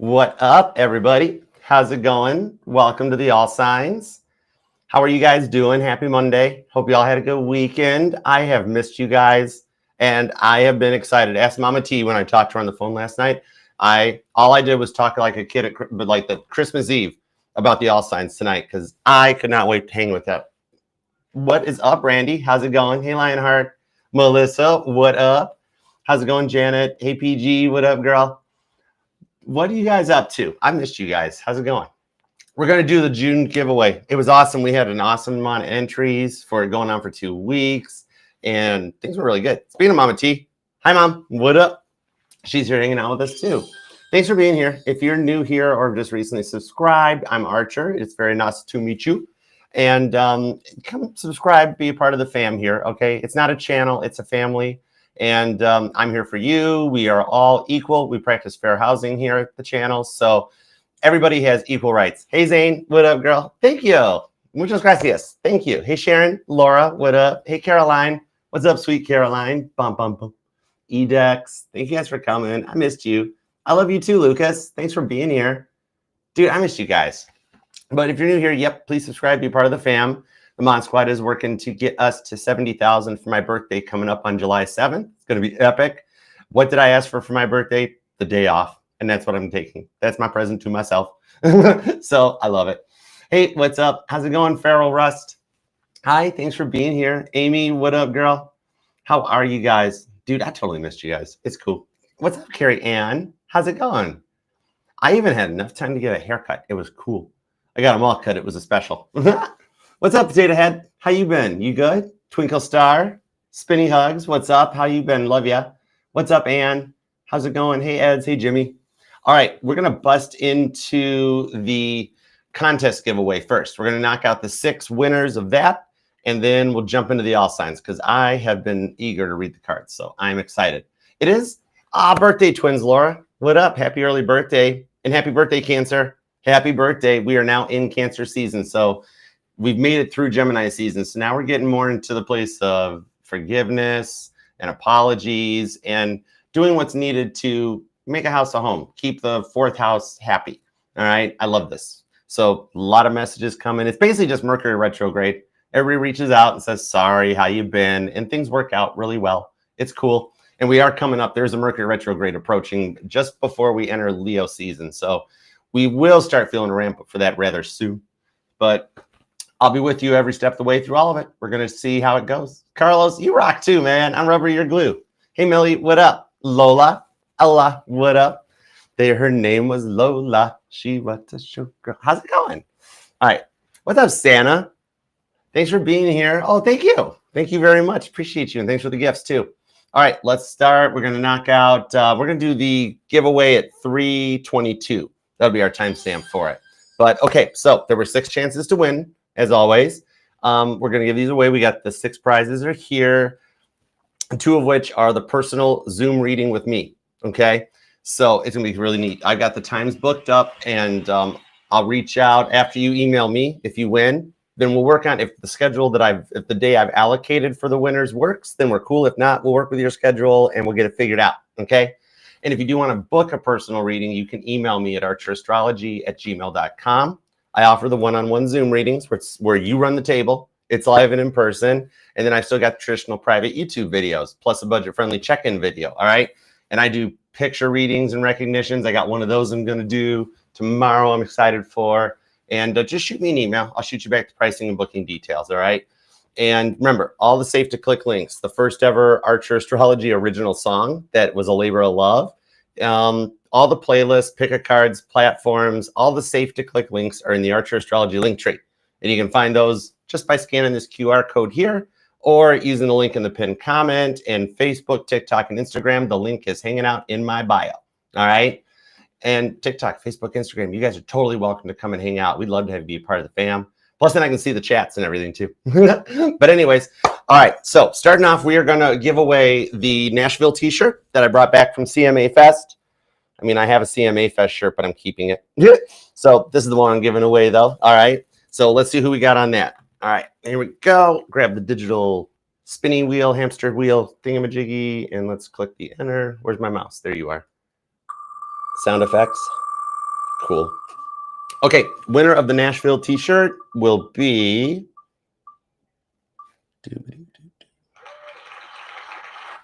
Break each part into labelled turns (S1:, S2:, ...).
S1: What up, everybody? How's it going? Welcome to the All Signs. How are you guys doing? Happy Monday. Hope you all had a good weekend. I have missed you guys, and I have been excited. Ask Mama T when I talked to her on the phone last night. All I did was talk like a kid, but like the Christmas Eve about the All Signs tonight because I could not wait to hang with that. What is up, Randy? How's it going? Hey, Lionheart. Melissa, what up? How's it going, Janet? Hey, PG, what up, girl? What are you guys up to? I missed you guys. How's it going? We're going to do the June giveaway. It was awesome. We had an awesome amount of entries for it going on for 2 weeks, and things were really good. Speaking of Mama T, hi, Mom. What up? She's here hanging out with us, too. Thanks for being here. If you're new here or just recently subscribed, I'm Archer. It's very nice to meet you. And come subscribe, be a part of the fam here, okay? It's not a channel. It's a family. And I'm here for you. We are all equal. We practice fair housing here at the channel. So everybody has equal rights. Hey, Zane. What up, girl? Thank you. Muchas gracias. Thank you. Hey, Sharon. Laura. What up? Hey, Caroline. What's up, sweet Caroline? Bum, bum, bum. Edex. Thank you guys for coming. I missed you. I love you too, Lucas. Thanks for being here. Dude, I missed you guys. But if you're new here, yep, please subscribe, be part of the fam. The Mod Squad is working to get us to 70,000 for my birthday coming up on July 7th. It's going to be epic. What did I ask for my birthday? The day off. And that's what I'm taking. That's my present to myself. So I love it. Hey, what's up? How's it going, Farrell Rust? Hi, thanks for being here. Amy, what up, girl? How are you guys? Dude, I totally missed you guys. It's cool. What's up, Carrie Ann? How's it going? I even had enough time to get a haircut. It was cool. I got them all cut. It was a special. What's up, Potato Head? How you been? You good? Twinkle Star, Spinny Hugs. What's up? How you been? Love ya. What's up, Ann? How's it going? Hey, Eds. Hey, Jimmy. All right, we're gonna bust into the contest giveaway first. We're gonna knock out the 6 winners of that, and then we'll jump into the all signs because I have been eager to read the cards, so I'm excited. It is birthday twins, Laura. What up? Happy early birthday, and happy birthday, Cancer. Happy birthday. We are now in Cancer season, so we've made it through Gemini season. So now we're getting more into the place of forgiveness and apologies and doing what's needed to make a house a home, keep the 4th house happy. All right. I love this. So a lot of messages coming. It's basically just Mercury retrograde. Everybody reaches out and says, sorry, how you been? And things work out really well. It's cool. And we are coming up. There's a Mercury retrograde approaching just before we enter Leo season. So we will start feeling a ramp up for that rather soon. But I'll be with you every step of the way through all of it. We're going to see how it goes. Carlos, you rock too, man. I'm rubber, you're glue. Hey, Millie, what up? Lola, Ella, what up? Her name was Lola. She was a sugar. How's it going? All right. What's up, Santa? Thanks for being here. Oh, thank you. Thank you very much. Appreciate you. And thanks for the gifts too. All right, let's start. We're going to knock out, we're going to do the giveaway at 3:22. That'll be our timestamp for it. But okay, so there were 6 chances to win, as always. We're going to give these away. We got the 6 prizes are here, 2 of which are the personal Zoom reading with me. Okay, so it's going to be really neat. I got the times booked up, and I'll reach out after you email me if you win. Then we'll work on if the schedule that if the day I've allocated for the winners works, then we're cool. If not, we'll work with your schedule and we'll get it figured out. Okay. And if you do want to book a personal reading, you can email me at archerastrology@gmail.com. I offer the one-on-one Zoom readings where you run the table. It's live and in person. And then I still got the traditional private YouTube videos, plus a budget-friendly check-in video. All right. And I do picture readings and recognitions. I got one of those I'm going to do tomorrow. I'm excited for. And just shoot me an email. I'll shoot you back the pricing and booking details. All right. And remember, all the safe to click links, the first ever Archer Astrology original song that was a labor of love, all the playlists, pick a cards, platforms, all the safe to click links are in the Archer Astrology link tree. And you can find those just by scanning this QR code here or using the link in the pinned comment. And Facebook, TikTok, and Instagram, the link is hanging out in my bio. All right. And TikTok, Facebook, Instagram, you guys are totally welcome to come and hang out. We'd love to have you be a part of the fam. Plus, then I can see the chats and everything too. But anyways, all right. So starting off, we are going to give away the Nashville t-shirt that I brought back from CMA Fest. I mean, I have a CMA Fest shirt, but I'm keeping it. So this is the one I'm giving away, though. All right. So let's see who we got on that. All right. Here we go. Grab the digital spinning wheel, hamster wheel thingamajiggy, and let's click the enter. Where's my mouse? There you are. Sound effects. Cool. Okay, winner of the Nashville t-shirt will be...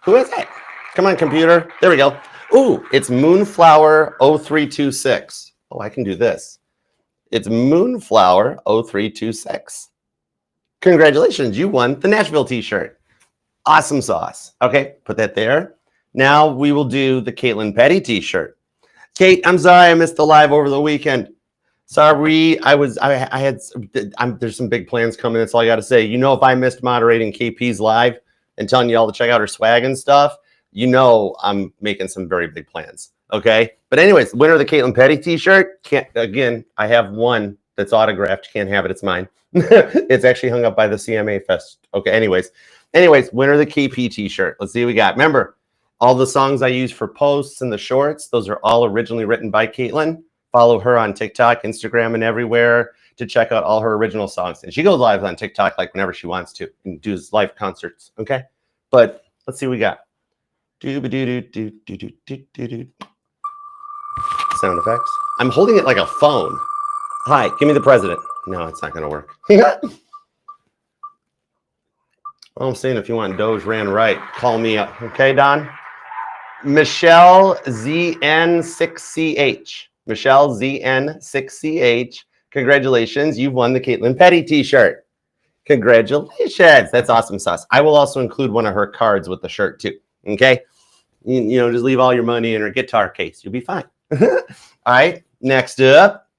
S1: Who is it? Come on, computer. There we go. Ooh, it's Moonflower 0326. Oh, I can do this. It's Moonflower 0326. Congratulations, you won the Nashville t-shirt. Awesome sauce. Okay, put that there. Now we will do the Caitlin Petty t-shirt. Kate, I'm sorry I missed the live over the weekend. Sorry, there's some big plans coming. That's all I got to say. You know, if I missed moderating KP's live and telling you all to check out her swag and stuff, you know I'm making some very big plans. Okay, but anyways, winner of the Caitlin Petty t-shirt. Again, I have one that's autographed. Can't have it. It's mine. It's actually hung up by the CMA Fest. Okay, anyways, winner of the KP t-shirt. Let's see what we got. Remember, all the songs I use for posts and the shorts, those are all originally written by Caitlin. Follow her on TikTok, Instagram, and everywhere to check out all her original songs. And she goes live on TikTok like whenever she wants to and does live concerts. Okay, but let's see what we got. Sound effects. I'm holding it like a phone. Hi, give me the president. No, it's not going to work. Well, I'm saying if you want Doge ran right, call me up. Okay, Don? Michelle ZN6CH. Michelle ZN6CH. Congratulations. You've won the Caitlin Petty t-shirt. Congratulations. That's awesome sauce. I will also include one of her cards with the shirt too. Okay? You know, just leave all your money in her guitar case. You'll be fine. All right. Next up.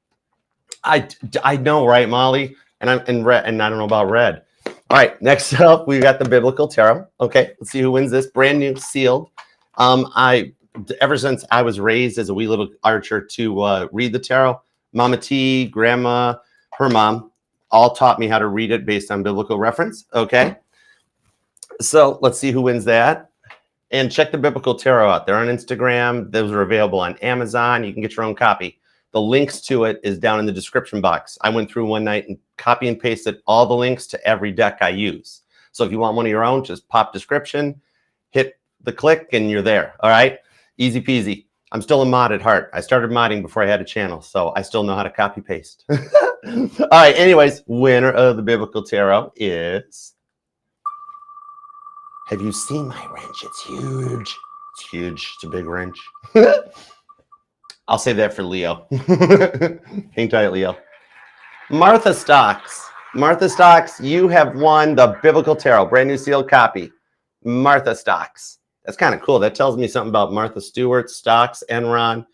S1: I know, right, Molly? And I don't know about red. All right, next up, we got the Biblical Tarot. Okay, let's see who wins this. Brand new, sealed. Ever since I was raised as a wee little archer to read the tarot, Mama T, Grandma, her mom, all taught me how to read it based on biblical reference. Okay, so let's see who wins that. And check the Biblical Tarot out. They're on Instagram. Those are available on Amazon. You can get your own copy. The links to it is down in the description box. I went through one night and copy and pasted all the links to every deck I use. So if you want one of your own, just pop description, hit the click, and you're there. All right? Easy peasy. I'm still a mod at heart. I started modding before I had a channel, so I still know how to copy paste. All right, anyways, winner of the Biblical Tarot is... Have you seen my wrench? It's huge. It's huge. It's a big wrench. I'll save that for Leo. Hang tight, Leo. Martha Stocks. Martha Stocks, you have won the Biblical Tarot. Brand new sealed copy. Martha Stocks. That's kind of cool. That tells me something about Martha Stewart, Stocks, Enron.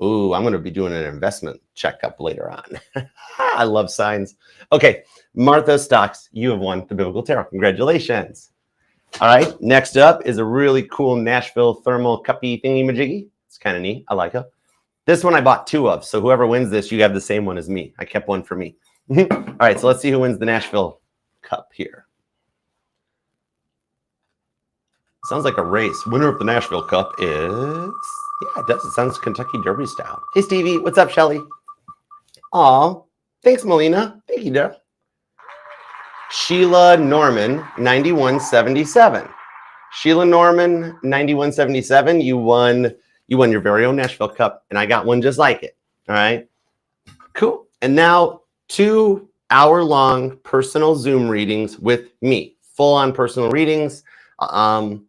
S1: Ooh, I'm going to be doing an investment checkup later on. I love signs. Okay, Martha Stocks, you have won the Biblical Tarot. Congratulations. All right, next up is a really cool Nashville thermal cuppy thingy-majiggy. It's kind of neat. I like it. This one I bought two of, so whoever wins this, you have the same one as me. I kept one for me. All right, so let's see who wins the Nashville Cup here. Sounds like a race. Winner of the Nashville Cup is... Yeah, it does. It sounds Kentucky Derby style. Hey, Stevie. What's up, Shelly? Aw, thanks, Melina. Thank you, Dara. Sheila Norman, 9177. Sheila Norman, 9177. You won your very own Nashville Cup, and I got one just like it. All right, cool. And now 2 hour-long personal Zoom readings with me, full-on personal readings, and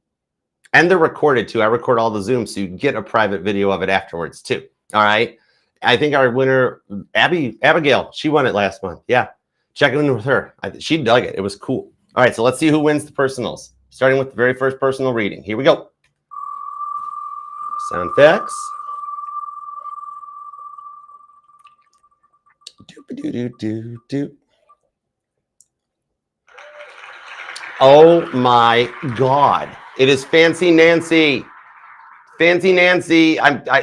S1: they're recorded too. I record all the Zooms, so you get a private video of it afterwards too. All right. I think our winner, Abigail, she won it last month. Yeah, check in with her. She dug it. It was cool. All right, so let's see who wins the personals. Starting with the very first personal reading. Here we go. Sound effects. Do. Oh my God. It is Fancy Nancy. Fancy Nancy.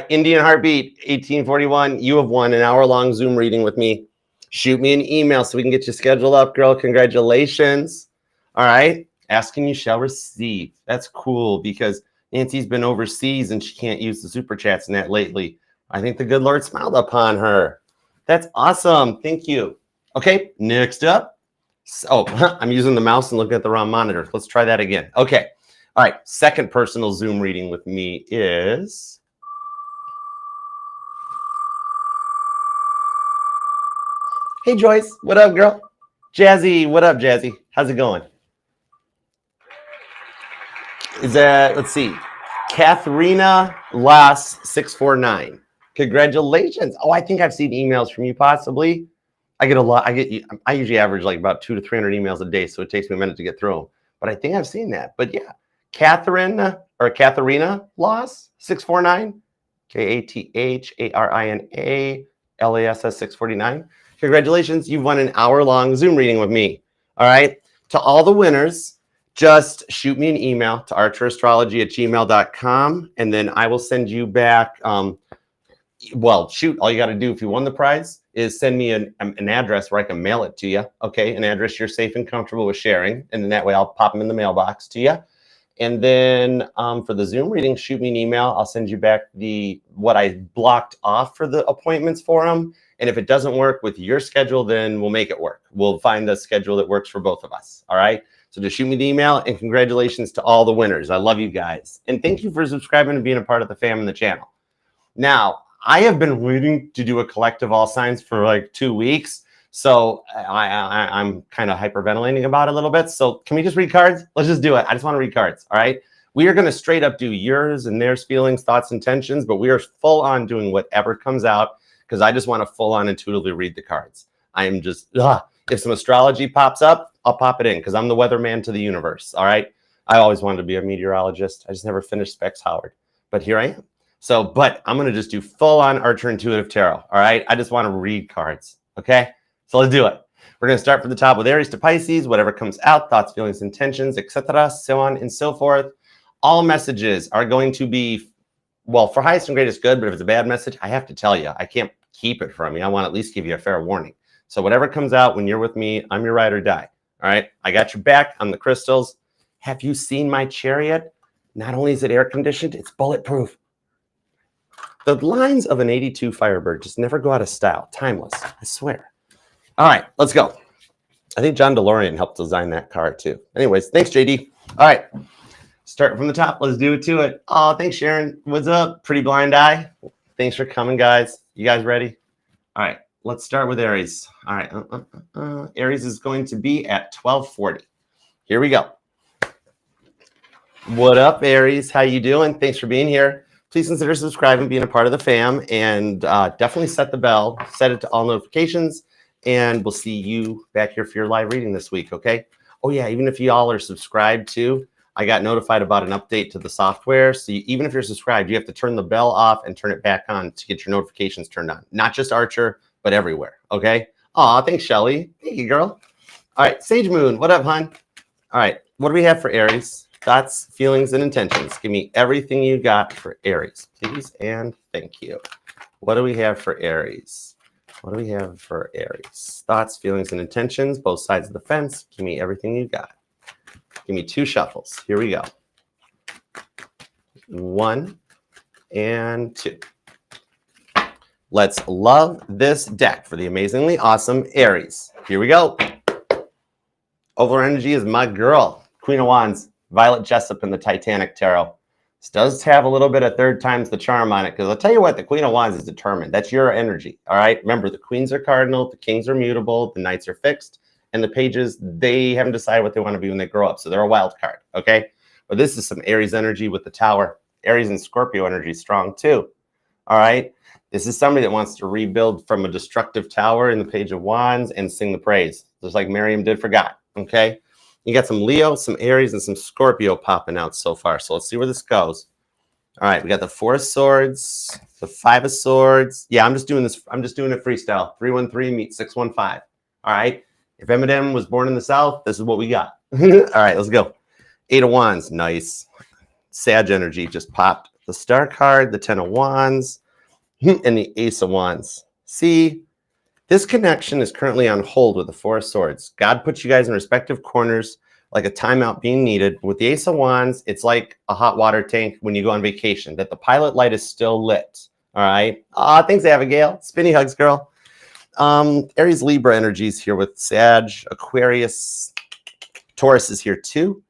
S1: Indian Heartbeat, 1841. You have won an hour-long Zoom reading with me. Shoot me an email so we can get you scheduled up, girl. Congratulations. All right. Asking you shall receive. That's cool because Nancy's been overseas and she can't use the super chats net lately. I think the good Lord smiled upon her. That's awesome. Thank you. Okay, next up. Oh, I'm using the mouse and looking at the wrong monitor. Let's try that again. Okay. All right. Second personal Zoom reading with me is Hey, Joyce. What up, girl? Jazzy. What up, Jazzy? How's it going? Is that, let's see, Katharina Las 649. Congratulations. Oh, I think I've seen emails from you possibly. I get a lot. I usually average like about 200 to 300 emails a day, so it takes me a minute to get through them. But I think I've seen that. But yeah, Katharina Loss 649, Katharina Lass 649. Congratulations, you've won an hour-long Zoom reading with me. All right. To all the winners, just shoot me an email to archerastrology@gmail.com, and then I will send you back. Well, shoot, all you got to do if you won the prize is send me an address where I can mail it to you. Okay, an address you're safe and comfortable with sharing. And then that way I'll pop them in the mailbox to you. And then for the Zoom reading, shoot me an email. I'll send you back what I blocked off for the appointments for them. And if it doesn't work with your schedule, then we'll make it work. We'll find the schedule that works for both of us. All right. So just shoot me the email, and congratulations to all the winners. I love you guys. And thank you for subscribing and being a part of the fam and the channel. Now, I have been waiting to do a collective all signs for like 2 weeks. So I'm kind of hyperventilating about it a little bit. So can we just read cards? Let's just do it. I just want to read cards. All right. We are going to straight up do yours and theirs, feelings, thoughts, intentions, but we are full on doing whatever comes out because I just want to full on intuitively read the cards. I am just, if some astrology pops up, I'll pop it in because I'm the weatherman to the universe. All right. I always wanted to be a meteorologist. I just never finished Specs Howard, but here I am. So, but I'm going to just do full on Archer Intuitive Tarot. All right. I just want to read cards. Okay. So let's do it. We're going to start from the top with Aries to Pisces, whatever comes out, thoughts, feelings, intentions, etc., so on and so forth. All messages are going to be, well, for highest and greatest good, but if it's a bad message, I have to tell you, I can't keep it from you. I want to at least give you a fair warning. So whatever comes out when you're with me, I'm your ride or die. All right. I got your back on the crystals. Have you seen my chariot? Not only is it air conditioned, it's bulletproof. The lines of an 82 Firebird just never go out of style. Timeless, I swear. All right, let's go. I think John DeLorean helped design that car too. Anyways, thanks, JD. All right, start from the top. Let's do it to it. Oh, thanks, Sharon. What's up? Pretty blind eye. Thanks for coming, guys. You guys ready? All right, let's start with Aries. All right, Aries is going to be at 1240. Here we go. What up, Aries? How you doing? Thanks for being here. Please consider subscribing, being a part of the fam, and definitely set the bell, set it to all notifications, and we'll see you back here for your live reading this week, okay? Oh, yeah, even if you all are subscribed too, I got notified about an update to the software. So even if you're subscribed, you have to turn the bell off and turn it back on to get your notifications turned on. Not just Archer, but everywhere, okay? Aw, thanks, Shelly. Thank you, girl. All right, Sage Moon, what up, hon? All right, what do we have for Aries? Thoughts, feelings, and intentions. Give me everything you got for Aries, please, and thank you. What do we have for Aries? What do we have for Aries? Thoughts, feelings, and intentions, both sides of the fence. Give me everything you got. Give me 2 shuffles. Here we go. 1 and 2. Let's love this deck for the amazingly awesome Aries. Here we go. Overall energy is my girl, Queen of Wands. Violet Jessup in the Titanic Tarot. This does have a little bit of third times the charm on it because I'll tell you what, the Queen of Wands is determined. That's your energy, all right? Remember, the queens are cardinal, the kings are mutable, the knights are fixed, and the pages, they haven't decided what they want to be when they grow up, so they're a wild card, okay? But this is some Aries energy with the Tower. Aries and Scorpio energy strong too, all right? This is somebody that wants to rebuild from a destructive tower in the Page of Wands and sing the praise, just like Miriam did for God, okay? You got some Leo, some Aries, and some Scorpio popping out so far. So let's see where this goes. All right, we got the 4 of Swords, the 5 of Swords. Yeah, I'm just doing this. I'm just doing it freestyle. 313 meets 615. All right. If Eminem was born in the South, this is what we got. All right, let's go. 8 of Wands, nice. Sag energy just popped. The Star card, the 10 of Wands, and the Ace of Wands. See? This connection is currently on hold with the 4 of Swords. God puts you guys in respective corners like a timeout being needed. With the Ace of Wands, it's like a hot water tank when you go on vacation, that the pilot light is still lit. All right. Thanks, Abigail. Spinny hugs, girl. Aries Libra energies here with Sag, Aquarius, Taurus is here too.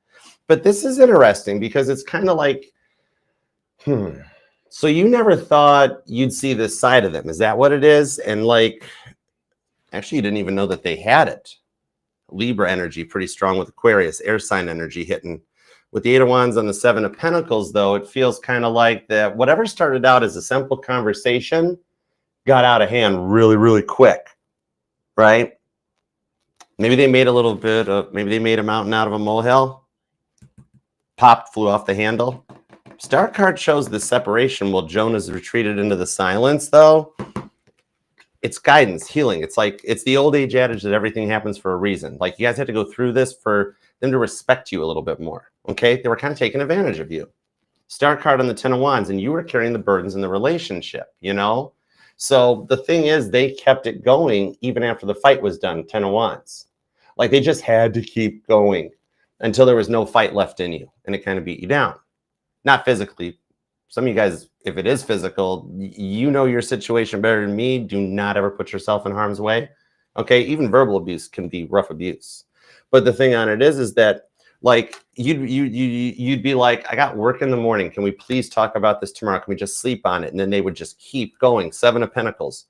S1: But this is interesting because it's kind of like, so you never thought you'd see this side of them. Is that what it is? And like, Actually, you didn't even know that they had it. Libra energy, pretty strong with Aquarius, air sign energy hitting. With the Eight of Wands on the Seven of Pentacles, though, it feels kind of like that whatever started out as a simple conversation got out of hand really, really quick, right? Maybe they made a little bit of, maybe they made a mountain out of a molehill, popped, flew off the handle. Star card shows the separation while Joan has retreated into the silence, though. It's guidance, healing. It's like, it's the old age adage that everything happens for a reason. Like, you guys had to go through this for them to respect you a little bit more, okay? They were kind of taking advantage of you. Star card on the Ten of Wands, and you were carrying the burdens in the relationship, you know? So the thing is, they kept it going even after the fight was done, Ten of Wands. Like, they just had to keep going until there was no fight left in you, and it kind of beat you down. Not physically. Some of you guys, if it is physical, you know your situation better than me. Do not ever put yourself in harm's way. Okay, even verbal abuse can be rough abuse. But the thing on it is that, like, you'd be like, I got work in the morning. Can we please talk about this tomorrow? Can we just sleep on it? And then they would just keep going. Seven of Pentacles.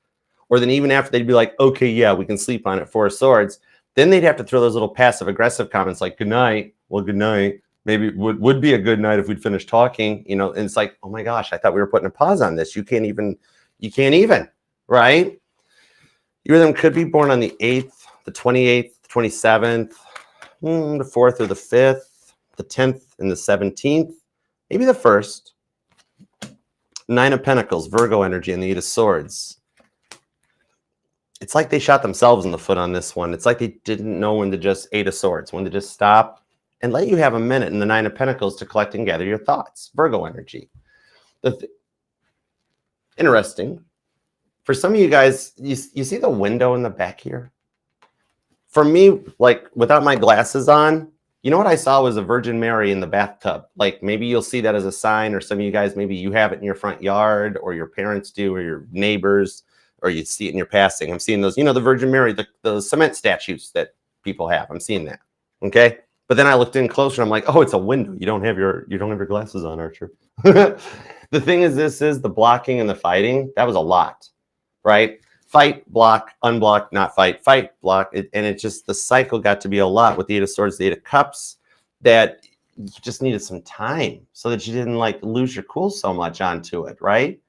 S1: Or then even after, they'd be like, okay, yeah, we can sleep on it. Four of Swords. Then they'd have to throw those little passive aggressive comments like, good night. Well, good night. Maybe it would be a good night if we'd finish talking, you know, and it's like, oh my gosh, I thought we were putting a pause on this. You can't even, right? You of them could be born on the 8th, the 28th, 27th, the 4th or the 5th, the 10th and the 17th, maybe the 1st. Nine of Pentacles, Virgo energy, and the Eight of Swords. It's like they shot themselves in the foot on this one. It's like they didn't know when to just, Eight of Swords, when to just stop and let you have a minute in the Nine of Pentacles to collect and gather your thoughts. Virgo energy. Interesting. For some of you guys, you see the window in the back here? For me, like, without my glasses on, you know what I saw was a Virgin Mary in the bathtub. Like, maybe you'll see that as a sign, or some of you guys, maybe you have it in your front yard, or your parents do, or your neighbors, or you see it in your passing. I'm seeing those, you know, the Virgin Mary, the cement statues that people have. I'm seeing that, okay? But then I looked in closer, and I'm like, oh, it's a window. You don't have your glasses on, Archer. The thing is, this is the blocking and the fighting. That was a lot, right? Fight, block, unblock, not fight, fight, block. And it just, the cycle got to be a lot with the Eight of Swords, the Eight of Cups, that you just needed some time so that you didn't like lose your cool so much onto it, right?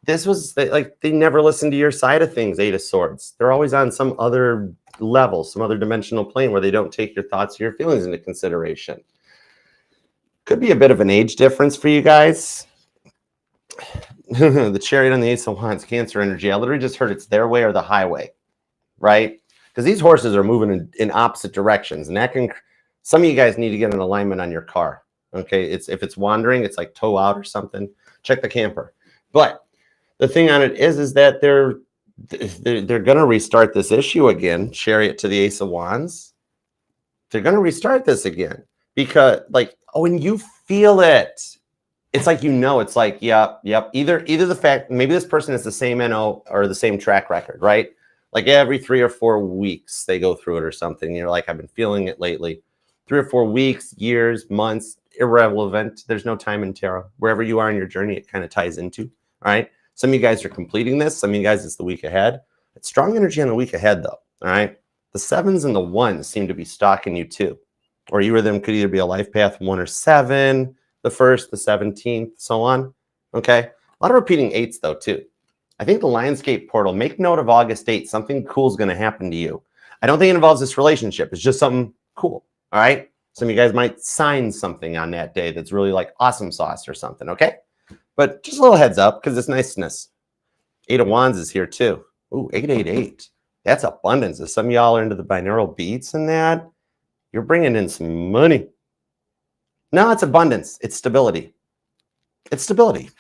S1: This was like, they never listened to your side of things, Eight of Swords. They're always on some other level, some other dimensional plane where they don't take your thoughts or your feelings into consideration. Could be a bit of an age difference for you guys. The Chariot on the Ace of Wands, Cancer energy. I literally just heard it's their way or the highway, right? Because these horses are moving in opposite directions, and that can, some of you guys need to get an alignment on your car, okay? If it's wandering, it's like toe out or something, check the camper. But the thing on it is that they're going to restart this issue again. Chariot to the Ace of Wands. They're going to restart this again because, like, oh, and you feel it. It's like, you know, it's like, yep. Either the fact, maybe this person has the same NO or the same track record, right? Like every 3 or 4 weeks they go through it or something. You're like, I've been feeling it lately. 3 or 4 weeks, years, months, irrelevant. There's no time in tarot. Wherever you are in your journey, it kind of ties into, all right? Some of you guys are completing this. Some of you guys, it's the week ahead. It's strong energy on the week ahead, though, all right? The 7s and the 1s seem to be stalking you, too. Or you or them could either be a life path 1 or 7, the 1st, the 17th, so on, okay? A lot of repeating 8s, though, too. I think the Lionsgate portal, make note of August 8th. Something cool is going to happen to you. I don't think it involves this relationship. It's just something cool, all right? Some of you guys might sign something on that day that's really like awesome sauce or something, okay? But just a little heads up, because it's niceness. 8 of Wands is here, too. Ooh, 888. That's abundance. If some of y'all are into the binaural beats and that, you're bringing in some money. No, it's abundance. It's stability. It's stability.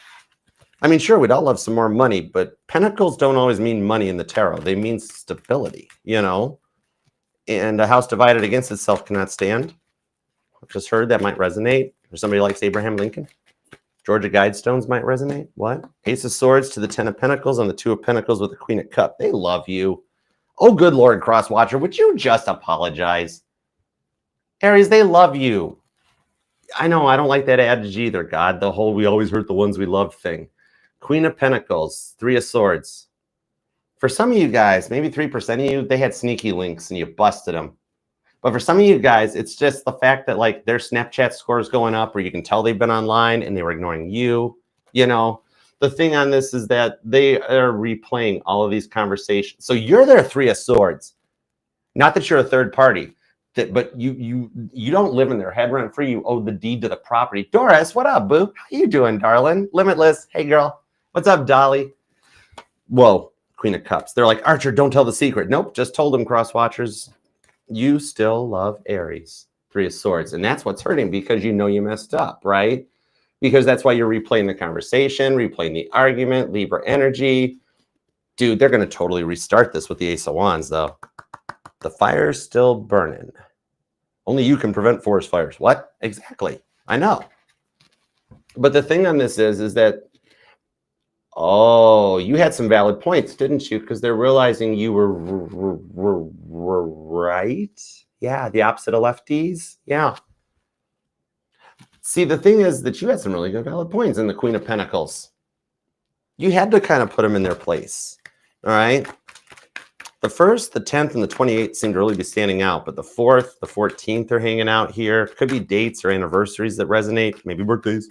S1: I mean, sure, we'd all love some more money, but pentacles don't always mean money in the tarot. They mean stability, you know? And a house divided against itself cannot stand. I've just heard that might resonate. Or somebody likes Abraham Lincoln. Georgia Guidestones might resonate. What? Ace of Swords to the 10 of Pentacles on the 2 of Pentacles with the Queen of Cups. They love you. Oh, good Lord, Crosswatcher, would you just apologize? Aries, they love you. I know, I don't like that adage either, God. The whole we always hurt the ones we love thing. Queen of Pentacles, 3 of Swords. For some of you guys, maybe 3% of you, they had sneaky links and you busted them. But for some of you guys, it's just the fact that like their Snapchat scores going up, or you can tell they've been online and they were ignoring you. You know, the thing on this is that they are replaying all of these conversations. So you're their 3 of Swords. Not that you're a third party, but you don't live in their head rent free. You owe the deed to the property. Doris, what up, boo? How you doing, darling? Limitless. Hey, girl. What's up, Dolly? Whoa, Queen of Cups. They're like, Archer, don't tell the secret. Nope, just told them, cross watchers. You still love Aries, 3 of Swords. And that's what's hurting, because you know you messed up, right? Because that's why you're replaying the conversation, replaying the argument, Libra energy. Dude, they're going to totally restart this with the Ace of Wands, though. The fire's still burning. Only you can prevent forest fires. What? Exactly. I know. But the thing on this is that, oh, you had some valid points, didn't you? Because they're realizing you were right. Yeah, the opposite of lefties. Yeah. See, the thing is that you had some really good valid points in the Queen of Pentacles. You had to kind of put them in their place. All right. The 1st, the 10th, and the 28th seem to really be standing out, but the 4th, the 14th are hanging out here. Could be dates or anniversaries that resonate, maybe birthdays.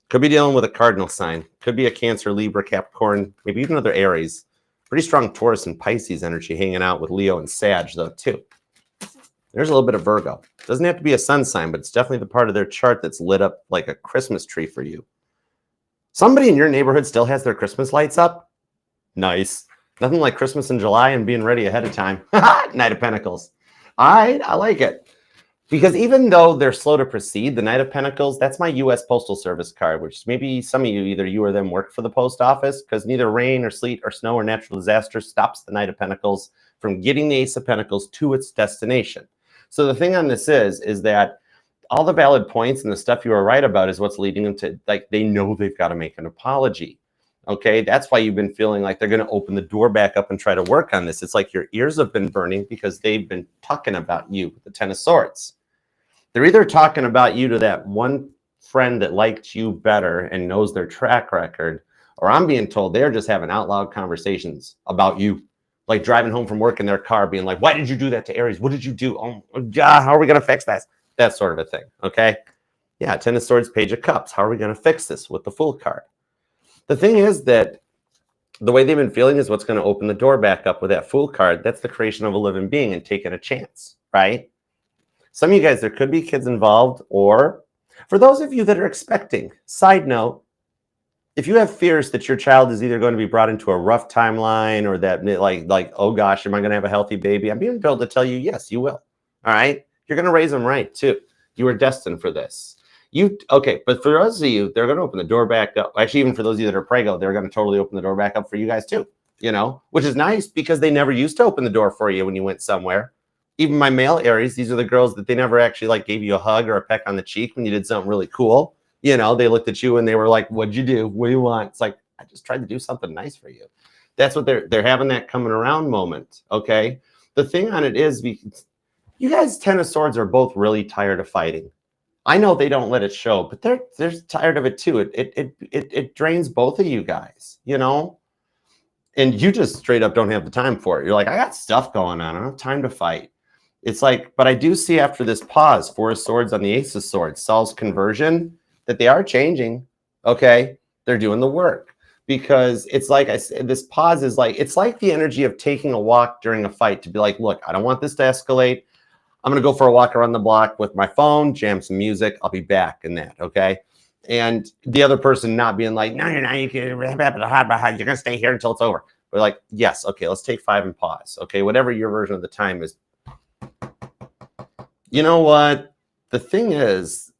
S1: Could be dealing with a cardinal sign. Could be a Cancer, Libra, Capricorn, maybe even other Aries. Pretty strong Taurus and Pisces energy hanging out with Leo and Sag, though, too. There's a little bit of Virgo. Doesn't have to be a sun sign, but it's definitely the part of their chart that's lit up like a Christmas tree for you. Somebody in your neighborhood still has their Christmas lights up? Nice. Nothing like Christmas in July and being ready ahead of time. Knight of Pentacles. All right, I like it. Because even though they're slow to proceed, the Knight of Pentacles, that's my U.S. Postal Service card, which maybe some of you, either you or them, work for the post office, because neither rain or sleet or snow or natural disaster stops the Knight of Pentacles from getting the Ace of Pentacles to its destination. So the thing on this is that all the valid points and the stuff you were right about is what's leading them to, like, they know they've got to make an apology. Okay, that's why you've been feeling like they're going to open the door back up and try to work on this. It's like your ears have been burning because they've been talking about you with the 10 of Swords. They're either talking about you to that one friend that liked you better and knows their track record, or I'm being told they're just having out loud conversations about you, like driving home from work in their car being like, why did you do that to Aries? What did you do? Oh, yeah, how are we going to fix this? That sort of a thing, okay? Yeah, 10 of Swords, Page of Cups. How are we going to fix this with the Fool card? The thing is that the way they've been feeling is what's going to open the door back up with that Fool card. That's the creation of a living being and taking a chance, right? Some of you guys, there could be kids involved, or for those of you that are expecting, side note, if you have fears that your child is either going to be brought into a rough timeline or that like, oh gosh, am I going to have a healthy baby? I'm being told to tell you, yes, you will. All right. You're going to raise them right too. You were destined for this. Okay, but for those of you, they're going to open the door back up. Actually, even for those of you that are prego, they're going to totally open the door back up for you guys too, you know, which is nice because they never used to open the door for you when you went somewhere. Even my male Aries, these are the girls that they never actually like gave you a hug or a peck on the cheek when you did something really cool. You know, they looked at you and they were like, what'd you do? What do you want? It's like, I just tried to do something nice for you. That's what they're having, that coming around moment. Okay. The thing on it is, you guys 10 of Swords are both really tired of fighting. I know they don't let it show, but they're tired of it too. It drains both of you guys, you know, and you just straight up don't have the time for it. You're like, I got stuff going on. I don't have time to fight. It's like, but I do see after this pause, 4 of Swords on the Ace of Swords, Saul's conversion, that they are changing. Okay. They're doing the work, because it's like I said, this pause is like, it's like the energy of taking a walk during a fight to be like, look, I don't want this to escalate. I'm going to go for a walk around the block with my phone, jam some music. I'll be back in that. Okay. And the other person not being like, no, you're not, you're going to stay here until it's over. We're like, yes. Okay. Let's take 5 and pause. Okay. Whatever your version of the time is. You know what? The thing is,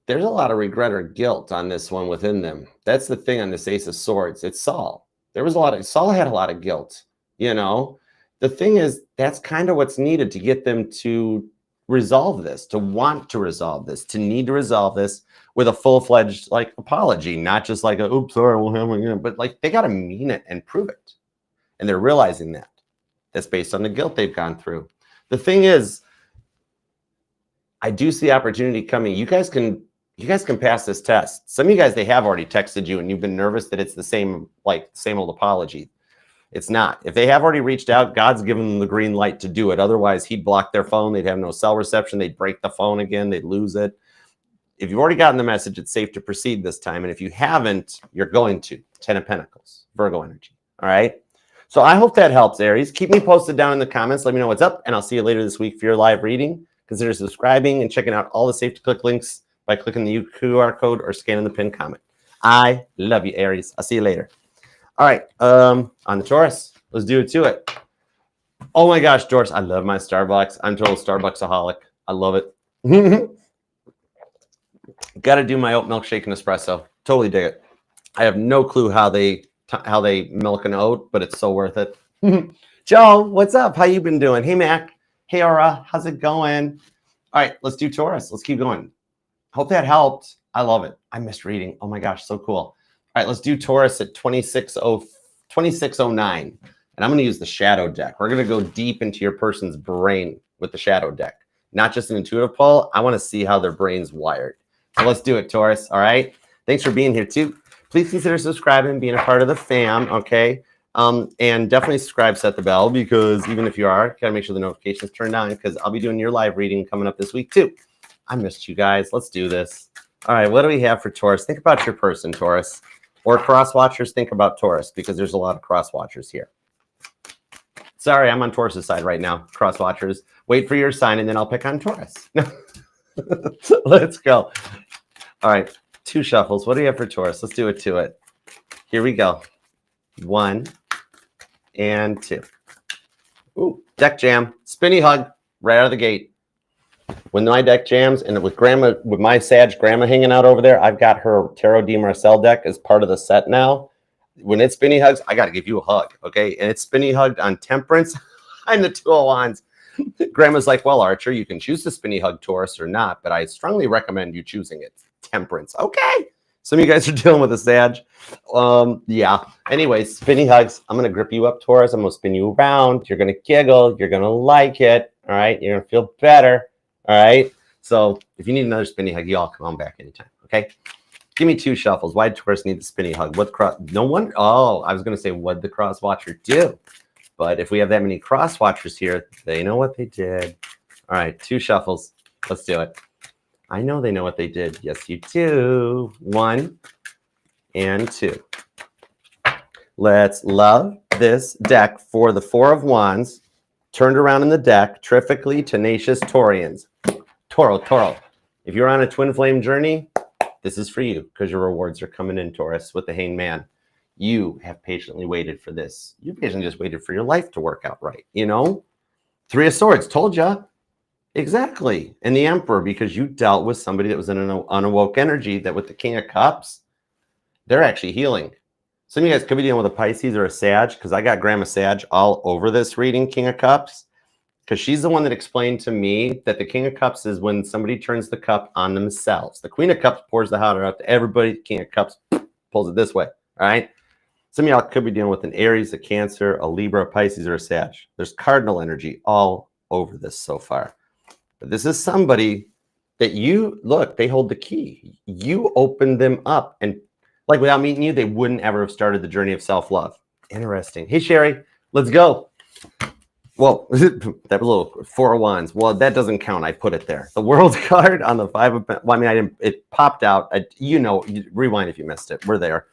S1: there's a lot of regret or guilt on this one within them. That's the thing on this Ace of Swords. It's Saul. Saul had a lot of guilt, you know. The thing is, that's kind of what's needed to get them to resolve this, to want to resolve this, to need to resolve this with a full-fledged like apology, not just like a, oops, sorry, we'll have again, but like they got to mean it and prove it. And they're realizing that. That's based on the guilt they've gone through. The thing is, I do see opportunity coming. You guys can you guys can pass this test. Some of you guys, they have already texted you and you've been nervous that it's the same, like same old apology. It's not. If they have already reached out, God's given them the green light to do it. Otherwise, he'd block their phone. They'd have no cell reception. They'd break the phone again. They'd lose it. If you've already gotten the message, it's safe to proceed this time. And if you haven't, you're going to. 10 of Pentacles, Virgo energy. All right. So I hope that helps, Aries. Keep me posted down in the comments. Let me know what's up. And I'll see you later this week for your live reading. Consider subscribing and checking out all the safe to click links by clicking the QR code or scanning the pinned comment. I love you, Aries. I'll see you later. All right. On the Taurus, let's do it to it. Oh my gosh, Taurus. I love my Starbucks. I'm total Starbucksaholic. I love it. Got to do my oat milk shake and espresso. Totally dig it. I have no clue how they milk an oat, but it's so worth it. Joe, what's up? How you been doing? Hey, Mac. Hey, Aura. How's it going? All right, let's do Taurus. Let's keep going. Hope that helped. I love it. I missed reading. Oh my gosh, so cool. All right, let's do Taurus at 2609. And I'm going to use the shadow deck. We're going to go deep into your person's brain with the shadow deck. Not just an intuitive pull. I want to see how their brain's wired. So let's do it, Taurus. All right. Thanks for being here too. Please consider subscribing, being a part of the fam. Okay. And definitely subscribe, set the bell, because even if you are, gotta make sure the notifications turned on, because I'll be doing your live reading coming up this week too. I missed you guys. Let's do this. All right. What do we have for Taurus? Think about your person, Taurus. Or cross watchers, think about Taurus, because there's a lot of cross watchers here. Sorry, I'm on Taurus's side right now. Cross watchers. Wait for your sign, and then I'll pick on Taurus. Let's go. All right. 2 shuffles. What do you have for Taurus? Let's do it to it. Here we go. 1 and 2. Ooh, deck jam. Spinny hug right out of the gate. When my deck jams, and with my Sag grandma hanging out over there, I've got her Tarot de Marcel deck as part of the set now. When it's spinny hugs, I got to give you a hug, okay? And it's spinny hugged on Temperance. I'm the 2 of Wands. Grandma's like, well, Archer, you can choose to spinny hug Taurus or not, but I strongly recommend you choosing it. Temperance. Okay. Some of you guys are dealing with a Sag. Yeah. Anyways, spinny hugs. I'm going to grip you up, Taurus. I'm going to spin you around. You're going to giggle. You're going to like it. All right. You're going to feel better. All right. So if you need another spinny hug, you all come on back anytime. Okay. Give me 2 shuffles. Why did Taurus need the spinny hug? What cross? No one. Oh, I was going to say, what'd the cross watcher do? But if we have that many cross watchers here, they know what they did. All right. 2 shuffles. Let's do it. I know they know what they did. Yes, you do. 1 and 2. Let's love this deck for the 4 of Wands. Turned around in the deck. Terrifically tenacious Taurians. Toro. If you're on a twin flame journey, this is for you, because your rewards are coming in, Taurus, with the Hanged Man. You have patiently waited for this. You patiently just waited for your life to work out right. You know? 3 of Swords. Told ya. Exactly. And the Emperor, because you dealt with somebody that was in an unawoke energy, that with the King of Cups, they're actually healing. Some of you guys could be dealing with a Pisces or a Sag, because I got Grandma Sag all over this reading, King of Cups, because she's the one that explained to me that the King of Cups is when somebody turns the cup on themselves. The Queen of Cups pours the hot air out to everybody. The King of Cups pulls it this way. All right. Some of y'all could be dealing with an Aries, a Cancer, a Libra, a Pisces, or a Sag. There's cardinal energy all over this so far. But this is somebody that you, look, they hold the key. You opened them up. And like without meeting you, they wouldn't ever have started the journey of self-love. Interesting. Hey, Sherry, let's go. Well, that little 4 of Wands. Well, that doesn't count. I put it there. The World card on the 5 of, well, I mean, I didn't, it popped out. You know, rewind if you missed it. We're there.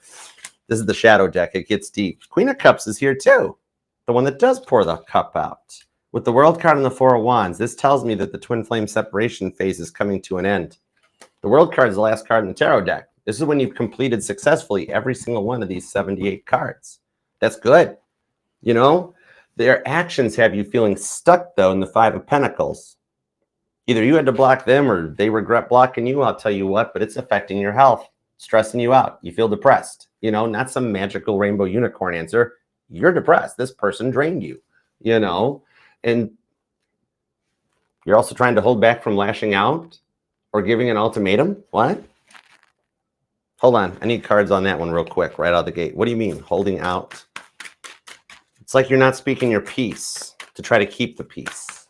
S1: This is the shadow deck. It gets deep. Queen of Cups is here too. The one that does pour the cup out. With the World card and the 4 of Wands, this tells me that the twin flame separation phase is coming to an end. The World card is the last card in the tarot deck. This is when you've completed successfully every single one of these 78 cards. That's good. You know, their actions have you feeling stuck, though, in the 5 of Pentacles. Either you had to block them or they regret blocking you. I'll tell you what, but it's affecting your health, stressing you out. You feel depressed. You know, not some magical rainbow unicorn answer. You're depressed. This person drained you, you know. And you're also trying to hold back from lashing out or giving an ultimatum. What? Hold on. I need cards on that one real quick, right out of the gate. What do you mean, holding out? It's like you're not speaking your piece to try to keep the peace.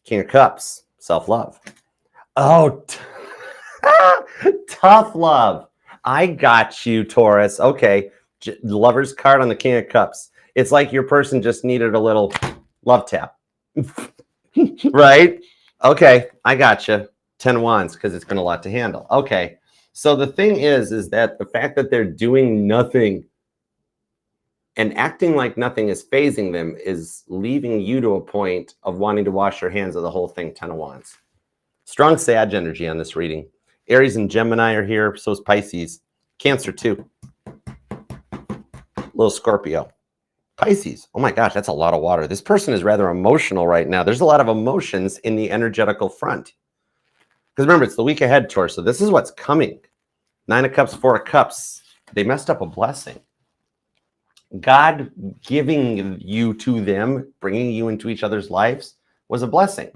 S1: King of Cups, self-love. Oh, Tough love. I got you, Taurus. Okay. Lover's card on the King of Cups. It's like your person just needed a little love tap. Right? Okay. I got you. 10 wands because it's been a lot to handle. Okay. So the thing is that the fact that they're doing nothing and acting like nothing is phasing them is leaving you to a point of wanting to wash your hands of the whole thing. 10 of wands. Strong Sag energy on this reading. Aries and Gemini are here. So is Pisces. Cancer too. Little Scorpio. Pisces. Oh my gosh, that's a lot of water. This person is rather emotional right now. There's a lot of emotions in the energetical front. Because remember, it's the week ahead, Taurus. So this is what's coming. 9 of Cups, 4 of Cups. They messed up a blessing. God giving you to them, bringing you into each other's lives was a blessing.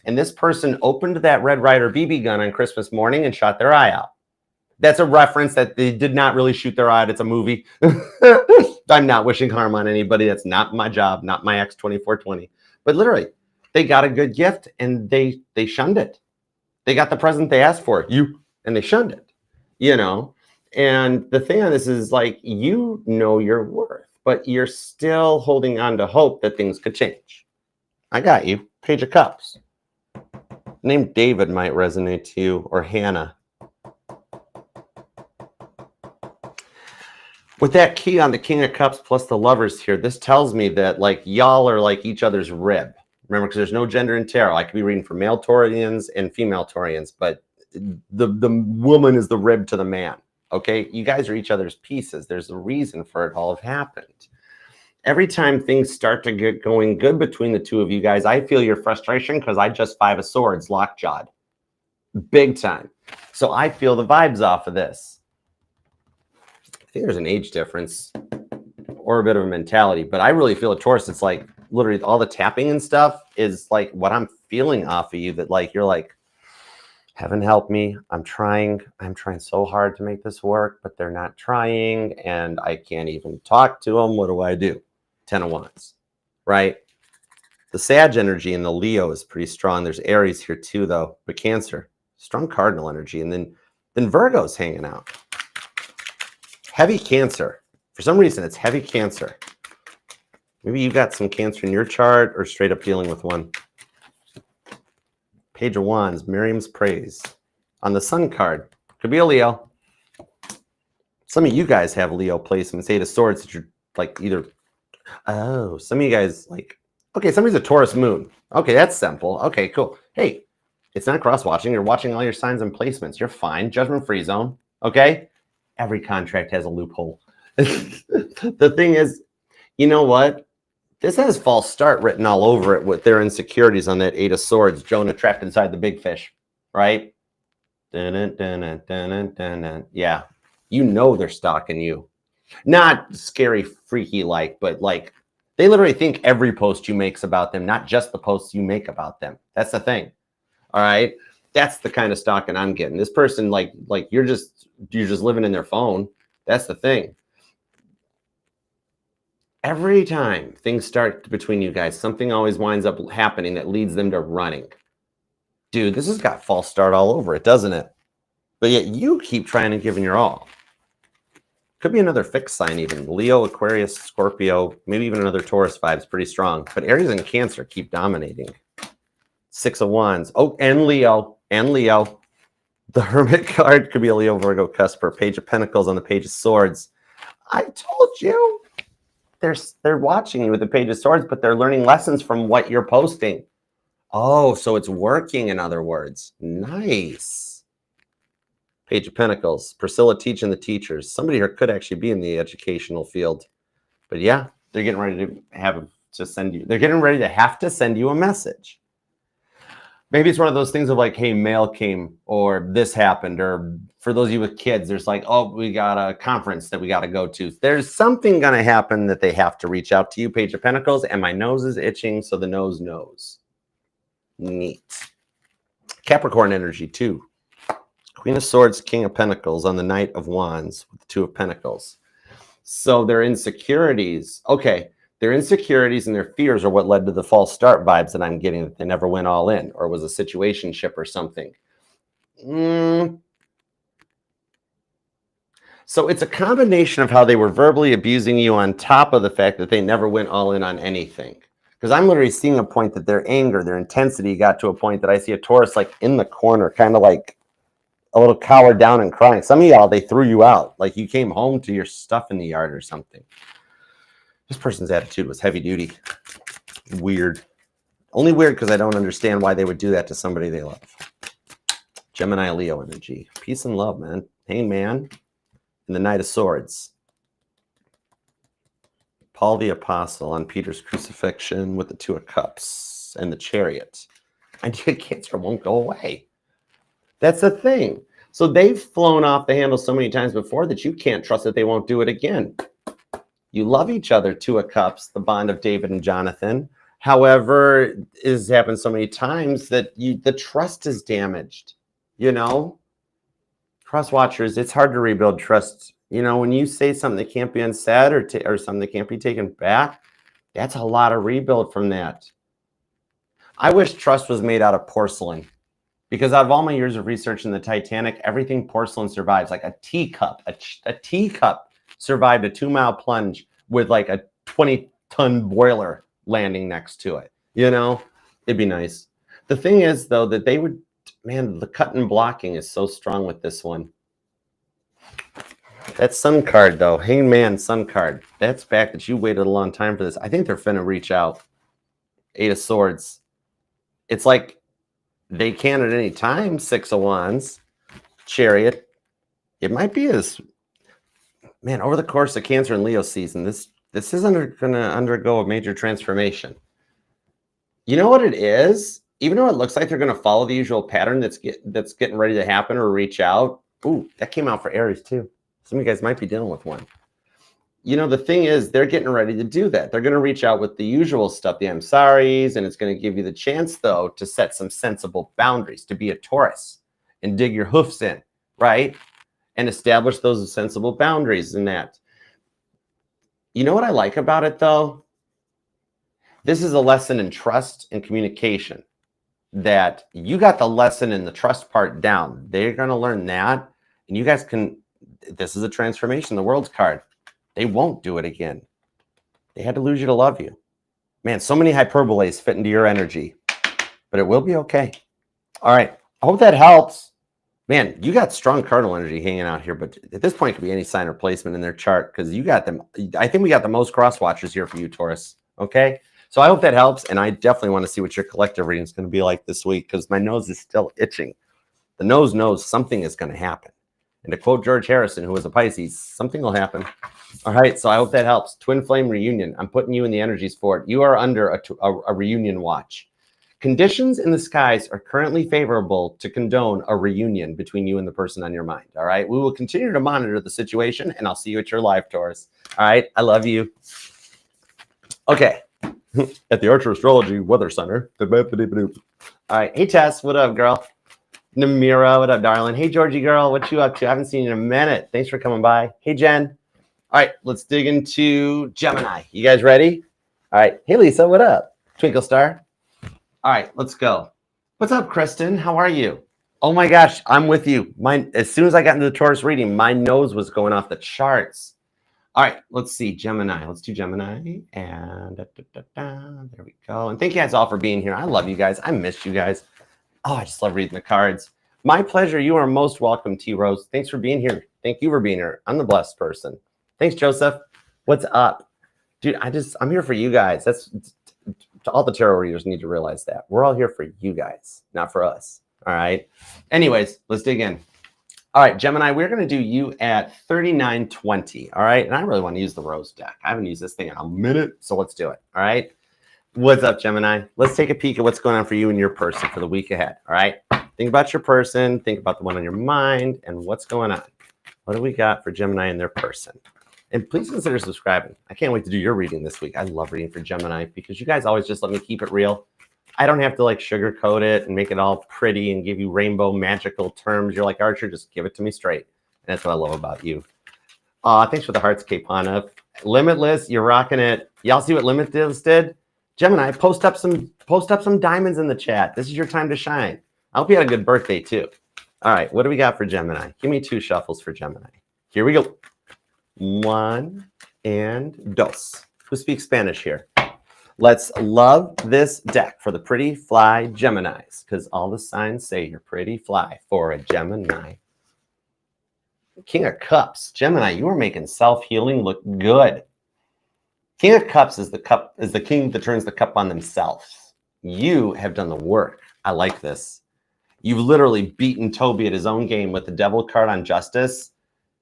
S1: And this person opened that Red Ryder BB gun on Christmas morning and shot their eye out. That's a reference that they did not really shoot their eye out. It's a movie. I'm not wishing harm on anybody. That's not my job, not my X2420. But literally, they got a good gift and they shunned it. They got the present they asked for, and they shunned it, you know? And the thing on this is like, you know your worth, but you're still holding on to hope that things could change. I got you. Page of Cups. The name David might resonate to you, or Hannah. With that key on the King of Cups plus the Lovers here, this tells me that like y'all are like each other's rib. Remember, because there's no gender in tarot. I could be reading for male Taurians and female Taurians, but the woman is the rib to the man. Okay, you guys are each other's pieces. There's a reason for it all have happened. Every time things start to get going good between the two of you guys, I feel your frustration because I just 5 of Swords, lockjawed. Big time. So I feel the vibes off of this. I think there's an age difference or a bit of a mentality, but I really feel a Taurus. It's like literally all the tapping and stuff is like what I'm feeling off of you, that like you're like, heaven help me. I'm trying so hard to make this work, but they're not trying and I can't even talk to them. What do I do? 10 of Wands, right? The Sag energy in the Leo is pretty strong. There's Aries here too, though, but Cancer, strong cardinal energy. And then Virgo's hanging out. Heavy Cancer. For some reason, it's heavy Cancer. Maybe you got some Cancer in your chart or straight up dealing with one. Page of Wands, Miriam's Praise. On the Sun card, could be a Leo. Some of you guys have Leo placements, 8 of Swords, that you're like either, oh, some of you guys like, okay, somebody's a Taurus moon. Okay, that's simple. Okay, cool. Hey, it's not cross-watching. You're watching all your signs and placements. You're fine. Judgment-free zone, okay? Every contract has a loophole. The thing is, you know what? This has false start written all over it with their insecurities on that 8 of Swords, Jonah trapped inside the big fish, right? Dun, dun, dun, dun, dun, dun. Yeah, you know they're stalking you. Not scary, freaky like, but like they literally think every post you make's about them, not just the posts you make about them. That's the thing, all right? That's the kind of stalking I'm getting. This person, like you're just living in their phone. That's the thing. Every time things start between you guys, something always winds up happening that leads them to running. Dude, this has got false start all over it, doesn't it? But yet you keep trying and giving your all. Could be another fixed sign even. Leo, Aquarius, Scorpio, maybe even another Taurus vibe's pretty strong. But Aries and Cancer keep dominating. 6 of Wands. Oh, and Leo. The Hermit card could be a Leo, Virgo, Cusper. Page of Pentacles on the Page of Swords. I told you. They're watching you with the Page of Swords, but they're learning lessons from what you're posting. Oh, so it's working, in other words. Nice. Page of Pentacles. Priscilla teaching the teachers. Somebody here could actually be in the educational field. But yeah, they're getting ready to send you. They're getting ready to have to send you a message. Maybe it's one of those things of like, hey, mail came or this happened, or for those of you with kids, there's like, oh, we got a conference that we got to go to. There's something going to happen that they have to reach out to you, Page of Pentacles, and my nose is itching, so the nose knows. Neat. Capricorn energy too. Queen of Swords, King of Pentacles on the Knight of Wands with the 2 of Pentacles. So their insecurities, okay. Their insecurities and their fears are what led to the false start vibes that I'm getting, that they never went all in or was a situationship or something. So it's a combination of how they were verbally abusing you on top of the fact that they never went all in on anything. Because I'm literally seeing a point that their anger, their intensity got to a point that I see a Taurus like in the corner, kind of like a little cowered down and crying. Some of y'all, they threw you out. Like you came home to your stuff in the yard or something. This person's attitude was heavy duty. Weird. Only weird because I don't understand why they would do that to somebody they love. Gemini, Leo energy. Peace and love, man. Hangman and the Knight of Swords. Paul the Apostle on Peter's crucifixion with the Two of Cups and the Chariot. Idea cancer won't go away. That's the thing. So they've flown off the handle so many times before that you can't trust that they won't do it again. You love each other, Two of Cups, the bond of David and Jonathan. However, it has happened so many times that the trust is damaged. You know, cross watchers, it's hard to rebuild trust. You know, when you say something that can't be unsaid or something that can't be taken back, that's a lot of rebuild from that. I wish trust was made out of porcelain. Because out of all my years of research in the Titanic, everything porcelain survives. Like a teacup. A teacup survived a 2-mile plunge with like a 20-ton boiler landing next to it. You know, it'd be nice. The thing is, though, that they would, man, the cut and blocking is so strong with this one. That Sun card, though, Hangman Sun card, that's back that you waited a long time for this. I think they're finna reach out. 8 of Swords. It's like, they can at any time. 6 of Wands, Chariot. It might be as, man, over the course of Cancer and Leo season, this isn't going to undergo a major transformation. You know what it is? Even though it looks like they're going to follow the usual pattern that's getting ready to happen or reach out. Ooh, that came out for Aries too. Some of you guys might be dealing with one. You know, the thing is, they're getting ready to do that. They're going to reach out with the usual stuff, the I'm sorry's, and it's going to give you the chance, though, to set some sensible boundaries, to be a Taurus and dig your hoofs in, right? And establish those sensible boundaries in that. You know what I like about it, though? This is a lesson in trust and communication, that you got the lesson in the trust part down. They're going to learn that, and you guys can, this is a transformation, the World's card. They won't do it again. They had to lose you to love you. Man, so many hyperboles fit into your energy, but it will be okay. All right. I hope that helps. Man, you got strong cardinal energy hanging out here, but at this point, it could be any sign or placement in their chart because you got them. I think we got the most cross watchers here for you, Taurus. Okay. So I hope that helps. And I definitely want to see what your collective reading is going to be like this week because my nose is still itching. The nose knows something is going to happen. And to quote George Harrison, who was a Pisces, something will happen. All right, so I hope that helps. Twin flame reunion. I'm putting you in the energies for it. You are under a reunion watch. Conditions in the skies are currently favorable to condone a reunion between you and the person on your mind. All right, we will continue to monitor the situation, and I'll see you at your live, Taurus. All right, I love you. Okay, at the Archer Astrology Weather Center. All right, hey Tess, what up, girl? Namira, what up, darling? Hey, Georgie girl, what you up to? I haven't seen you in a minute. Thanks for coming by. Hey, Jen. All right, let's dig into Gemini. You guys ready? All right. Hey, Lisa, what up? Twinkle Star. All right, let's go. What's up, Kristen? How are you? Oh my gosh, I'm with you. As soon as I got into the Taurus reading, my nose was going off the charts. All right, let's see, Gemini. Let's do Gemini. And there we go. And thank you guys all for being here. I love you guys. I missed you guys. Oh, I just love reading the cards. My pleasure. You are most welcome, T. Rose. Thanks for being here. Thank you for being here. I'm the blessed person. Thanks, Joseph. What's up? Dude, I'm here for you guys. That's all the tarot readers need to realize that. We're all here for you guys, not for us. All right. Anyways, let's dig in. All right, Gemini, we're going to do you at 3920. All right. And I really want to use the Rose deck. I haven't used this thing in a minute, so let's do it. All right. What's up, Gemini? Let's take a peek at what's going on for you and your person for the week ahead. All right. Think about your person. Think about the one on your mind and what's going on. What do we got for Gemini and their person? And please consider subscribing. I can't wait to do your reading this week. I love reading for Gemini because you guys always just let me keep it real. I don't have to like sugarcoat it and make it all pretty and give you rainbow magical terms. You're like, Archer, just give it to me straight. And that's what I love about you. Thanks for the hearts, Kapana. Limitless, you're rocking it. Y'all see what Limitless did? Gemini, post up some diamonds in the chat. This is your time to shine. I hope you had a good birthday too. All right, what do we got for Gemini? Give me 2 shuffles for Gemini. Here we go. One and dos. Who speaks Spanish here? Let's love this deck for the pretty fly Geminis, because all the signs say you're pretty fly for a Gemini. King of Cups. Gemini, you are making self-healing look good. King of Cups is the king that turns the cup on themselves. You have done the work. I like this. You've literally beaten Toby at his own game with the Devil card on Justice.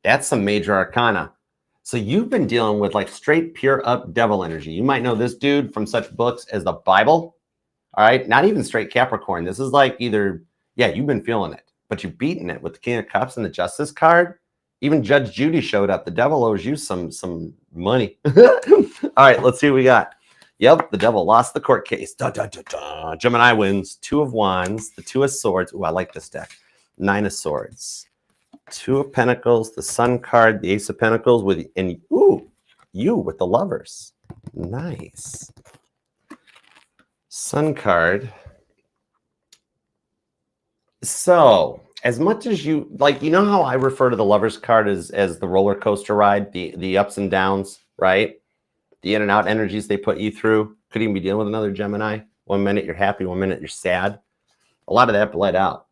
S1: That's some major arcana. So you've been dealing with like straight pure up devil energy. You might know this dude from such books as the Bible. All right. Not even straight Capricorn. This is like either, yeah, you've been feeling it, but you've beaten it with the King of Cups and the Justice card. Even Judge Judy showed up. The devil owes you some money. All right, let's see what we got. Yep, the devil lost the court case. Da, da, da, da. Gemini wins. 2 of Wands, the 2 of Swords. Ooh, I like this deck. 9 of Swords. 2 of Pentacles, the Sun card, the Ace of Pentacles, and you with the Lovers. Nice. Sun card. So, as much as you like, you know how I refer to the Lovers card as the roller coaster ride, the ups and downs, right? The in and out energies they put you through. Could even be dealing with another Gemini. 1 minute you're happy, 1 minute you're sad. A lot of that bled out.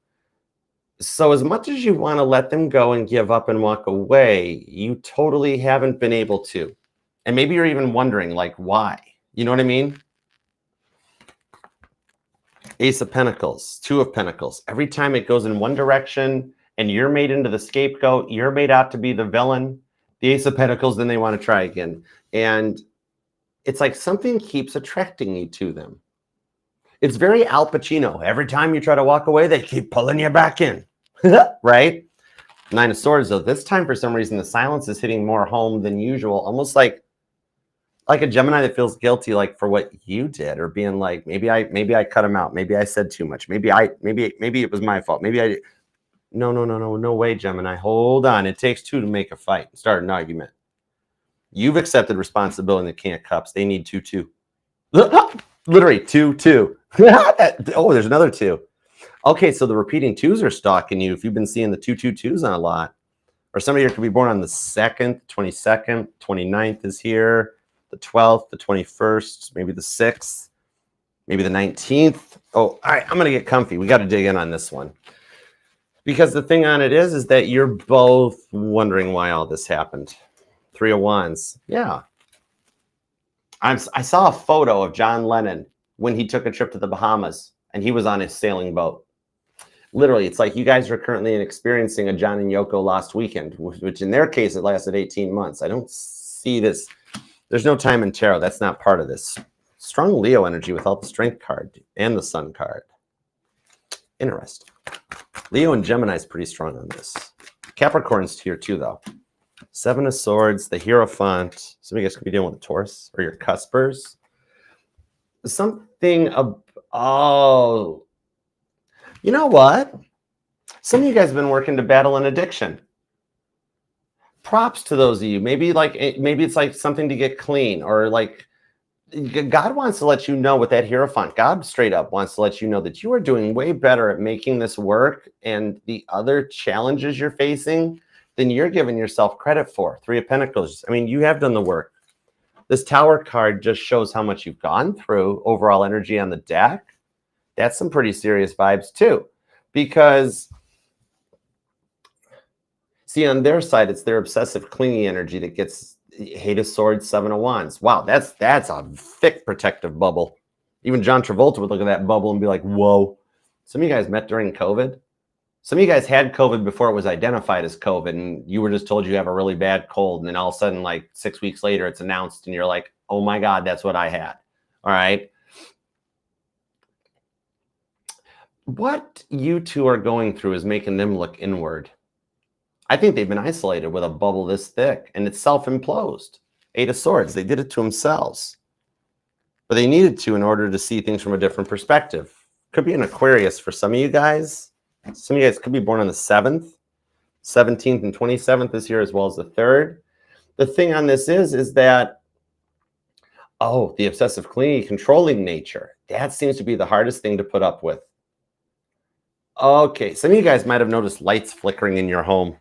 S1: So as much as you want to let them go and give up and walk away, you totally haven't been able to. And maybe you're even wondering, like, why? You know what I mean? Ace of Pentacles, 2 of Pentacles. Every time it goes in one direction and you're made into the scapegoat, you're made out to be the villain, the Ace of Pentacles, then they want to try again. And it's like something keeps attracting you to them. It's very Al Pacino. Every time you try to walk away, they keep pulling you back in. Right? 9 of Swords, though. This time, for some reason, the silence is hitting more home than usual. Almost like a Gemini that feels guilty, like for what you did, or being like, maybe I cut him out. Maybe I said too much. Maybe it was my fault. Maybe I did. No way, Gemini. Hold on. It takes 2 to make a fight. Start an argument. You've accepted responsibility in the King of Cups. They need 2-2. Literally 2-2. Oh, there's another 2. Okay, so the repeating 2s are stalking you if you've been seeing the 2-2-2s on a lot. Or somebody here could be born on the 2nd, 22nd, 29th is here, the 12th, the 21st, maybe the 6th, maybe the 19th. Oh, all right, I'm going to get comfy. We got to dig in on this one. Because the thing on it is that you're both wondering why all this happened. 3 of Wands. Yeah. I saw a photo of John Lennon when he took a trip to the Bahamas and he was on his sailing boat. Literally, it's like you guys are currently experiencing a John and Yoko lost weekend, which in their case, it lasted 18 months. I don't see this. There's no time in tarot. That's not part of this. Strong Leo energy without the Strength card and the Sun card. Interesting. Leo and Gemini is pretty strong on this. Capricorn's here too, though. 7 of Swords, the Hierophant. Some of you guys could be dealing with the Taurus or your Cuspers. Something of, oh, you know what? Some of you guys have been working to battle an addiction. Props to those of you. Maybe it's like something to get clean, or like God wants to let you know with that Hierophant. God straight up wants to let you know that you are doing way better at making this work and the other challenges you're facing than you're giving yourself credit for. 3 of Pentacles. I mean, you have done the work. This Tower card just shows how much you've gone through. Overall energy on the deck. That's some pretty serious vibes too. Because, see, on their side, it's their obsessive, clingy energy that gets 8 of Swords, 7 of Wands. Wow, that's a thick protective bubble. Even John Travolta would look at that bubble and be like, whoa. Some of you guys met during COVID. Some of you guys had COVID before it was identified as COVID, and you were just told you have a really bad cold, and then all of a sudden, like 6 weeks later, it's announced, and you're like, oh my God, that's what I had. All right. What you two are going through is making them look inward. I think they've been isolated with a bubble this thick, and it's self-imploded. 8 of Swords, they did it to themselves. But they needed to in order to see things from a different perspective. Could be an Aquarius for some of you guys. Some of you guys could be born on the 7th, 17th, and 27th this year, as well as the 3rd. The thing on this is that, oh, the obsessive, clingy, controlling nature. That seems to be the hardest thing to put up with. Okay, some of you guys might have noticed lights flickering in your home.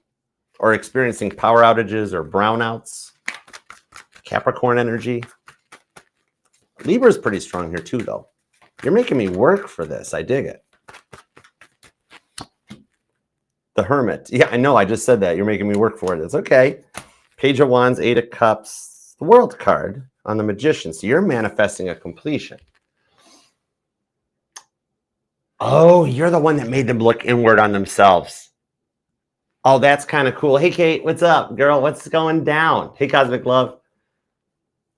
S1: or experiencing power outages or brownouts. Capricorn energy. Libra's pretty strong here too, though. You're making me work for this. I dig it. The Hermit. Yeah, I know. I just said that. You're making me work for it. It's okay. Page of Wands, Eight of Cups, the World card on the Magician. So you're manifesting a completion. Oh, you're the one that made them look inward on themselves. Oh, that's kind of cool. Hey, Kate, what's up, girl? What's going down? Hey, Cosmic Love.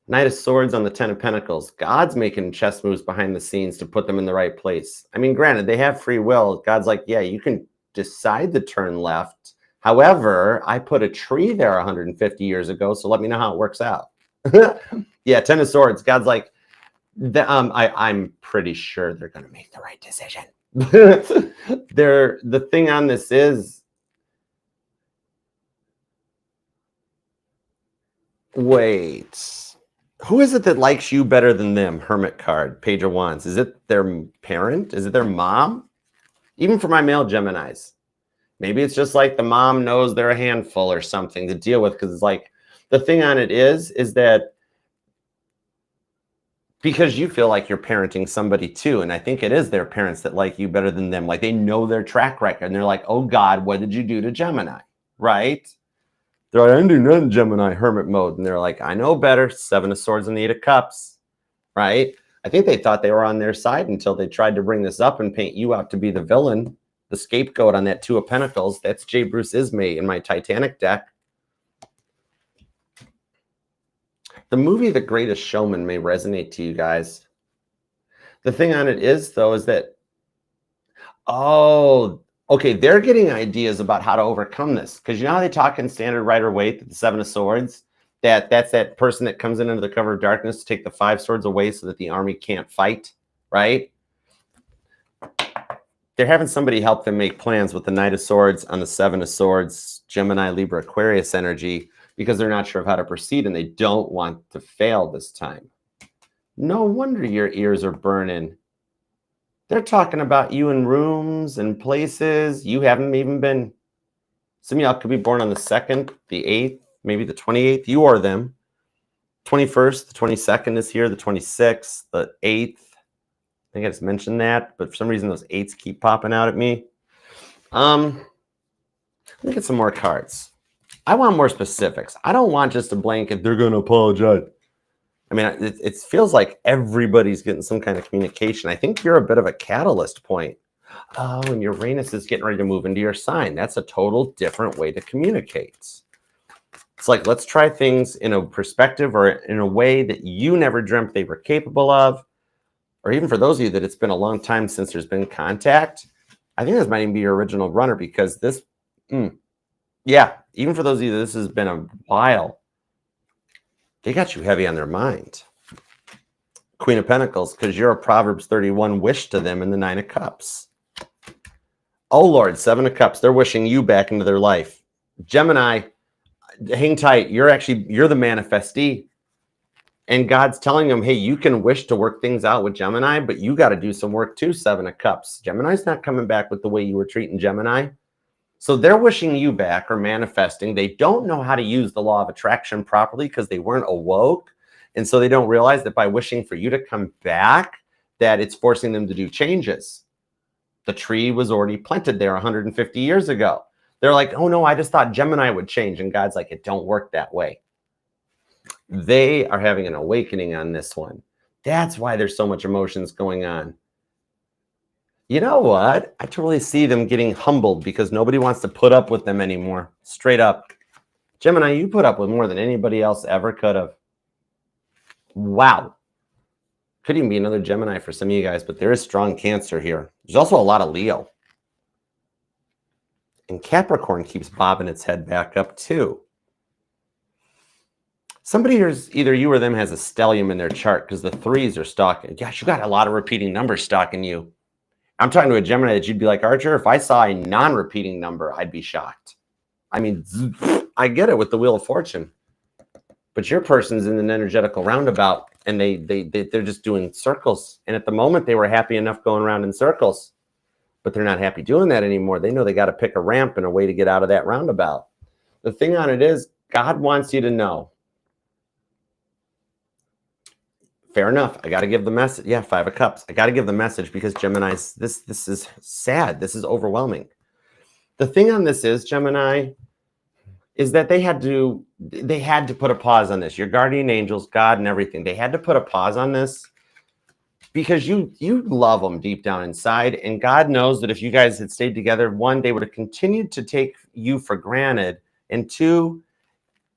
S1: Knight of Swords on the Ten of Pentacles. God's making chess moves behind the scenes to put them in the right place. I mean, granted, they have free will. God's like, yeah, you can decide to turn left. However, I put a tree there 150 years ago, so let me know how it works out. Yeah, Ten of Swords. God's like, I'm pretty sure they're going to make the right decision. The thing on this is, wait. Who is it that likes you better than them? Hermit card, Page of Wands. Is it their parent? Is it their mom? Even for my male Geminis. Maybe it's just like the mom knows they're a handful or something to deal with, because it's like, the thing on it is that because you feel like you're parenting somebody too, and I think it is their parents that like you better than them. Like, they know their track record, and they're like, oh God, what did you do to Gemini? Right? They're like, I didn't do nothing, Gemini, hermit mode. And they're like, I know better. Seven of Swords and the Eight of Cups, right? I think they thought they were on their side until they tried to bring this up and paint you out to be the villain, the scapegoat on that Two of Pentacles. That's J. Bruce Ismay in my Titanic deck. The movie The Greatest Showman may resonate to you guys. The thing on it is, though, is that, oh, okay, they're getting ideas about how to overcome this. Because you know how they talk in Standard Rider-Waite, the Seven of Swords? That's that person that comes in under the cover of darkness to take the Five Swords away so that the army can't fight, right? They're having somebody help them make plans with the Knight of Swords on the Seven of Swords, Gemini, Libra, Aquarius energy, because they're not sure of how to proceed and they don't want to fail this time. No wonder your ears are burning. They're talking about you in rooms and places you haven't even been. Some of y'all could be born on the 2nd, the 8th, maybe the 28th. You or them. 21st, the 22nd is here, the 26th, the 8th. I think I just mentioned that, but for some reason those 8s keep popping out at me. Let me get some more cards. I want more specifics. I don't want just a blanket, they're going to apologize. I mean, it feels like everybody's getting some kind of communication. I think you're a bit of a catalyst point. Oh, and Uranus is getting ready to move into your sign. That's a total different way to communicate. It's like, let's try things in a perspective or in a way that you never dreamt they were capable of. Or even for those of you that it's been a long time since there's been contact. I think this might even be your original runner, because this, yeah, even for those of you that this has been a while, they got you heavy on their mind. Queen of Pentacles, because you're a Proverbs 31 wish to them in the Nine of Cups. Oh, Lord, Seven of Cups. They're wishing you back into their life. Gemini, hang tight. You're the manifestee. And God's telling them, hey, you can wish to work things out with Gemini, but you got to do some work too, Seven of Cups. Gemini's not coming back with the way you were treating Gemini. So they're wishing you back or manifesting. They don't know how to use the law of attraction properly because they weren't awoke. And so they don't realize that by wishing for you to come back, that it's forcing them to do changes. The tree was already planted there 150 years ago. They're like, oh no, I just thought Gemini would change. And God's like, it don't work that way. They are having an awakening on this one. That's why there's so much emotions going on. You know what? I totally see them getting humbled because nobody wants to put up with them anymore. Straight up. Gemini, you put up with more than anybody else ever could have. Wow. Could even be another Gemini for some of you guys, but there is strong Cancer here. There's also a lot of Leo. And Capricorn keeps bobbing its head back up too. Somebody here's either you or them has a stellium in their chart because the 3s are stalking. Gosh, you got a lot of repeating numbers stalking you. I'm talking to a Gemini that you'd be like, Archer, if I saw a non-repeating number, I'd be shocked. I mean, I get it with the Wheel of Fortune. But your person's in an energetical roundabout, and they're just doing circles. And at the moment, they were happy enough going around in circles. But they're not happy doing that anymore. They know they got to pick a ramp and a way to get out of that roundabout. The thing on it is, God wants you to know. Fair enough. I got to give the message. Yeah, 5 of Cups. I got to give the message because Gemini's, this is sad. This is overwhelming. The thing on this is, Gemini, is that they had to put a pause on this. Your guardian angels, God and everything, they had to put a pause on this because you love them deep down inside. And God knows that if you guys had stayed together, 1, they would have continued to take you for granted. And 2,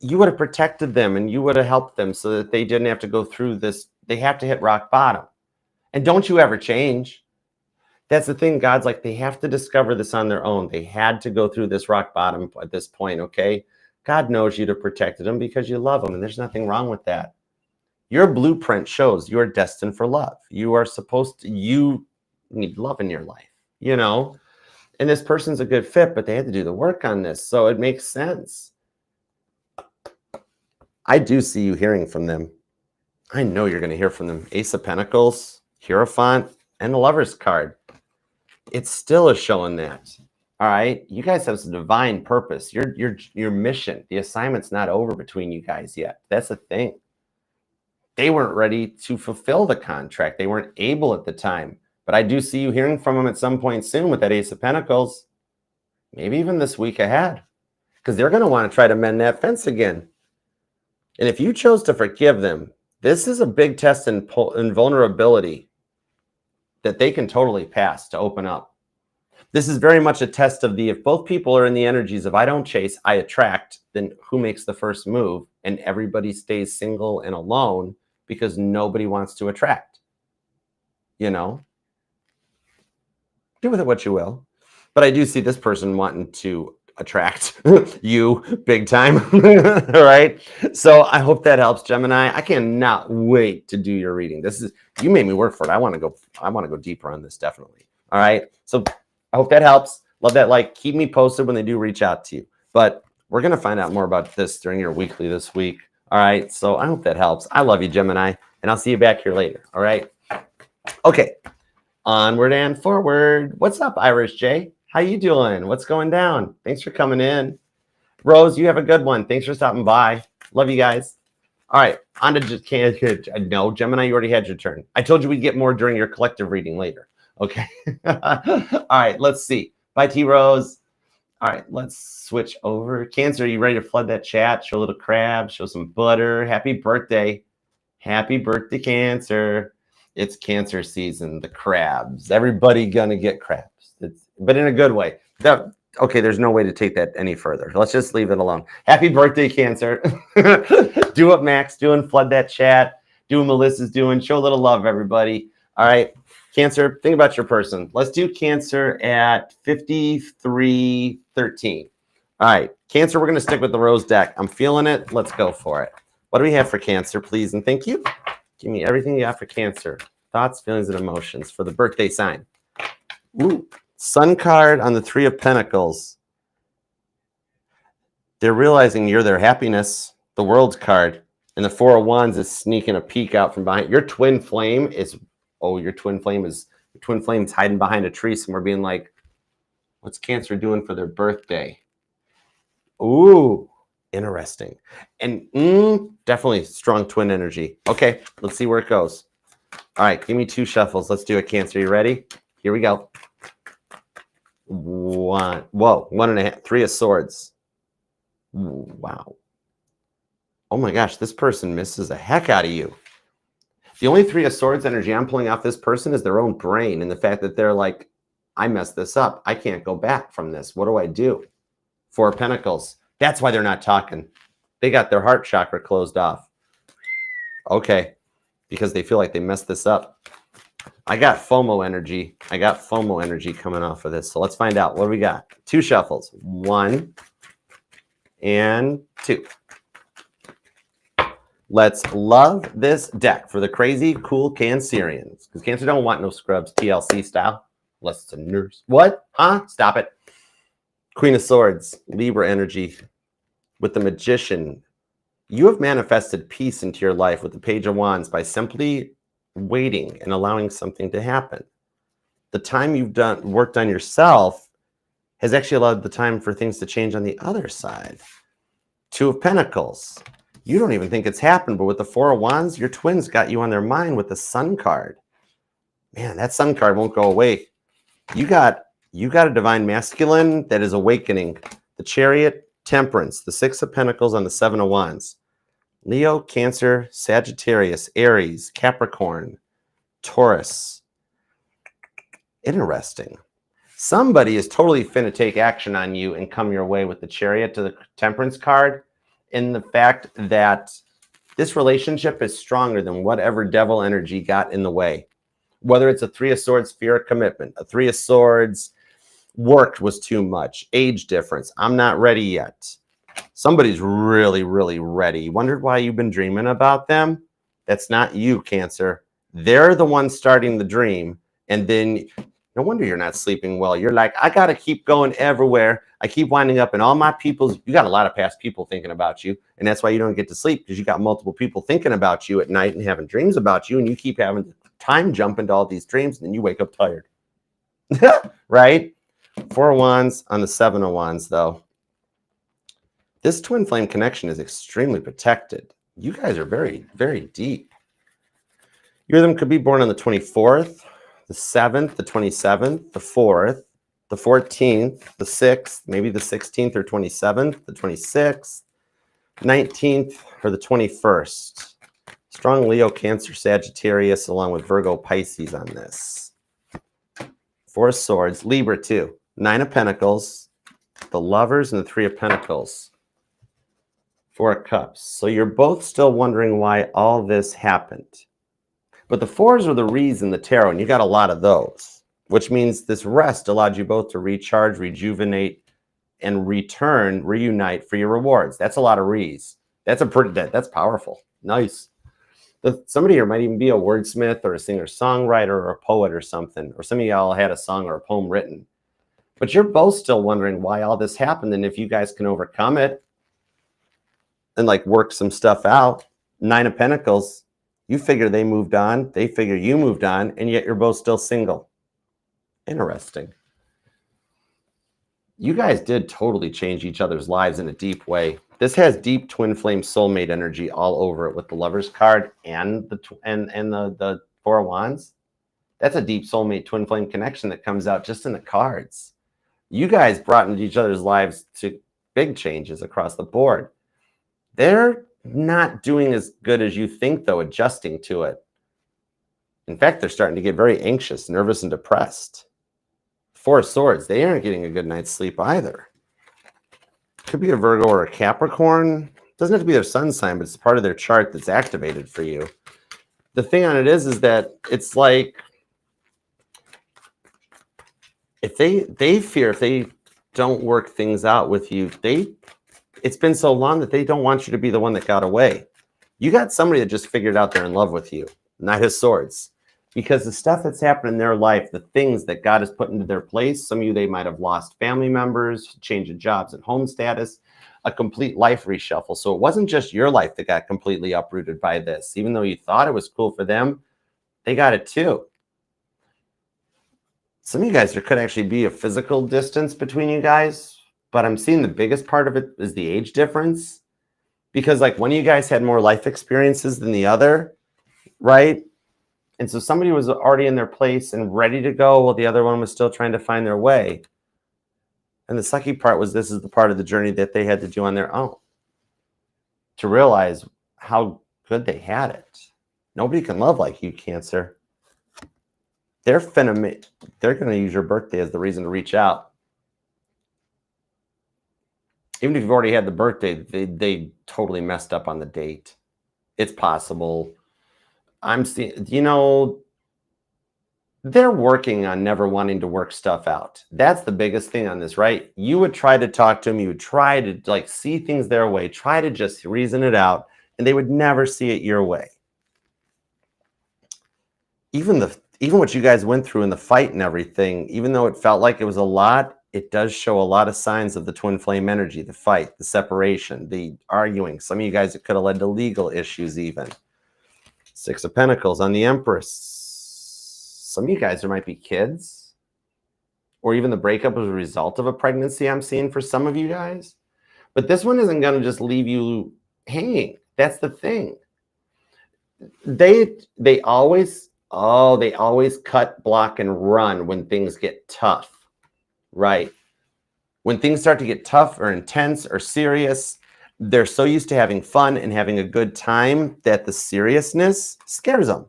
S1: you would have protected them and you would have helped them so that they didn't have to go through this. They have to hit rock bottom. And don't you ever change. That's the thing. God's like, they have to discover this on their own. They had to go through this rock bottom at this point, okay? God knows you'd have protected them because you love them, and there's nothing wrong with that. Your blueprint shows you are destined for love. You are supposed to, you need love in your life, you know? And this person's a good fit, but they had to do the work on this, so it makes sense. I do see you hearing from them. I know you're going to hear from them. Ace of Pentacles, Hierophant, and the Lover's card. It still is showing that. All right. You guys have some divine purpose. Your mission, the assignment's not over between you guys yet. That's the thing. They weren't ready to fulfill the contract. They weren't able at the time. But I do see you hearing from them at some point soon with that Ace of Pentacles. Maybe even this week ahead. Because they're going to want to try to mend that fence again. And if you chose to forgive them, this is a big test in vulnerability that they can totally pass to open up. This is very much a test of the, if both people are in the energies of I don't chase, I attract, then who makes the first move? And everybody stays single and alone because nobody wants to attract. You know? Do with it what you will. But I do see this person wanting to attract you big time. All right. So I hope that helps, Gemini. I cannot wait to do your reading. This is, you made me work for it. I want to go deeper on this, definitely. All right. So I hope that helps. Love that. Like, keep me posted when they do reach out to you. But we're going to find out more about this during your weekly this week. All right. So I hope that helps. I love you, Gemini, and I'll see you back here later. All right. Okay. Onward and forward. What's up, Irish J? How you doing? What's going down? Thanks for coming in. Rose, you have a good one. Thanks for stopping by. Love you guys. All right, on to just no, Gemini, you already had your turn. I told you we'd get more during your collective reading later. Okay. All right, let's see. Bye, T Rose. All right, let's switch over. Cancer, you ready to flood that chat? Show a little crab, show some butter. Happy birthday. Happy birthday, Cancer. It's Cancer season, the crabs. Everybody gonna get crabs. But in a good way. Okay, there's no way to take that any further. Let's just leave it alone. Happy birthday, Cancer. Do what Mac's doing. Flood that chat. Do what Melissa's doing. Show a little love, everybody. All right, Cancer, think about your person. Let's do Cancer at 5313. All right, Cancer, we're going to stick with the Rose deck. I'm feeling it. Let's go for it. What do we have for Cancer, please? And thank you. Give me everything you got for Cancer. Thoughts, feelings, and emotions for the birthday sign. Ooh. Sun card on the 3 of Pentacles. They're realizing you're their happiness. The World's card. And the 4 of Wands is sneaking a peek out from behind. Your twin flame is hiding behind a tree somewhere being like, what's Cancer doing for their birthday? Ooh, interesting. And definitely strong twin energy. Okay, let's see where it goes. All right, give me 2 shuffles. Let's do it, Cancer. You ready? Here we go. 1, whoa, 1.5, 3 of Swords. Wow. Oh my gosh, this person misses the heck out of you. The only 3 of Swords energy I'm pulling off this person is their own brain and the fact that they're like, I messed this up. I can't go back from this. What do I do? 4 of Pentacles. That's why they're not talking. They got their heart chakra closed off. Okay, because they feel like they messed this up. I got FOMO energy. I got FOMO energy coming off of this. So let's find out. What do we got? 2 shuffles. 1 and 2. Let's love this deck for the crazy, cool Cancerians. Because Cancer don't want no scrubs, TLC style. Unless it's a nurse. What? Huh? Stop it. Queen of Swords. Libra energy. With the Magician. You have manifested peace into your life with the Page of Wands by simply waiting and allowing something to happen. The time you've worked on yourself has actually allowed the time for things to change on the other side. Two of Pentacles. You don't even think it's happened, but with the Four of Wands, your twins got you on their mind with the Sun card. Man, that Sun card won't go away. You got a divine masculine that is awakening. The Chariot, Temperance, the Six of Pentacles on the Seven of Wands. Leo, Cancer, Sagittarius, Aries, Capricorn, Taurus. Interesting. Somebody is totally finna take action on you and come your way with the Chariot to the Temperance card, in the fact that this relationship is stronger than whatever devil energy got in the way. Whether it's a Three of Swords, fear of commitment, a Three of Swords, work was too much, age difference, I'm not ready yet. Somebody's really, really ready. Wondered why you've been dreaming about them? That's not you, Cancer. They're the ones starting the dream, and then no wonder you're not sleeping well. You're like, I got to keep going everywhere. I keep winding up in all my people's. You got a lot of past people thinking about you. And that's why you don't get to sleep, because you got multiple people thinking about you at night and having dreams about you. And you keep having time jump into all these dreams. And then you wake up tired. Right? Four of Wands on the Seven of Wands, though. This twin flame connection is extremely protected. You guys are very, very deep. You of them could be born on the 24th. The 7th, the 27th, the 4th, the 14th, the 6th, maybe the 16th or 27th, the 26th, 19th, or the 21st. Strong Leo, Cancer, Sagittarius, along with Virgo, Pisces on this. Four of Swords, Libra too. Nine of Pentacles, the Lovers, and the Three of Pentacles. Four of Cups. So you're both still wondering why all this happened. But the fours are the reason, the tarot, and you got a lot of those, which means this rest allowed you both to recharge, rejuvenate, and reunite for your rewards. That's a lot of re's. That's powerful. Nice. Somebody here might even be a wordsmith or a singer-songwriter or a poet or something, or some of y'all had a song or a poem written. But you're both still wondering why all this happened, and if you guys can overcome it and like work some stuff out. Nine of Pentacles. You figure they moved on, they figure you moved on, and yet you're both still single. Interesting. You guys did totally change each other's lives in a deep way. This has deep twin flame soulmate energy all over it with the Lovers card and the Four of Wands. That's a deep soulmate twin flame connection that comes out just in the cards. You guys brought into each other's lives to big changes across the board. They're not doing as good as you think, though, adjusting to it. In fact, they're starting to get very anxious, nervous, and depressed. Four of Swords, they aren't getting a good night's sleep either. Could be a Virgo or a Capricorn. Doesn't have to be their sun sign, but it's part of their chart that's activated for you. The thing on it is that it's like if they fear if they don't work things out with you, it's been so long that they don't want you to be the one that got away. You got somebody that just figured out they're in love with you, not his swords. Because the stuff that's happened in their life, the things that God has put into their place, some of you, they might have lost family members, change of jobs and home status, a complete life reshuffle. So it wasn't just your life that got completely uprooted by this. Even though you thought it was cool for them, they got it too. Some of you guys, there could actually be a physical distance between you guys. But I'm seeing the biggest part of it is the age difference, because like one of you guys had more life experiences than the other, right? And so somebody was already in their place and ready to go while the other one was still trying to find their way. And the sucky part was this is the part of the journey that they had to do on their own to realize how good they had it. Nobody can love like you, Cancer. They're going to use your birthday as the reason to reach out. Even if you've already had the birthday, they totally messed up on the date. It's possible. I'm seeing, they're working on never wanting to work stuff out. That's the biggest thing on this, right? You would try to talk to them. You would try to like see things their way, try to just reason it out, and they would never see it your way. Even what you guys went through in the fight and everything, even though it felt like it was a lot, it does show a lot of signs of the twin flame energy, the fight, the separation, the arguing. Some of you guys, it could have led to legal issues even. Six of Pentacles on the Empress. Some of you guys, there might be kids. Or even the breakup was a result of a pregnancy I'm seeing for some of you guys. But this one isn't going to just leave you hanging. That's the thing. They always cut, block, and run when things get tough, right? When things start to get tough or intense or serious, they're so used to having fun and having a good time that the seriousness scares them.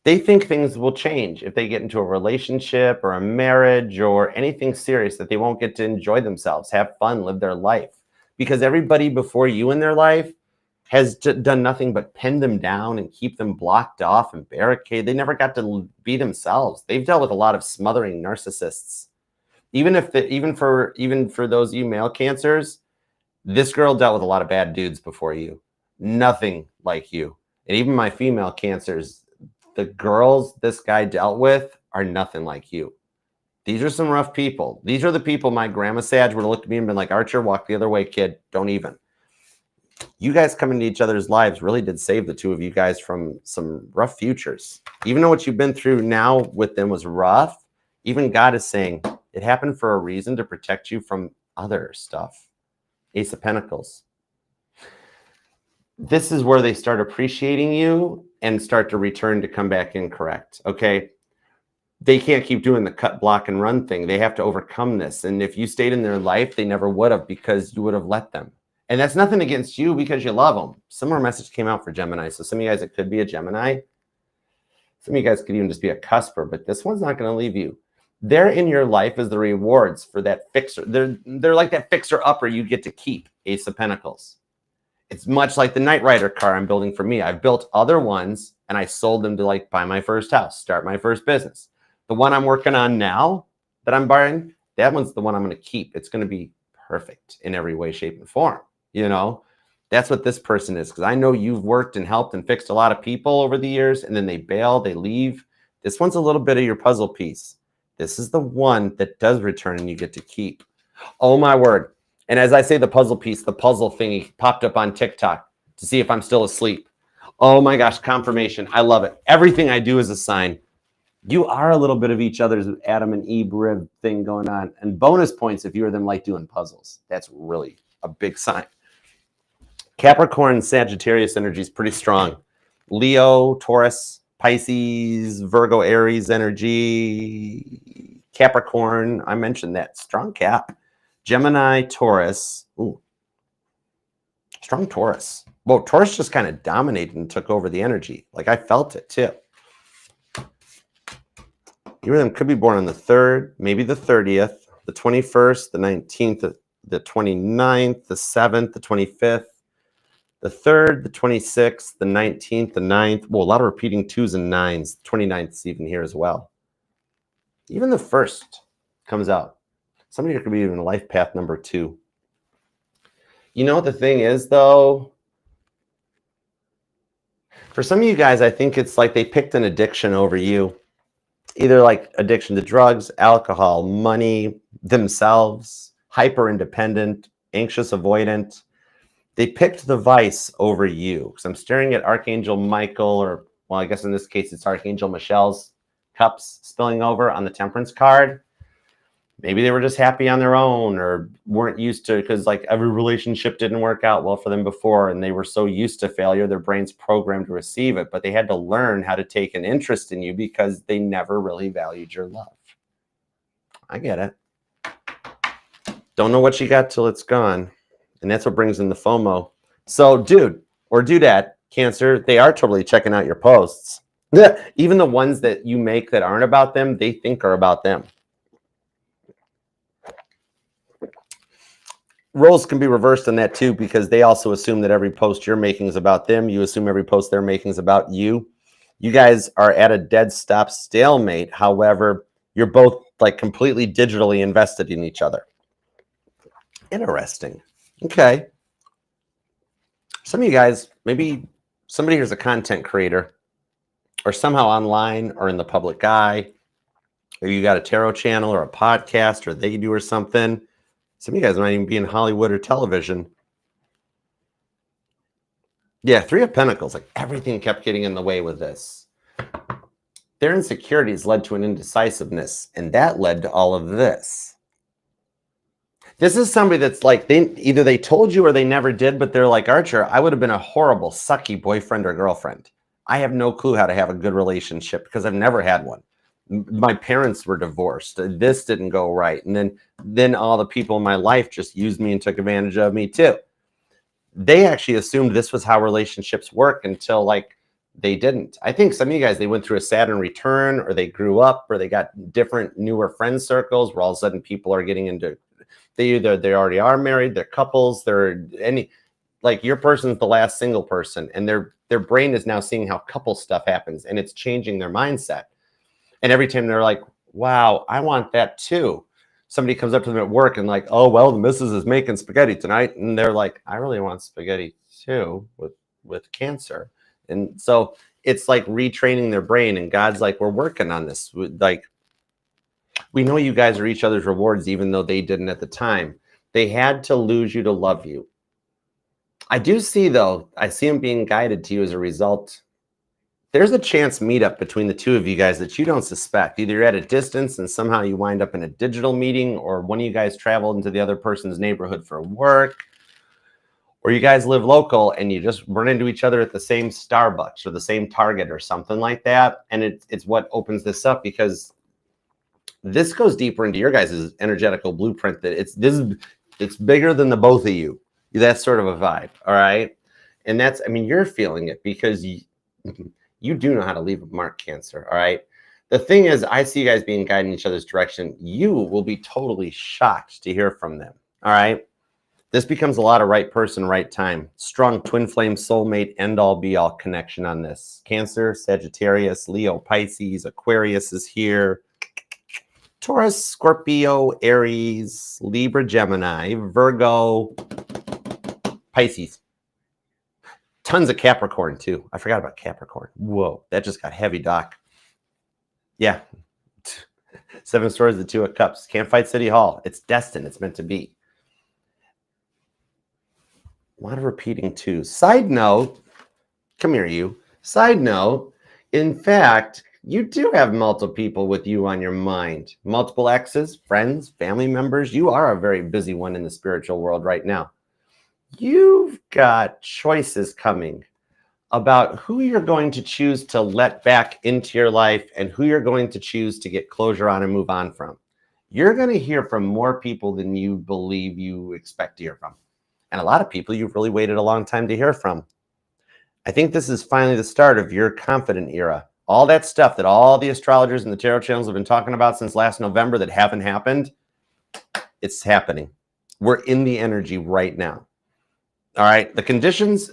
S1: They think things will change if they get into a relationship or a marriage or anything serious, that they won't get to enjoy themselves, have fun, live their life. Because everybody before you in their life has done nothing but pin them down and keep them blocked off and barricade. They never got to be themselves. They've dealt with a lot of smothering narcissists. Even for those of you male Cancers, this girl dealt with a lot of bad dudes before you. Nothing like you. And even my female Cancers, the girls this guy dealt with are nothing like you. These are some rough people. These are the people my grandma Sag would have looked at me and been like, Archer, walk the other way, kid. Don't even. You guys coming into each other's lives really did save the two of you guys from some rough futures. Even though what you've been through now with them was rough, even God is saying it happened for a reason, to protect you from other stuff. Ace of Pentacles. This is where they start appreciating you and start to return to come back in correct. Okay. They can't keep doing the cut, block, and run thing. They have to overcome this. And if you stayed in their life, they never would have, because you would have let them. And that's nothing against you, because you love them. Similar message came out for Gemini. So some of you guys, it could be a Gemini. Some of you guys could even just be a cusper, but this one's not going to leave you. They're in your life as the rewards for that fixer. They're like that fixer-upper you get to keep, Ace of Pentacles. It's much like the Knight Rider car I'm building for me. I've built other ones, and I sold them to like buy my first house, start my first business. The one I'm working on now that I'm buying, that one's the one I'm going to keep. It's going to be perfect in every way, shape, and form. You know, that's what this person is, because I know you've worked and helped and fixed a lot of people over the years, and then they bail, they leave. This one's a little bit of your puzzle piece. This is the one that does return and you get to keep. Oh, my word. And as I say the puzzle piece, the puzzle thingy popped up on TikTok to see if I'm still asleep. Oh, my gosh, confirmation. I love it. Everything I do is a sign. You are a little bit of each other's Adam and Eve rib thing going on. And bonus points if you or them like doing puzzles. That's really a big sign. Capricorn, Sagittarius energy is pretty strong. Leo, Taurus, Pisces, Virgo, Aries energy. Capricorn, I mentioned that. Strong Cap. Gemini, Taurus. Ooh. Strong Taurus. Well, Taurus just kind of dominated and took over the energy. Like, I felt it too. You or them could be born on the 3rd, maybe the 30th, the 21st, the 19th, the 29th, the 7th, the 25th, the 3rd, the 26th, the 19th, the 9th. Well, a lot of repeating 2s and 9s. The 29th is even here as well. Even the 1st comes out. Somebody here could be even life path number 2. You know what the thing is, though? For some of you guys, I think it's like they picked an addiction over you. Either like addiction to drugs, alcohol, money, themselves, hyper independent, anxious avoidant. They picked the vice over you. Because I'm staring at Archangel Michael, or, well, I guess in this case it's Archangel Michelle's cups spilling over on the Temperance card. Maybe they were just happy on their own, or weren't used to, because like every relationship didn't work out well for them before, and they were so used to failure, their brain's programmed to receive it, but they had to learn how to take an interest in you because they never really valued your love. I get it. Don't know what you got till it's gone. And that's what brings in the FOMO. So dude or dudette, Cancer, they are totally checking out your posts. Even the ones that you make that aren't about them, they think are about them. Roles can be reversed in that too, because they also assume that every post you're making is about them. You assume every post they're making is about you. You guys are at a dead stop stalemate. However, you're both like completely digitally invested in each other. Interesting. Okay. Some of you guys, maybe somebody here's a content creator, or somehow online or in the public eye, or you got a tarot channel or a podcast, or they do or something. Some of you guys might even be in Hollywood or television. Yeah, 3 of Pentacles. Like everything kept getting in the way with this. Their insecurities led to an indecisiveness, and that led to all of this. This is somebody that's like, either they told you or they never did, but they're like, Archer, I would have been a horrible, sucky boyfriend or girlfriend. I have no clue how to have a good relationship because I've never had one. My parents were divorced. This didn't go right. And then all the people in my life just used me and took advantage of me too. They actually assumed this was how relationships work until like they didn't. I think some of you guys, they went through a Saturn return, or they grew up, or they got different newer friend circles where all of a sudden people are getting into, they already are married, they're couples, they're any, like your person's the last single person, and their brain is now seeing how couple stuff happens, and it's changing their mindset. And every time they're like, wow, I want that too. Somebody comes up to them at work and like, oh, well, the missus is making spaghetti tonight. And they're like, I really want spaghetti too with Cancer. And so it's like retraining their brain. And God's like, we're working on this. Like, we know you guys are each other's rewards, even though they didn't at the time. They had to lose you to love you. I do see, though, I see them being guided to you as a result. There's a chance meetup between the two of you guys that you don't suspect. Either you're at a distance and somehow you wind up in a digital meeting, or one of you guys traveled into the other person's neighborhood for work, or you guys live local and you just run into each other at the same Starbucks or the same Target or something like that. And it's what opens this up, because this goes deeper into your guys' energetical blueprint, that it's bigger than the both of you. That's sort of a vibe. All right. And that's, I mean, you're feeling it because you do know how to leave a mark, Cancer. All right. The thing is, I see you guys being guided in each other's direction. You will be totally shocked to hear from them. All right. This becomes a lot of right person, right time. Strong twin flame soulmate, end all be all connection on this. Cancer, Sagittarius, Leo, Pisces, Aquarius is here. Taurus, Scorpio, Aries, Libra, Gemini, Virgo, Pisces. Tons of Capricorn too. I forgot about Capricorn. Whoa, that just got heavy, Doc. Yeah. 7 Swords, the 2 of Cups. Can't fight City Hall. It's destined. It's meant to be. A lot of repeating too. Side note, come here, you. Side note, in fact, you do have multiple people with you on your mind. Multiple exes, friends, family members. You are a very busy one in the spiritual world right now. You've got choices coming about who you're going to choose to let back into your life and who you're going to choose to get closure on and move on from. You're going to hear from more people than you believe you expect to hear from. And a lot of people you've really waited a long time to hear from. I think this is finally the start of your confident era. All that stuff that all the astrologers and the tarot channels have been talking about since last November that haven't happened, it's happening. We're in the energy right now. All right, the conditions,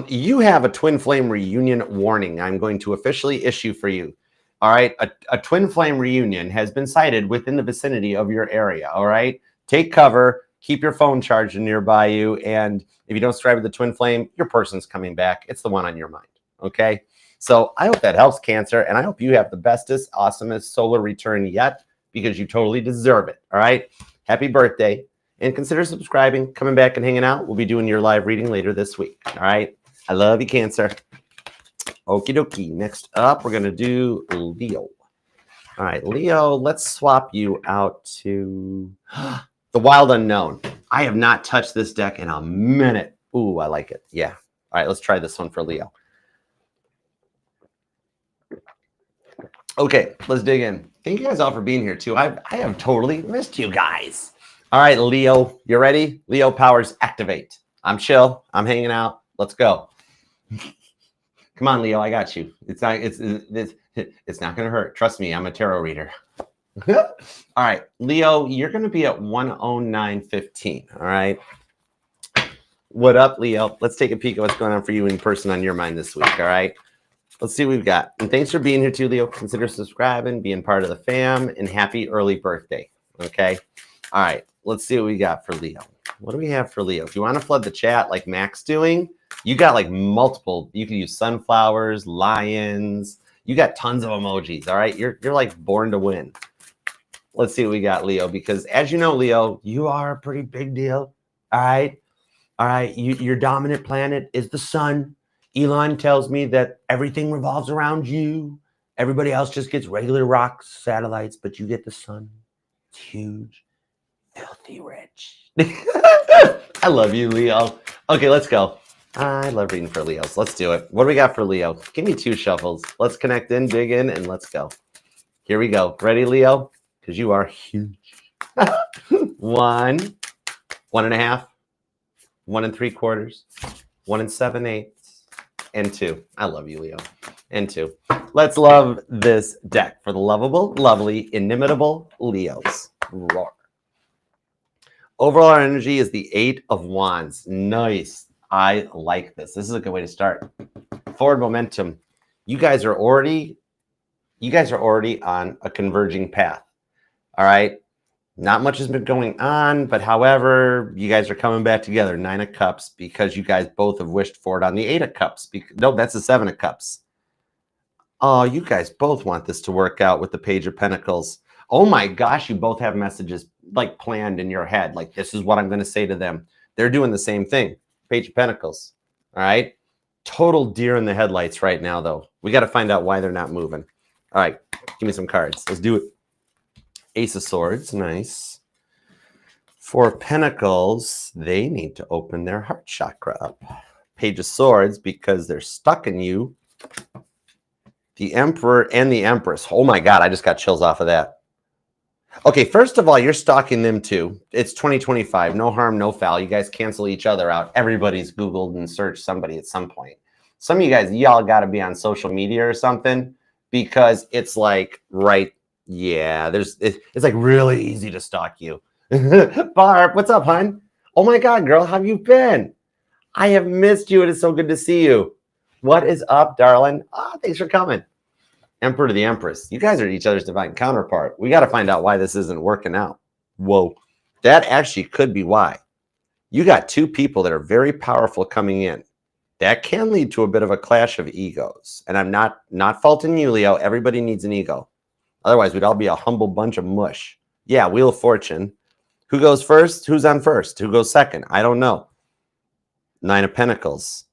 S1: you have a twin flame reunion warning I'm going to officially issue for you. All right, a twin flame reunion has been sighted within the vicinity of your area. All right, take cover, keep your phone charged nearby you, and if you don't strive with the twin flame, your person's coming back. It's the one on your mind, okay? So I hope that helps, Cancer, and I hope you have the bestest, awesomest solar return yet, because you totally deserve it, all right? Happy birthday. And consider subscribing, coming back and hanging out. We'll be doing your live reading later this week. All right. I love you, Cancer. Okie dokie. Next up, we're going to do Leo. All right, Leo, let's swap you out to the Wild Unknown. I have not touched this deck in a minute. Ooh, I like it. Yeah. All right, let's try this one for Leo. Okay, let's dig in. Thank you guys all for being here, too. I have totally missed you guys. All right, Leo, you ready? Leo powers activate. I'm chill. I'm hanging out. Let's go. Come on, Leo. I got you. It's not going to hurt. Trust me. I'm a tarot reader. All right, Leo, you're going to be at 109.15. All right. What up, Leo? Let's take a peek at what's going on for you in person on your mind this week. All right. Let's see what we've got. And thanks for being here too, Leo. Consider subscribing, being part of the fam, and happy early birthday. Okay. All right. Let's see what we got for Leo. What do we have for Leo? If you want to flood the chat like Mac's doing, you got like multiple. You can use sunflowers, lions. You got tons of emojis. All right. You're like born to win. Let's see what we got, Leo, because as you know, Leo, you are a pretty big deal. All right. All right. Your dominant planet is the sun. Elon tells me that everything revolves around you. Everybody else just gets regular rocks, satellites, but you get the sun. It's huge. filthy rich. I love you, Leo. Okay, let's go. I love reading for Leos. Let's do it. What do we got for Leo? Give me 2 shuffles. Let's connect in, dig in, and let's go. Here we go. Ready, Leo? Because you are huge. 1, 1.5, 1 3/4, 1 7/8, and 2. I love you, Leo. And 2. Let's love this deck for the lovable, lovely, inimitable Leos. Roar. Overall energy is the 8 of Wands. Nice. I like this. This is a good way to start. Forward momentum. You guys are already on a converging path. All right. Not much has been going on, but however, you guys are coming back together. 9 of Cups, because you guys both have wished for it on the 8 of Cups. No, that's the 7 of Cups. Oh, you guys both want this to work out with the Page of Pentacles. Oh my gosh, you both have messages like planned in your head. Like, this is what I'm going to say to them. They're doing the same thing. Page of Pentacles. All right. Total deer in the headlights right now, though. We got to find out why they're not moving. All right. Give me some cards. Let's do it. Ace of Swords. Nice. 4 of Pentacles. They need to open their heart chakra up. Page of Swords, because they're stuck in you. The Emperor and the Empress. Oh my God, I just got chills off of that. Okay, first of all, you're stalking them too. It's 2025. No harm, no foul. You guys cancel each other out. Everybody's Googled and searched somebody at some point. Some of you guys, y'all got to be on social media or something, because it's like, right, yeah, it's like really easy to stalk you. Barb, what's up, hon? Oh my God, girl, how have you been? I have missed you. It is so good to see you. What is up, darling? Oh, thanks for coming. Emperor to the Empress. You guys are each other's divine counterpart. We got to find out why this isn't working out. Whoa. That actually could be why. You got 2 people that are very powerful coming in. That can lead to a bit of a clash of egos. And I'm not faulting you, Leo. Everybody needs an ego. Otherwise, we'd all be a humble bunch of mush. Yeah, Wheel of Fortune. Who goes first? Who's on first? Who goes second? I don't know. 9 of Pentacles.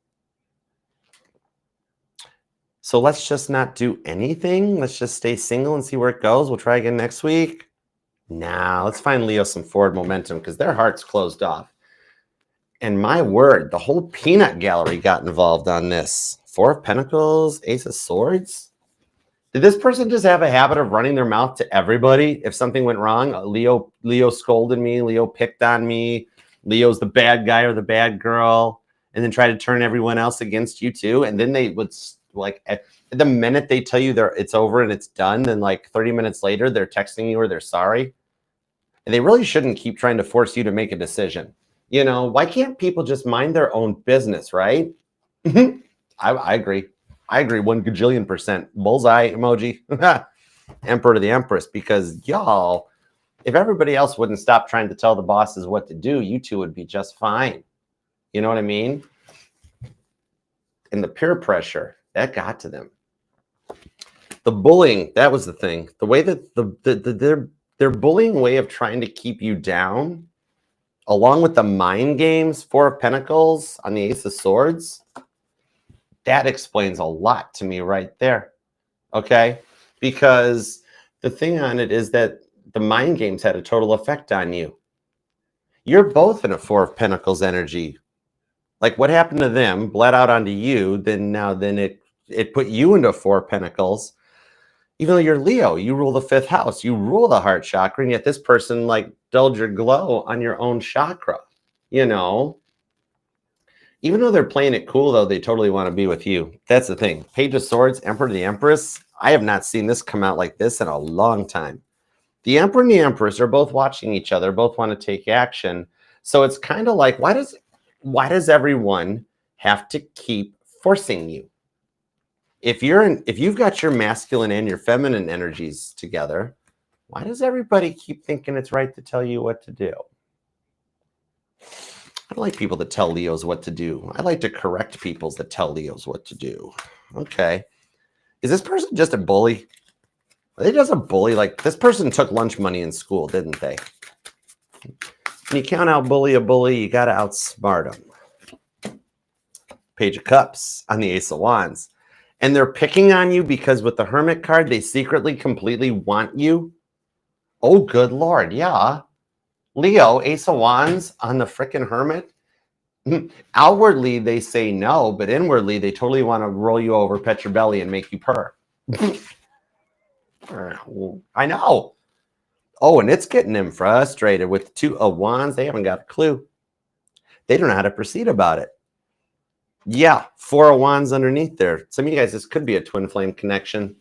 S1: So let's just not do anything. Let's just stay single and see where it goes. We'll try again next week. Nah, let's find Leo some forward momentum, because their heart's closed off. And my word, the whole peanut gallery got involved on this. 4 of Pentacles, Ace of Swords. Did this person just have a habit of running their mouth to everybody if something went wrong? Leo scolded me. Leo picked on me. Leo's the bad guy or the bad girl. And then try to turn everyone else against you too. And then they would, like, the minute they tell you it's over and it's done, then like 30 minutes later, they're texting you or they're sorry. And they really shouldn't keep trying to force you to make a decision. You know, why can't people just mind their own business, right? I agree. I agree 1 gajillion%. Bullseye emoji. Emperor to the Empress, because y'all, if everybody else wouldn't stop trying to tell the bosses what to do, you two would be just fine. You know what I mean? And the peer pressure, that got to them. The bullying, that was the thing. The way that their bullying way of trying to keep you down, along with the mind games, 4 of Pentacles on the Ace of Swords, that explains a lot to me right there. Okay? Because the thing on it is that the mind games had a total effect on you. You're both in a 4 of Pentacles energy. Like, what happened to them bled out onto you, then it put you into 4 of Pentacles. Even though you're Leo, you rule the 5th house, you rule the heart chakra, and yet this person like dulled your glow on your own chakra, you know? Even though they're playing it cool, though, they totally want to be with you. That's the thing. Page of Swords, Emperor to the Empress. I have not seen this come out like this in a long time. The Emperor and the Empress are both watching each other, both want to take action. So it's kind of like, why does everyone have to keep forcing you? If you've got your masculine and your feminine energies together, why does everybody keep thinking it's right to tell you what to do? I don't like people that tell Leos what to do. I like to correct people that tell Leos what to do. Okay. Is this person just a bully? Are they just a bully? Like, this person took lunch money in school, didn't they? When you can't out-bully a bully, you got to outsmart them. Page of Cups on the Ace of Wands. And they're picking on you because with the Hermit card, they secretly completely want you. Oh, good Lord. Yeah. Leo, Ace of Wands on the frickin' Hermit. Outwardly, they say no, but inwardly, they totally want to roll you over, pet your belly, and make you purr. I know. Oh, and it's getting them frustrated with 2 of Wands. They haven't got a clue. They don't know how to proceed about it. Yeah, 4 of Wands underneath there. Some of you guys, this could be a twin flame connection.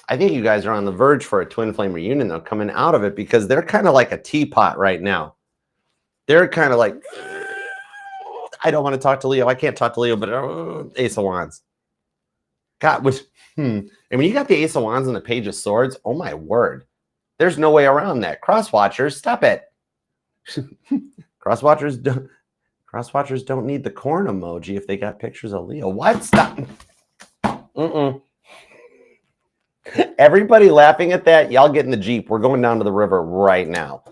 S1: I think you guys are on the verge for a twin flame reunion, though, coming out of it, because they're kind of like a teapot right now. They're kind of like, I don't want to talk to Leo. I can't talk to Leo, but Ace of Wands. God, and when you got the Ace of Wands and the Page of Swords, oh my word. There's no way around that. Crosswatchers, stop it. Crosswatchers don't need the corn emoji if they got pictures of Leo. What? Stop. Everybody laughing at that. Y'all get in the Jeep. We're going down to the river right now.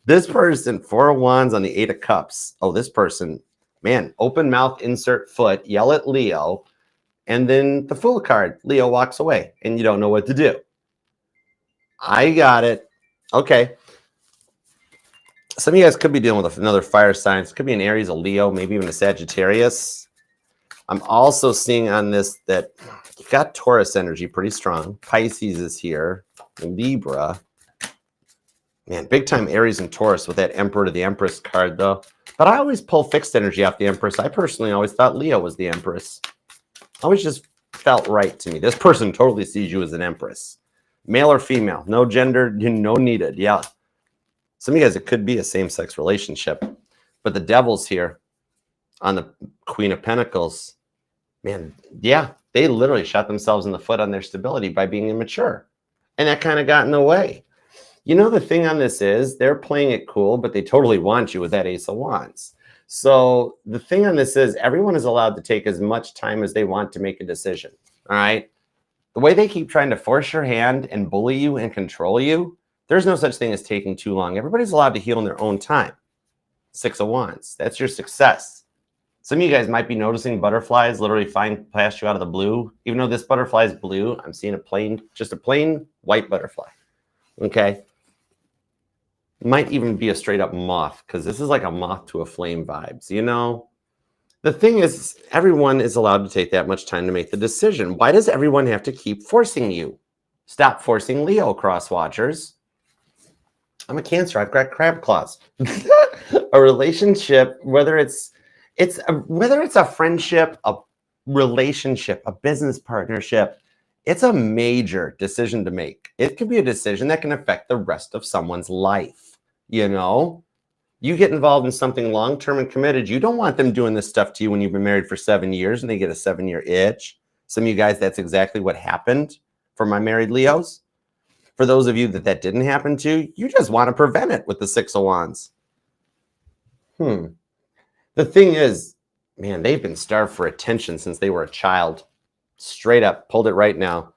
S1: This person, 4 of Wands on the 8 of Cups. Oh, this person, man, open mouth, insert foot, yell at Leo. And then the Fool card, Leo walks away and you don't know what to do. I got it. Okay. Some of you guys could be dealing with another fire sign. It could be an Aries, a Leo, maybe even a Sagittarius. I'm also seeing on this that you've got Taurus energy pretty strong. Pisces is here. Libra. Man, big time Aries and Taurus with that Emperor to the Empress card, though. But I always pull fixed energy off the Empress. I personally always thought Leo was the Empress. Always just felt right to me. This person totally sees you as an Empress. Male or female. No gender, no needed. Yeah. Some of you guys, it could be a same-sex relationship. But the Devil's here on the Queen of Pentacles. Man, yeah, they literally shot themselves in the foot on their stability by being immature. And that kind of got in the way. You know, the thing on this is they're playing it cool, but they totally want you with that Ace of Wands. So the thing on this is everyone is allowed to take as much time as they want to make a decision. All right. The way they keep trying to force your hand and bully you and control you, there's no such thing as taking too long. Everybody's allowed to heal in their own time. 6 of Wands. That's your success. Some of you guys might be noticing butterflies literally flying past you out of the blue. Even though this butterfly is blue, I'm seeing just a plain white butterfly. Okay. Might even be a straight up moth, because this is like a moth to a flame vibes, you know? The thing is, everyone is allowed to take that much time to make the decision. Why does everyone have to keep forcing you? Stop forcing Leo, cross-watchers. I'm a Cancer. I've got crab claws. A relationship, whether it's a friendship, a relationship, a business partnership, it's a major decision to make. It could be a decision that can affect the rest of someone's life. You know, you get involved in something long-term and committed. You don't want them doing this stuff to you when you've been married for 7 years and they get a 7-year itch. Some of you guys, that's exactly what happened for my married Leos. For those of you that didn't happen to, you just want to prevent it with the 6 of Wands. The thing is, man, they've been starved for attention since they were a child. Straight up, pulled it right now.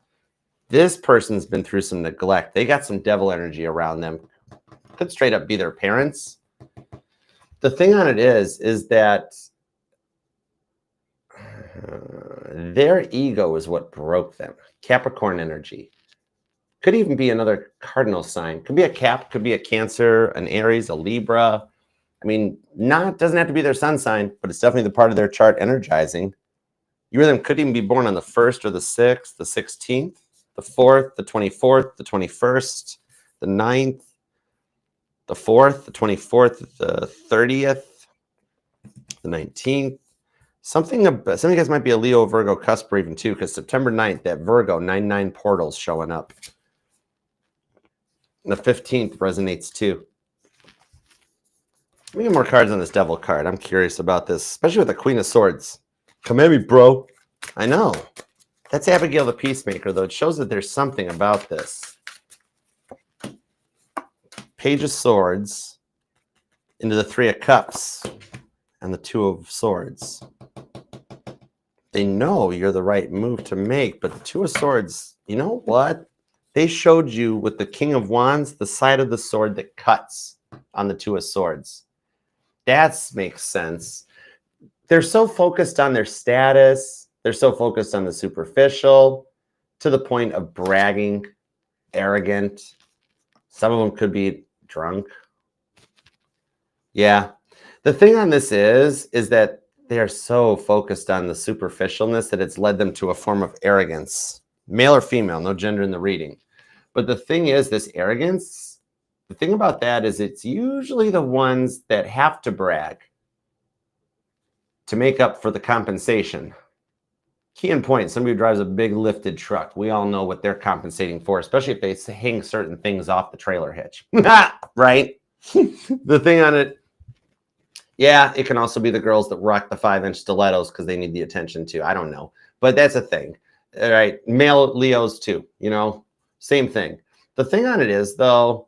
S1: This person's been through some neglect. They got some devil energy around them. Could straight up be their parents. The thing on it is that their ego is what broke them. Capricorn energy. Could even be another cardinal sign. Could be a Cap, could be a Cancer, an Aries, a Libra. I mean, doesn't have to be their sun sign, but it's definitely the part of their chart energizing. You or them could even be born on the 1st or the 6th, the 16th, the 4th, the 24th, the 21st, the 9th, the 4th, the 24th, the 30th, the 19th. Some of you guys might be a Leo, Virgo, cusp or even 2, because September 9th, that Virgo 99 portal's showing up. And the 15th resonates too. Let me get more cards on this Devil card. I'm curious about this, especially with the Queen of Swords. Come at me, bro. I know. That's Abigail the Peacemaker, though. It shows that there's something about this. Page of Swords into the 3 of Cups and the 2 of Swords. They know you're the right move to make, but the 2 of Swords, you know what? They showed you with the King of Wands, the side of the sword that cuts on the 2 of Swords. That makes sense. They're so focused on their status. They're so focused on the superficial to the point of bragging, arrogant. Some of them could be drunk. Yeah. The thing on this is that they're so focused on the superficialness that it's led them to a form of arrogance. Male or female, no gender in the reading. But the thing is, this arrogance, the thing about that is it's usually the ones that have to brag to make up for the compensation. Key in point, somebody who drives a big lifted truck, we all know what they're compensating for, especially if they hang certain things off the trailer hitch. Right? The thing on it, yeah, it can also be the girls that rock the 5-inch stilettos because they need the attention too. I don't know. But that's a thing. All right. Male Leos too, you know, same thing. The thing on it is, though,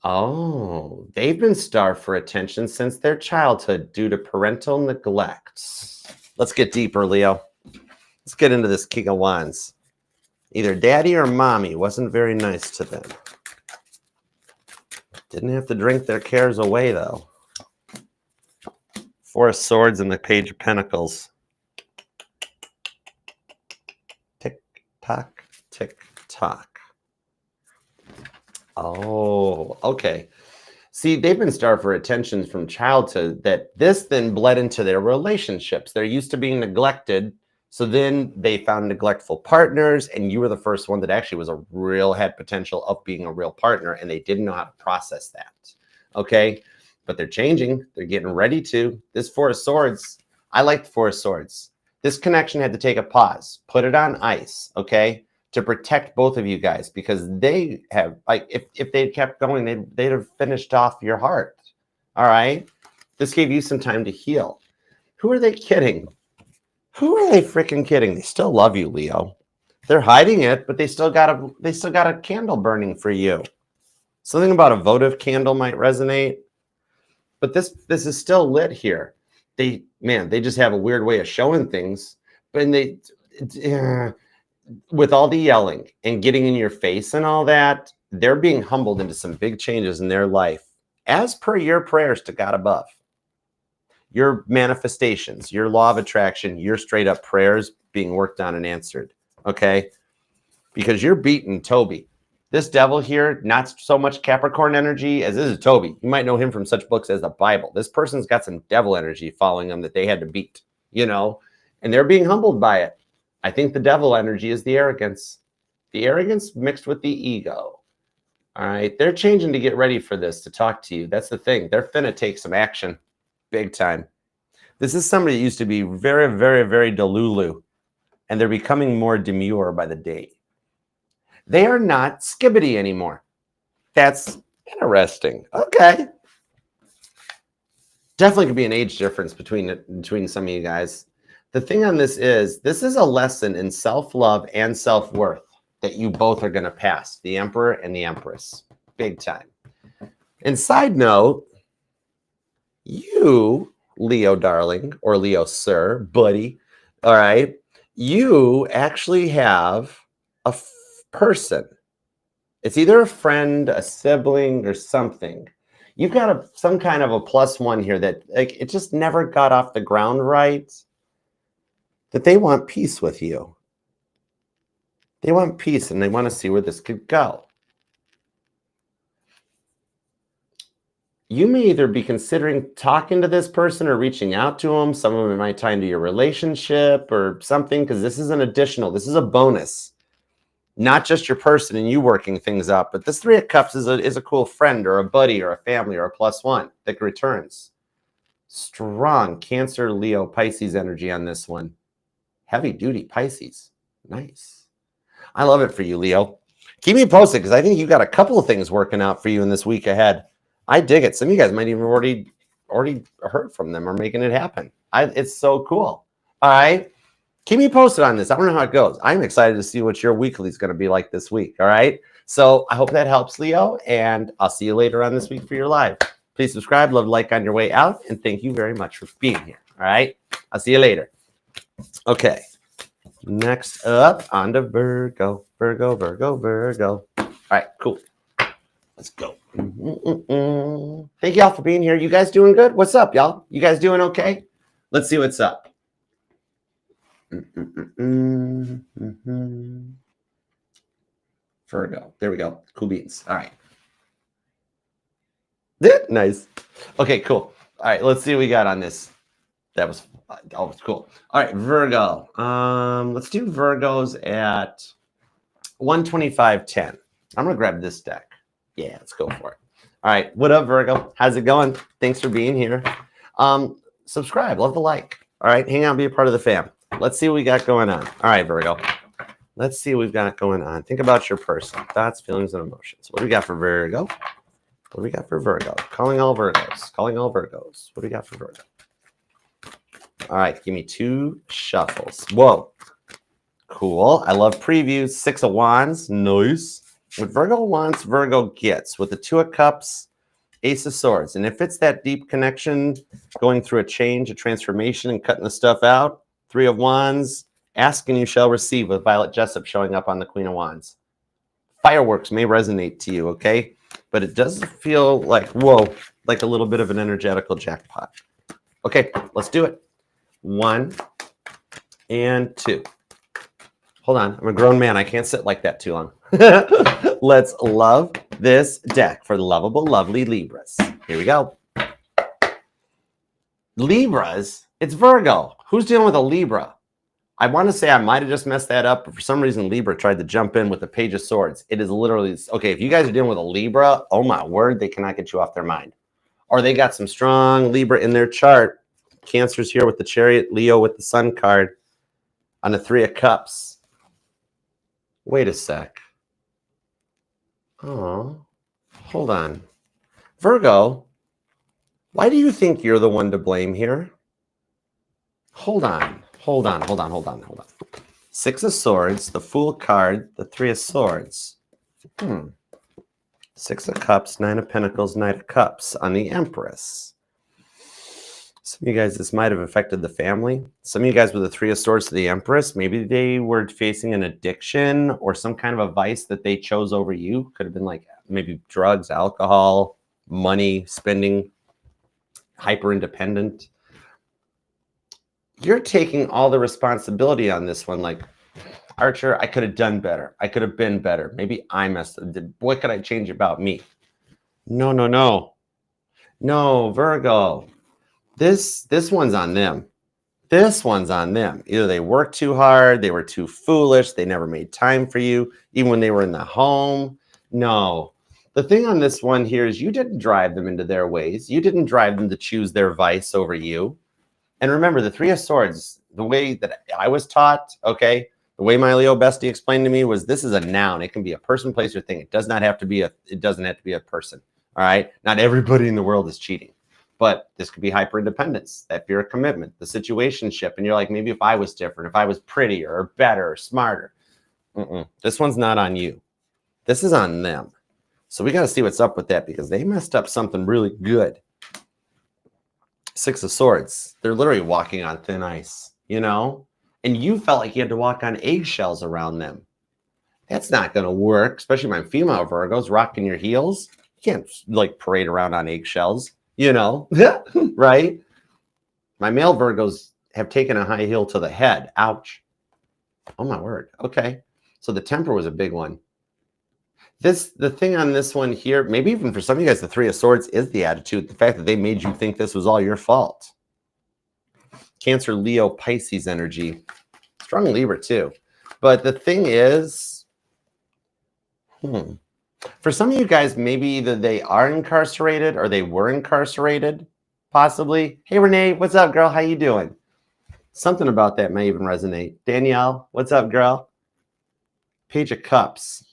S1: oh, they've been starved for attention since their childhood due to parental neglect. Let's get deeper, Leo. Let's get into this King of Wands. Either daddy or mommy wasn't very nice to them. Didn't have to drink their cares away, though. Four of Swords and the Page of Pentacles. Tick, tock, tick, tock. Oh, okay. See, they've been starved for attention from childhood that this then bled into their relationships. They're used to being neglected. So then they found neglectful partners, and you were the first one that actually was a real had potential of being a real partner, and they didn't know how to process that. Okay. But they're changing. They're getting ready to. This Four of Swords, I like the Four of Swords. This connection had to take a pause, put it on ice, okay, to protect both of you guys, because they have, like, if they'd kept going, they'd have finished off your heart. All right. This gave you some time to heal. Who are they kidding? Who are they freaking kidding? They still love you, Leo. They're hiding it, but they still got a candle burning for you. Something about a votive candle might resonate. But this is still lit here. They just have a weird way of showing things. But with all the yelling and getting in your face and all that, they're being humbled into some big changes in their life, as per your prayers to God above. Your manifestations, your law of attraction, your straight up prayers being worked on and answered. Okay? Because you're beating Toby. This devil here, not so much Capricorn energy as this is Toby. You might know him from such books as the Bible. This person's got some devil energy following them that they had to beat, you know, and they're being humbled by it. I think the devil energy is the arrogance mixed with the ego. All right. They're changing to get ready for this, to talk to you. That's the thing. They're finna take some action big time. This is somebody that used to be very, very, very delulu, and they're becoming more demure by the day. They are not skibbity anymore. That's interesting. Okay. Definitely could be an age difference between some of you guys. The thing on this is a lesson in self-love and self-worth that you both are going to pass, the Emperor and the Empress, big time. And side note, you, Leo darling, or Leo sir, buddy, all right, you actually have a person. It's either a friend, a sibling, or something. You've got some kind of a +1 here that, like, it just never got off the ground right. That they want peace with you. They want peace, and they want to see where this could go. You may either be considering talking to this person or reaching out to them. Some of them might tie into your relationship or something, because this is an additional. This is a bonus. Not just your person and you working things out, but this Three of Cups is a cool friend or a buddy or a family or a +1 that returns. Strong Cancer, Leo, Pisces energy on this one. Heavy duty Pisces. Nice. I love it for you, Leo. Keep me posted, because I think you got a couple of things working out for you in this week ahead. I dig it. Some of you guys might even already heard from them or making it happen. It's so cool. All right. Keep me posted on this. I don't know how it goes. I'm excited to see what your weekly is going to be like this week. All right. So I hope that helps, Leo. And I'll see you later on this week for your live. Please subscribe, love, like on your way out. And thank you very much for being here. All right. I'll see you later. Okay. Next up, on to Virgo. Virgo, Virgo, Virgo. All right. Cool. Let's go. Thank y'all for being here. You guys doing good? What's up, y'all? You guys doing okay? Let's see what's up. Virgo. There we go. Cool beans. All right. Nice. Okay, cool. All right, let's see what we got on this. That was always cool. All right, Virgo. Let's do Virgos at 125.10. I'm gonna grab this deck. Yeah, let's go for it. All right, what up, Virgo? How's it going? Thanks for being here. Subscribe, love the like. All right, hang out, be a part of the fam. Let's see what we got going on. All right, Virgo. Let's see what we've got going on. Think about your person, thoughts, feelings, and emotions. What do we got for Virgo? What do we got for Virgo? Calling all Virgos. Calling all Virgos. What do we got for Virgo? All right, give me 2 shuffles. Whoa. Cool. I love previews. 6 of Wands. Nice. What Virgo wants, Virgo gets. With the 2 of Cups, Ace of Swords. And if it's that deep connection, going through a change, a transformation, and cutting the stuff out, 3 of Wands, ask and you shall receive, with Violet Jessup showing up on the Queen of Wands. Fireworks may resonate to you, okay? But it does feel like, whoa, like a little bit of an energetical jackpot. Okay, let's do it. 1 and 2. Hold on, I'm a grown man. I can't sit like that too long. Let's love this deck for the lovable, lovely Libras. Here we go. Libras, it's Virgo. Who's dealing with a Libra? I want to say I might have just messed that up, but for some reason Libra tried to jump in with the Page of Swords. It is literally, okay, if you guys are dealing with a Libra, oh my word, they cannot get you off their mind. Or they got some strong Libra in their chart. Cancer's here with the Chariot, Leo with the Sun card on the 3 of Cups. Wait a sec. Oh, hold on. Virgo, why do you think you're the one to blame here? Hold on. 6 of Swords, the Fool card, the 3 of Swords. 6 of Cups, 9 of Pentacles, Knight of Cups on the Empress. Some of you guys, this might have affected the family. Some of you guys with the 3 of Swords to the Empress, maybe they were facing an addiction or some kind of a vice that they chose over you. Could have been like maybe drugs, alcohol, money, spending, hyper independent. You're taking all the responsibility on this one. Like, Archer, I could have done better. I could have been better. Maybe I messed up. What could I change about me? No, Virgo. This one's on them. This one's on them. Either they worked too hard, they were too foolish, they never made time for you, even when they were in the home. No. The thing on this one here is you didn't drive them into their ways. You didn't drive them to choose their vice over you. And remember, the 3 of Swords, the way that I was taught, okay, the way my Leo bestie explained to me was this is a noun. It can be a person, place, or thing. It doesn't have to be a person. All right. Not everybody in the world is cheating. But this could be hyper independence, that fear of commitment, the situationship. And you're like, maybe if I was different, if I was prettier or better or smarter. This one's not on you. This is on them. So we got to see what's up with that because they messed up something really good. 6 of Swords. They're literally walking on thin ice, you know? And you felt like you had to walk on eggshells around them. That's not going to work, especially my female Virgos rocking your heels. You can't like parade around on eggshells, you know? Right? My male Virgos have taken a high heel to the head. Ouch. Oh my word. Okay. So the temper was a big one. The thing on this one here, maybe even for some of you guys, the 3 of Swords is the attitude. The fact that they made you think this was all your fault. Cancer, Leo, Pisces energy. Strong Libra too. But the thing is, for some of you guys, maybe either they are incarcerated or they were incarcerated, possibly. Hey, Renee, what's up, girl? How you doing? Something about that may even resonate. Danielle, what's up, girl? Page of Cups.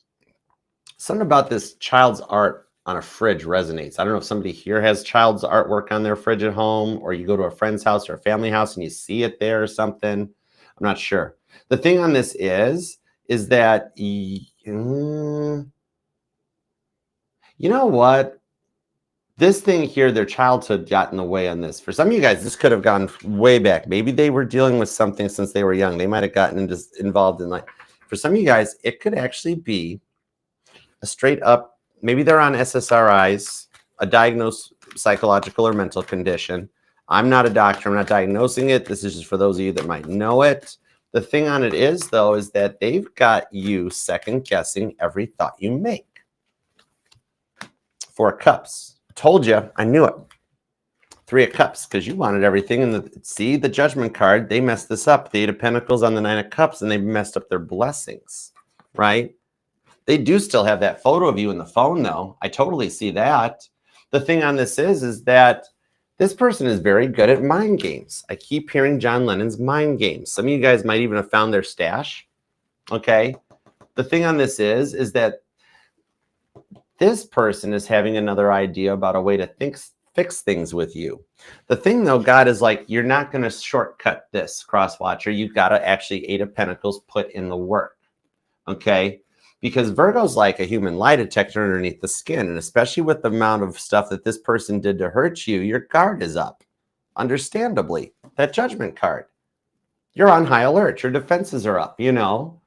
S1: Something about this child's art on a fridge resonates. I don't know if somebody here has child's artwork on their fridge at home, or you go to a friend's house or a family house and you see it there or something. I'm not sure. The thing on this is that, you know what? This thing here, their childhood got in the way on this. For some of you guys, this could have gone way back. Maybe they were dealing with something since they were young. They might have gotten involved in, like, for some of you guys, it could actually be a straight up, maybe they're on SSRIs, a diagnosed psychological or mental condition. I'm not a doctor. I'm not diagnosing it. This is just for those of you that might know it. The thing on it is, though, is that they've got you second guessing every thought you make. 4 of Cups. Told you, I knew it. Three of Cups, because you wanted everything. And see the Judgment card, they messed this up. The Eight of Pentacles on the Nine of Cups, and they messed up their blessings, right? They do still have that photo of you in the phone, though. I totally see that. The thing on this is that this person is very good at mind games. I keep hearing John Lennon's mind games. Some of you guys might even have found their stash, okay? The thing on this is that this person is having another idea about a way to fix things with you. The thing, though, God is like, you're not going to shortcut this, cross-watcher. You've got to actually, Eight of Pentacles, put in the work, okay? Because Virgo's like a human lie detector underneath the skin, and especially with the amount of stuff that this person did to hurt you, your guard is up, understandably. That Judgment card. You're on high alert. Your defenses are up, you know?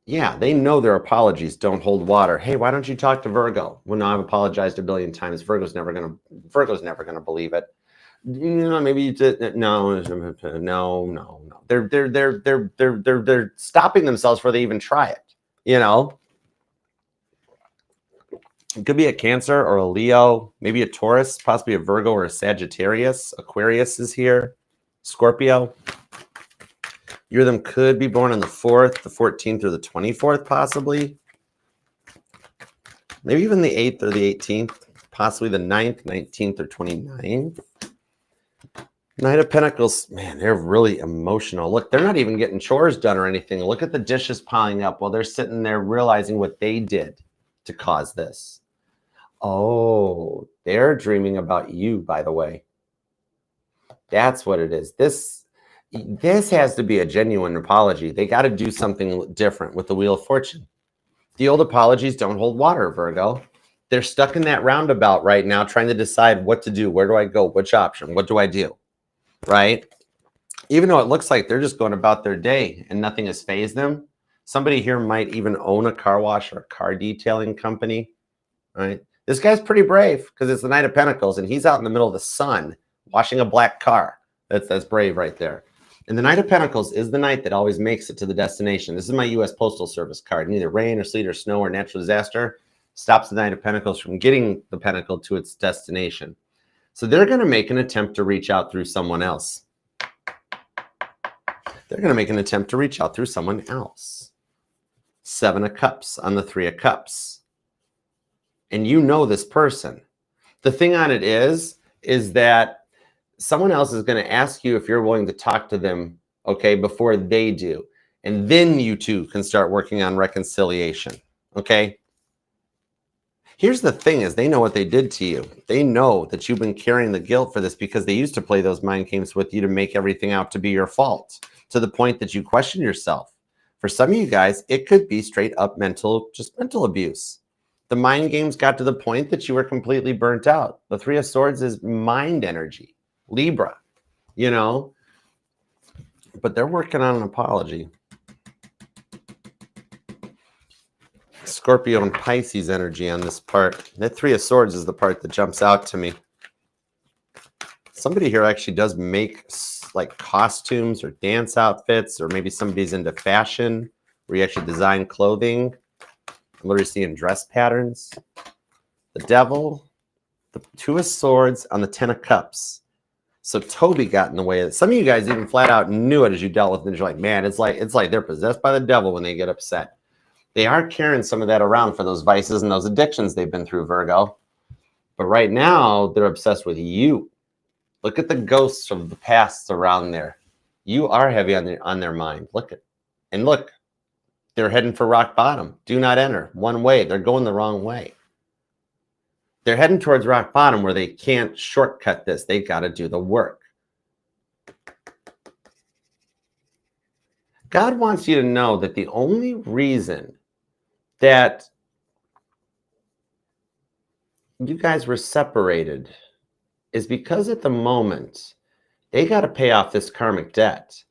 S1: Yeah, they know their apologies don't hold water. Hey, why don't you talk to Virgo? Well, no, I've apologized a billion times. Virgo's never gonna believe it. You know, maybe you did. No. They're stopping themselves before they even try it. You know, it could be a Cancer or a Leo, maybe a Taurus, possibly a Virgo or a Sagittarius. Aquarius is here. Scorpio. Your them could be born on the 4th, the 14th, or the 24th, possibly. Maybe even the 8th or the 18th, possibly the 9th, 19th, or 29th. Knight of Pentacles, man, they're really emotional. Look, they're not even getting chores done or anything. Look at the dishes piling up while they're sitting there realizing what they did to cause this. Oh, they're dreaming about you, by the way. That's what it is. This has to be a genuine apology. They got to do something different with the Wheel of Fortune. The old apologies don't hold water, Virgo. They're stuck in that roundabout right now trying to decide what to do. Where do I go? Which option? What do I do? Right? Even though it looks like they're just going about their day and nothing has fazed them. Somebody here might even own a car wash or a car detailing company, right? This guy's pretty brave because it's the Knight of Pentacles and he's out in the middle of the sun washing a black car. That's brave right there. And the Knight of Pentacles is the knight that always makes it to the destination. This is my U.S. Postal Service card. Neither rain or sleet or snow or natural disaster stops the Knight of Pentacles from getting the pentacle to its destination. So they're going to make an attempt to reach out through someone else. They're going to make an attempt to reach out through someone else. 7 of Cups on the 3 of Cups. And you know this person. The thing on it is that someone else is going to ask you if you're willing to talk to them, okay, before they do. And then you two can start working on reconciliation, okay? Here's the thing is they know what they did to you. They know that you've been carrying the guilt for this because they used to play those mind games with you to make everything out to be your fault, to the point that you question yourself. For some of you guys, it could be straight up mental abuse. The mind games got to the point that you were completely burnt out. The 3 of Swords is mind energy. Libra, you know, but they're working on an apology. Scorpio and Pisces energy on this part. That 3 of Swords is the part that jumps out to me. Somebody here actually does make like costumes or dance outfits, or maybe somebody's into fashion where you actually design clothing. I'm literally seeing dress patterns. The Devil, the 2 of Swords on the 10 of Cups. So Toby got in the way of it. Some of you guys even flat out knew it as you dealt with it. You're like, man, it's like they're possessed by the devil when they get upset. They are carrying some of that around for those vices and those addictions they've been through, Virgo. But right now, they're obsessed with you. Look at the ghosts of the past around there. You are heavy on their mind. Look, they're heading for rock bottom. Do not enter. One way. They're going the wrong way. They're heading towards rock bottom where they can't shortcut this. They've got to do the work. God wants you to know that the only reason that you guys were separated is because at the moment they got to pay off this karmic debt.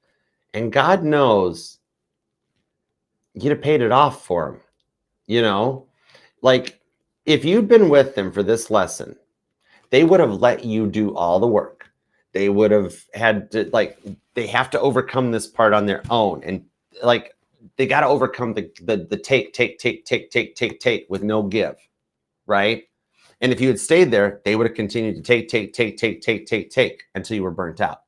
S1: And God knows you'd have paid it off for them. You know, like, if you'd been with them for this lesson, they would have let you do all the work. They would have had to, like, they have to overcome this part on their own. And like, they got to overcome the take with no give, right? And if you had stayed there, they would have continued to take until you were burnt out.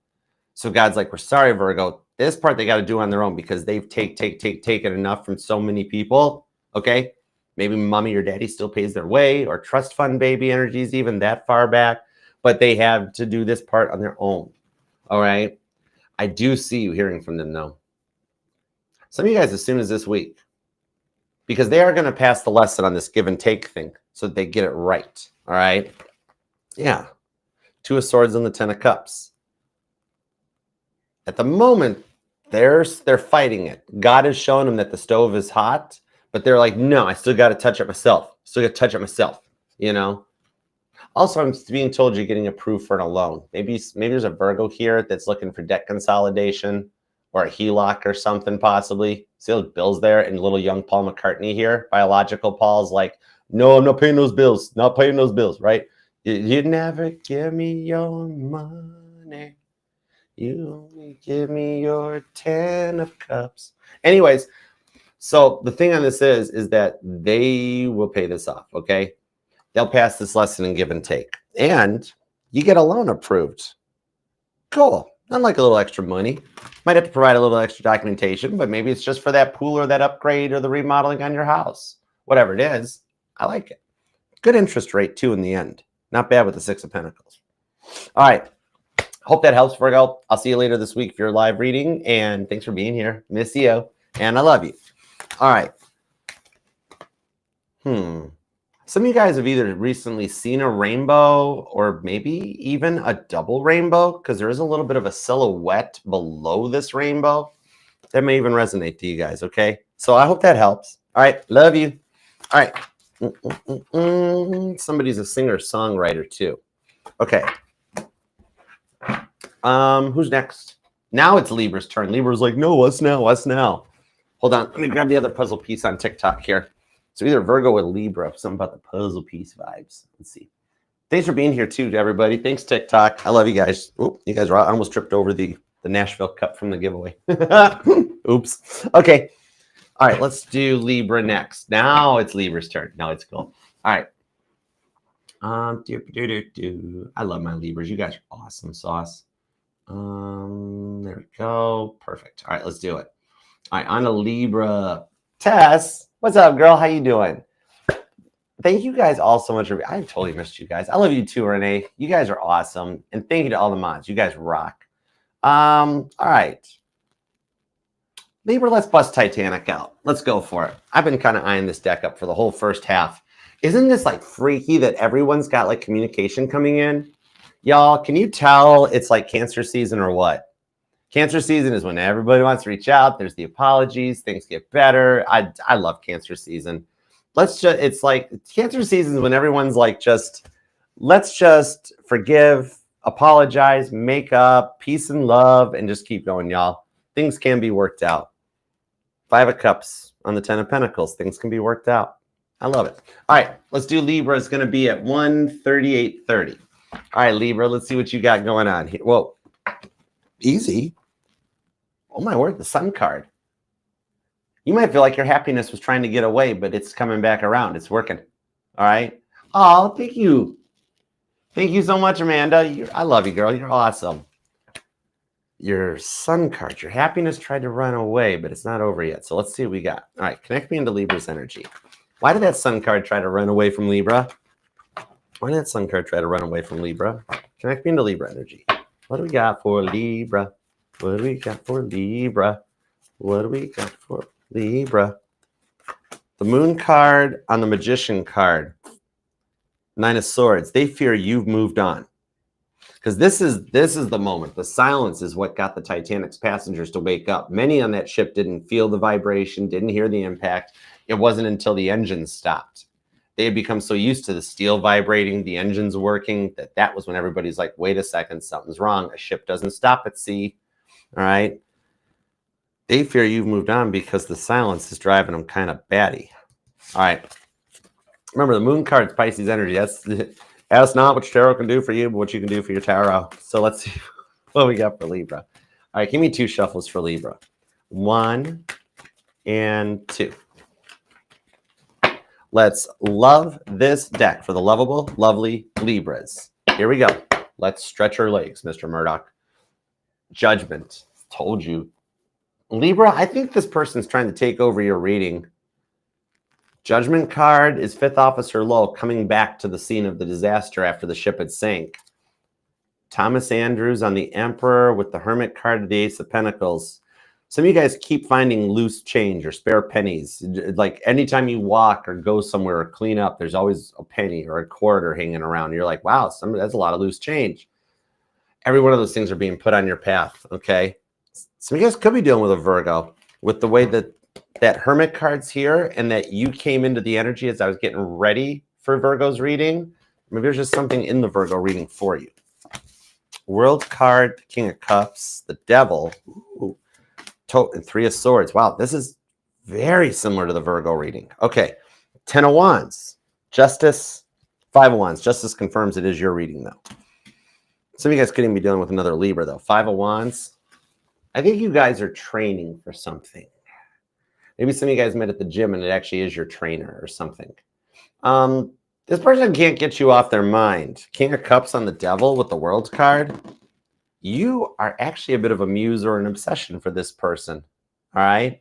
S1: So God's like, we're sorry, Virgo. This part they got to do on their own because they've taken enough from so many people. Okay. Maybe mommy or daddy still pays their way, or trust fund baby energies even that far back, but they have to do this part on their own. All right. I do see you hearing from them though. Some of you guys as soon as this week, because they are going to pass the lesson on this give and take thing so that they get it right. All right. Yeah. 2 of Swords and the 10 of Cups. At the moment, they're fighting it. God has shown them that the stove is hot, but they're like, no, I still got to touch it myself. Still got to touch it myself, you know? Also, I'm being told you're getting approved for a loan. Maybe there's a Virgo here that's looking for debt consolidation or a HELOC or something possibly. See those bills there? And little young Paul McCartney here, biological Paul's like, no, I'm not paying those bills. Not paying those bills, right? You never give me your money. You only give me your 10 of Cups. Anyways, so the thing on this is that they will pay this off, okay? They'll pass this lesson in give and take. And you get a loan approved. Cool. Not like a little extra money. Might have to provide a little extra documentation, but maybe it's just for that pool or that upgrade or the remodeling on your house. Whatever it is, I like it. Good interest rate, too, in the end. Not bad with the 6 of Pentacles. All right. Hope that helps, Virgo. I'll see you later this week for your live reading. And thanks for being here. Miss you. And I love you. All right. Some of you guys have either recently seen a rainbow or maybe even a double rainbow, because there is a little bit of a silhouette below this rainbow. That may even resonate to you guys, okay? So I hope that helps. All right. Love you. All right. Somebody's a singer-songwriter too. Okay. Who's next? Now it's Libra's turn. Libra's like, no, us now, us now. Hold on. Let me grab the other puzzle piece on TikTok here. So either Virgo or Libra. Something about the puzzle piece vibes. Let's see. Thanks for being here too, everybody. Thanks, TikTok. I love you guys. Oop, you guys are out. I almost tripped over the Nashville cup from the giveaway. Oops. Okay. All right. Let's do Libra next. Now it's Libra's turn. Now it's cool. All right. I love my Libras. You guys are awesome sauce. There we go. Perfect. All right, let's do it. All right, on a Libra. Tess, what's up, girl? How you doing? Thank you guys all so much. I totally missed you guys. I love you too, Renee. You guys are awesome. And thank you to all the mods. You guys rock. All right. Libra, let's bust Titanic out. Let's go for it. I've been kind of eyeing this deck up for the whole first half. Isn't this like freaky that everyone's got like communication coming in? Y'all, can you tell it's like Cancer season or what? Cancer season is when everybody wants to reach out. There's the apologies. Things get better. I love Cancer season. It's like Cancer season is when everyone's like let's just forgive, apologize, make up, peace and love, and just keep going, y'all. Things can be worked out. 5 of Cups on the 10 of Pentacles. Things can be worked out. I love it. All right, let's do Libra. It's going to be at 138.30. All right, Libra, let's see what you got going on here. Whoa, easy. Oh, my word, the Sun card. You might feel like your happiness was trying to get away, but it's coming back around. It's working. All right. Oh, thank you. Thank you so much, Amanda. I love you, girl. You're awesome. Your Sun card. Your happiness tried to run away, but it's not over yet. So let's see what we got. All right, connect me into Libra's energy. Why did that Sun card try to run away from Libra? Why did that Sun card try to run away from Libra? Connect me into Libra energy. What do we got for Libra? What do we got for Libra? What do we got for Libra? The Moon card on the Magician card. 9 of Swords. They fear you've moved on. Because this is the moment. The silence is what got the Titanic's passengers to wake up. Many on that ship didn't feel the vibration, didn't hear the impact. It wasn't until the engines stopped. They had become so used to the steel vibrating, the engines working, that was when everybody's like, wait a second, something's wrong. A ship doesn't stop at sea. All right. They fear you've moved on because the silence is driving them kind of batty. All right. Remember, the Moon card's Pisces energy. That's not what your tarot can do for you, but what you can do for your tarot. So let's see what we got for Libra. All right, give me 2 shuffles for Libra. 1 and 2. Let's love this deck for the lovable, lovely Libras. Here we go. Let's stretch our legs, Mr. Murdoch. Judgment. Told you. Libra, I think this person's trying to take over your reading. Judgment card is 5th officer low, coming back to the scene of the disaster after the ship had sank. Thomas Andrews on the Emperor with the Hermit card of the Ace of Pentacles. Some of you guys keep finding loose change or spare pennies. Like anytime you walk or go somewhere or clean up, there's always a penny or a quarter hanging around. You're like, wow, that's a lot of loose change. Every one of those things are being put on your path, okay? Some of you guys could be dealing with a Virgo with the way that Hermit card's here and that you came into the energy as I was getting ready for Virgo's reading. Maybe there's just something in the Virgo reading for you. World card, King of Cups, the Devil, and 3 of Swords. Wow, this is very similar to the Virgo reading. Okay, 10 of Wands, Justice, 5 of Wands. Justice confirms it is your reading, though. Some of you guys couldn't be dealing with another Libra, though. 5 of Wands. I think you guys are training for something. Maybe some of you guys met at the gym and it actually is your trainer or something. This person can't get you off their mind. King of Cups on the Devil with the World card. You are actually a bit of a muse or an obsession for this person. All right.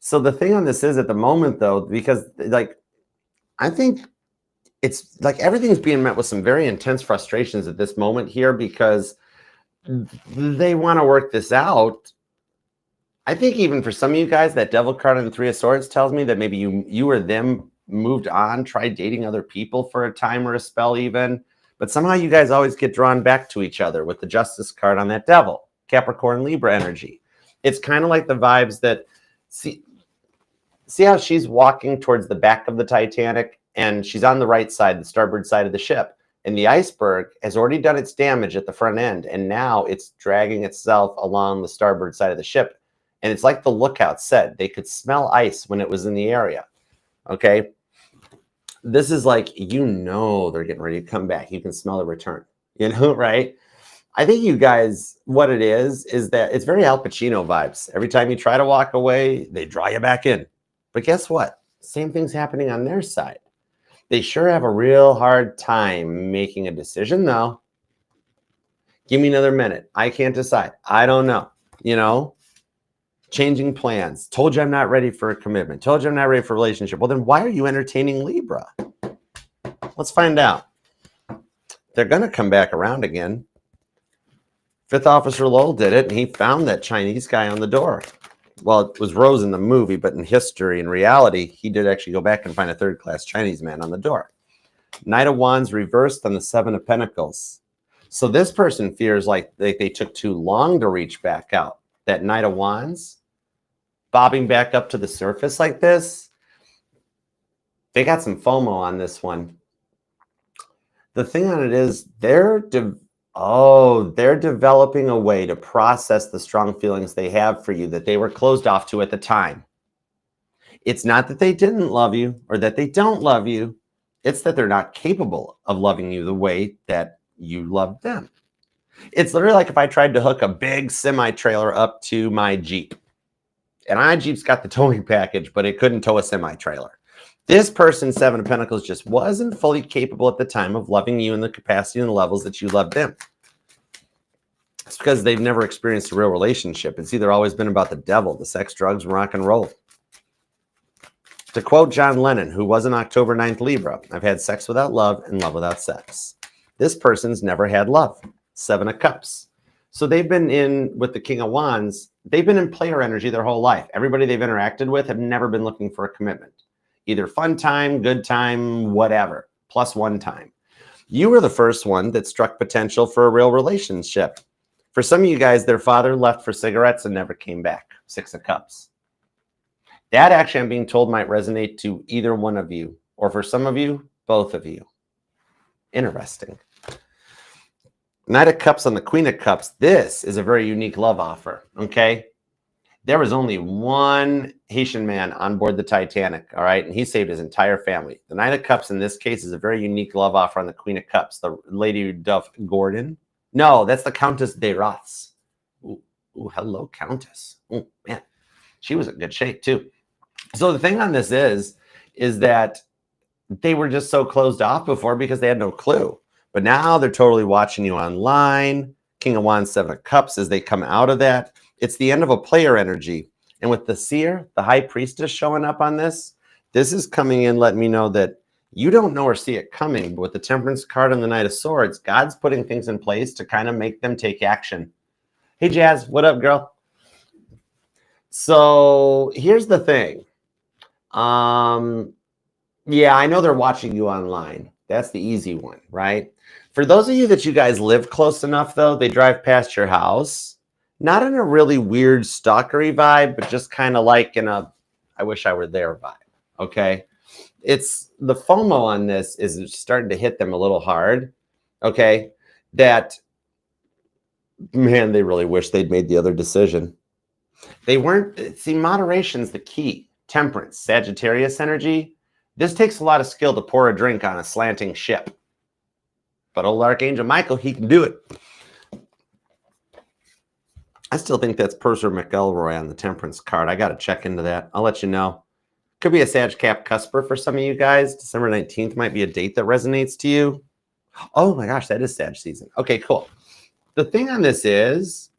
S1: So the thing on this is at the moment, though, because like, I think it's like everything's being met with some very intense frustrations at this moment here because they want to work this out. I think even for some of you guys, that Devil card and the 3 of Swords tells me that maybe you or them moved on, tried dating other people for a time or a spell even. But somehow you guys always get drawn back to each other with the Justice card on that Devil. Capricorn, Libra energy. It's kind of like the vibes that, see how she's walking towards the back of the Titanic and she's on the right side, the starboard side of the ship. And the iceberg has already done its damage at the front end. And now it's dragging itself along the starboard side of the ship. And it's like the lookout said, they could smell ice when it was in the area. Okay. This is like, they're getting ready to come back. You can smell the return, right? I think you guys, what it is that it's very Al Pacino vibes. Every time you try to walk away, they draw you back in. But guess what? Same thing's happening on their side. They sure have a real hard time making a decision, though. Give me another minute. I can't decide. I don't know. Changing plans. Told you I'm not ready for a commitment. Told you I'm not ready for a relationship. Well, then why are you entertaining Libra? Let's find out. They're going to come back around again. 5th Officer Lowell did it, and he found that Chinese guy on the door. Well, it was Rose in the movie, but in history, in reality, he did actually go back and find a 3rd-class Chinese man on the door. Knight of Wands reversed on the 7 of Pentacles. So this person fears like they took too long to reach back out. That Knight of Wands bobbing back up to the surface like this. They got some FOMO on this one. The thing on it is they're developing a way to process the strong feelings they have for you that they were closed off to at the time. It's not that they didn't love you or that they don't love you. It's that they're not capable of loving you the way that you love them. It's literally like if I tried to hook a big semi-trailer up to my Jeep. And my Jeep's got the towing package, but it couldn't tow a semi-trailer. This person, 7 of Pentacles, just wasn't fully capable at the time of loving you in the capacity and the levels that you loved them. It's because they've never experienced a real relationship. It's either always been about the devil, the sex, drugs, and rock and roll. To quote John Lennon, who was an October 9th Libra, I've had sex without love and love without sex. This person's never had love. 7 of Cups. So they've been in, with the King of Wands, they've been in player energy their whole life. Everybody they've interacted with have never been looking for a commitment. Either fun time, good time, whatever, plus one time. You were the first one that struck potential for a real relationship. For some of you guys, their father left for cigarettes and never came back. 6 of Cups. That actually, I'm being told, might resonate to either one of you, or for some of you, both of you. Interesting. Knight of Cups on the Queen of Cups. This is a very unique love offer, okay? There was only one Haitian man on board the Titanic, all right? And he saved his entire family. The Knight of Cups in this case is a very unique love offer on the Queen of Cups. The Lady Duff Gordon. No, that's the Countess de Roths. Ooh, hello, Countess. Oh, man. She was in good shape too. So the thing on this is that they were just so closed off before because they had no clue. But now they're totally watching you online. King of Wands, Seven of Cups, as they come out of that. It's the end of a player energy. And with the seer, the high priestess showing up on this is coming in letting me know that you don't know or see it coming. But with the Temperance card and the Knight of Swords, God's putting things in place to kind of make them take action. Hey, Jazz, what up, girl? So here's the thing. Yeah, I know they're watching you online. That's the easy one, right? For those of you that you guys live close enough, though, they drive past your house. Not in a really weird stalkery vibe, but just kind of like in a I wish I were there vibe, okay? It's the FOMO on this is starting to hit them a little hard, okay? That, man, they really wish they'd made the other decision. They weren't, see, moderation's the key. Temperance, Sagittarius energy. This takes a lot of skill to pour a drink on a slanting ship. But old Archangel Michael, he can do it. I still think that's Purser McElroy on the Temperance card. I got to check into that. I'll let you know. Could be a Sag Cap Cusper for some of you guys. December 19th might be a date that resonates to you. Oh my gosh, that is Sag season. Okay, cool. The thing on this is,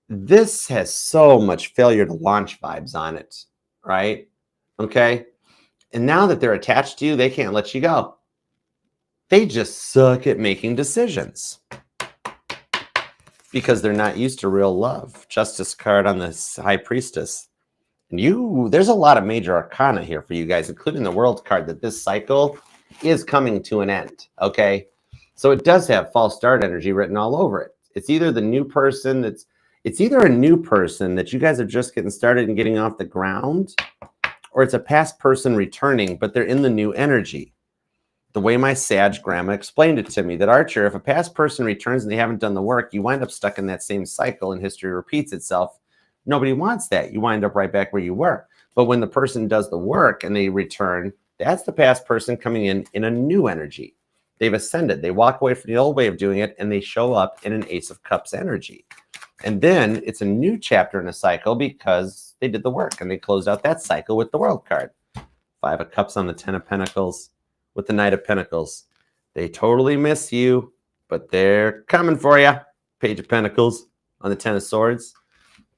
S1: this has so much failure to launch vibes on it, right? Okay. And now that they're attached to you, they can't let you go. They just suck at making decisions because they're not used to real love. Justice card on the High Priestess. And there's a lot of major arcana here for you guys, including the World card, that this cycle is coming to an end, okay? So it does have false start energy written all over it. It's either the new person it's either a new person that you guys are just getting started and getting off the ground, or it's a past person returning, but they're in the new energy. The way my Sag grandma explained it to me, that Archer, if a past person returns and they haven't done the work, you wind up stuck in that same cycle and history repeats itself. Nobody wants that. You wind up right back where you were. But when the person does the work and they return, that's the past person coming in a new energy. They've ascended. They walk away from the old way of doing it and they show up in an Ace of Cups energy. And then it's a new chapter in a cycle because they did the work and they closed out that cycle with the World card. Five of Cups on the Ten of Pentacles with the Knight of Pentacles. They totally miss you, but they're coming for you. Page of Pentacles on the Ten of Swords.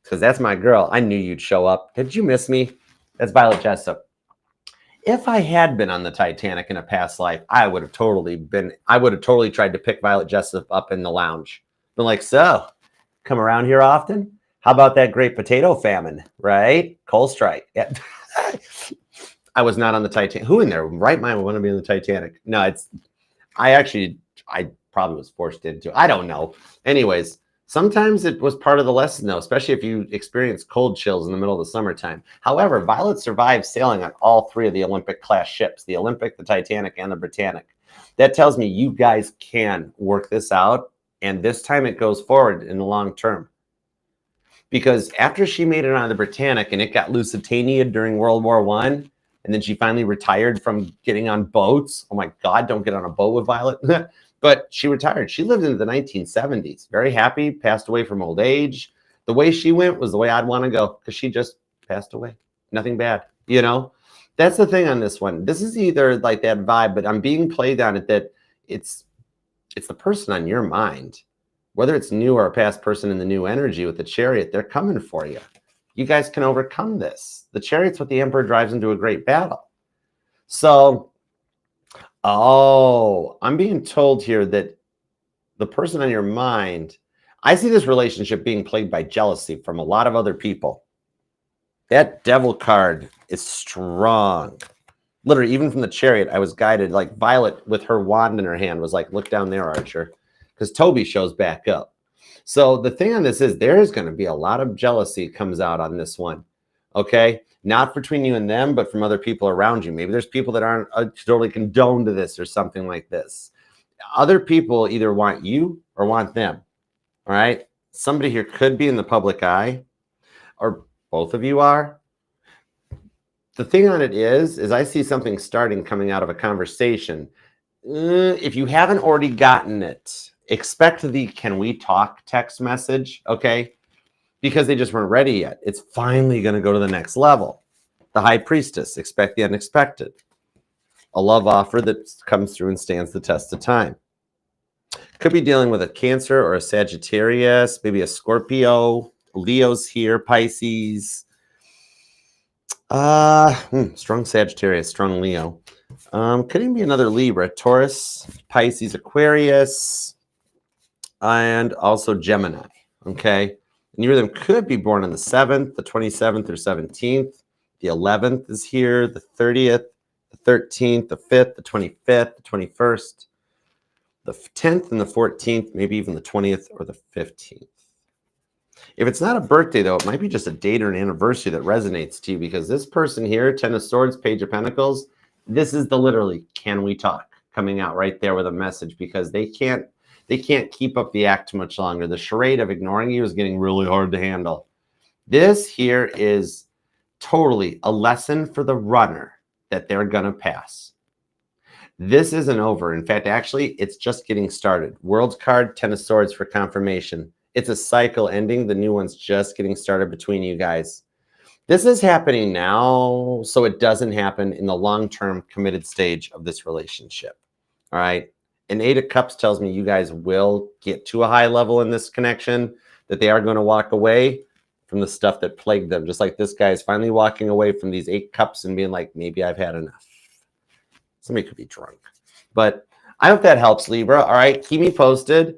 S1: Because that's my girl. I knew you'd show up. Did you miss me? That's Violet Jessup. If I had been on the Titanic in a past life, I would have totally tried to pick Violet Jessup up in the lounge. Been like, so, come around here often? How about that great potato famine, right? Coal strike. Yeah. I was not on the Titanic. Who in their right mind would want to be on the Titanic? No, I probably was forced into. I don't know. Anyways, sometimes it was part of the lesson, though, especially if you experience cold chills in the middle of the summertime. However, Violet survived sailing on all three of the Olympic-class ships, the Olympic, the Titanic, and the Britannic. That tells me you guys can work this out, and this time it goes forward in the long term. Because after she made it on the Britannic and it got Lusitania during World War I, and then she finally retired from getting on boats. Oh my God, don't get on a boat with Violet. But she retired. She lived into the 1970s. Very happy, passed away from old age. The way she went was the way I'd want to go because she just passed away. Nothing bad, you know? That's the thing on this one. This is either like that vibe, but I'm being played on it that it's the person on your mind. Whether it's new or a past person in the new energy with the Chariot, they're coming for you. You guys can overcome this. The Chariot's what the Emperor drives into a great battle. So, I'm being told here that the person on your mind, I see this relationship being plagued by jealousy from a lot of other people. That Devil card is strong. Literally, even from the Chariot, I was guided. Like Violet with her wand in her hand was like, look down there, Archer. Because Toby shows back up. So the thing on this is there is going to be a lot of jealousy comes out on this one. Okay? Not between you and them, but from other people around you. Maybe there's people that aren't totally condoned to this or something like this. Other people either want you or want them. All right? Somebody here could be in the public eye, or both of you are. The thing on it is I see something starting coming out of a conversation. If you haven't already gotten it, expect the "can we talk" text message, okay? because they just weren't ready yet. It's finally going to go to the next level. The High Priestess, expect the unexpected. A love offer that comes through and stands the test of time. Could be dealing with a Cancer or a Sagittarius, maybe a Scorpio. Leo's here, Pisces. Strong Sagittarius, strong Leo. Could even be another Libra, Taurus, Pisces, Aquarius, and also Gemini. Okay. And you of them could be born on the 7th, the 27th, or 17th. The 11th is here, the 30th, the 13th, the 5th, the 25th, the 21st, the 10th, and the 14th, maybe even the 20th or the 15th. If it's not a birthday, though, it might be just a date or an anniversary that resonates to you, because this person here, Ten of Swords, Page of Pentacles, this is the literally, can we talk, coming out right there with a message, because they can't keep up the act much longer. The charade of ignoring you is getting really hard to handle. This here is totally a lesson for the runner that they're going to pass. This isn't over. In fact, actually, it's just getting started. World's card, Ten of Swords for confirmation. It's a cycle ending. The new one's just getting started between you guys. This is happening now, so it doesn't happen in the long-term committed stage of this relationship. All right. An 8 of Cups tells me you guys will get to a high level in this connection, that they are going to walk away from the stuff that plagued them. Just like this guy is finally walking away from these 8 cups and being like, maybe I've had enough. Somebody could be drunk. But I hope that helps, Libra. All right. Keep me posted.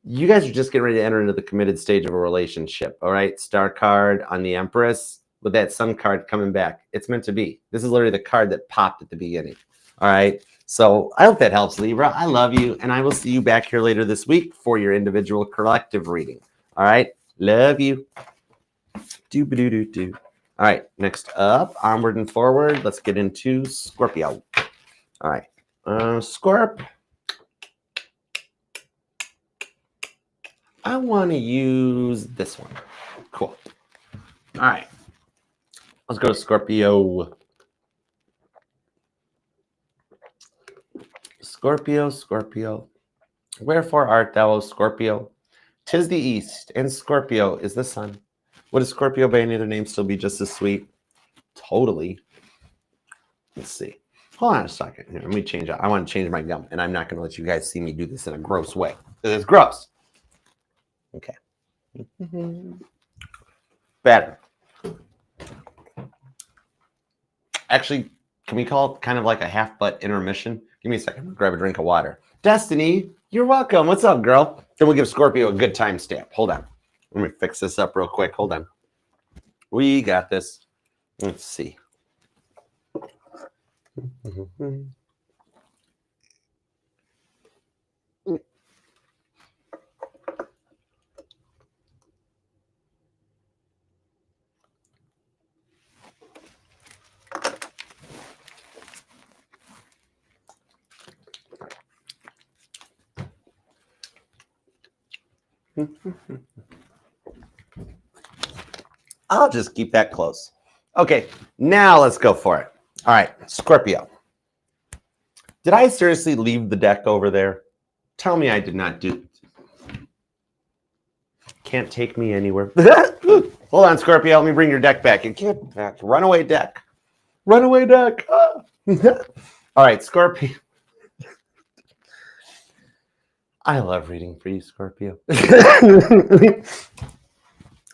S1: You guys are just getting ready to enter into the committed stage of a relationship. All right. Star card on the Empress with that Sun card coming back. It's meant to be. This is literally the card that popped at the beginning. All right. So I hope that helps, Libra. I love you. And I will see you back here later this week for your individual collective reading. All right. Love you. Do-ba-do-do-do. All right. Next up, onward and forward. Let's get into Scorpio. All right. Scorp. I want to use this one. Cool. All right. Let's go to Scorpio. Scorpio, Scorpio. Wherefore art thou, O Scorpio? 'Tis the east, and Scorpio is the sun. Would a Scorpio by any other name still be just as sweet? Totally. Let's see. Hold on a second here. Let me change it. I want to change my gum, and I'm not going to let you guys see me do this in a gross way. This is gross. Okay. Better. Actually, can we call it kind of like a half-butt intermission? Give me a second. I'm going to grab a drink of water. Destiny, you're welcome. What's up, girl? Then we'll give Scorpio a good timestamp. Hold on. Let me fix this up real quick. Hold on. We got this. Let's see. I'll just keep that close. Okay, now let's go for it. All right, Scorpio. Did I seriously leave the deck over there? Tell me I did not do. Can't take me anywhere. Hold on, Scorpio. Let me bring your deck back. It can't back. Runaway deck. Runaway deck. Ah. All right, Scorpio. I love reading for you, Scorpio.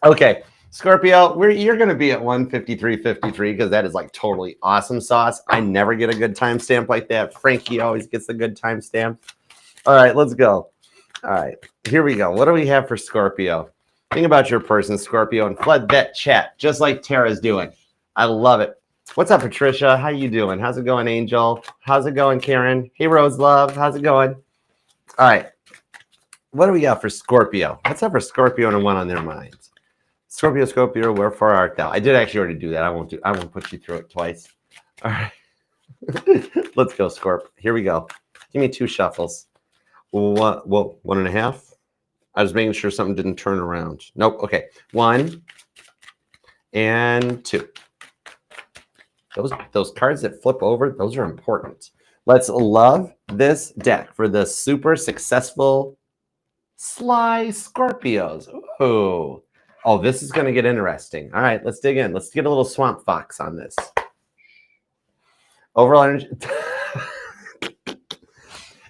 S1: Okay, Scorpio, you're going to be at 153.53 because that is like totally awesome sauce. I never get a good timestamp like that. Frankie always gets a good timestamp. All right, let's go. All right, here we go. What do we have for Scorpio? Think about your person, Scorpio, and flood that chat just like Tara's doing. I love it. What's up, Patricia? How you doing? How's it going, Angel? How's it going, Karen? Hey, Rose Love. How's it going? All right. What do we got for Scorpio? Let's have for Scorpio and one on their minds. Scorpio, Scorpio, wherefore art thou? I did actually already do that. I won't put you through it twice. All right. Let's go, Scorp. Here we go. Give me 2 shuffles. Well, 1.5. I was making sure something didn't turn around. Nope. Okay. 1 and 2. Those cards that flip over, those are important. Let's love this deck for the super successful sly Scorpios. Ooh. Oh, this is going to get interesting. All right, let's dig in. Let's get a little swamp fox on this. Overall energy.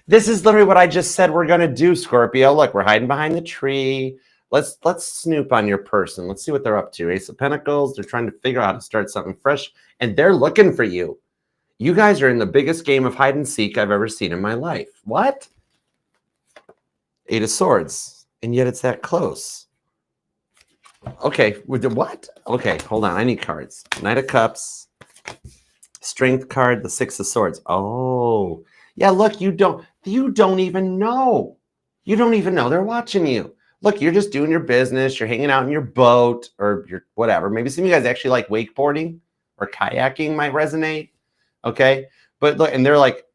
S1: This is literally what I just said we're going to do, Scorpio. Look, we're hiding behind the tree. Let's snoop on your person. Let's see what they're up to. Ace of Pentacles. They're trying to figure out how to start something fresh, and they're looking for you. You guys are in the biggest game of hide and seek I've ever seen in my life. What? Eight of Swords, and yet it's that close. Okay, with the what? Okay, hold on. I need cards. Knight of Cups, Strength card, the Six of Swords. Oh, yeah. Look, you don't even know. You don't even know they're watching you. Look, you're just doing your business. You're hanging out in your boat or your whatever. Maybe some of you guys actually like wakeboarding or kayaking might resonate. Okay, but look, and they're like,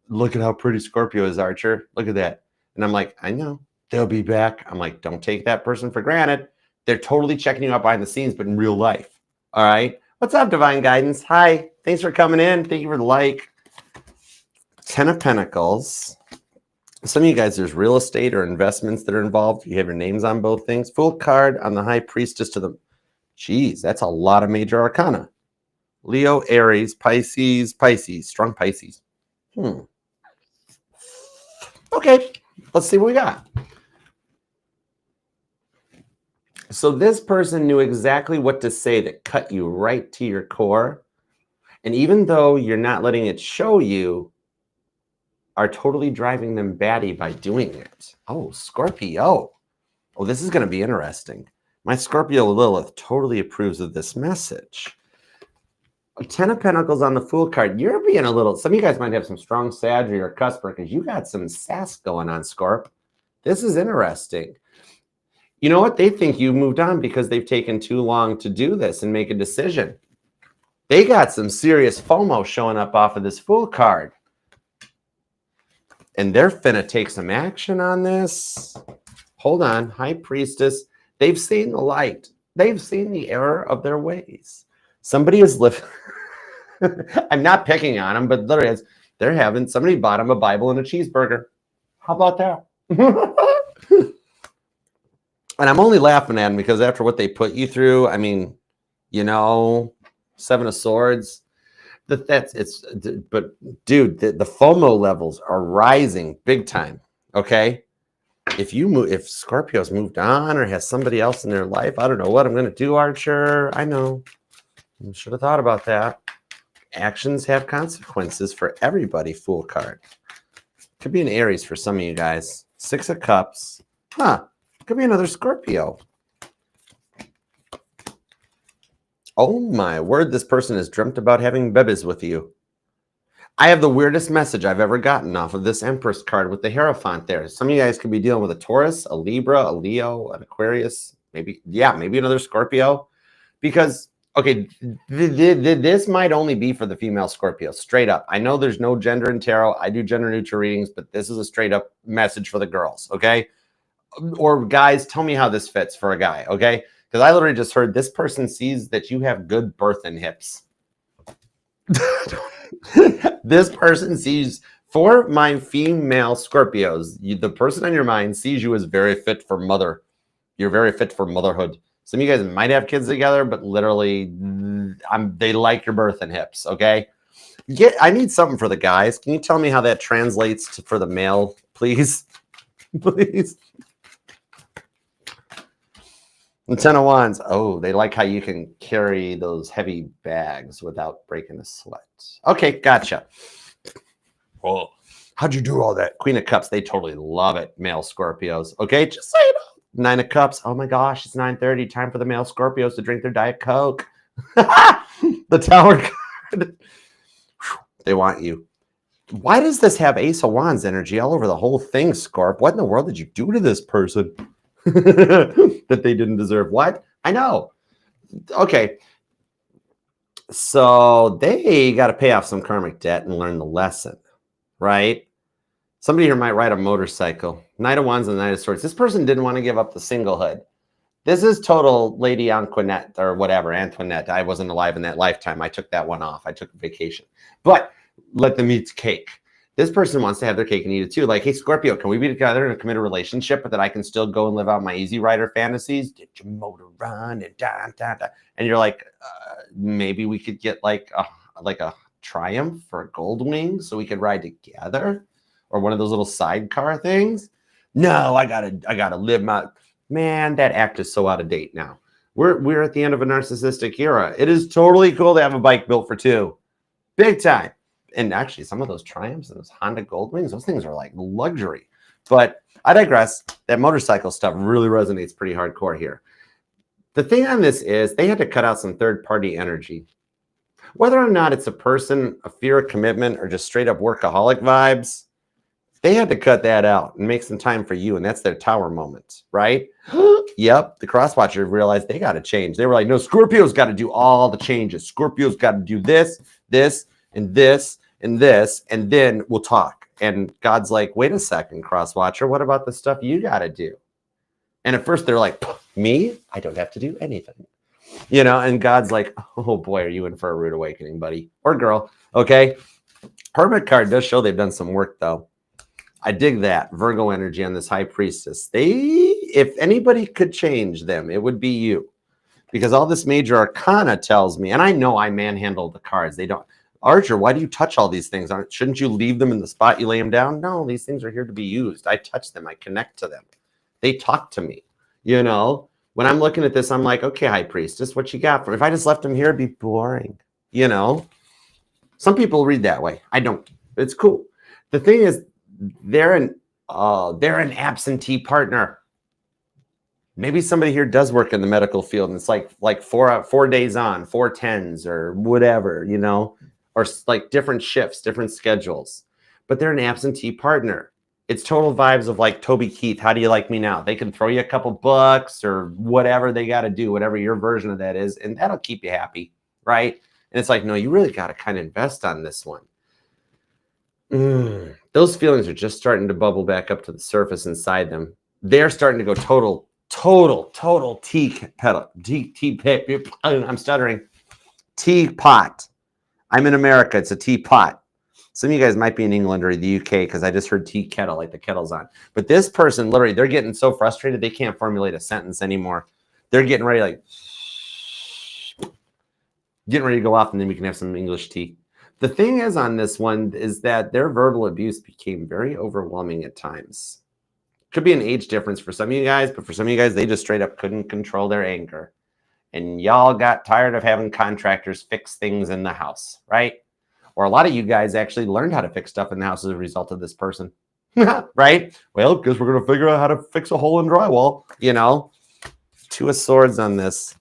S1: look at how pretty Scorpio is, Archer. Look at that. And I'm like, I know. They'll be back. I'm like, don't take that person for granted. They're totally checking you out behind the scenes, but in real life. All right. What's up, Divine Guidance? Hi. Thanks for coming in. Thank you for the like. 10 of Pentacles. Some of you guys, there's real estate or investments that are involved. You have your names on both things. Full card on the High Priestess to the... Geez, that's a lot of major arcana. Leo, Aries, Pisces, Pisces. Strong Pisces. Okay. Let's see what we got. So this person knew exactly what to say that cut you right to your core. And even though you're not letting it show, you are totally driving them batty by doing it. Oh, Scorpio. Oh, this is going to be interesting. My Scorpio Lilith totally approves of this message. A 10 of Pentacles on the Fool card. You're being a little... Some of you guys might have some strong Sag or Cusper because you got some sass going on, Scorp. This is interesting. You know what? They think you moved on because they've taken too long to do this and make a decision. They got some serious FOMO showing up off of this Fool card. And they're finna take some action on this. Hold on. High Priestess. They've seen the light. They've seen the error of their ways. Somebody is living... I'm not picking on them, but literally, they're having... Somebody bought them a Bible and a cheeseburger. How about that? And I'm only laughing at them because after what they put you through, I mean, you know, 7 of Swords. But dude, the FOMO levels are rising big time. Okay, if Scorpio's moved on or has somebody else in their life, I don't know what I'm gonna do, Archer. I know, I should have thought about that. Actions have consequences for everybody. Fool card could be an Aries for some of you guys. 6 of Cups, huh? Could be another Scorpio. Oh my word, this person has dreamt about having babies with you. I have the weirdest message I've ever gotten off of this Empress card with the Hierophant there. Some of you guys could be dealing with a Taurus, a Libra, a Leo, an Aquarius, maybe another Scorpio. Because, okay, this might only be for the female Scorpio, straight up. I know there's no gender in tarot. I do gender neutral readings, but this is a straight up message for the girls, okay? Or guys, tell me how this fits for a guy, okay? Because I literally just heard this person sees that you have good birthing hips. This person sees, for my female Scorpios, the person on your mind sees you as very fit for mother. You're very fit for motherhood. Some of you guys might have kids together, but literally, they like your birthing hips, okay? I need something for the guys. Can you tell me how that translates for the male, please? Please. The 10 of Wands. Oh, they like how you can carry those heavy bags without breaking a sweat. Okay, gotcha. Oh, how'd you do all that? Queen of Cups. They totally love it, male Scorpios. Okay, just so you know. 9 of Cups. Oh my gosh, it's 9:30. Time for the male Scorpios to drink their Diet Coke. The Tower card. They want you. Why does this have Ace of Wands energy all over the whole thing, Scorp? What in the world did you do to this person? That they didn't deserve. What? I know. Okay. So they got to pay off some karmic debt and learn the lesson, right? Somebody here might ride a motorcycle. Knight of Wands and Knight of Swords. This person didn't want to give up the singlehood. This is total Lady Antoinette or whatever, Antoinette. I wasn't alive in that lifetime. I took that one off. I took a vacation. But let them eat cake. This person wants to have their cake and eat it too. Like, hey, Scorpio, can we be together in a committed relationship, but that I can still go and live out my easy rider fantasies? Did your motor run and da da da? And you're like, maybe we could get like a Triumph or a Goldwing so we could ride together, or one of those little sidecar things. No, I gotta live my man. That act is so out of date now. We're at the end of a narcissistic era. It is totally cool to have a bike built for two, big time. And actually, some of those Triumphs and those Honda Goldwings, those things are like luxury. But I digress. That motorcycle stuff really resonates pretty hardcore here. The thing on this is they had to cut out some third-party energy. Whether or not it's a person, a fear of commitment, or just straight up workaholic vibes, they had to cut that out and make some time for you. And that's their tower moment, right? Yep. The crosswatcher realized they got to change. They were like, no, Scorpio's got to do all the changes. Scorpio's got to do this, this, and this, and this, and then we'll talk. And God's like, wait a second, crosswatcher, what about the stuff you got to do? And at first they're like, me? I don't have to do anything. And God's like, oh boy, are you in for a rude awakening, buddy or girl? Okay. Hermit card does show they've done some work though. I dig that Virgo energy on this high priestess. If anybody could change them, it would be you, because all this major arcana tells me, and I know I manhandle the cards. They don't. Archer, why do you touch all these things? Shouldn't you leave them in the spot you lay them down? No, these things are here to be used. I touch them. I connect to them. They talk to me. When I'm looking at this, I'm like, okay, high priestess, what you got for me? If I just left them here, it'd be boring. Some people read that way. I don't. It's cool. The thing is, they're an absentee partner. Maybe somebody here does work in the medical field, and it's like 4 days on, 4 10s or whatever, or like different shifts, different schedules, but they're an absentee partner. It's total vibes of like Toby Keith. How do you like me now? They can throw you a couple bucks or whatever they got to do, whatever your version of that is. And that'll keep you happy. Right. And it's like, no, you really got to kind of invest on this one. Those feelings are just starting to bubble back up to the surface inside them. They're starting to go total I'm stuttering. Teapot. I'm in America. It's a teapot. Some of you guys might be in England or the UK because I just heard tea kettle, like the kettle's on. But this person, literally, they're getting so frustrated they can't formulate a sentence anymore. They're getting ready, getting ready to go off, and then we can have some English tea. The thing is on this one is that their verbal abuse became very overwhelming at times. Could be an age difference for some of you guys, but for some of you guys, they just straight up couldn't control their anger. And y'all got tired of having contractors fix things in the house, right? Or a lot of you guys actually learned how to fix stuff in the house as a result of this person, right? Well, because we're going to figure out how to fix a hole in drywall, Two of Swords on this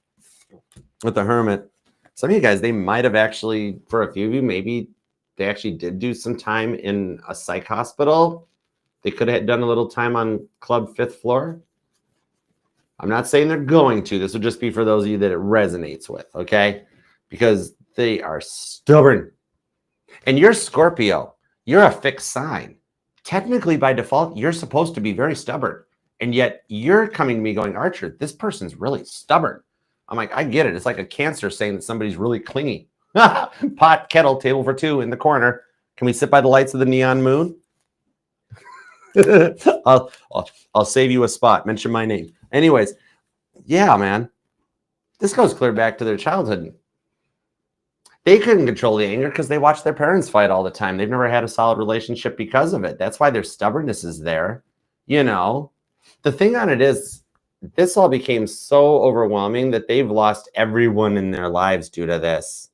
S1: with the Hermit. Some of you guys, they might have actually, for a few of you, maybe they actually did do some time in a psych hospital. They could have done a little time on Club 5th Floor. I'm not saying they're going to. This would just be for those of you that it resonates with, okay? Because they are stubborn. And you're Scorpio. You're a fixed sign. Technically, by default, you're supposed to be very stubborn. And yet you're coming to me going, Archer, this person's really stubborn. I'm like, I get it. It's like a Cancer saying that somebody's really clingy. Pot, kettle, table for two in the corner. Can we sit by the lights of the neon moon? I'll save you a spot. Mention my name. Anyways, yeah, man. This goes clear back to their childhood. They couldn't control the anger because they watched their parents fight all the time. They've never had a solid relationship because of it. That's why their stubbornness is there. The thing on it is, this all became so overwhelming that they've lost everyone in their lives due to this.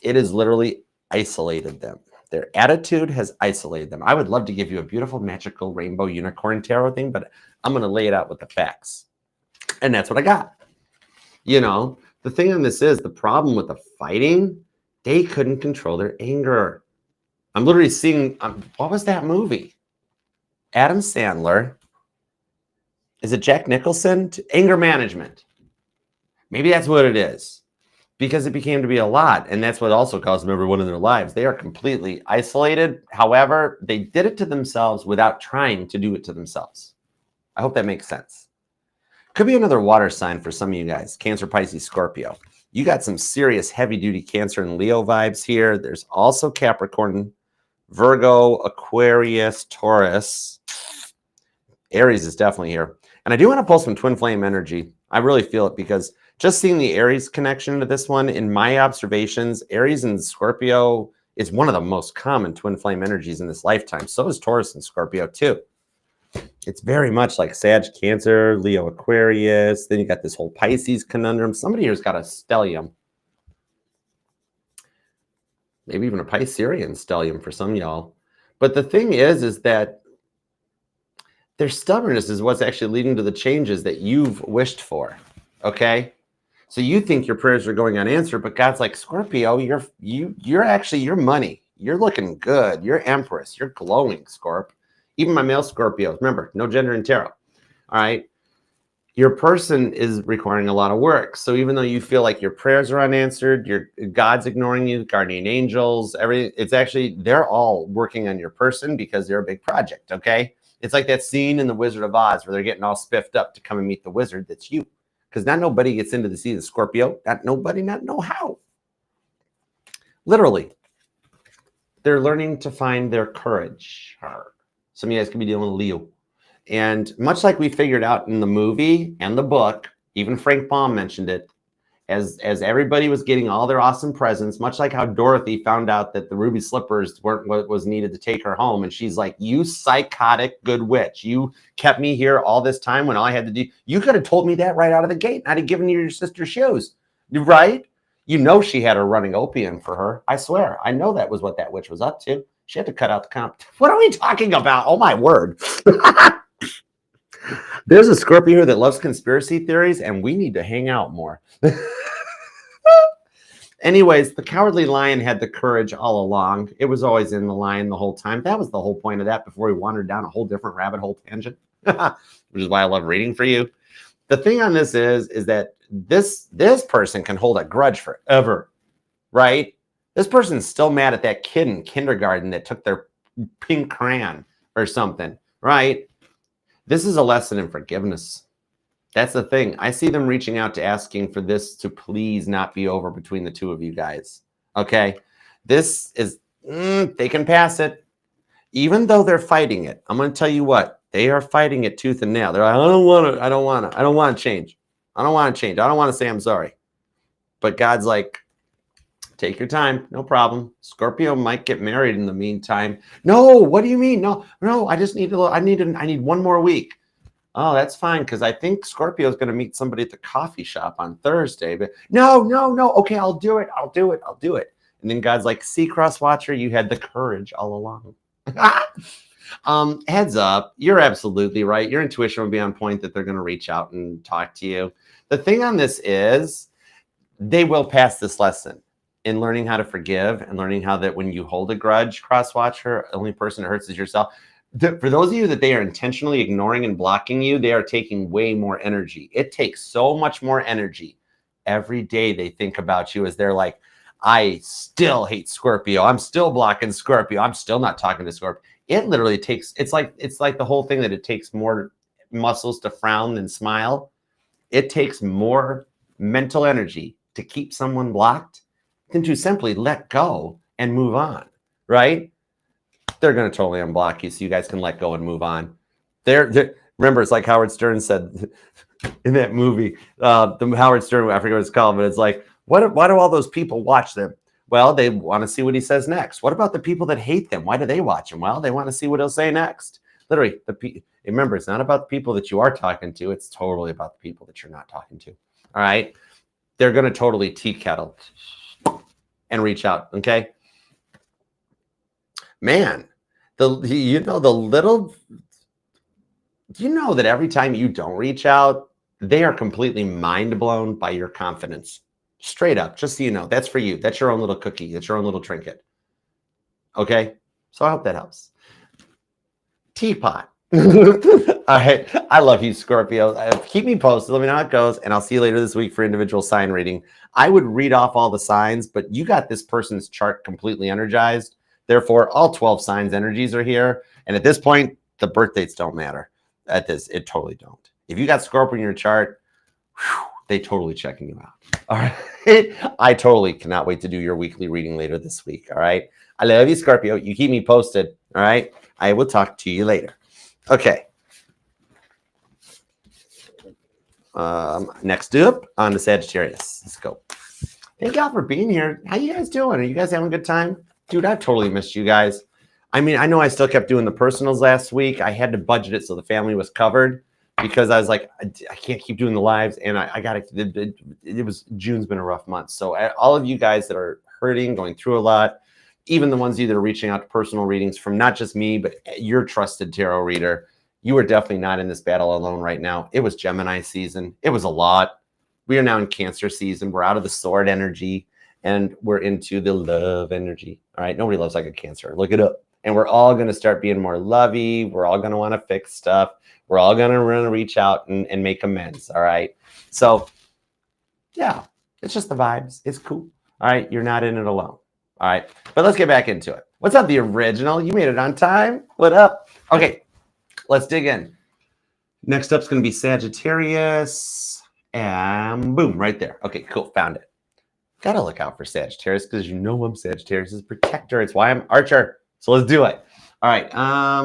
S1: It has literally isolated them. Their attitude has isolated them. I would love to give you a beautiful, magical rainbow unicorn tarot thing, but I'm going to lay it out with the facts. And that's what I got. The thing on this is, the problem with the fighting, they couldn't control their anger. I'm literally seeing, what was that movie? Adam Sandler. Is it Jack Nicholson? Anger Management. Maybe that's what it is. Because it became to be a lot. And that's what also caused them everyone in their lives. They are completely isolated. However, they did it to themselves without trying to do it to themselves. I hope that makes sense. Could be another water sign for some of you guys. Cancer, Pisces, Scorpio. You got some serious heavy-duty Cancer and Leo vibes here. There's also Capricorn, Virgo, Aquarius, Taurus. Aries is definitely here. And I do want to pull some twin flame energy. I really feel it because just seeing the Aries connection to this one, in my observations, Aries and Scorpio is one of the most common twin flame energies in this lifetime. So is Taurus and Scorpio too. It's very much like Sag, Cancer, Leo, Aquarius. Then you got this whole Pisces conundrum. Somebody here's got a stellium. Maybe even a Piscean stellium for some y'all. But the thing is that their stubbornness is what's actually leading to the changes that you've wished for. Okay? So you think your prayers are going unanswered, but God's like, Scorpio, you're actually your money. You're looking good. You're Empress. You're glowing, Scorp. Even my male Scorpios. Remember, no gender in tarot. All right? Your person is requiring a lot of work. So even though you feel like your prayers are unanswered, God's ignoring you, guardian angels, everything, it's actually, they're all working on your person because they're a big project, okay? It's like that scene in The Wizard of Oz where they're getting all spiffed up to come and meet the wizard. That's you. Because not nobody gets into the sea of Scorpio. Not nobody, not know how. Literally. They're learning to find their courage. Some of you guys could be dealing with Leo. And much like we figured out in the movie and the book, even Frank Baum mentioned it, as everybody was getting all their awesome presents, much like how Dorothy found out that the ruby slippers weren't what was needed to take her home. And she's like, you psychotic good witch. You kept me here all this time when all I had to do, you could have told me that right out of the gate. I'd have given you your sister's shoes, right? You know she had her running opium for her. I swear. I know that was what that witch was up to. She had to cut out the comp. What are we talking about? Oh, my word. There's a Scorpio here that loves conspiracy theories, and we need to hang out more. Anyways, the Cowardly Lion had the courage all along. It was always in the lion the whole time. That was the whole point of that before we wandered down a whole different rabbit hole tangent, which is why I love reading for you. The thing on this is that this person can hold a grudge forever, right? This person's still mad at that kid in kindergarten that took their pink crayon or something, right? This is a lesson in forgiveness. That's the thing. I see them reaching out to asking for this to please not be over between the two of you guys. Okay? This is, they can pass it. Even though they're fighting it, I'm going to tell you what, they are fighting it tooth and nail. They're like, I don't want to change. I don't want to change. I don't want to say I'm sorry. But God's like, take your time. No problem. Scorpio might get married in the meantime. No, what do you mean? No, I just need I need one more week. Oh, that's fine, because I think Scorpio is going to meet somebody at the coffee shop on Thursday. But no. Okay, I'll do it. And then God's like, see, Crosswatcher, you had the courage all along. Heads up, you're absolutely right. Your intuition will be on point that they're going to reach out and talk to you. The thing on this is they will pass this lesson in learning how to forgive and learning how that when you hold a grudge, Crosswatcher, the only person that hurts is yourself. For those of you that they are intentionally ignoring and blocking you, they are taking way more energy. It takes so much more energy. Every day they think about you as they're like, I still hate Scorpio. I'm still blocking Scorpio. I'm still not talking to Scorpio. It literally takes, it's like the whole thing that it takes more muscles to frown than smile. It takes more mental energy to keep someone blocked than to simply let go and move on, right? They're going to totally unblock you so you guys can let go and move on. Remember, it's like Howard Stern said in that movie, the Howard Stern, I forget what it's called, but it's like, why do all those people watch them? Well, they want to see what he says next. What about the people that hate them? Why do they watch him? Well, they want to see what he'll say next. Literally, remember, it's not about the people that you are talking to. It's totally about the people that you're not talking to. All right? They're going to totally tea kettle and reach out, okay? Man, do you know that every time you don't reach out, they are completely mind blown by your confidence. Straight up, just so you know, that's for you. That's your own little cookie. That's your own little trinket. Okay? So I hope that helps. Teapot. All right. I love you, Scorpio. Keep me posted. Let me know how it goes. And I'll see you later this week for individual sign reading. I would read off all the signs, but you got this person's chart completely energized. Therefore, all 12 signs energies are here. And at this point, the birth dates don't matter. It totally don't. If you got Scorpio in your chart, they totally checking you out. All right. I totally cannot wait to do your weekly reading later this week. All right. I love you, Scorpio. You keep me posted. All right. I will talk to you later. Okay. Next up on the Sagittarius. Let's go. Thank y'all for being here. How you guys doing? Are you guys having a good time? Dude, I've totally missed you guys. I mean, I know I still kept doing the personals last week. I had to budget it so the family was covered because I was like, I can't keep doing the lives. And I got it. It was June's been a rough month. So all of you guys that are hurting, going through a lot, even the ones of you that are reaching out to personal readings from not just me, but your trusted tarot reader, you are definitely not in this battle alone right now. It was Gemini season. It was a lot. We are now in Cancer season. We're out of the sword energy and we're into the love energy. All right. Nobody loves like a Cancer. Look it up. And we're all going to start being more lovey. We're all going to want to fix stuff. We're all going to reach out and make amends. All right. So yeah, it's just the vibes. It's cool. All right. You're not in it alone. All right. But let's get back into it. What's up, the original? You made it on time. What up? Okay. Let's dig in. Next up is going to be Sagittarius. And boom, right there. Okay, cool. Found it. Gotta look out for Sagittarius because you know I'm Sagittarius' protector. It's why I'm Archer. So let's do it. All right.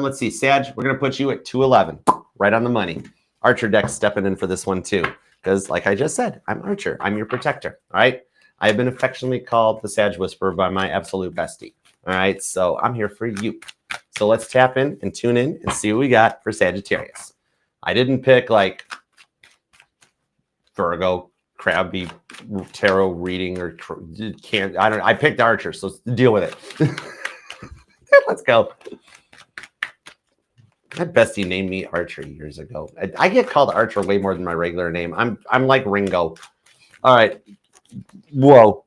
S1: Let's see. Sag, we're going to put you at 211. Right on the money. Archer deck stepping in for this one too. Because like I just said, I'm Archer. I'm your protector. All right. I have been affectionately called the Sag Whisperer by my absolute bestie. All right. So I'm here for you. So let's tap in and tune in and see what we got for Sagittarius. I didn't pick like Virgo, Crabby, tarot reading, or I picked Archer, so deal with it. Let's go. My bestie named me Archer years ago. I get called Archer way more than my regular name. I'm like Ringo. All right. Whoa.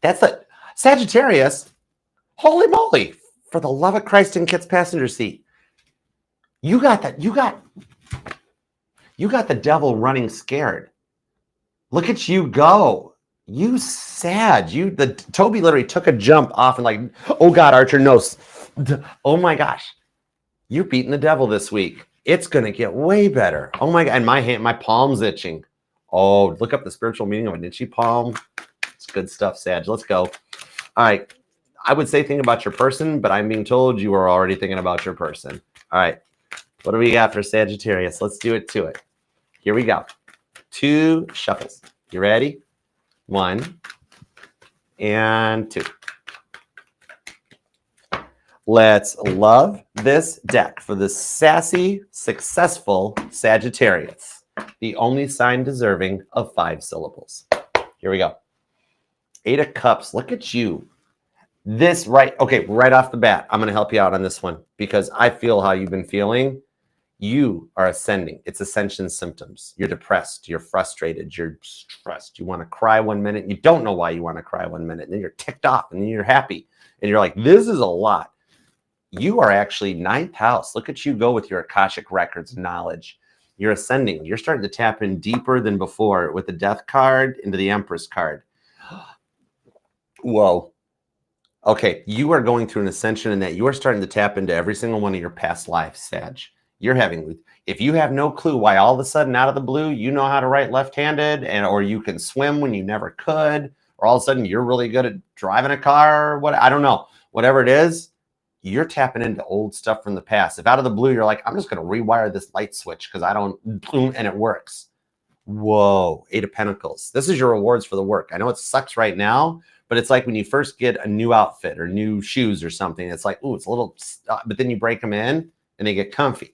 S1: That's a Sagittarius. Holy moly. For the love of Christ in Kit's passenger seat. You got that. You got the devil running scared. Look at you go. You Sag. Toby literally took a jump off and like, oh God, Archer, no. Oh my gosh. You're beating the devil this week. It's going to get way better. Oh my God. And my palm's itching. Oh, look up the spiritual meaning of an itchy palm. It's good stuff, Sag. Let's go. All right. I would say think about your person, but I'm being told you are already thinking about your person. All right. What do we got for Sagittarius? Let's do it to it. Here we go. 2 shuffles. You ready? 1 and 2. Let's love this deck for the sassy, successful Sagittarius. The only sign deserving of 5 syllables. Here we go. 8 of Cups. Look at you. Right off the bat, I'm going to help you out on this one because I feel how you've been feeling. You are ascending. It's ascension symptoms. You're depressed. You're frustrated. You're stressed. You want to cry one minute. You don't know why you want to cry one minute. And then you're ticked off and then you're happy. And you're like, this is a lot. You are actually 9th house. Look at you go with your Akashic records knowledge. You're ascending. You're starting to tap in deeper than before with the Death card into the Empress card. Whoa. Okay, you are going through an ascension in that you are starting to tap into every single one of your past lives, Sag. If you have no clue why all of a sudden out of the blue, you know how to write left-handed or you can swim when you never could, or all of a sudden you're really good at driving a car, I don't know. Whatever it is, you're tapping into old stuff from the past. If out of the blue, you're like, I'm just going to rewire this light switch because and it works. Whoa, 8 of Pentacles. This is your rewards for the work. I know it sucks right now, but it's like when you first get a new outfit or new shoes or something, it's like, ooh, it's a little, but then you break them in and they get comfy.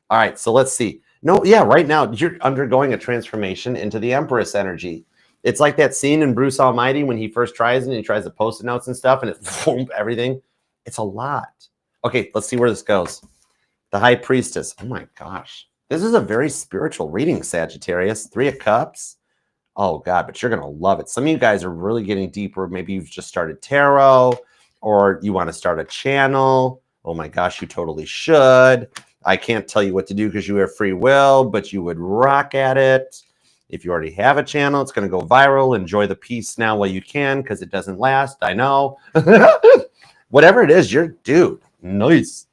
S1: All right, so let's see. No, yeah, right now you're undergoing a transformation into the Empress energy. It's like that scene in Bruce Almighty when he first tries it and he tries the Post-it notes and stuff and it everything. It's a lot. Okay, let's see where this goes. The High Priestess. Oh my gosh. This is a very spiritual reading, Sagittarius. 3 of Cups. Oh God, but you're going to love it. Some of you guys are really getting deeper. Maybe you've just started tarot or you want to start a channel. Oh my gosh, you totally should. I can't tell you what to do because you have free will, but you would rock at it. If you already have a channel, it's going to go viral. Enjoy the peace now while you can because it doesn't last. I know. Whatever it is, you're dude. Nice.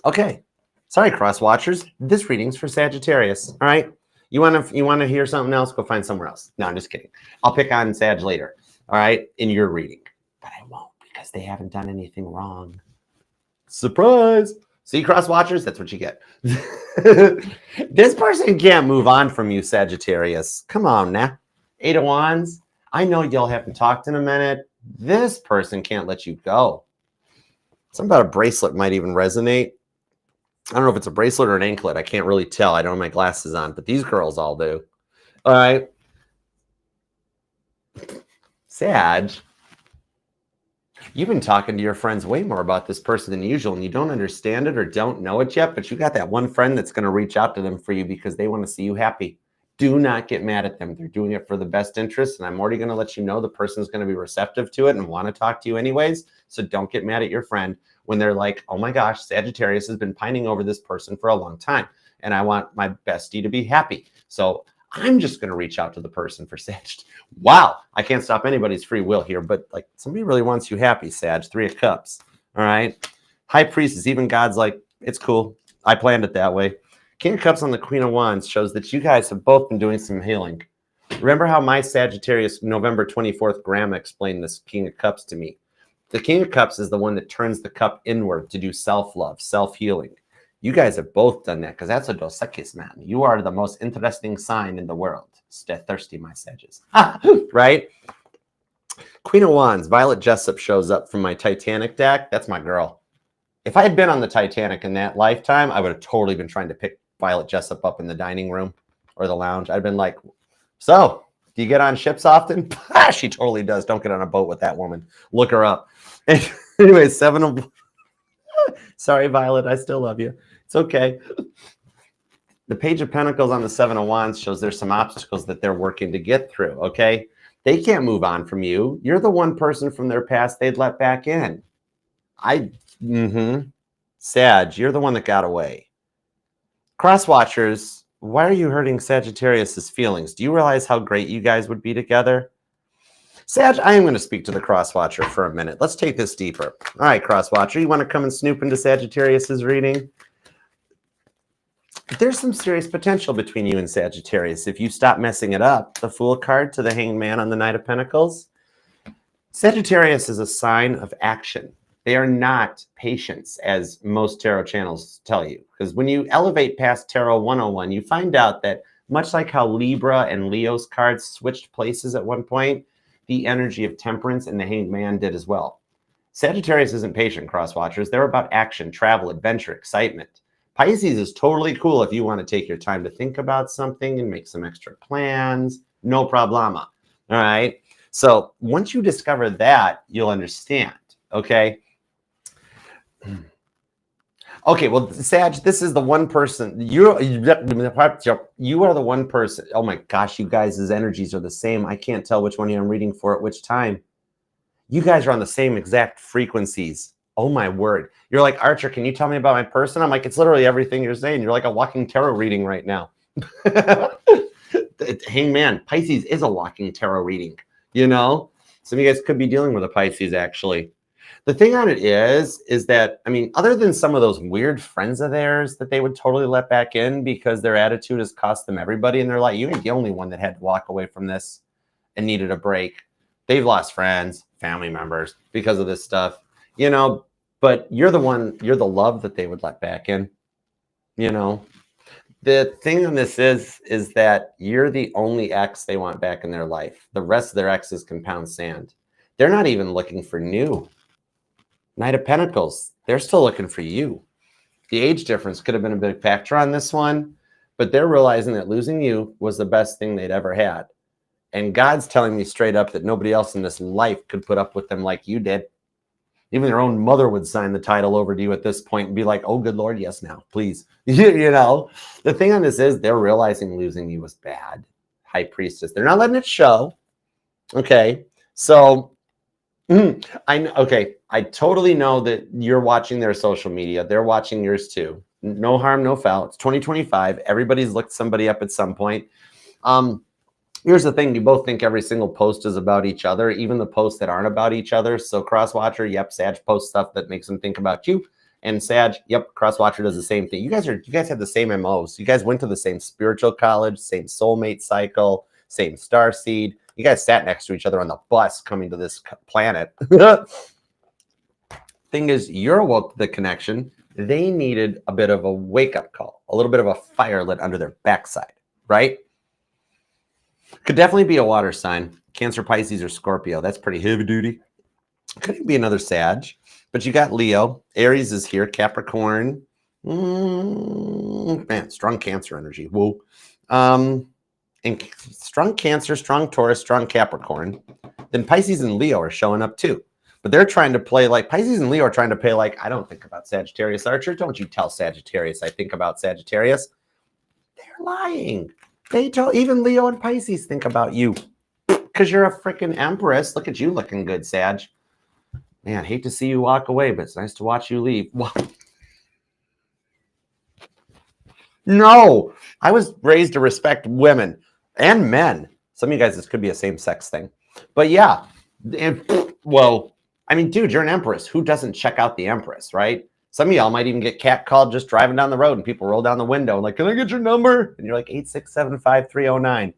S1: Okay. Sorry, cross watchers. This reading's for Sagittarius. All right. You want to hear something else? Go find somewhere else. No, I'm just kidding. I'll pick on Sag later. All right. In your reading. But I won't Because they haven't done anything wrong. Surprise! See, cross watchers, that's what you get. This person can't move on from you, Sagittarius. Come on now. 8 of Wands. I know y'all haven't talked in a minute. This person can't let you go. Something about a bracelet might even resonate. I don't know if it's a bracelet or an anklet. I can't really tell. I don't have my glasses on, but these girls all do. All right. Sag. You've been talking to your friends way more about this person than usual, and you don't understand it or don't know it yet, but you got that one friend that's going to reach out to them for you because they want to see you happy. Do not get mad at them. They're doing it for the best interest, and I'm already going to let you know the person's going to be receptive to it and want to talk to you anyways, so don't get mad at your friend when they're like, oh my gosh, Sagittarius has been pining over this person for a long time, and I want my bestie to be happy. So I'm just going to reach out to the person for Sag. Wow, I can't stop anybody's free will here, but like somebody really wants you happy, Sag. 3 of Cups. All right. High Priestess, even God's like, it's cool. I planned it that way. King of Cups on the Queen of Wands shows that you guys have both been doing some healing. Remember how my Sagittarius November 24th Grandma explained this King of Cups to me? The King of Cups is the one that turns the cup inward to do self-love, self-healing. You guys have both done that because that's a Dos Equis, man. You are the most interesting sign in the world. Stay thirsty, my Sages. Right? Queen of Wands, Violet Jessup shows up from my Titanic deck. That's my girl. If I had been on the Titanic in that lifetime, I would have totally been trying to pick Violet Jessup up in the dining room or the lounge. I'd have been like, so, do you get on ships often? She totally does. Don't get on a boat with that woman. Look her up. Anyway, 7 of... Sorry, Violet. I still love you. It's okay. The Page of Pentacles on the 7 of Wands shows there's some obstacles that they're working to get through, okay? They can't move on from you. You're the one person from their past they'd let back in. Sag, you're the one that got away. Cross watchers, why are you hurting Sagittarius's feelings? Do you realize how great you guys would be together? Sag, I am going to speak to the cross watcher for a minute. Let's take this deeper. All right, cross watcher, you want to come and snoop into Sagittarius's reading? There's some serious potential between you and Sagittarius if you stop messing it up. The Fool card to the Hanged Man on the Knight of Pentacles. Sagittarius is a sign of action. They are not patience, as most tarot channels tell you. Because when you elevate past Tarot 101, you find out that much like how Libra and Leo's cards switched places at one point, the energy of Temperance and the Hanged Man did as well. Sagittarius isn't patient, cross watchers. They're about action, travel, adventure, excitement. Pisces is totally cool if you want to take your time to think about something and make some extra plans. No problema. All right. So once you discover that, you'll understand. Okay. Okay. Well, Sag, this is the one person you are the one person. Oh my gosh, you guys' energies are the same. I can't tell which one I'm reading for at which time. You guys are on the same exact frequencies. Oh my word. You're like, Archer, can you tell me about my person? I'm like, it's literally everything you're saying. You're like a walking tarot reading right now. Hangman, Pisces is a walking tarot reading, you know? Some of you guys could be dealing with a Pisces, actually. The thing on it is that, I mean, other than some of those weird friends of theirs that they would totally let back in because their attitude has cost them everybody in their life, you ain't the only one that had to walk away from this and needed a break. They've lost friends, family members because of this stuff, you know? But you're the one, you're the love that they would let back in, you know? The thing on this is that you're the only ex they want back in their life. The rest of their exes can pound sand. They're not even looking for new. Knight of Pentacles, they're still looking for you. The age difference could have been a big factor on this one, but they're realizing that losing you was the best thing they'd ever had. And God's telling me straight up that nobody else in this life could put up with them like you did. Even their own mother would sign the title over to you at this point and be like, oh, good Lord, yes, now, please. You know, the thing on this is they're realizing losing you was bad. High Priestess. They're not letting it show. Okay. So I totally know that you're watching their social media. They're watching yours too. No harm, no foul. It's 2025. Everybody's looked somebody up at some point. Here's the thing. You both think every single post is about each other, even the posts that aren't about each other. So Crosswatcher, yep, Sag posts stuff that makes them think about you. And Sag, yep, Crosswatcher does the same thing. You guys have the same MOs. You guys went to the same spiritual college, same soulmate cycle, same star seed. You guys sat next to each other on the bus coming to this planet. Thing is, you're awoke to the connection. They needed a bit of a wake-up call, a little bit of a fire lit under their backside, right? Could definitely be a water sign. Cancer, Pisces, or Scorpio. That's pretty heavy duty. Could even be another Sag. But you got Leo. Aries is here. Capricorn. Man, strong Cancer energy. Whoa. And strong Cancer, strong Taurus, strong Capricorn. Then Pisces and Leo are showing up too. But they're trying to play like Pisces and Leo are trying to play like, I don't think about Sagittarius Archer. Don't you tell Sagittarius I think about Sagittarius. They're lying. They tell even Leo and Pisces think about you because you're a freaking empress. Look at you looking good, Sag. Man, hate to see you walk away, but it's nice to watch you leave. No, I was raised to respect women and men. Some of you guys, this could be a same-sex thing. But yeah, well, I mean, dude, you're an empress. Who doesn't check out the empress, right? Some of y'all might even get catcalled just driving down the road and people roll down the window and like, can I get your number? And you're like 8675309.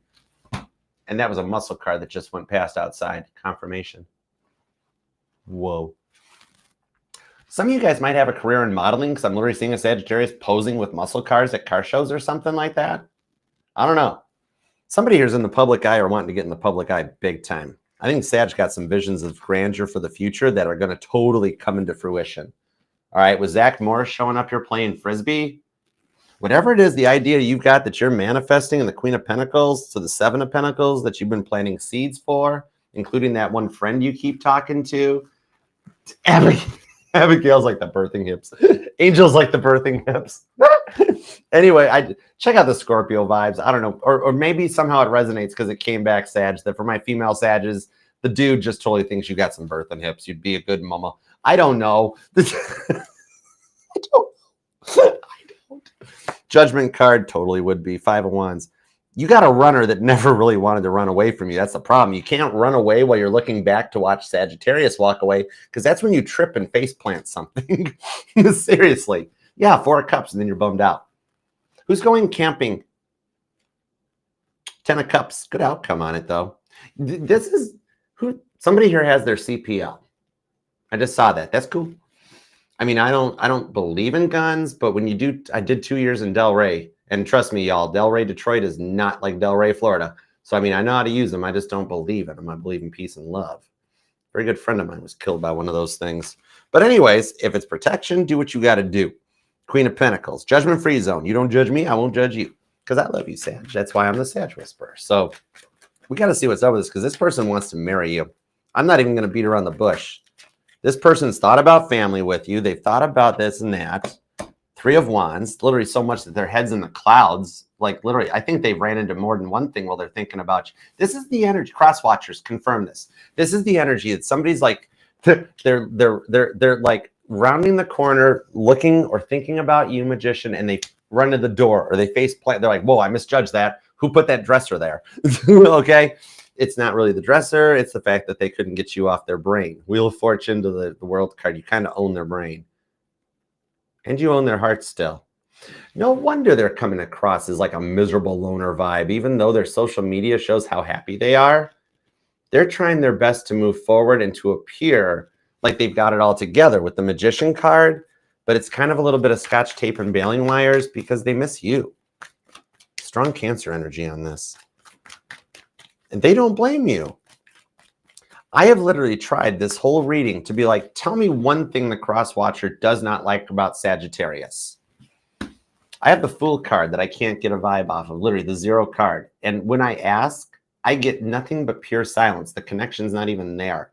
S1: And that was a muscle card that just went past outside. Confirmation. Whoa. Some of you guys might have a career in modeling because I'm literally seeing a Sagittarius posing with muscle cars at car shows or something like that. I don't know. Somebody here's in the public eye or wanting to get in the public eye big time. I think Sag got some visions of grandeur for the future that are going to totally come into fruition. All right, with Zach Morris showing up here playing Frisbee, whatever it is, the idea you've got that you're manifesting in the Queen of Pentacles to the Seven of Pentacles that you've been planting seeds for, including that one friend you keep talking to. Abigail's like the birthing hips. Angel's like the birthing hips. Anyway, I check out the Scorpio vibes. I don't know. Or maybe somehow it resonates because it came back, Sag, that for my female Sages, the dude just totally thinks you got some birthing hips. You'd be a good mama. I don't know. I don't. Judgment card totally would be. Five of Wands. You got a runner that never really wanted to run away from you. That's the problem. You can't run away while you're looking back to watch Sagittarius walk away because that's when you trip and face plant something. Seriously. Yeah, 4 of Cups and then you're bummed out. Who's going camping? 10 of Cups. Good outcome on it, though. This is who somebody here has their CPL. I just saw that. That's cool. I mean, I don't believe in guns, but when you do, I did 2 years in Delray. And trust me, y'all, Delray, Detroit is not like Delray, Florida. So, I mean, I know how to use them. I just don't believe in them. I believe in peace and love. A very good friend of mine was killed by one of those things. But anyways, if it's protection, do what you got to do. Queen of Pentacles, judgment-free zone. You don't judge me, I won't judge you. Because I love you, Sag. That's why I'm the Sag Whisperer. So we got to see what's up with this because this person wants to marry you. I'm not even going to beat around the bush. This person's thought about family with you. They've thought about this and that. 3 of Wands, literally so much that their head's in the clouds. Like literally, I think they've ran into more than one thing while they're thinking about you. This is the energy. Cross watchers confirm this. This is the energy that somebody's like, they're like rounding the corner, looking or thinking about you, magician, and they run to the door or they face plant. They're like, whoa, I misjudged that. Who put that dresser there? Okay. It's not really the dresser. It's the fact that they couldn't get you off their brain. Wheel of Fortune to the world card. You kind of own their brain. And you own their heart still. No wonder they're coming across as like a miserable loner vibe, even though their social media shows how happy they are. They're trying their best to move forward and to appear like they've got it all together with the Magician card, but it's kind of a little bit of scotch tape and baling wires because they miss you. Strong Cancer energy on this. And they don't blame you. I have literally tried this whole reading to be like, tell me one thing the cross watcher does not like about Sagittarius. I have the Fool card that I can't get a vibe off of, literally the 0 card. And when I ask, I get nothing but pure silence. The connection's not even there.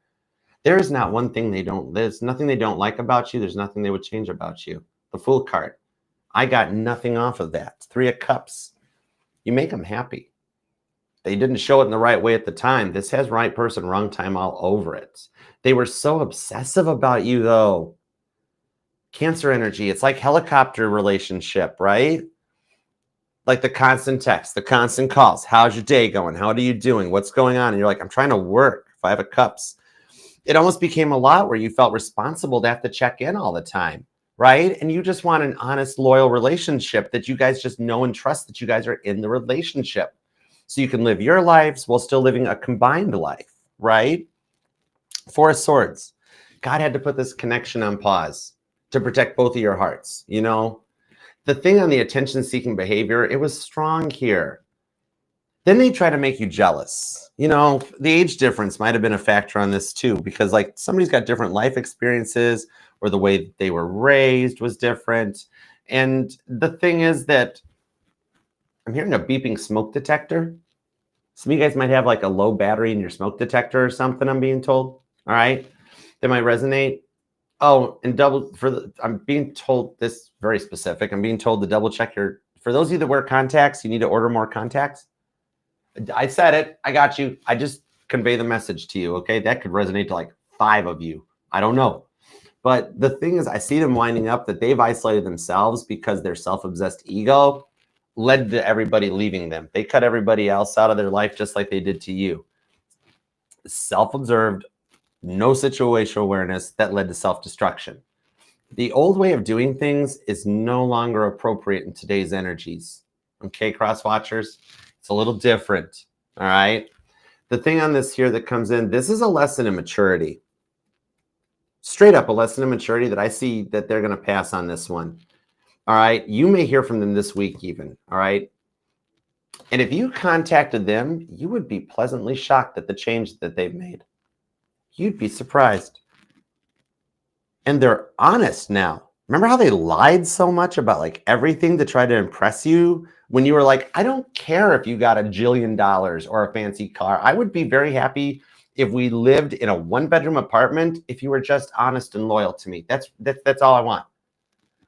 S1: There is not one thing there's nothing they don't like about you. There's nothing they would change about you. The Fool card. I got nothing off of that. 3 of Cups. You make them happy. They didn't show it in the right way at the time. This has right person, wrong time all over it. They were so obsessive about you, though. Cancer energy. It's like helicopter relationship, right? Like the constant text, the constant calls. How's your day going? How are you doing? What's going on? And you're like, I'm trying to work. 5 of Cups. It almost became a lot where you felt responsible to have to check in all the time, right? And you just want an honest, loyal relationship that you guys just know and trust that you guys are in the relationship. So you can live your lives while still living a combined life, right? 4 of Swords. God had to put this connection on pause to protect both of your hearts. You know, the thing on the attention-seeking behavior, it was strong here. Then they try to make you jealous. You know, the age difference might have been a factor on this too, because like somebody's got different life experiences or the way they were raised was different. And the thing is that I'm hearing a beeping smoke detector. Some of you guys might have like a low battery in your smoke detector or something, I'm being told. All right. That might resonate. Oh, and I'm being told this very specific. I'm being told to double check for those of you that wear contacts, you need to order more contacts. I said it. I got you. I just convey the message to you. Okay. That could resonate to like 5 of you. I don't know. But the thing is, I see them winding up that they've isolated themselves because their self-obsessed ego led to everybody leaving them. They cut everybody else out of their life just like they did to you. Self-observed, no situational awareness that led to self-destruction. The old way of doing things is no longer appropriate in today's energies. Okay, cross watchers, it's a little different. All right. The thing on this here that comes in, this is a lesson in maturity. Straight up a lesson in maturity that I see that they're going to pass on this one. All right. You may hear from them this week even. All right. And if you contacted them, you would be pleasantly shocked at the change that they've made. You'd be surprised. And they're honest now. Remember how they lied so much about like everything to try to impress you when you were like, I don't care if you got $1 jillion or a fancy car. I would be very happy if we lived in a 1-bedroom apartment if you were just honest and loyal to me. That's all I want.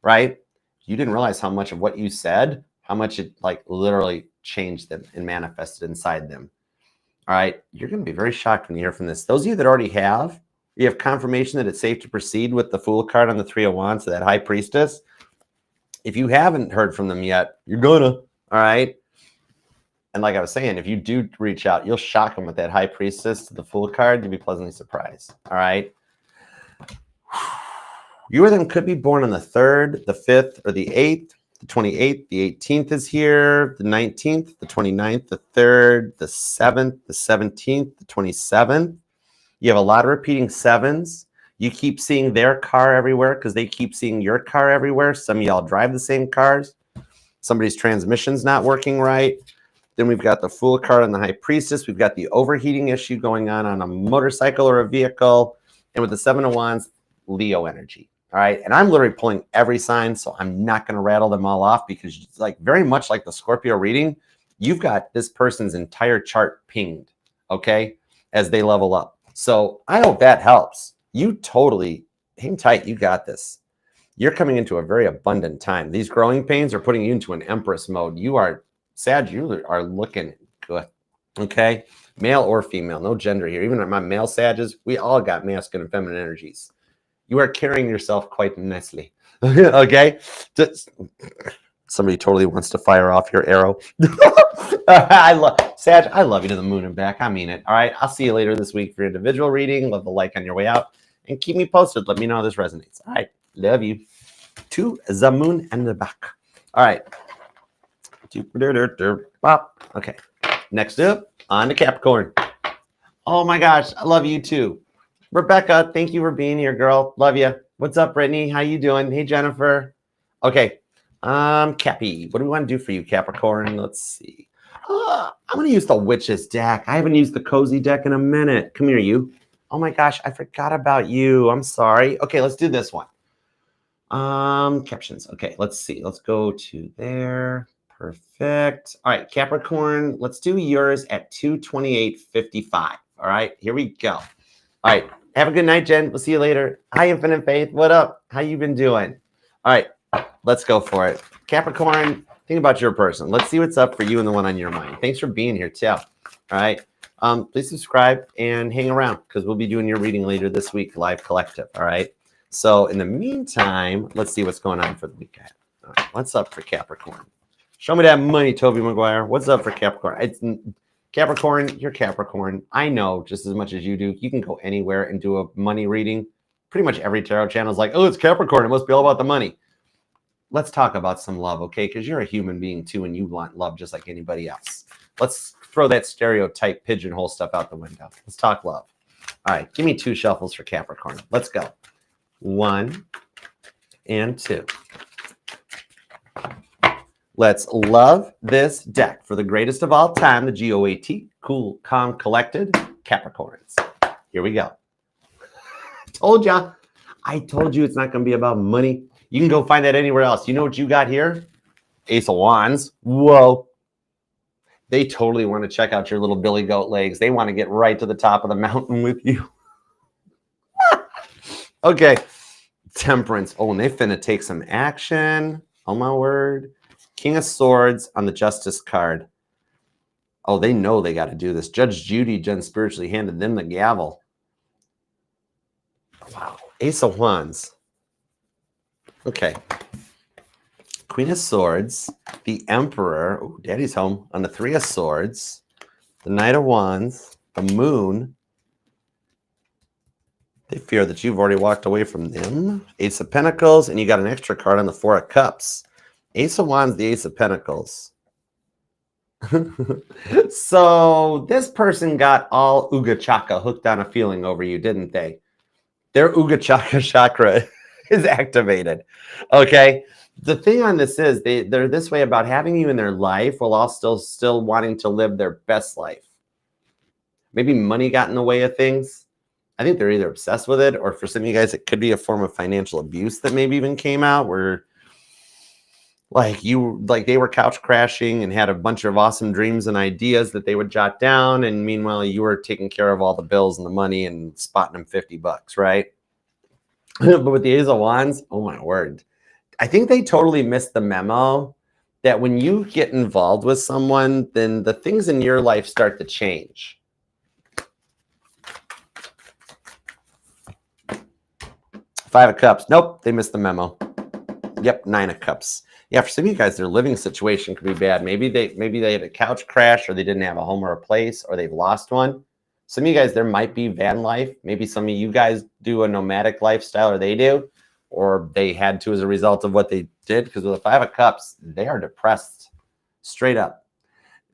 S1: Right? You didn't realize how much of what you said, how much it like literally changed them and manifested inside them. All right. You're going to be very shocked when you hear from this. Those of you that already have, you have confirmation that it's safe to proceed with the Fool card on the 3 of Wands, so that High Priestess. If you haven't heard from them yet, you're gonna. All right. And like I was saying, if you do reach out, you'll shock them with that High Priestess to the Fool card. You'll be pleasantly surprised. All right. You or them could be born on the 3rd, the 5th, or the 8th. The 28th, the 18th is here, the 19th, the 29th, the 3rd, the 7th, the 17th, the 27th. You have a lot of repeating 7s. You keep seeing their car everywhere because they keep seeing your car everywhere. Some of y'all drive the same cars. Somebody's transmission's not working right. Then we've got the Fool card on the High Priestess. We've got the overheating issue going on a motorcycle or a vehicle. And with the 7 of Wands, Leo energy. All right. And I'm literally pulling every sign, so I'm not going to rattle them all off because it's like very much like the Scorpio reading, you've got this person's entire chart pinged, okay, as they level up. So I hope that helps. You totally hang tight. You got this. You're coming into a very abundant time. These growing pains are putting you into an Empress mode. You are sad. You are looking good. Okay. Male or female, no gender here. Even my male Sages, we all got masculine and feminine energies. You are carrying yourself quite nicely. Okay. Somebody totally wants to fire off your arrow. I love you to the moon and back. I mean it. All right. I'll see you later this week for your individual reading. Love the like on your way out and keep me posted. Let me know how this resonates. All right. Love you. To the moon and the back. All right. Okay. Next up, on to Capricorn. Oh my gosh. I love you too. Rebecca, thank you for being here, girl. Love you. What's up, Brittany? How you doing? Hey, Jennifer. Okay. Cappy, what do we want to do for you, Capricorn? Let's see. I'm going to use the Witch's deck. I haven't used the Cozy deck in a minute. Come here, you. Oh my gosh, I forgot about you. I'm sorry. Okay, let's do this one. Captions. Okay, let's see. Let's go to there. Perfect. All right, Capricorn, let's do yours at 228.55. All right, here we go. All right. Have a good night, Jen. We'll see you later. Hi, Infinite Faith. What up? How you been doing? All right. Let's go for it. Capricorn, think about your person. Let's see what's up for you and the one on your mind. Thanks for being here, too. All right. Please subscribe and hang around because we'll be doing your reading later this week, live collective. All right. So in the meantime, let's see what's going on for the weekend. All right. What's up for Capricorn? Show me that money, Toby Maguire. What's up for Capricorn? Capricorn, you're Capricorn. I know just as much as you do. You can go anywhere and do a money reading. Pretty much every tarot channel is like, oh, it's Capricorn. It must be all about the money. Let's talk about some love, okay? Because you're a human being too, and you want love just like anybody else. Let's throw that stereotype pigeonhole stuff out the window. Let's talk love. All right, give me 2 shuffles for Capricorn. Let's go. 1 and 2. Let's love this deck for the greatest of all time, the GOAT, cool, calm, collected, Capricorns. Here we go. I told you it's not going to be about money. You can go find that anywhere else. You know what you got here? Ace of Wands. Whoa. They totally want to check out your little billy goat legs. They want to get right to the top of the mountain with you. Okay. Temperance. Oh, and they finna take some action. Oh, my word. King of Swords on the Justice card. Oh, they know they got to do this. Judge Judy Jen spiritually handed them the gavel. Wow. Ace of Wands. Okay. Queen of Swords. The Emperor. Oh, Daddy's home. On the 3 of Swords. The Knight of Wands. The Moon. They fear that you've already walked away from them. Ace of Pentacles. And you got an extra card on the 4 of Cups. Ace of Wands, the Ace of Pentacles. So this person got all Uga Chaka hooked on a feeling over you, didn't they? Their Uga Chaka chakra is activated. Okay. The thing on this is they're this way about having you in their life while also still wanting to live their best life. Maybe money got in the way of things. I think they're either obsessed with it, or for some of you guys, it could be a form of financial abuse that maybe even came out where they were couch crashing and had a bunch of awesome dreams and ideas that they would jot down. And meanwhile, you were taking care of all the bills and the money and spotting them $50, right? But with the Ace of Wands, oh my word. I think they totally missed the memo that when you get involved with someone, then the things in your life start to change. Five of Cups. Nope, they missed the memo. Yep, 9 of Cups. Yeah, for some of you guys, their living situation could be bad. Maybe they had a couch crash, or they didn't have a home or a place, or they've lost one. Some of you guys, there might be van life. Maybe some of you guys do a nomadic lifestyle, or they do, or they had to as a result of what they did. Because with the 5 of Cups, they are depressed straight up.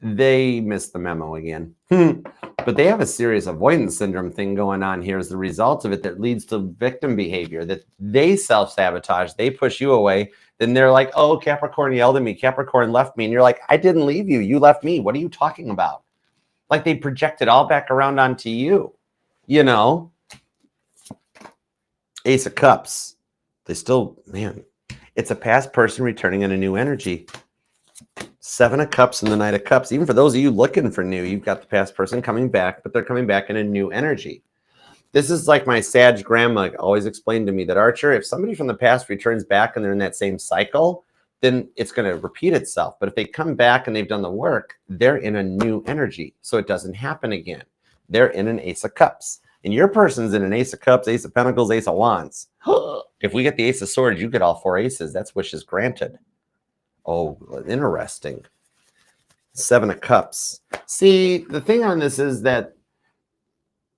S1: They missed the memo again. But they have a serious avoidance syndrome thing going on here as the result of it that leads to victim behavior, that they self-sabotage, they push you away. Then they're like, oh, Capricorn yelled at me. Capricorn left me. And you're like, I didn't leave you. You left me. What are you talking about? Like they project it all back around onto you, you know? Ace of Cups. They still, man, it's a past person returning in a new energy. 7 of Cups and the Knight of Cups. Even for those of you looking for new, you've got the past person coming back, but they're coming back in a new energy. This is like my Sag grandma always explained to me that, Archer, if somebody from the past returns back and they're in that same cycle, then it's going to repeat itself. But if they come back and they've done the work, they're in a new energy. So it doesn't happen again. They're in an Ace of Cups. And your person's in an Ace of Cups, Ace of Pentacles, Ace of Wands. If we get the Ace of Swords, you get all 4 aces. That's wishes granted. Oh, interesting. 7 of Cups. See, the thing on this is that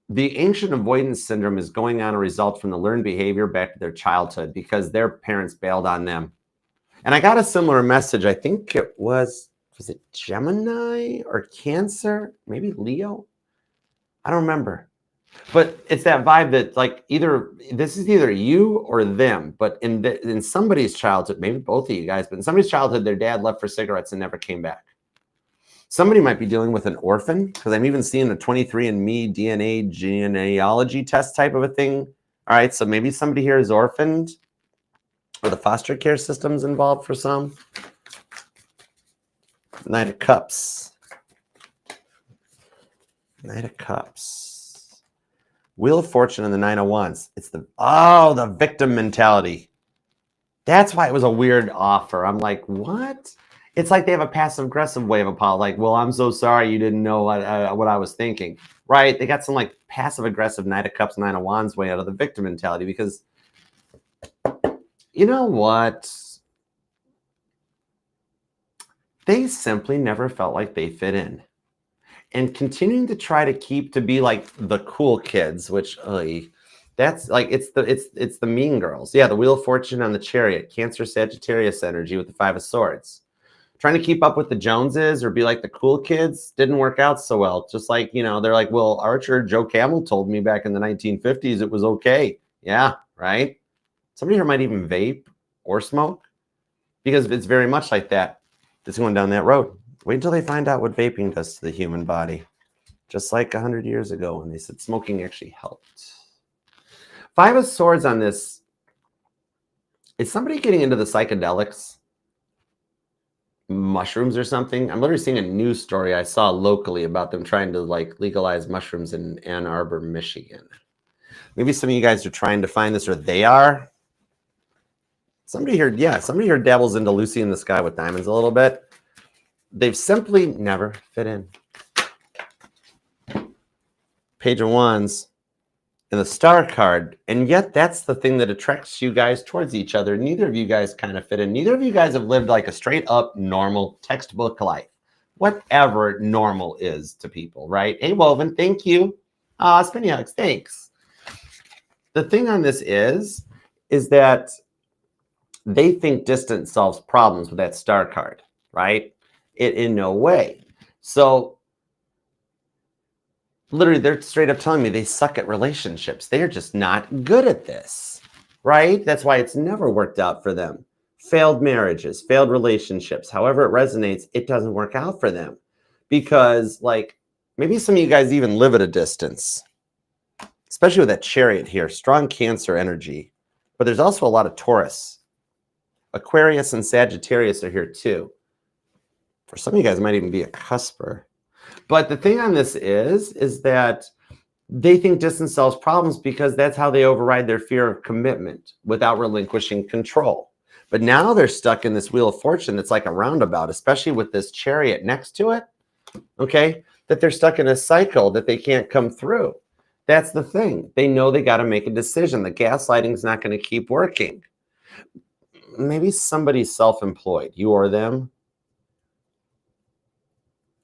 S1: the ancient avoidance syndrome is going on a result from the learned behavior back to their childhood because their parents bailed on them. And I got a similar message. I think it was it Gemini or Cancer? Maybe Leo? I don't remember. But it's that vibe that like this is either you or them. But in somebody's childhood, maybe both of you guys, but in somebody's childhood, their dad left for cigarettes and never came back. Somebody might be dealing with an orphan, because I'm even seeing a 23andMe DNA genealogy test type of a thing. All right, so maybe somebody here is orphaned, or the foster care system's involved for some. Knight of Cups. Knight of Cups. Wheel of Fortune and the 9 of Wands. It's the victim mentality. That's why it was a weird offer. I'm like, what? It's like they have a passive-aggressive way of apology. Like, well, I'm so sorry you didn't know what I was thinking. Right? They got some like passive-aggressive Knight of Cups, 9 of Wands way out of the victim mentality because you know what? They simply never felt like they fit in. And continuing to try to be like the cool kids, which that's like it's the mean girls. Yeah, the Wheel of Fortune on the Chariot, Cancer Sagittarius energy with the 5 of Swords. Trying to keep up with the Joneses or be like the cool kids didn't work out so well. Just like, you know, they're like, well, Archer Joe Camel told me back in the 1950s it was okay. Yeah, right? Somebody here might even vape or smoke because it's very much like that. It's going down that road. Wait until they find out what vaping does to the human body. Just like 100 years ago when they said smoking actually helped. Five of Swords on this. Is somebody getting into the psychedelics? Mushrooms or something? I'm literally seeing a news story I saw locally about them trying to like legalize mushrooms in Ann Arbor, Michigan. Maybe some of you guys are trying to find this, or they are. Somebody here, yeah, somebody here dabbles into Lucy in the Sky with Diamonds a little bit. They've simply never fit in. Page of Wands and the Star card, and yet that's the thing that attracts you guys towards each other. Neither of you guys kind of fit in. Neither of you guys have lived like a straight up normal textbook life, whatever normal is to people, right? Hey, Woven, thank you. Spinny Hugs, thanks. The thing on this is that they think distance solves problems with that Star card, right? It in no way. So literally, they're straight up telling me they suck at relationships. They're just not good at this, right? That's why it's never worked out for them. Failed marriages, failed relationships, however it resonates, it doesn't work out for them. Because, like, maybe some of you guys even live at a distance, especially with that Chariot here, strong Cancer energy. But there's also a lot of Taurus. Aquarius and Sagittarius are here too. For some of you guys, it might even be a cusper. But the thing on this is that they think distance solves problems because that's how they override their fear of commitment without relinquishing control. But now they're stuck in this Wheel of Fortune that's like a roundabout, especially with this Chariot next to it, okay, that they're stuck in a cycle that they can't come through. That's the thing. They know they got to make a decision. The gaslighting is not going to keep working. Maybe somebody's self-employed, you or them.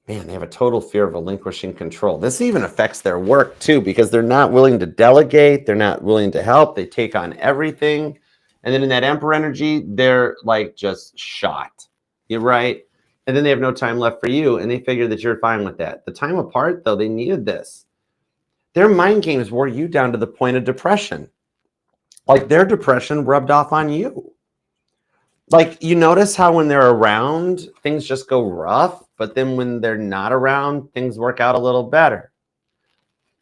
S1: Man, they have a total fear of relinquishing control. This even affects their work too, because they're not willing to delegate. They're not willing to help. They take on everything. And then in that Emperor energy, they're like just shot. You're right. And then they have no time left for you. And they figure that you're fine with that. The time apart, though, they needed this. Their mind games wore you down to the point of depression. Like their depression rubbed off on you. Like you notice how when they're around, things just go rough. But then when they're not around, things work out a little better.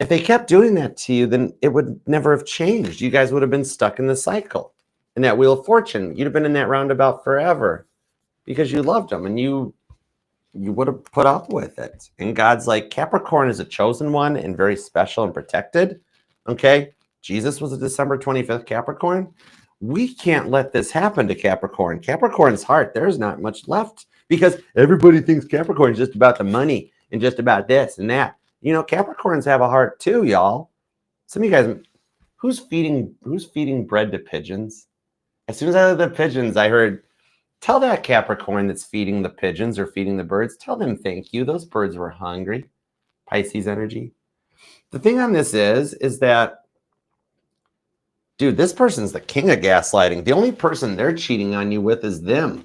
S1: If they kept doing that to you, then it would never have changed. You guys would have been stuck in the cycle. In that Wheel of Fortune, you'd have been in that roundabout forever because you loved them and you would have put up with it. And God's like, Capricorn is a chosen one and very special and protected. Okay? Jesus was a December 25th Capricorn. We can't let this happen to Capricorn. Capricorn's heart, there's not much left because everybody thinks Capricorn is just about the money and just about this and that. You know, Capricorns have a heart too, y'all. Some of you guys, who's feeding bread to pigeons? As soon as I heard the pigeons, I heard, tell that Capricorn that's feeding the pigeons or feeding the birds, tell them thank you. Those birds were hungry. Pisces energy. The thing on this is that, dude, this person's the king of gaslighting. The only person they're cheating on you with is them,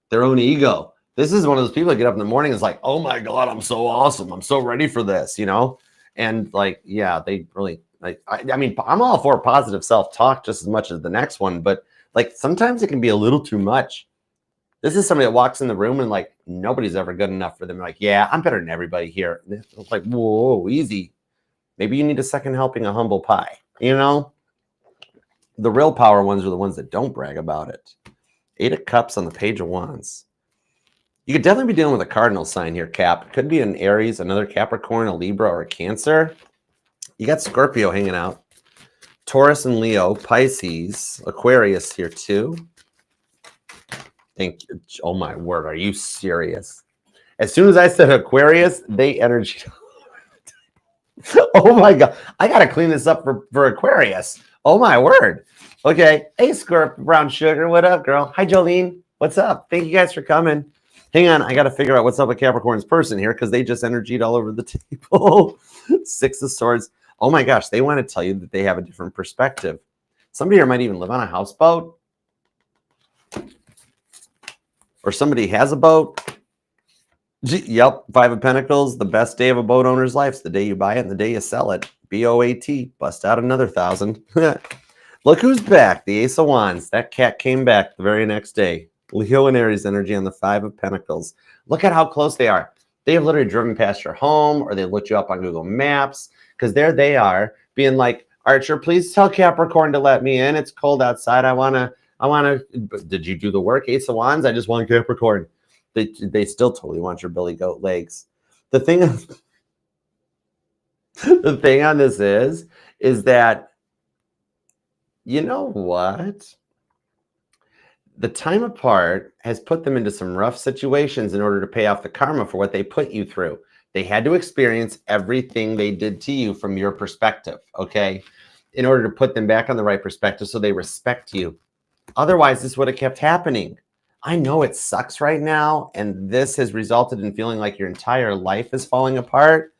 S1: their own ego. This is one of those people that get up in the morning and is like, oh my God, I'm so awesome. I'm so ready for this, you know? And like, yeah, they really, like, I mean, I'm all for positive self-talk just as much as the next one, but like sometimes it can be a little too much. This is somebody that walks in the room and like, nobody's ever good enough for them. Like, yeah, I'm better than everybody here. And it's like, whoa, easy. Maybe you need a second helping of humble pie, you know? The real power ones are the ones that don't brag about it. 8 of Cups on the Page of Wands. You could definitely be dealing with a cardinal sign here, Cap. It could be an Aries, another Capricorn, a Libra, or a Cancer. You got Scorpio hanging out. Taurus and Leo, Pisces, Aquarius here too. Thank you. Oh my word, are you serious? As soon as I said Aquarius, they energy. Oh my God. I got to clean this up for Aquarius. Oh my word. Okay. Hey, Scorp, Brown Sugar. What up, girl? Hi, Jolene. What's up? Thank you guys for coming. Hang on. I got to figure out what's up with Capricorn's person here because they just energied all over the table. 6 of Swords. Oh my gosh. They want to tell you that they have a different perspective. Somebody here might even live on a houseboat. Or somebody has a boat. Yep, Five of Pentacles, the best day of a boat owner's life is the day you buy it and the day you sell it. BOAT, bust out another 1,000. Look who's back, the Ace of Wands. That cat came back the very next day. Leo and Aries energy on the Five of Pentacles. Look at how close they are. They have literally driven past your home, or they looked you up on Google Maps, because there they are being like, Archer, please tell Capricorn to let me in. It's cold outside. I want to, did you do the work, Ace of Wands? I just want Capricorn. They still totally want your billy goat legs. The thing the thing on this is that, you know what? The time apart has put them into some rough situations in order to pay off the karma for what they put you through. They had to experience everything they did to you from your perspective, okay? In order to put them back on the right perspective so they respect you. Otherwise, this would have kept happening. I know it sucks right now, and this has resulted in feeling like your entire life is falling apart.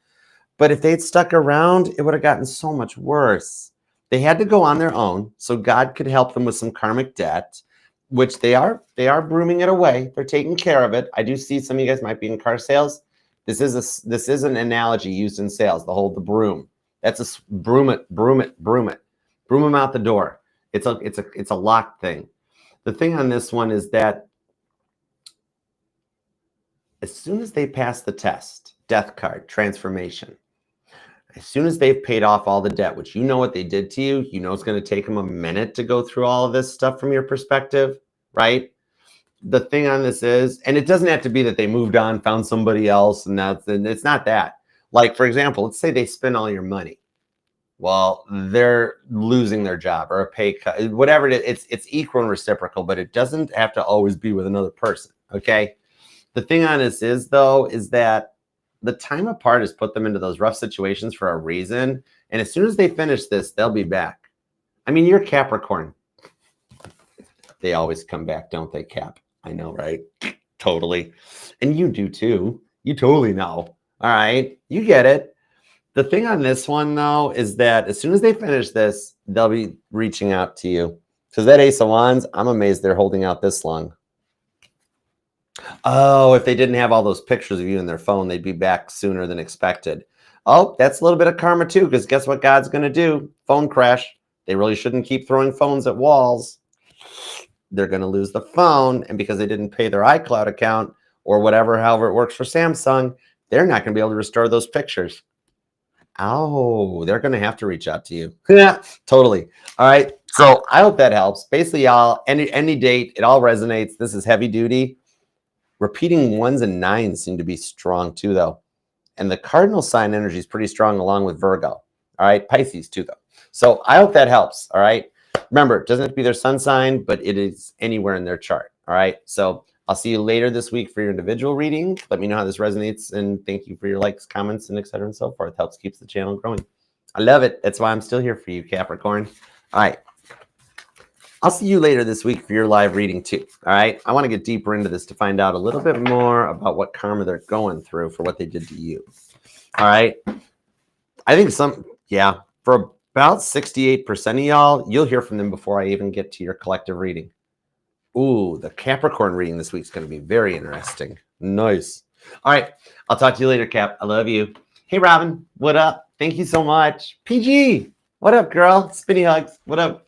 S1: But if they'd stuck around, it would have gotten so much worse. They had to go on their own, so God could help them with some karmic debt, which they are brooming it away. They're taking care of it. I do see some of you guys might be in car sales. This is an analogy used in sales, the broom. That's a broom it. Broom them out the door. It's a locked thing. The thing on this one is that as soon as they pass the test, death card, transformation, as soon as they've paid off all the debt, which you know what they did to you, you know it's going to take them a minute to go through all of this stuff from your perspective, right? The thing on this is, and it doesn't have to be that they moved on, found somebody else, and it's not that. Like, for example, let's say they spend all your money. Well, they're losing their job or a pay cut, whatever it is. It's equal and reciprocal, but it doesn't have to always be with another person, okay? The thing on this is, though, is that the time apart has put them into those rough situations for a reason. And as soon as they finish this, they'll be back. I mean, you're Capricorn. They always come back, don't they, Cap? I know, right? Totally. And you do, too. You totally know. All right? You get it. The thing on this one, though, is that as soon as they finish this, they'll be reaching out to you. Because that Ace of Wands, I'm amazed they're holding out this long. Oh, if they didn't have all those pictures of you in their phone, they'd be back sooner than expected. Oh, that's a little bit of karma too, because guess what God's going to do? Phone crash. They really shouldn't keep throwing phones at walls. They're going to lose the phone, and because they didn't pay their iCloud account or whatever, however it works for Samsung, they're not going to be able to restore those pictures. Oh, they're going to have to reach out to you. Yeah, totally. All right. So I hope that helps. Basically, y'all, any date, it all resonates. This is heavy duty. Repeating 1s and 9s seem to be strong too, though. And the cardinal sign energy is pretty strong along with Virgo. All right. Pisces too, though. So I hope that helps. All right. Remember, it doesn't have to be their sun sign, but it is anywhere in their chart. All right. So I'll see you later this week for your individual reading. Let me know how this resonates. And thank you for your likes, comments, and et cetera and so forth. Helps keeps the channel growing. I love it. That's why I'm still here for you, Capricorn. All right. I'll see you later this week for your live reading too. All right. I want to get deeper into this to find out a little bit more about what karma they're going through for what they did to you. All right. I think for about 68% of y'all, you'll hear from them before I even get to your collective reading. Ooh, the Capricorn reading this week is going to be very interesting. Nice. All right. I'll talk to you later, Cap. I love you. Hey, Robin. What up? Thank you so much. PG. What up, girl? Spinny hugs. What up?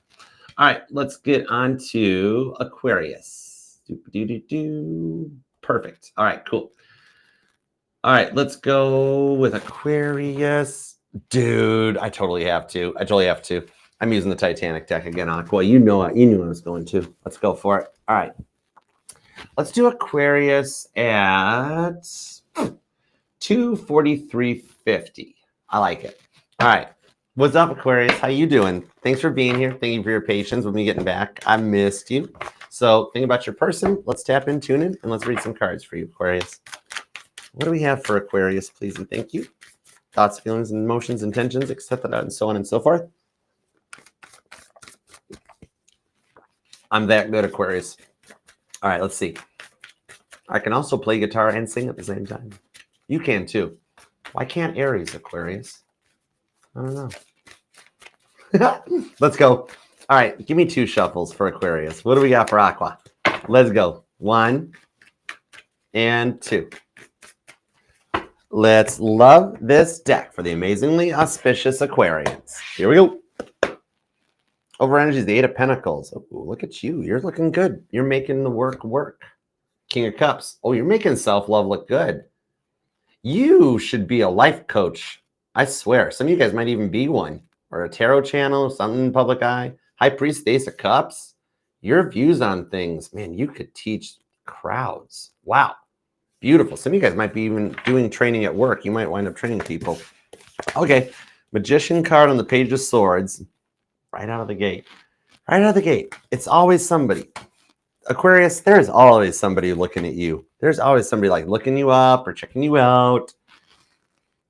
S1: All right, let's get on to Aquarius. Perfect. All right, cool. All right, let's go with Aquarius. Dude, I totally have to. I'm using the Titanic deck again, Aqua. You knew I was going to. Let's go for it. All right. Let's do Aquarius at 243.50. I like it. All right. What's up, Aquarius? How you doing? Thanks for being here. Thank you for your patience with me getting back. I missed you. So think about your person. Let's tap in, tune in, and let's read some cards for you, Aquarius. What do we have for Aquarius, please and thank you? Thoughts, feelings, and emotions, intentions, etc., and so on and so forth. I'm that good, Aquarius. All right, let's see. I can also play guitar and sing at the same time. You can too. Why can't Aries, Aquarius? I don't know. Let's go. All right, give me 2 shuffles for Aquarius. What do we got for Aqua? Let's go. 1 and 2. Let's love this deck for the amazingly auspicious Aquarians. Here we go. Over energy is the Eight of Pentacles. Oh, look at you. You're looking good. You're making the work work. King of Cups. Oh, you're making self-love look good. You should be a life coach. I swear. Some of you guys might even be one. Or a tarot channel, something in public eye. High Priest, Ace of Cups. Your views on things, man, you could teach crowds. Wow. Beautiful. Some of you guys might be even doing training at work. You might wind up training people. Okay. Magician card on the Page of Swords. Right out of the gate. Right out of the gate. It's always somebody. Aquarius, there's always somebody looking at you. There's always somebody like looking you up or checking you out.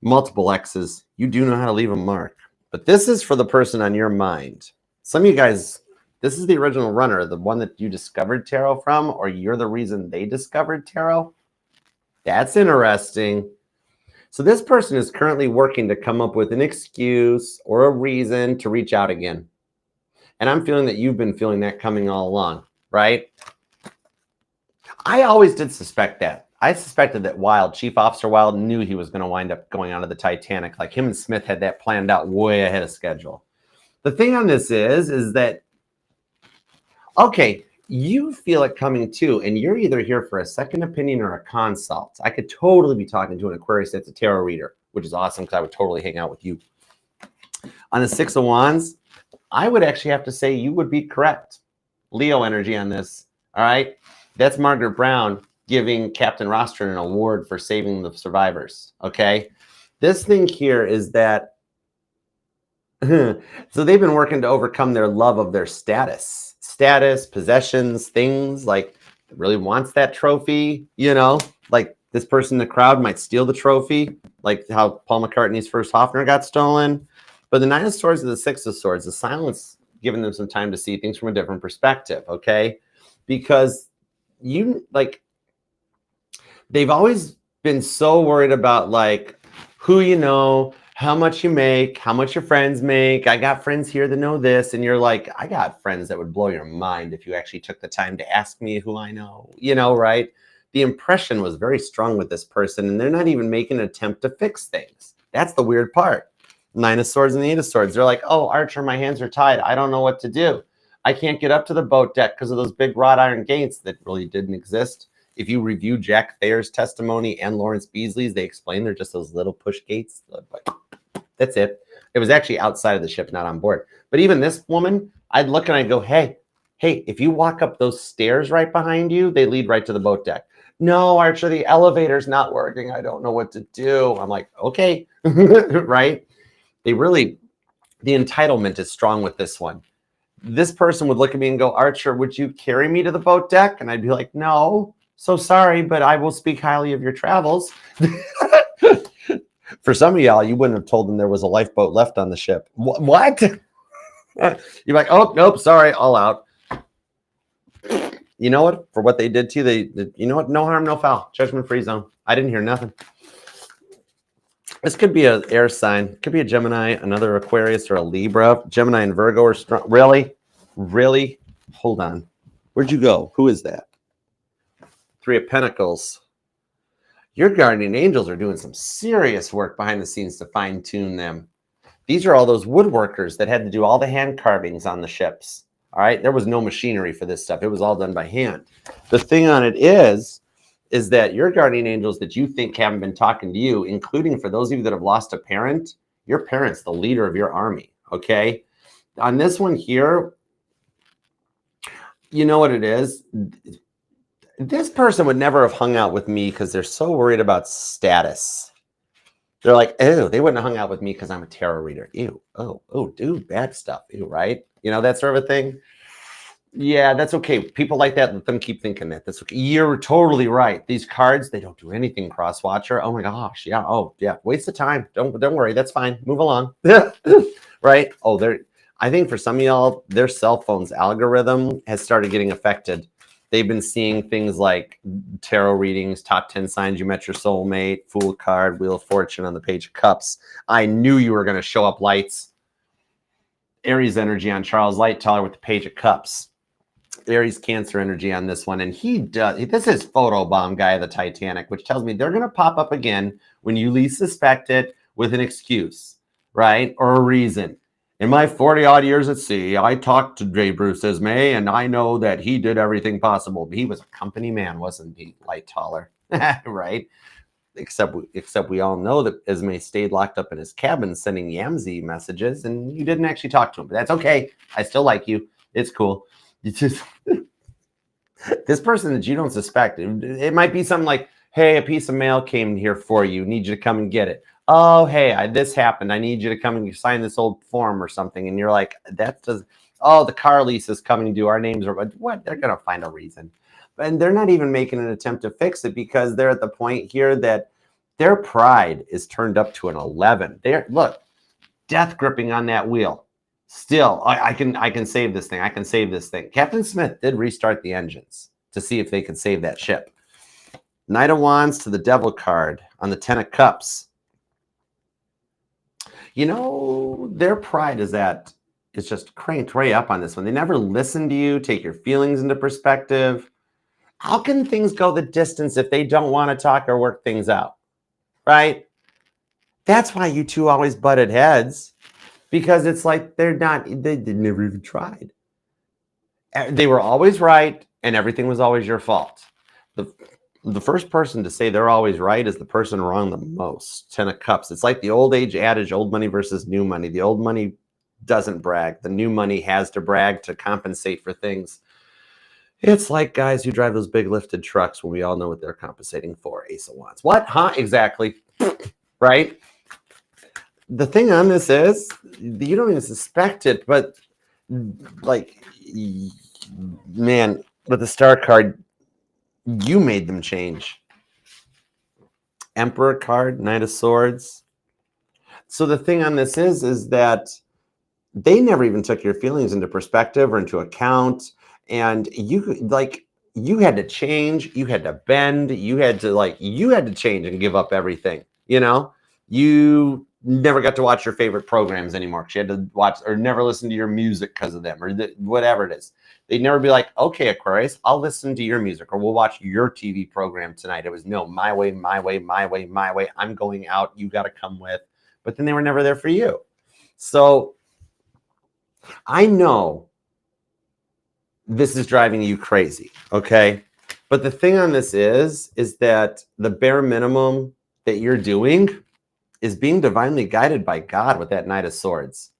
S1: Multiple X's. You do know how to leave a mark. But this is for the person on your mind. Some of you guys, this is the original runner, the one that you discovered tarot from, or you're the reason they discovered tarot. That's interesting. So this person is currently working to come up with an excuse or a reason to reach out again. And I'm feeling that you've been feeling that coming all along, right? I always did suspect that. I suspected that Chief Officer Wilde knew he was going to wind up going onto the Titanic. Like him and Smith had that planned out way ahead of schedule. The thing on this is that, okay, you feel it coming too, and you're either here for a second opinion or a consult. I could totally be talking to an Aquarius that's a tarot reader, which is awesome because I would totally hang out with you. On the Six of Wands, I would actually have to say you would be correct. Leo energy on this, all right? That's Margaret Brown giving Captain Rostron an award for saving the survivors, okay? This thing here is that, so they've been working to overcome their love of their status, possessions, things, like really wants that trophy, you know, like this person in the crowd might steal the trophy, like how Paul McCartney's first Hofner got stolen. But the Nine of Swords and the Six of Swords, the silence giving them some time to see things from a different perspective, okay? Because they've always been so worried about like who you know, how much you make, how much your friends make. I got friends here that know this. And you're like, I got friends that would blow your mind if you actually took the time to ask me who I know, you know, right? The impression was very strong with this person, and they're not even making an attempt to fix things. That's the weird part. Nine of Swords and the Eight of Swords. They're like, oh, Archer, my hands are tied. I don't know what to do. I can't get up to the boat deck because of those big wrought iron gates that really didn't exist. If you review Jack Thayer's testimony and Lawrence Beasley's, they explain they're just those little push gates. That's it. It was actually outside of the ship, not on board. But even this woman, I'd look and I'd go, hey, if you walk up those stairs right behind you, they lead right to the boat deck. No, Archer, the elevator's not working. I don't know what to do. I'm like, okay, right? The entitlement is strong with this one. This person would look at me and go, Archer, would you carry me to the boat deck? And I'd be like, no, so sorry, but I will speak highly of your travels. For some of y'all, you wouldn't have told them there was a lifeboat left on the ship. What? You're like, oh, nope, sorry, all out. You know what? For what they did to you, you know what? No harm, no foul. Judgment-free zone. I didn't hear nothing. This could be an air sign. It could be a Gemini, another Aquarius, or a Libra. Gemini and Virgo are strong. Really? Really? Hold on. Where'd you go? Who is that? Three of Pentacles. Your guardian angels are doing some serious work behind the scenes to fine-tune them. These are all those woodworkers that had to do all the hand carvings on the ships. All right? There was no machinery for this stuff. It was all done by hand. The thing on it is that your guardian angels that you think haven't been talking to you, including for those of you that have lost a parent, your parent's the leader of your army, okay? On this one here, you know what it is? This person would never have hung out with me because they're so worried about status. They're like, oh, they wouldn't have hung out with me because I'm a tarot reader. Ew, oh, dude, bad stuff. Ew, right? You know, that sort of a thing. Yeah, that's okay. People like that, let them keep thinking that. That's okay. You're totally right. These cards, they don't do anything, cross-watcher. Oh my gosh, yeah. Oh, yeah. Waste of time. Don't worry. That's fine. Move along. Right? Oh, I think for some of y'all, their cell phone's algorithm has started getting affected. They've been seeing things like tarot readings, top 10 signs you met your soulmate, Fool card, Wheel of Fortune on the Page of Cups. I knew you were going to show up lights. Aries energy on Charles Lightoller with the Page of Cups. Aries Cancer energy on this one. And this is photobomb guy of the Titanic, which tells me they're going to pop up again when you least suspect it with an excuse, right? Or a reason. In my 40 odd years at sea, I talked to J. Bruce Ismay, and I know that he did everything possible. He was a company man, wasn't he? Light taller, right? Except we all know that Ismay stayed locked up in his cabin sending Yamzi messages, and you didn't actually talk to him. But that's okay. I still like you. It's cool. You just this person that you don't suspect. It might be something like, hey, a piece of mail came here for you. Need you to come and get it. Oh, hey, this happened. I need you to come and sign this old form or something. And you're like, oh, the car lease is coming due. Our names are what? They're going to find a reason. And they're not even making an attempt to fix it because they're at the point here that their pride is turned up to an 11. Look, death gripping on that wheel. Still, I can save this thing. I can save this thing. Captain Smith did restart the engines to see if they could save that ship. Knight of Wands to the Devil card on the 10 of Cups. You know, their pride is just cranked way up on this one. They never listen to you, take your feelings into perspective. How can things go the distance if they don't want to talk or work things out, right? That's why you two always butted heads, because it's like they never even tried. They were always right, and everything was always your fault. The first person to say they're always right is the person wrong the most. 10 of Cups. It's like the old age adage, old money versus new money. The old money doesn't brag. The new money has to brag to compensate for things. It's like guys who drive those big lifted trucks when we all know what they're compensating for. Ace of Wands. What? Huh? Exactly. Right? The thing on this is, you don't even suspect it, but like, man, with the Star card, you made them change. Emperor card, Knight of Swords. So the thing on this is that they never even took your feelings into perspective or into account. And you had to change, you had to bend, you had to change and give up everything. You know, you never got to watch your favorite programs anymore because you had to watch or never listen to your music because of them or whatever it is. They'd never be like, okay, Aquarius, I'll listen to your music or we'll watch your TV program tonight. It was no, my way, my way, my way, my way. I'm going out. You got to come with. But then they were never there for you. So I know this is driving you crazy, okay? But the thing on this is that the bare minimum that you're doing is being divinely guided by God with that Knight of Swords.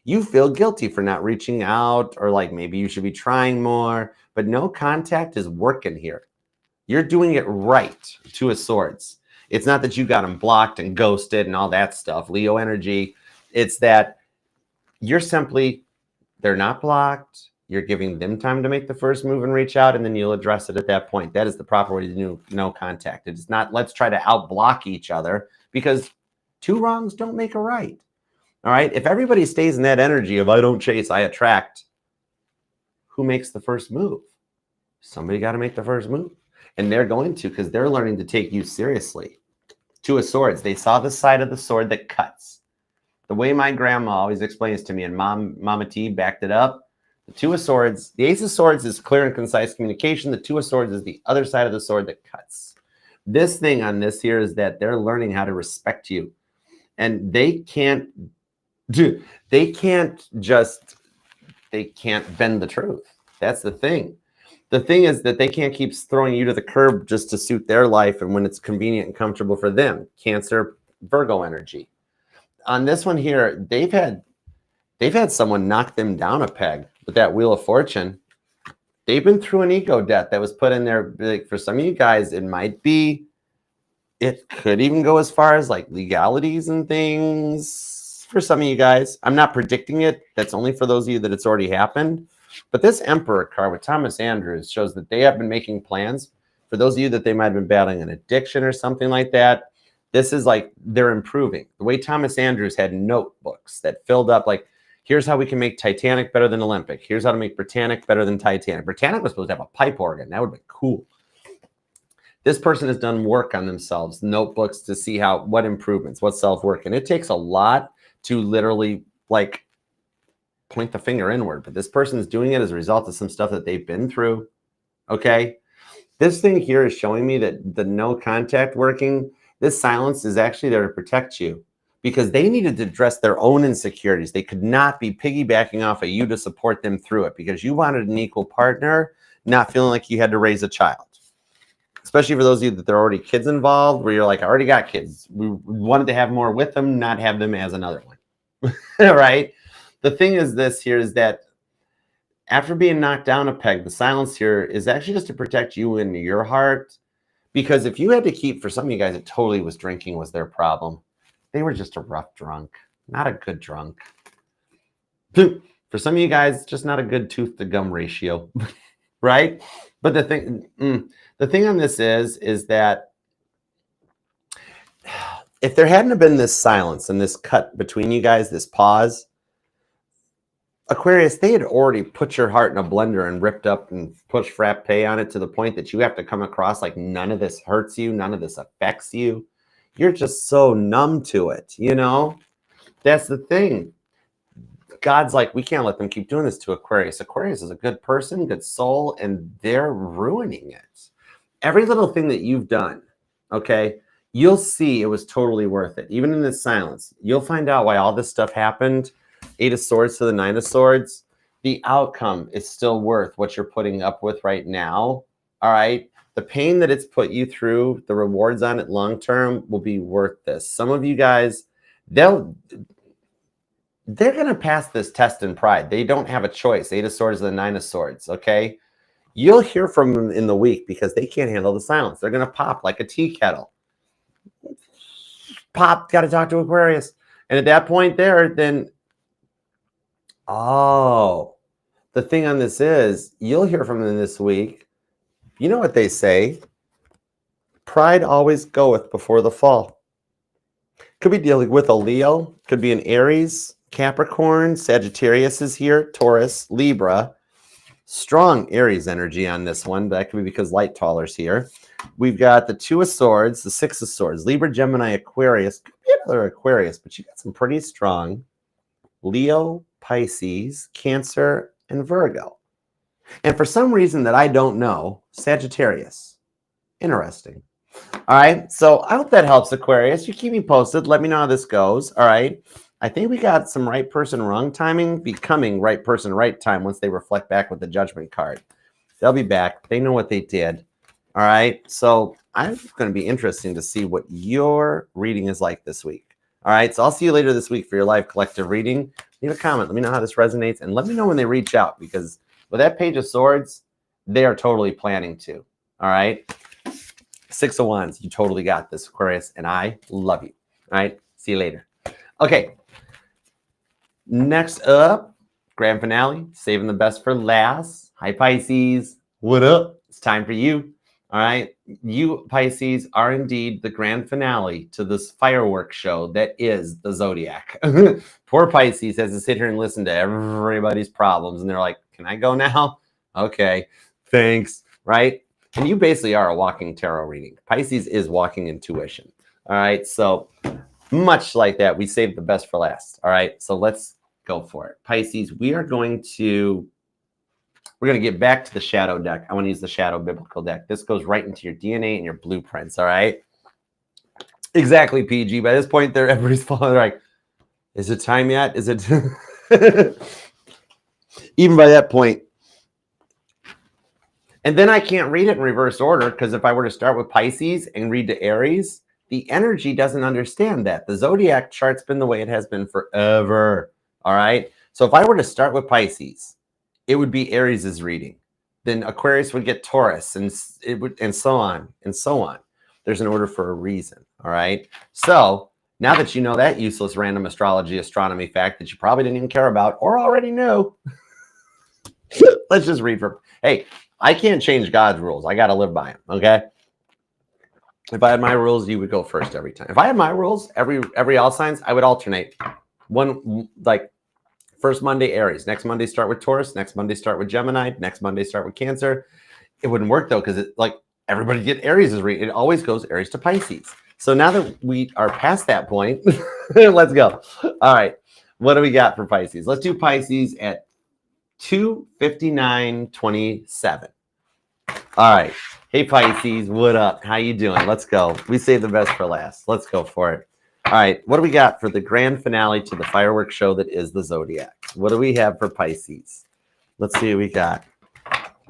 S1: You feel guilty for not reaching out or like maybe you should be trying more, but no contact is working here. You're doing it right, Two of Swords. It's not that you got them blocked and ghosted and all that stuff, Leo energy. It's that they're not blocked. You're giving them time to make the first move and reach out, and then you'll address it at that point. That is the proper way to do no contact. It's not let's try to outblock each other because two wrongs don't make a right. All right. If everybody stays in that energy of I don't chase, I attract, who makes the first move? Somebody got to make the first move. And they're going to because they're learning to take you seriously. Two of Swords. They saw the side of the sword that cuts. The way my grandma always explains to me, and Mama T backed it up. The Two of Swords, the Ace of Swords is clear and concise communication. The Two of Swords is the other side of the sword that cuts. This thing on this here is that they're learning how to respect you. And they can't bend the truth. That's the thing. The thing is that they can't keep throwing you to the curb just to suit their life and when it's convenient and comfortable for them. Cancer, Virgo energy. On this one here, they've had someone knock them down a peg with that Wheel of Fortune. They've been through an ego death that was put in there. Like for some of you guys, it could even go as far as like legalities and things for some of you guys. I'm not predicting it. That's only for those of you that it's already happened. But this Emperor card with Thomas Andrews shows that they have been making plans. For those of you that they might have been battling an addiction or something like that, this is like they're improving. The way Thomas Andrews had notebooks that filled up like, here's how we can make Titanic better than Olympic. Here's how to make Britannic better than Titanic. Britannic was supposed to have a pipe organ. That would be cool. This person has done work on themselves, notebooks to see what improvements, what self-work. And it takes a lot to literally like point the finger inward, but this person is doing it as a result of some stuff that they've been through. Okay. This thing here is showing me that the no contact working, this silence is actually there to protect you because they needed to address their own insecurities. They could not be piggybacking off of you to support them through it because you wanted an equal partner, not feeling like you had to raise a child. Especially for those of you that there are already kids involved, where you're like, I already got kids. We wanted to have more with them, not have them as another one. Right? The thing is this here is that after being knocked down a peg, the silence here is actually just to protect you and your heart. Because if you had to keep, for some of you guys, it totally was drinking was their problem. They were just a rough drunk, not a good drunk. For some of you guys, just not a good tooth to gum ratio, right? But the thing on this is that if there hadn't have been this silence and this cut between you guys, this pause, Aquarius, they had already put your heart in a blender and ripped up and pushed frappe on it to the point that you have to come across like none of this hurts you, none of this affects you. You're just so numb to it, you know? That's the thing. God's like, we can't let them keep doing this to Aquarius. Aquarius is a good person, good soul, and they're ruining it. Every little thing that you've done, okay, you'll see it was totally worth it. Even in this silence, you'll find out why all this stuff happened. 8 of Swords to the 9 of Swords. The outcome is still worth what you're putting up with right now. All right. The pain that it's put you through, the rewards on it long term will be worth this. Some of you guys, they're going to pass this test in pride. They don't have a choice. 8 of Swords to the 9 of Swords. Okay. You'll hear from them in the week because they can't handle the silence. They're going to pop like a tea kettle. Pop, got to talk to Aquarius. And at that point there, then oh, the thing on this is you'll hear from them this week. You know what they say? Pride always goeth before the fall. Could be dealing with a Leo. Could be an Aries, Capricorn, Sagittarius is here, Taurus, Libra. Strong Aries energy on this one. That could be because Light Taller's here. We've got the 2 of Swords, the 6 of Swords, Libra, Gemini, Aquarius. Could be another Aquarius, but you got some pretty strong Leo, Pisces, Cancer, and Virgo. And for some reason that I don't know, Sagittarius. Interesting. All right. So I hope that helps, Aquarius. You keep me posted. Let me know how this goes. All right. I think we got some right person, wrong timing, becoming right person, right time once they reflect back with the Judgment card. They'll be back. They know what they did. All right. So I'm going to be interesting to see what your reading is like this week. All right. So I'll see you later this week for your live collective reading. Leave a comment. Let me know how this resonates. And let me know when they reach out. Because with that Page of Swords, they are totally planning to. All right. 6 of Wands. You totally got this, Aquarius. And I love you. All right. See you later. Okay. Next up, grand finale. Saving the best for last. Hi, Pisces. What up? It's time for you. All right. You, Pisces, are indeed the grand finale to this fireworks show that is the Zodiac. Poor Pisces has to sit here and listen to everybody's problems. And they're like, can I go now? Okay. Thanks. Right. And you basically are a walking tarot reading. Pisces is walking intuition. All right. So much like that, we saved the best for last. All right. So let's go for it. Pisces, we're going to get back to the shadow deck. I want to use the shadow biblical deck. This goes right into your DNA and your blueprints. All right. Exactly, PG. By this point, everybody's falling. They're like, is it time yet? Is it? Even by that point. And then I can't read it in reverse order because if I were to start with Pisces and read to Aries, the energy doesn't understand that. The Zodiac chart's been the way it has been forever. All right. So if I were to start with Pisces, it would be Aries's reading. Then Aquarius would get Taurus, and it would, and so on and so on. There's an order for a reason. All right. So now that you know that useless random astrology, astronomy fact that you probably didn't even care about or already knew, let's just read from. Hey, I can't change God's rules. I got to live by them. Okay. If I had my rules, you would go first every time. If I had my rules, every all signs, I would alternate. One, like first Monday, Aries. Next Monday, start with Taurus. Next Monday, start with Gemini. Next Monday, start with Cancer. It wouldn't work though, because it like everybody get Aries is read. It always goes Aries to Pisces. So now that we are past that point, let's go. All right. What do we got for Pisces? Let's do Pisces at 2:59:27. All right. Hey, Pisces, what up? How you doing? Let's go. We saved the best for last. Let's go for it. All right. What do we got for the grand finale to the fireworks show that is the Zodiac? What do we have for Pisces? Let's see what we got.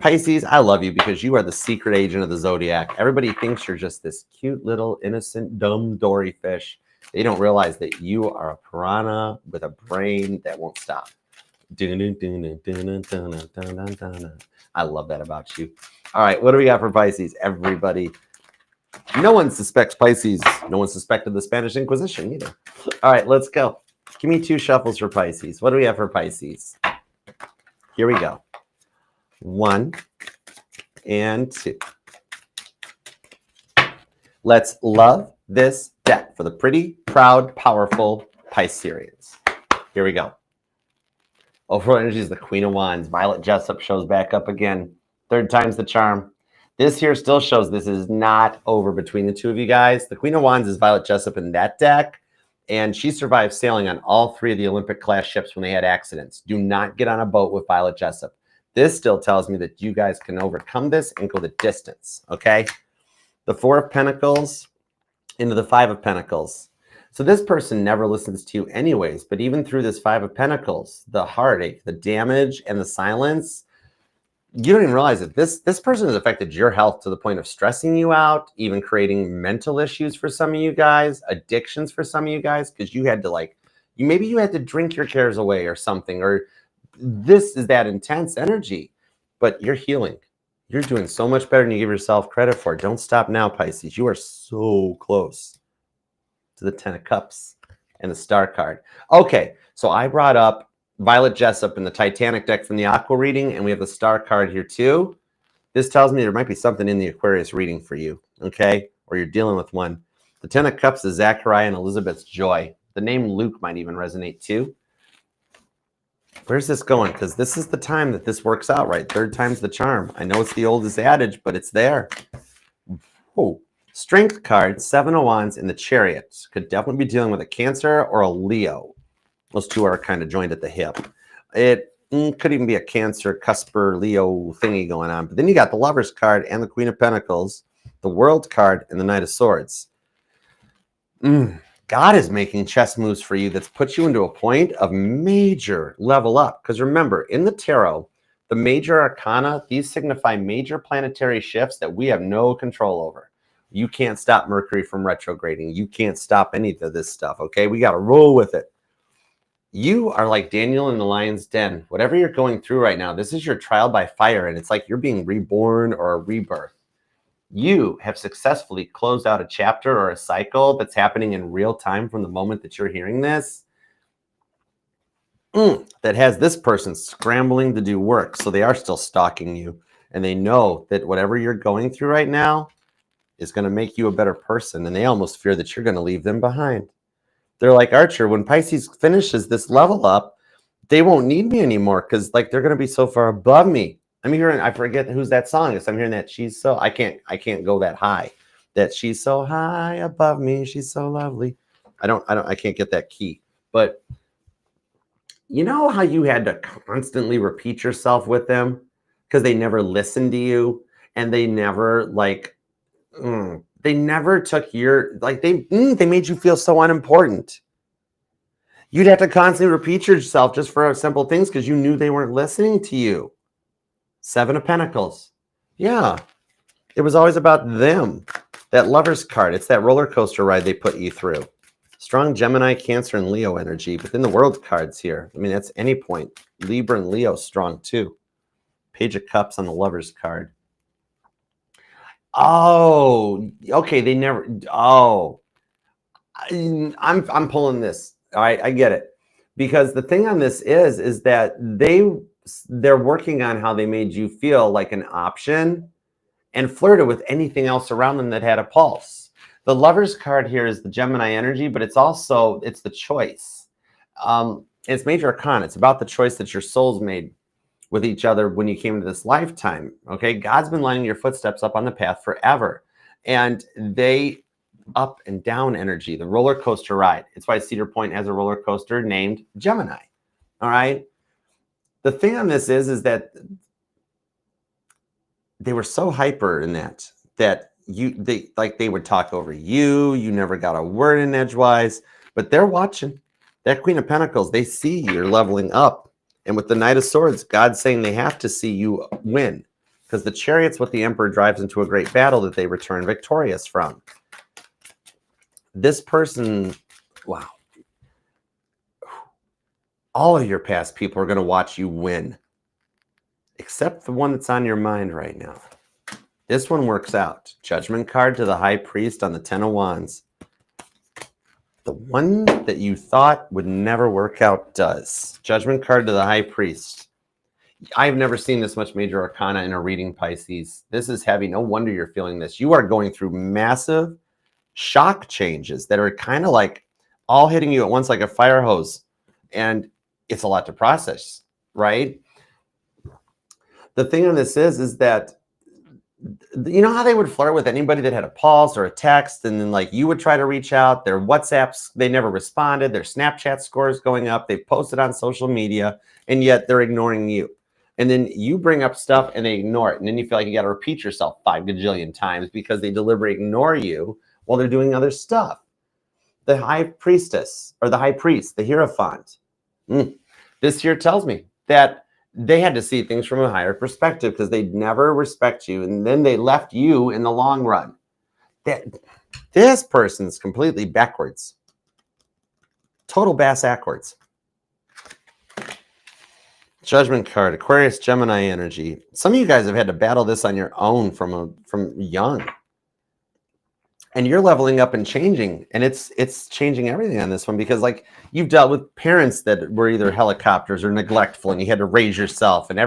S1: Pisces, I love you because you are the secret agent of the Zodiac. Everybody thinks you're just this cute little innocent, dumb dory fish. They don't realize that you are a piranha with a brain that won't stop. I love that about you. All right, what do we got for Pisces? Everybody. No one suspects Pisces. No one suspected the Spanish Inquisition either. All right, let's go. Give me 2 shuffles for Pisces. What do we have for Pisces? Here we go. 1 and 2. Let's love this deck for the pretty, proud, powerful Pisceans. Here we go. Overall energy is the Queen of Wands. Violet Jessup shows back up again. 3rd time's the charm. This here still shows this is not over between the two of you guys. The Queen of Wands is Violet Jessup in that deck, and she survived sailing on all 3 of the Olympic-class ships when they had accidents. Do not get on a boat with Violet Jessup. This still tells me that you guys can overcome this and go the distance, okay? The 4 of Pentacles into the 5 of Pentacles. So this person never listens to you anyways, but even through this 5 of Pentacles, the heartache, the damage, and the silence, you don't even realize that this person has affected your health to the point of stressing you out, even creating mental issues for some of you guys, addictions for some of you guys, because you had to maybe you had to drink your cares away or something, or this is that intense energy, but you're healing. You're doing so much better than you give yourself credit for. Don't stop now, Pisces. You are so close to the 10 of Cups and the Star card. Okay, so I brought up Violet Jessup in the Titanic deck from the Aqua reading, and we have the Star card here too. This tells me there might be something in the Aquarius reading for you, okay? Or you're dealing with one. The 10 of Cups is Zachariah and Elizabeth's joy. The name Luke might even resonate too. Where's this going? Because this is the time that this works out, right? 3rd time's the charm. I know it's the oldest adage, but it's there. Oh, Strength card, 7 of Wands in the Chariot. Could definitely be dealing with a Cancer or a Leo. Those 2 are kind of joined at the hip. It could even be a Cancer, Cusper, Leo thingy going on. But then you got the Lovers card and the Queen of Pentacles, the World card, and the Knight of Swords. God is making chess moves for you that's put you into a point of major level up. Because remember, in the tarot, the major arcana, these signify major planetary shifts that we have no control over. You can't stop Mercury from retrograding. You can't stop any of this stuff, okay? We got to roll with it. You are like Daniel in the lion's den. Whatever you're going through right now, this is your trial by fire, and it's like you're being reborn or a rebirth. You have successfully closed out a chapter or a cycle that's happening in real time from the moment that you're hearing this. That has this person scrambling to do work. So they are still stalking you. And they know that whatever you're going through right now is going to make you a better person. And they almost fear that you're going to leave them behind. They're like, Archer, when Pisces finishes this level up, they won't need me anymore because they're going to be so far above me. I'm hearing, I forget whose that song is. I'm hearing that she's so, I can't go that high. That she's so high above me. She's so lovely. I can't get that key. But you know how you had to constantly repeat yourself with them because they never listened to you and they never they never took your, they made you feel so unimportant. You'd have to constantly repeat yourself just for simple things because you knew they weren't listening to you. 7 of Pentacles. Yeah. It was always about them. That Lovers card. It's that roller coaster ride they put you through. Strong Gemini, Cancer, and Leo energy. But then the World cards here. I mean, that's any point. Libra and Leo strong too. Page of Cups on the Lovers card. Oh, okay. They never. Oh, I'm pulling this. All right, I get it. Because the thing on this is that they're working on how they made you feel like an option and flirted with anything else around them that had a pulse. The Lovers card here is the Gemini energy, but it's the choice. It's major arcana. It's about the choice that your souls made with each other when you came into this lifetime. Okay, God's been lining your footsteps up on the path forever, and they up and down energy, the roller coaster ride. It's why Cedar Point has a roller coaster named Gemini. All right. The thing on this is that they were so hyper in that they would talk over you. You never got a word in edgewise, but they're watching. That Queen of Pentacles, they see you're leveling up. And with the Knight of Swords, God's saying they have to see you win, because the Chariot's what the Emperor drives into a great battle that they return victorious from. This person, wow. All of your past people are going to watch you win, except the one that's on your mind right now. This one works out. Judgment card to the High Priest on the 10 of Wands. The one that you thought would never work out does. Judgment card to the High Priest. I've never seen this much major arcana in a reading, Pisces. This is heavy. No wonder you're feeling this. You are going through massive shock changes that are kind of like all hitting you at once like a fire hose. And it's a lot to process, right? The thing on this is that, you know how they would flirt with anybody that had a pulse or a text, and then like you would try to reach out, their WhatsApps, they never responded, their Snapchat scores going up, they've posted on social media, and yet they're ignoring you. And then you bring up stuff and they ignore it. And then you feel like you got to repeat yourself 5 gajillion times because they deliberately ignore you while they're doing other stuff. The High Priestess, or the High Priest, the Hierophant. This here tells me that they had to see things from a higher perspective because they'd never respect you. And then they left you in the long run. This person's completely backwards. Total bass backwards. Judgment card, Aquarius, Gemini energy. Some of you guys have had to battle this on your own from young. And you're leveling up and changing, and it's changing everything on this one, because like you've dealt with parents that were either helicopters or neglectful, and you had to raise yourself, and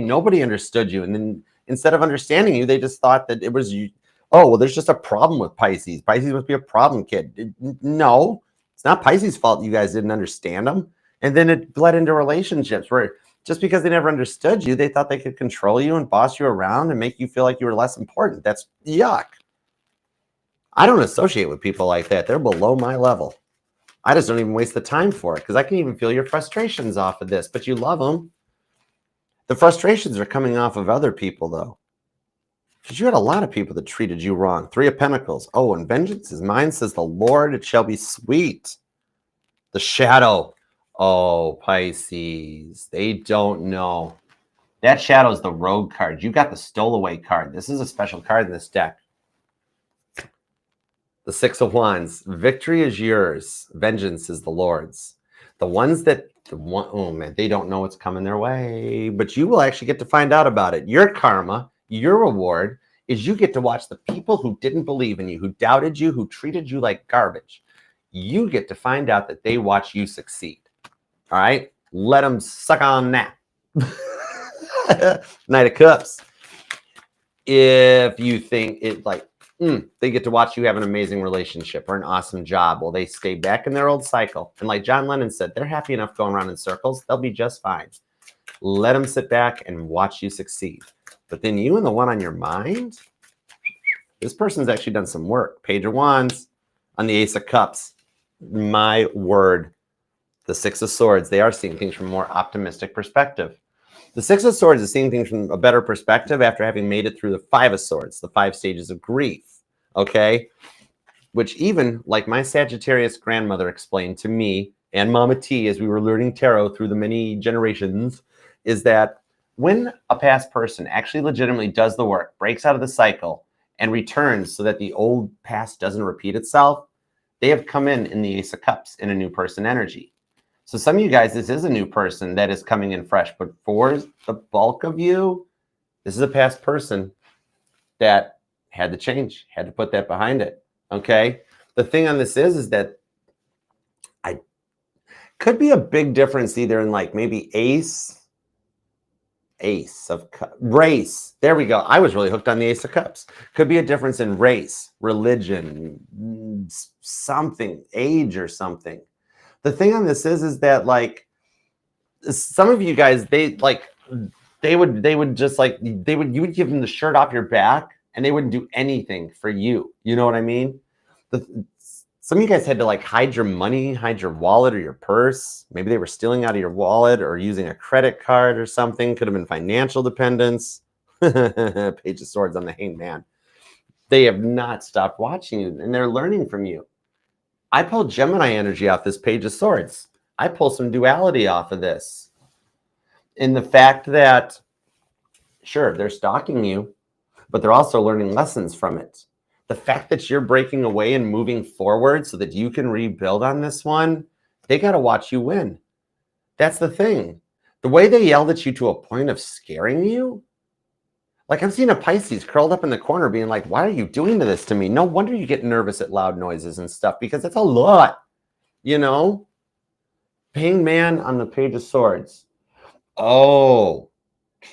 S1: nobody understood you. And then instead of understanding you, they just thought that it was you. Oh, well, there's just a problem with Pisces. Pisces must be a problem kid. No, it's not Pisces' fault you guys didn't understand them. And then it bled into relationships where just because they never understood you, they thought they could control you and boss you around and make you feel like you were less important. That's yuck. I don't associate with people like that. They're below my level. I just don't even waste the time for it, because I can even feel your frustrations off of this, but you love them. The frustrations are coming off of other people, though, because you had a lot of people that treated you wrong. 3 of Pentacles. Oh, and vengeance is mine, says the Lord. It shall be sweet. The Shadow. Oh, Pisces. They don't know. That Shadow is the Rogue card. You got the Stowaway card. This is a special card in this deck. The 6 of Wands. Victory is yours. Vengeance is the Lord's. The ones that, oh man, they don't know what's coming their way, but you will actually get to find out about it. Your karma, your reward, is you get to watch the people who didn't believe in you, who doubted you, who treated you like garbage. You get to find out that they watch you succeed. All right? Let them suck on that. Knight of Cups. If you think it like, they get to watch you have an amazing relationship or an awesome job, well, they stay back in their old cycle. And like John Lennon said, they're happy enough going around in circles. They'll be just fine. Let them sit back and watch you succeed. But then you and the one on your mind, this person's actually done some work. Page of Wands on the Ace of Cups. My word. The 6 of Swords. They are seeing things from a more optimistic perspective. The 6 of Swords is seeing things from a better perspective after having made it through the 5 of Swords, the 5 stages of grief, okay? Which even, like my Sagittarius grandmother explained to me and Mama T as we were learning tarot through the many generations, is that when a past person actually legitimately does the work, breaks out of the cycle, and returns so that the old past doesn't repeat itself, they have come in the Ace of Cups in a new person energy. So some of you guys, this is a new person that is coming in fresh, but for the bulk of you, this is a past person that had to change, had to put that behind it, okay? The thing on this is that I could be a big difference either in like maybe Ace of Cups, race. There we go. I was really hooked on the Ace of Cups. Could be a difference in race, religion, something, age or something. The thing on this is that like some of you guys, you would give them the shirt off your back and they wouldn't do anything for you. You know what I mean? Some of you guys had to like hide your money, hide your wallet or your purse. Maybe they were stealing out of your wallet or using a credit card or something. Could have been financial dependence. Page of Swords on the Hanged Man. They have not stopped watching you, and they're learning from you. I pulled Gemini energy off this Page of Swords. I pull some duality off of this. In the fact that, sure, they're stalking you, but they're also learning lessons from it. The fact that you're breaking away and moving forward so that you can rebuild on this one, they got to watch you win. That's the thing. The way they yelled at you to a point of scaring you, like I'm seeing a Pisces curled up in the corner being like, why are you doing this to me? No wonder you get nervous at loud noises and stuff, because it's a lot, you know? Hanged Man on the Page of Swords. Oh,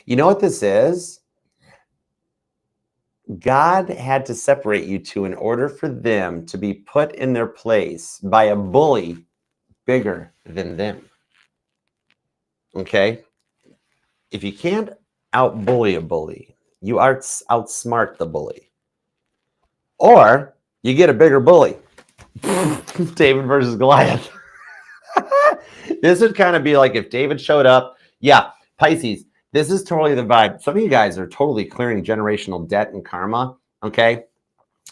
S1: you know what this is? God had to separate you two in order for them to be put in their place by a bully bigger than them. Okay? If you can't out-bully a bully, you outsmart the bully. Or you get a bigger bully. David versus Goliath. This would kind of be like if David showed up. Yeah, Pisces. This is totally the vibe. Some of you guys are totally clearing generational debt and karma, okay?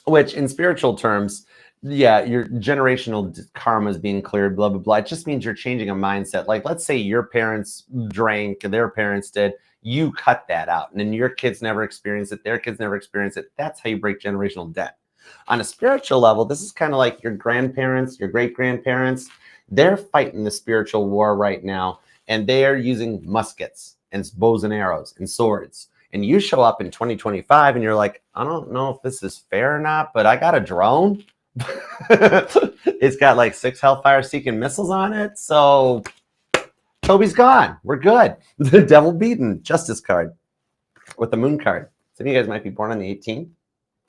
S1: Which in spiritual terms, yeah, your generational karma is being cleared, blah, blah, blah. It just means you're changing a mindset. Like, let's say your parents drank and their parents did. You cut that out. And then your kids never experience it. Their kids never experience it. That's how you break generational debt. On a spiritual level, this is kind of like your grandparents, your great-grandparents. They're fighting the spiritual war right now, and they are using muskets and bows and arrows and swords. And you show up in 2025 and you're like, I don't know if this is fair or not, but I got a drone. It's got like 6 Hellfire Seeking missiles on it. So Toby's gone. We're good. The devil beaten. Justice card with the moon card. Some of you guys might be born on the 18th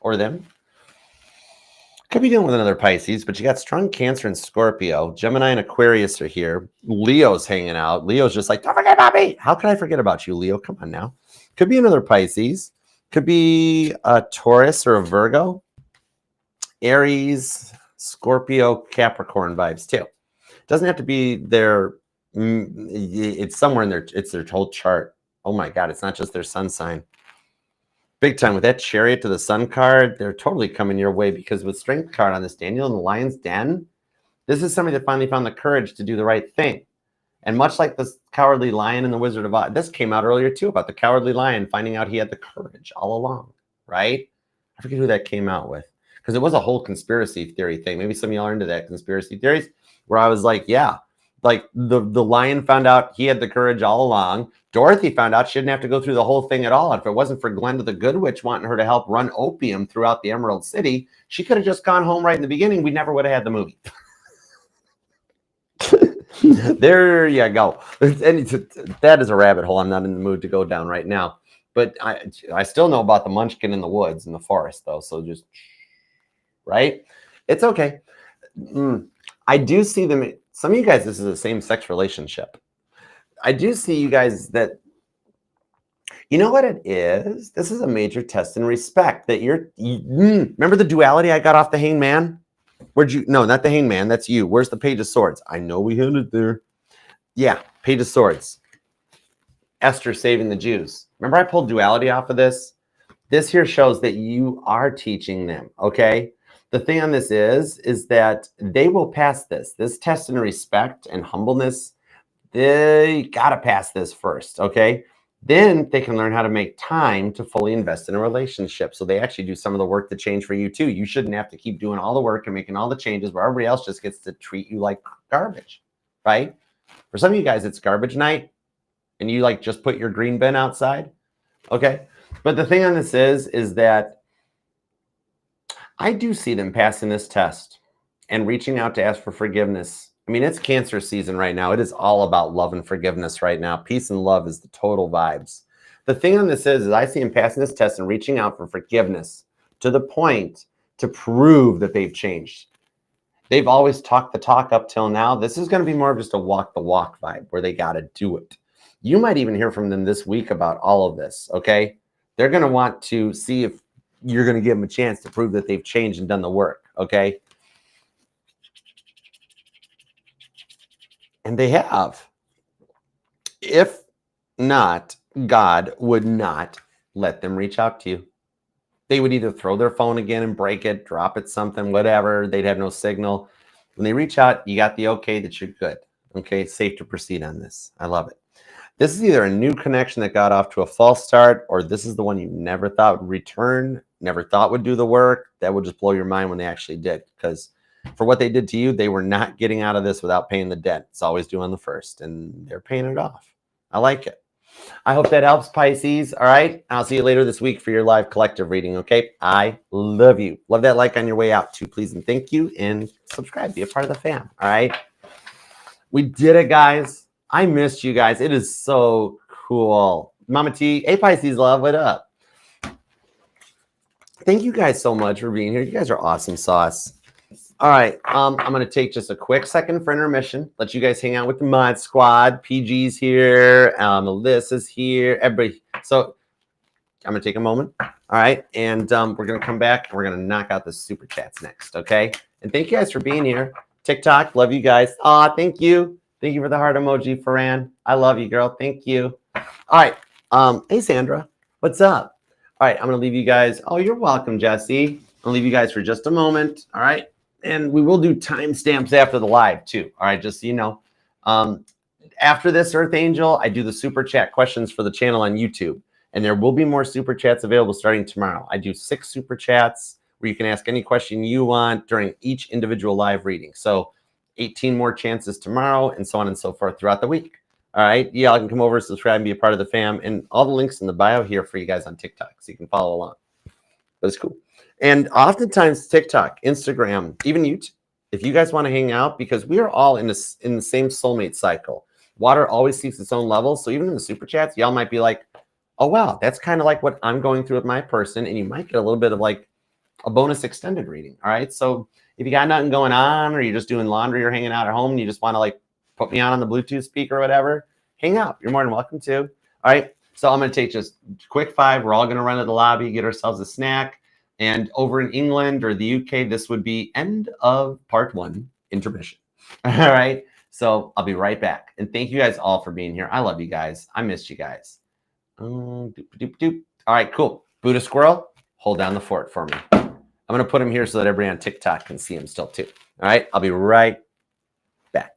S1: or them. Could be dealing with another Pisces, but you got strong Cancer and Scorpio. Gemini and Aquarius are here. Leo's hanging out. Leo's just like, don't forget about me. How can I forget about you, Leo? Come on now. Could be another Pisces. Could be a Taurus or a Virgo. Aries, Scorpio, Capricorn vibes too. Doesn't have to be their, it's somewhere in their, it's their whole chart. Oh my God, it's not just their sun sign. Big time with that Chariot to the Sun card. They're totally coming your way, because with Strength card on this, Daniel and the Lion's Den, this is somebody that finally found the courage to do the right thing. And much like the Cowardly Lion and the Wizard of Oz, this came out earlier too, about the Cowardly Lion finding out he had the courage all along, right? I forget who that came out with, because it was a whole conspiracy theory thing. Maybe some of y'all are into that conspiracy theories, where I was like, yeah, like the lion found out he had the courage all along. Dorothy found out she didn't have to go through the whole thing at all. And if it wasn't for Glenda the Good Witch wanting her to help run opium throughout the Emerald City, she could have just gone home right in the beginning. We never would have had the movie. There you go. And that is a rabbit hole I'm not in the mood to go down right now. But I still know about the munchkin in the woods, in the forest, though. So just, right? It's okay. I do see them. Some of you guys, this is a same-sex relationship. I do see you guys that, you know what it is? This is a major test in respect that remember the duality I got off the Hanged Man? Where'd you, no, not the Hanged Man, that's you. Where's the Page of Swords? I know we had it there. Yeah, Page of Swords. Esther saving the Jews. Remember I pulled duality off of this? This here shows that you are teaching them, okay? The thing on this is that they will pass this test in respect and humbleness. They got to pass this first, okay? Then they can learn how to make time to fully invest in a relationship. So they actually do some of the work to change for you too. You shouldn't have to keep doing all the work and making all the changes where everybody else just gets to treat you like garbage, right? For some of you guys, it's garbage night and you like just put your green bin outside, okay? But the thing on this is that I do see them passing this test and reaching out to ask for forgiveness. I mean, it's Cancer season right now. It is all about love and forgiveness right now. Peace and love is the total vibes. The thing on this is I see them passing this test and reaching out for forgiveness to the point to prove that they've changed. They've always talked the talk up till now. This is going to be more of just a walk the walk vibe where they got to do it. You might even hear from them this week about all of this, okay? They're going to want to see if you're going to give them a chance to prove that they've changed and done the work, okay? And they have. If not, God would not let them reach out to you. They would either throw their phone again and break it, drop it, something, whatever. They'd have no signal. When they reach out, you got the okay that you're good. Okay, it's safe to proceed on this. I love it. This is either a new connection that got off to a false start, or this is the one you never thought would return, never thought would do the work. That would just blow your mind when they actually did. Because for what they did to you, they were not getting out of this without paying the debt. It's always due on the first, and they're paying it off. I like it. I hope that helps, Pisces. All right. I'll see you later this week for your live collective reading. Okay. I love you. Love that like on your way out too, please. And thank you. And subscribe. Be a part of the fam. All right. We did it, guys. I missed you guys. It is so cool. Mama T, hey, Pisces love, what up? Thank you guys so much for being here. You guys are awesome sauce. All right, I'm going to take just a quick second for intermission. Let you guys hang out with the Mod Squad. PG's here. Melissa's here. Everybody. So I'm going to take a moment. All right, and we're going to come back and we're going to knock out the super chats next, okay? And thank you guys for being here. TikTok, love you guys. Aw, thank you. Thank you for the heart emoji, Farhan. I love you, girl. Thank you. All right. Hey, Sandra. What's up? All right, I'm going to leave you guys. Oh, you're welcome, Jesse. I'll leave you guys for just a moment. All right. And we will do timestamps after the live too. All right, just so you know. After this, Earth Angel, I do the super chat questions for the channel on YouTube. And there will be more super chats available starting tomorrow. I do 6 super chats where you can ask any question you want during each individual live reading. So 18 more chances tomorrow and so on and so forth throughout the week. All right. Y'all can come over, subscribe, and be a part of the fam. And all the links in the bio here for you guys on TikTok so you can follow along. But it's cool. And oftentimes TikTok, Instagram, even YouTube, if you guys want to hang out, because we are all in the same soulmate cycle. Water always seeks its own level. So even in the super chats, y'all might be like, oh, wow, that's kind of like what I'm going through with my person. And you might get a little bit of like a bonus extended reading. All right. So if you got nothing going on or you're just doing laundry or hanging out at home and you just want to like put me on the Bluetooth speaker or whatever, hang out. You're more than welcome to. All right. So I'm going to take just quick 5. We're all going to run to the lobby, get ourselves a snack. And over in England or the UK, this would be end of part 1, intermission. All right. So I'll be right back. And thank you guys all for being here. I love you guys. I missed you guys. Doop, doop, doop. All right, cool. Buddha Squirrel, hold down the fort for me. I'm going to put him here so that everybody on TikTok can see him still too. All right, I'll be right back.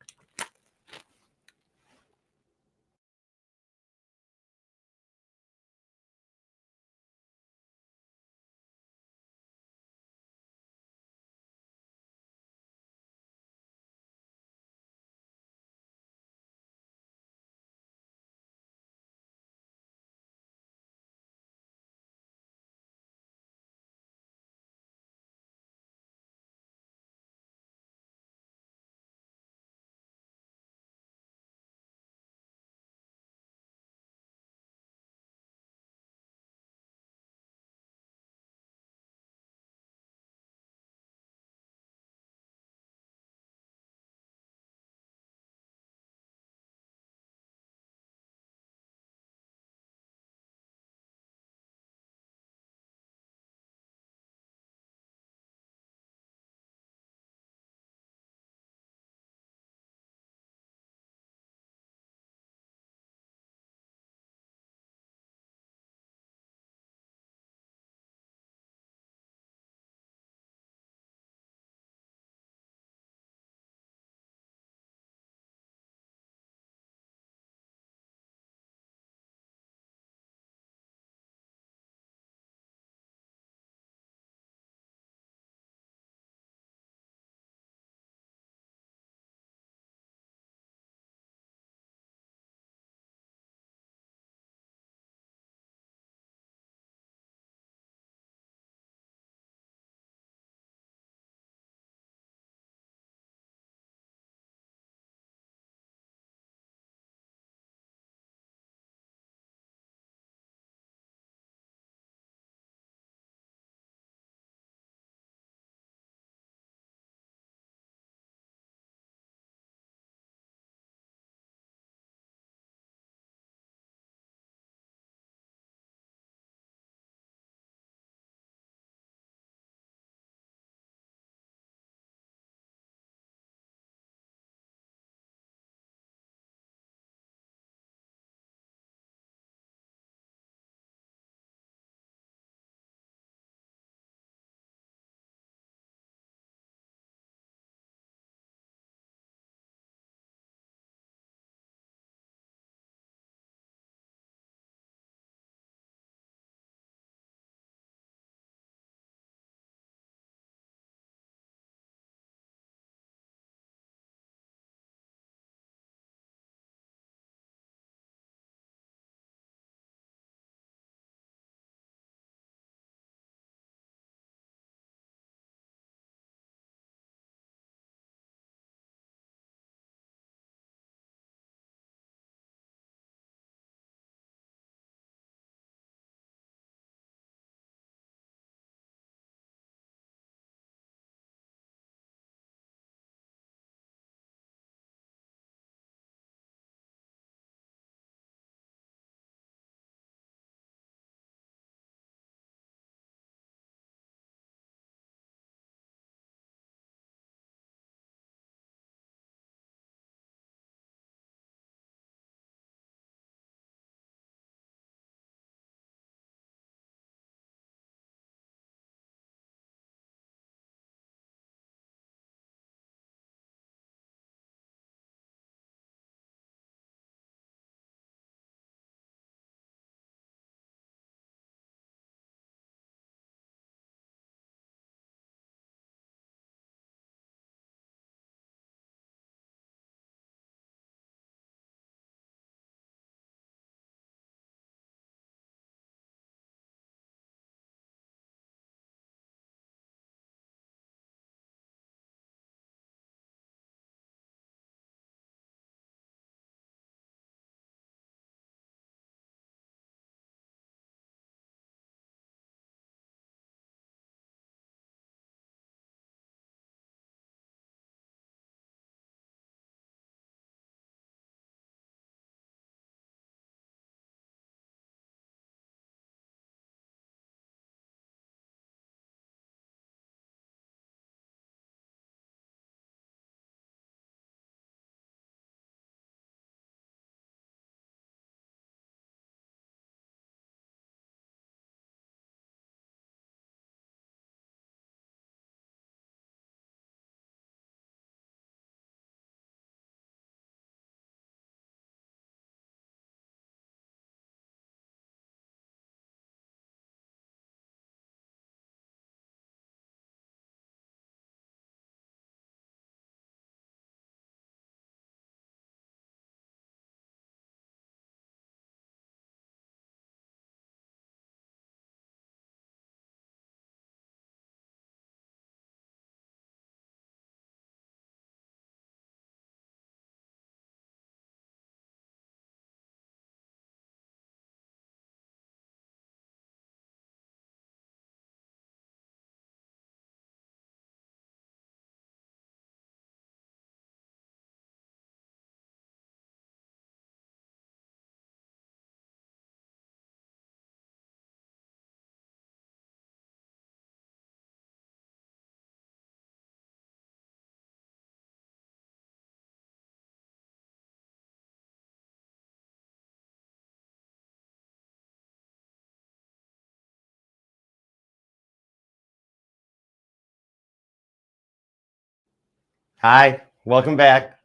S1: Hi, welcome back.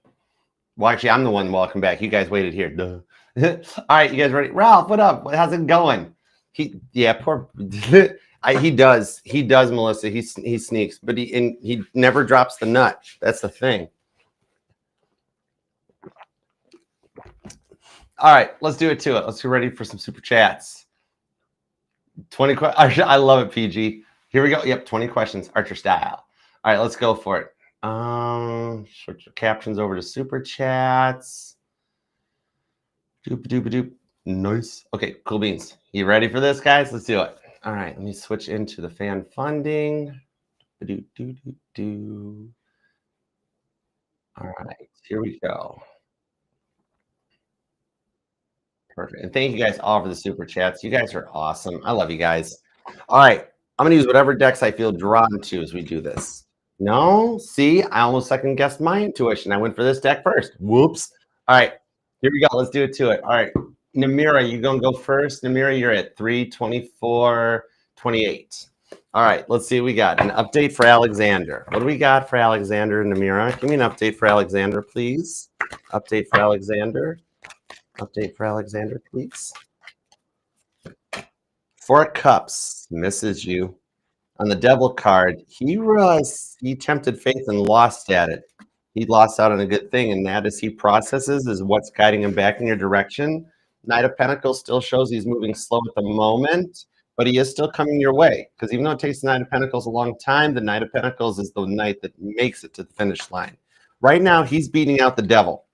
S1: Well, actually, I'm the one welcome back. You guys waited here. Duh. All right, you guys ready? Ralph, what up? How's it going? Poor. He does, Melissa. He sneaks, but he never drops the nut. That's the thing. All right, let's do it to it. Let's get ready for some super chats. 20 questions. I love it, PG. Here we go. Yep, 20 questions, Archer style. All right, let's go for it. Switch your captions over to super chats. Doop doop doop. Nice. Okay, cool beans. You ready for this, guys? Let's do it. All right, let me switch into the fan funding. Do do do do. All right, here we go. Perfect. And thank you guys all for the super chats. You guys are awesome. I love you guys. All right, I'm gonna use whatever decks I feel drawn to as we do this. No, see, I almost second guessed my intuition. I went for this deck first. Whoops. All right, here we go. Let's do it to it. All right, Namira, you gonna go first? Namira, you're at 324.28. All right, let's see what we got. An update for Alexander. What do we got for Alexander and Namira? Give me an update for Alexander, please. Update for Alexander. Update for Alexander, please. 4 of Cups misses you. On the Devil card, he tempted faith and lost at it. He lost out on a good thing, and that as he processes is what's guiding him back in your direction. Knight of Pentacles still shows he's moving slow at the moment, but he is still coming your way. Because even though it takes the Knight of Pentacles a long time, the Knight of Pentacles is the knight that makes it to the finish line. Right now, he's beating out the Devil.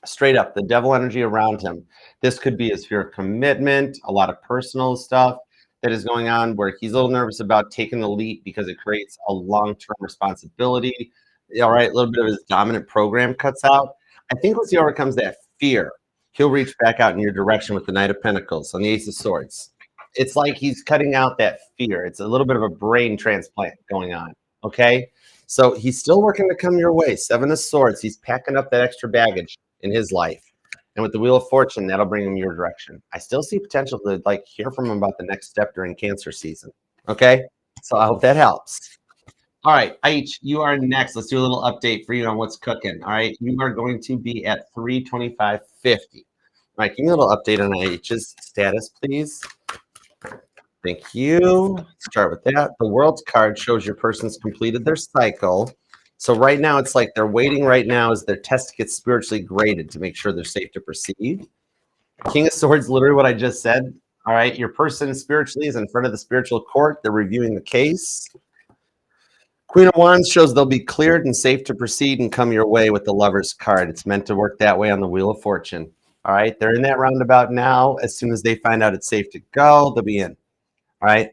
S1: Straight up, the Devil energy around him. This could be his fear of commitment, a lot of personal stuff that is going on where he's a little nervous about taking the leap because it creates a long-term responsibility. All right, a little bit of his dominant program cuts out. I think once he overcomes that fear, he'll reach back out in your direction with the Knight of Pentacles on the Ace of Swords. It's like he's cutting out that fear. It's a little bit of a brain transplant going on, okay? So he's still working to come your way. 7 of Swords, he's packing up that extra baggage in his life. And with the Wheel of Fortune, that'll bring him your direction. I still see potential to hear from him about the next step during Cancer season. Okay? So I hope that helps. All right, H, you are next. Let's do a little update for you on what's cooking. All right, you are going to be at 325.50. All right, give me a little update on H's status, please. Thank you. Let's start with that. The World's card shows your person's completed their cycle. So right now, it's like they're waiting right now as their test gets spiritually graded to make sure they're safe to proceed. King of Swords, literally what I just said. All right, your person spiritually is in front of the spiritual court. They're reviewing the case. Queen of Wands shows they'll be cleared and safe to proceed and come your way with the Lover's card. It's meant to work that way on the Wheel of Fortune. All right, they're in that roundabout now. As soon as they find out it's safe to go, they'll be in. All right.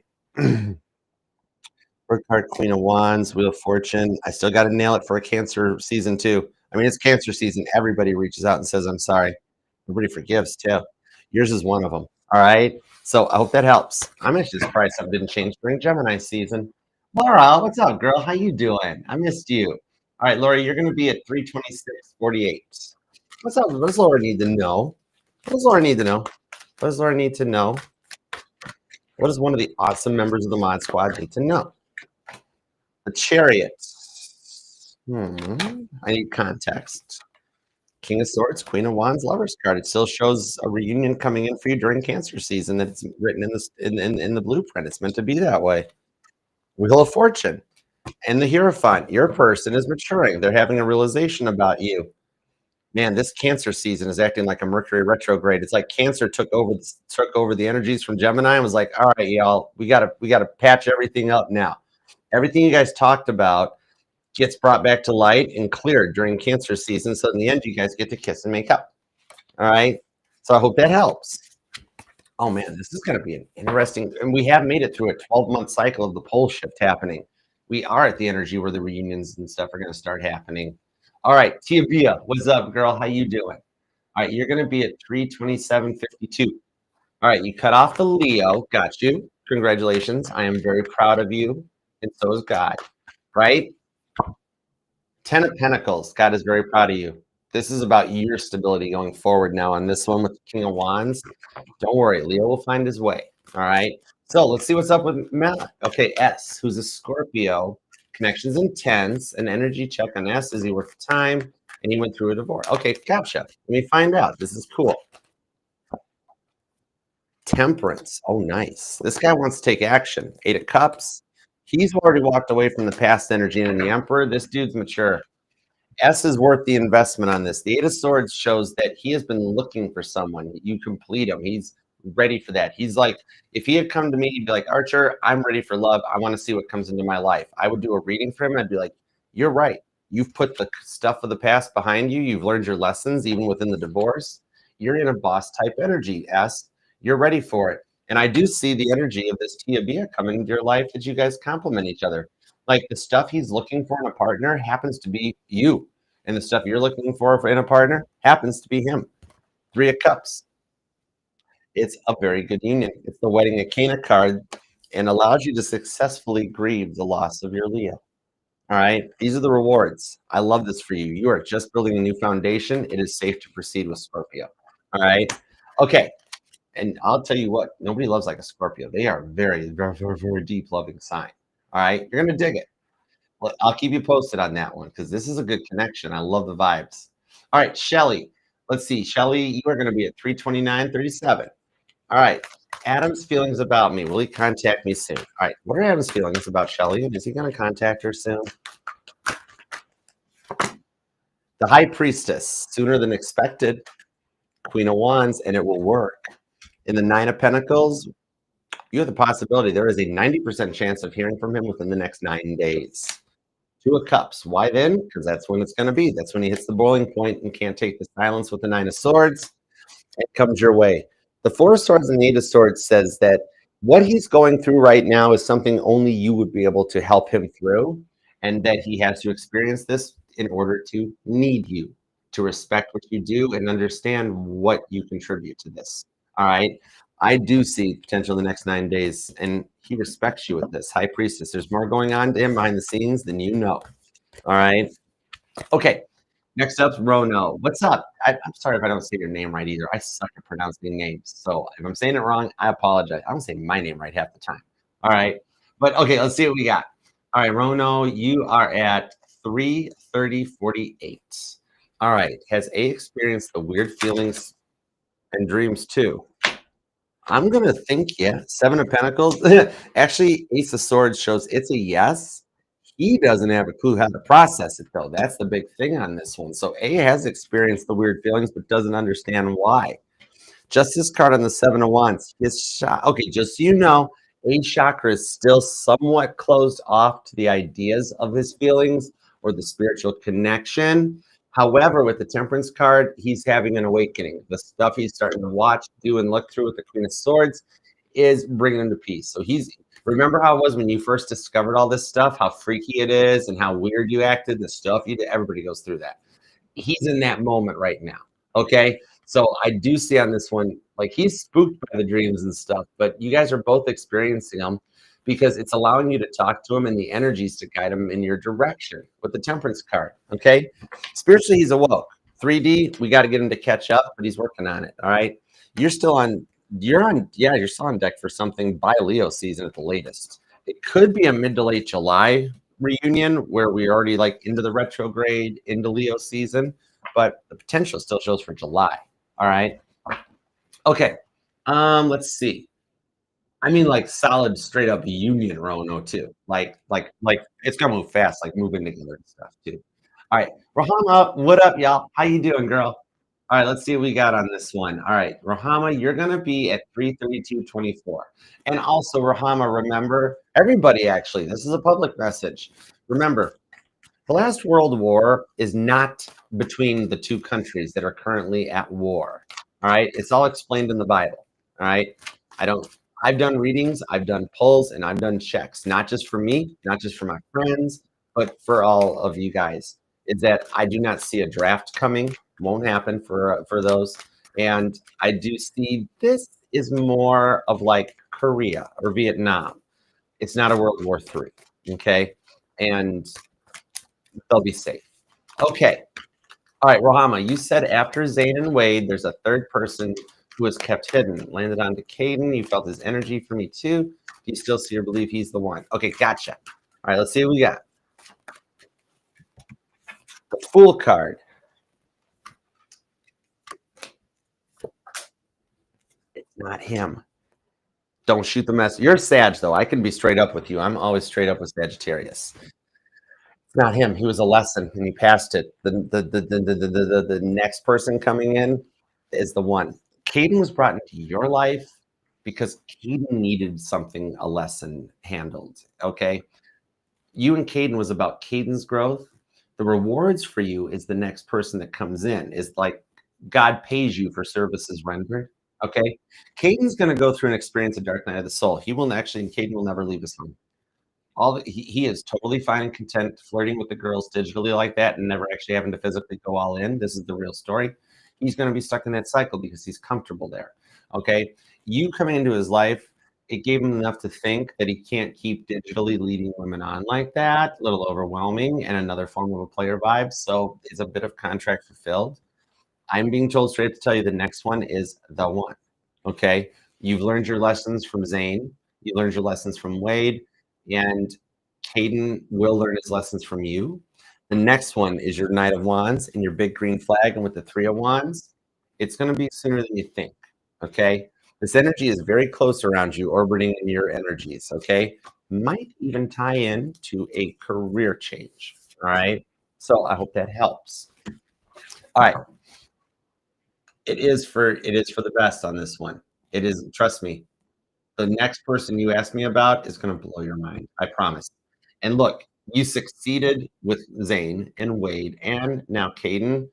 S1: Bird card, Queen of Wands, Wheel of Fortune. I still got to nail it for a Cancer season too. I mean, it's Cancer season. Everybody reaches out and says, I'm sorry. Everybody forgives too. Yours is one of them. All right. So I hope that helps. I'm actually surprised something didn't change during Gemini season. Laura, what's up, girl? How you doing? I missed you. All right, Laura, you're going to be at 326.48. What's up? What does Laura need to know? What does Laura need to know? What does Laura need to know? What does one of the awesome members of the Mod Squad need to know? The Chariot. I need context. King of Swords, Queen of Wands, Lover's card. It still shows a reunion coming in for you during Cancer season. That's written in this in the blueprint. It's meant to be that way. Wheel of Fortune and the Hierophant. Your person is maturing. They're having a realization about you. Man, this Cancer season is acting like a Mercury retrograde. It's like Cancer took over the energies from Gemini and was like, all right, y'all, we gotta patch everything up now. Everything you guys talked about gets brought back to light and cleared during Cancer season. So in the end, you guys get to kiss and make up. All right. So I hope that helps. Oh man, this is going to be an interesting, and we have made it through a 12-month cycle of the pole shift happening. We are at the energy where the reunions and stuff are going to start happening. All right, Tia Bia, what's up, girl? How you doing? All right, you're going to be at 327.52. All right, you cut off the Leo. Got you. Congratulations. I am very proud of you, and so is God. Right? 10 of Pentacles. God is very proud of you. This is about your stability going forward now. On this one with the King of Wands, don't worry. Leo will find his way. All right. So let's see what's up with Matt. Okay, S, who's a Scorpio. Connection's intense. An energy check on S. Is he worth the time? And he went through a divorce. Okay, gotcha. Let me find out. This is cool. Temperance. Oh, nice. This guy wants to take action. 8 of Cups. He's already walked away from the past energy and the Emperor. This dude's mature. S is worth the investment on this. The 8 of Swords shows that he has been looking for someone. You complete him. He's ready for that. He's like, if he had come to me, he'd be like, Archer, I'm ready for love. I want to see what comes into my life. I would do a reading for him. I'd be like, you're right. You've put the stuff of the past behind you. You've learned your lessons, even within the divorce. You're in a boss type energy, S. You're ready for it. And I do see the energy of this Tia Bia coming into your life that you guys complement each other. Like the stuff he's looking for in a partner happens to be you. And the stuff you're looking for in a partner happens to be him. 3 of Cups. It's a very good union. It's the Wedding Arcana card and allows you to successfully grieve the loss of your Leo. All right. These are the rewards. I love this for you. You are just building a new foundation. It is safe to proceed with Scorpio. All right. Okay. And I'll tell you what, nobody loves like a Scorpio. They are very, very, very, very deep loving sign. All right. You're going to dig it. Well, I'll keep you posted on that one because this is a good connection. I love the vibes. All right, Shelly. Let's see. Shelly, you are going to be at 329.37. All right. Adam's feelings about me. Will he contact me soon? All right. What are Adam's feelings about Shelly? Is he going to contact her soon? The High Priestess. Sooner than expected. Queen of Wands, and it will work. In the 9 of Pentacles, you have the possibility. There is a 90% chance of hearing from him within the next 9 days. 2 of Cups. Why then? Because that's when it's going to be. That's when he hits the boiling point and can't take the silence with the 9 of Swords. It comes your way. The 4 of Swords and the 8 of Swords says that what he's going through right now is something only you would be able to help him through, and that he has to experience this in order to need you, to respect what you do and understand what you contribute to this. All right. I do see potential in the next 9 days, and he respects you with this. High Priestess. There's more going on to him behind the scenes than you know. All right. Okay. Next up's Rono. What's up? I'm sorry if I don't say your name right either. I suck at pronouncing names. So if I'm saying it wrong, I apologize. I don't say my name right half the time. All right. But okay, let's see what we got. All right, Rono, you are at 330.48. All right. Has A experienced the weird feelings and dreams too? I'm going to think, yeah. 7 of Pentacles. Actually, Ace of Swords shows it's a yes. He doesn't have a clue how to process it, though. That's the big thing on this one. So A has experienced the weird feelings, but doesn't understand why. Justice card on the 7 of Wands. Okay, just so you know, A's chakra is still somewhat closed off to the ideas of his feelings or the spiritual connection. However, with the Temperance card, he's having an awakening. The stuff he's starting to watch, do, and look through with the Queen of Swords is bringing him to peace. So remember how it was when you first discovered all this stuff, how freaky it is and how weird you acted, the stuff you did, everybody goes through that. He's in that moment right now, okay? So I do see on this one, like he's spooked by the dreams and stuff, but you guys are both experiencing them because it's allowing you to talk to him and the energies to guide him in your direction with the Temperance card, okay? Spiritually, he's awoke. 3D, we got to get him to catch up, but he's working on it, all right? You're still on deck for something by Leo season at the latest. It could be a mid to late July reunion where we're already like into the retrograde, into Leo season, but the potential still shows for July, all right? Okay, let's see. I mean, like solid, straight up union Rono too. Like it's gonna move fast, like moving together and stuff too. All right, Rahama, what up, y'all? How you doing, girl? All right, let's see what we got on this one. All right, Rahama, you're gonna be at 332.24. And also, Rahama, remember, everybody actually, this is a public message. Remember, the last world war is not between the two countries that are currently at war. All right, it's all explained in the Bible. All right, I've done readings, I've done polls, and I've done checks, not just for me, not just for my friends, but for all of you guys. Is that I do not see a draft coming. Won't happen for those. And I do see this is more of like Korea or Vietnam. It's not a World War III. Okay, and they'll be safe. Okay. All right, Rohama, you said after Zayn and Wade, there's a third person who was kept hidden. Landed on Caden. You felt his energy for me too. Do you still see or believe he's the one? Okay, gotcha. All right, let's see what we got. Fool card. It's not him. Don't shoot the mess. You're Sag, though. I can be straight up with you. I'm always straight up with Sagittarius. It's not him. He was a lesson, and he passed it. The next person coming in is the one. Caden was brought into your life because Caden needed something, a lesson handled. Okay. You and Caden was about Caden's growth. The rewards for you is the next person that comes in, is like God pays you for services rendered. Okay. Caden's going to go through an experience of dark night of the soul. He will actually, and Caden will never leave his home. He is totally fine and content flirting with the girls digitally like that and never actually having to physically go all in. This is the real story. He's going to be stuck in that cycle because he's comfortable there. Okay. You coming into his life, it gave him enough to think that he can't keep digitally leading women on like that. A little overwhelming and another form of a player vibe. So it's a bit of contract fulfilled. I'm being told straight to tell you the next one is the one. Okay. You've learned your lessons from Zane. You learned your lessons from Wade. And Caden will learn his lessons from you. The next one is your Knight of Wands and your big green flag. And with the Three of Wands, it's going to be sooner than you think. Okay. This energy is very close around you, orbiting in your energies. Okay. Might even tie in to a career change. All right. So I hope that helps. All right. It is for the best on this one. It is, trust me. The next person you ask me about is going to blow your mind. I promise. And look, you succeeded with Zane and Wade and now Caden.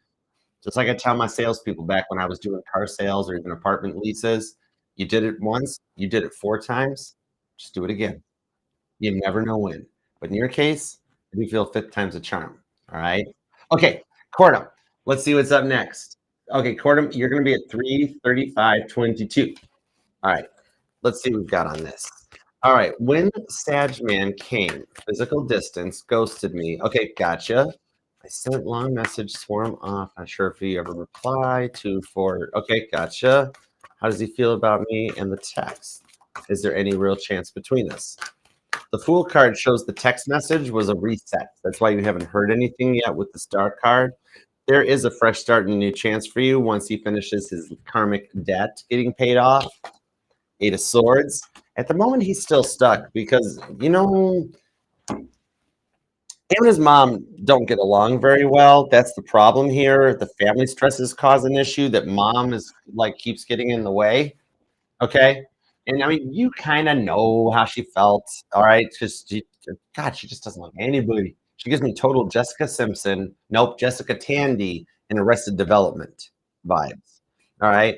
S1: Just like I tell my salespeople back when I was doing car sales or even apartment leases, you did it once, you did it 4 times, just do it again. You never know when. But in your case, I do feel 5th time's a charm. All right. Okay, Cordum. Let's see what's up next. Okay, Cordum, you're going to be at 335.22. All right. Let's see what we've got on this. All right. When Sagman came, physical distance, ghosted me. Okay, gotcha. I sent long message, swore him off. Not sure if he ever replied to for. Okay, gotcha. How does he feel about me and the text? Is there any real chance between us? The Fool card shows the text message was a reset. That's why you haven't heard anything yet with the Star card. There is a fresh start and a new chance for you once he finishes his karmic debt getting paid off. 8 of Swords. At the moment, he's still stuck because, him and his mom don't get along very well. That's the problem here. The family stress has caused an issue that mom is like keeps getting in the way. Okay. And I mean, you kind of know how she felt. All right. God, she just doesn't like anybody. She gives me total Jessica Simpson. Nope. Jessica Tandy in Arrested Development vibes. All right.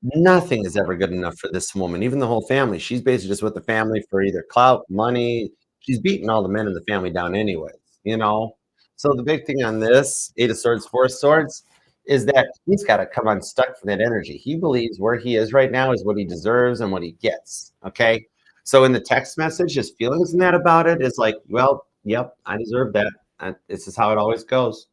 S1: Nothing is ever good enough for this woman, even the whole family. She's basically just with the family for either clout, money. She's beating all the men in the family down anyways, So the big thing on this, 8 of Swords, 4 of Swords, is that he's got to come unstuck from that energy. He believes where he is right now is what he deserves and what he gets, okay? So in the text message, his feelings in that about it is like, well, yep, I deserve that. This is how it always goes.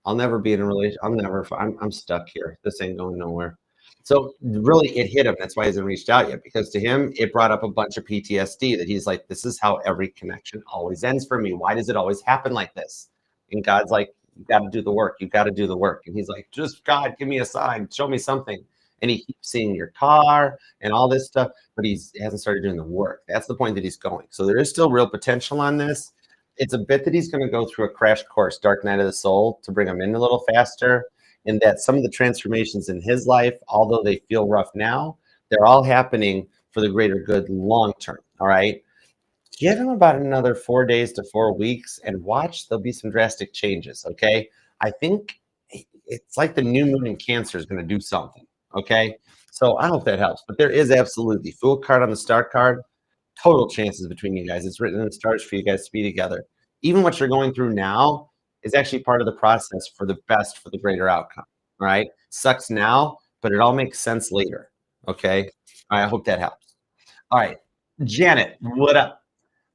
S1: I'll never be in a relation. I'm stuck here. This ain't going nowhere. So really it hit him. That's why he hasn't reached out yet, because to him, it brought up a bunch of PTSD that he's like, this is how every connection always ends for me. Why does it always happen like this? And God's like, you got to do the work. You got to do the work. And he's like, just God, give me a sign. Show me something. And he keeps seeing your car and all this stuff, but he hasn't started doing the work. That's the point that he's going. So there is still real potential on this. It's a bit that he's going to go through a crash course, Dark Night of the Soul, to bring him in a little faster. And that some of the transformations in his life, although they feel rough now, they're all happening for the greater good long term. All right. Give him about another 4 days to 4 weeks and watch. There'll be some drastic changes. Okay. I think it's like the new moon in Cancer is going to do something. Okay. So I hope that helps. But there is absolutely Fool card on the Star card. Total chances between you guys. It's written in the stars for you guys to be together. Even what you're going through now is actually part of the process for the best, for the greater outcome. All right. Sucks now, but it all makes sense later. Okay. All right. I hope that helps. All right. Janet, what up?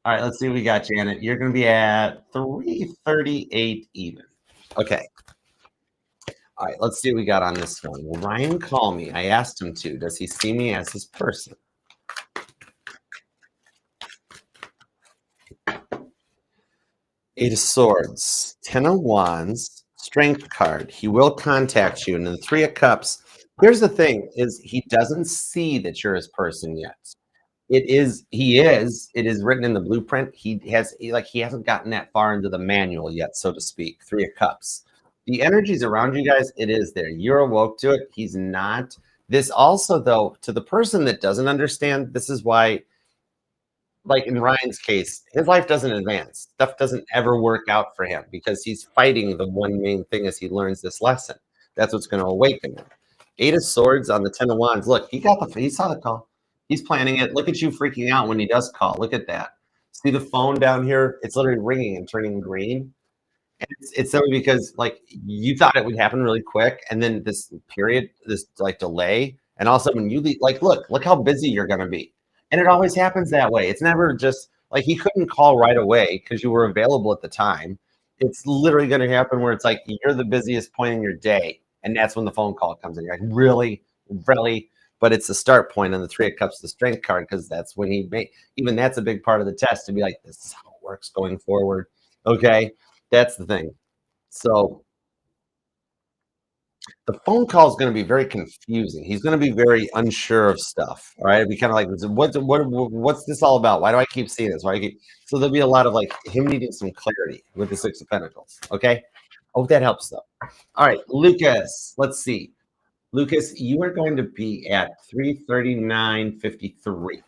S1: All right. Let's see what we got, Janet. You're going to be at 338 even. Okay. All right. Let's see what we got on this one. Will Ryan call me? I asked him to. Does he see me as his person? 8 of Swords, 10 of Wands, Strength card. He will contact you. And the Three of Cups. Here's the thing: is he doesn't see that you're his person yet. It is written in the blueprint. He hasn't gotten that far into the manual yet, so to speak. Three of Cups. The energies around you guys, it is there. You're awoke to it. He's not. This also, though, to the person that doesn't understand, this is why, like in Ryan's case, his life doesn't advance. Stuff doesn't ever work out for him because he's fighting the one main thing as he learns this lesson. That's what's going to awaken him. Eight of Swords on the Ten of Wands. Look, he saw the call. He's planning it. Look at you freaking out when he does call. Look at that. See the phone down here? It's literally ringing and turning green. And it's simply because like you thought it would happen really quick, and then this period, this like delay, and all of a sudden when you leave, like look how busy you're gonna be. And it always happens that way. It's never just like he couldn't call right away because you were available at the time. It's literally gonna happen where it's like you're the busiest point in your day, and that's when the phone call comes in. You're like, really? Really? But it's the start point on the Three of Cups, the Strength card, because that's when even that's a big part of the test to be like, this is how it works going forward. Okay. That's the thing. So the phone call is going to be very confusing. He's going to be very unsure of stuff. All right. It'll be kind of like, what's this all about? Why do I keep seeing this? So there'll be a lot of like him needing some clarity with the Six of Pentacles. Okay. I hope that helps though. All right, Lucas, let's see. Lucas, you are going to be at 339.53.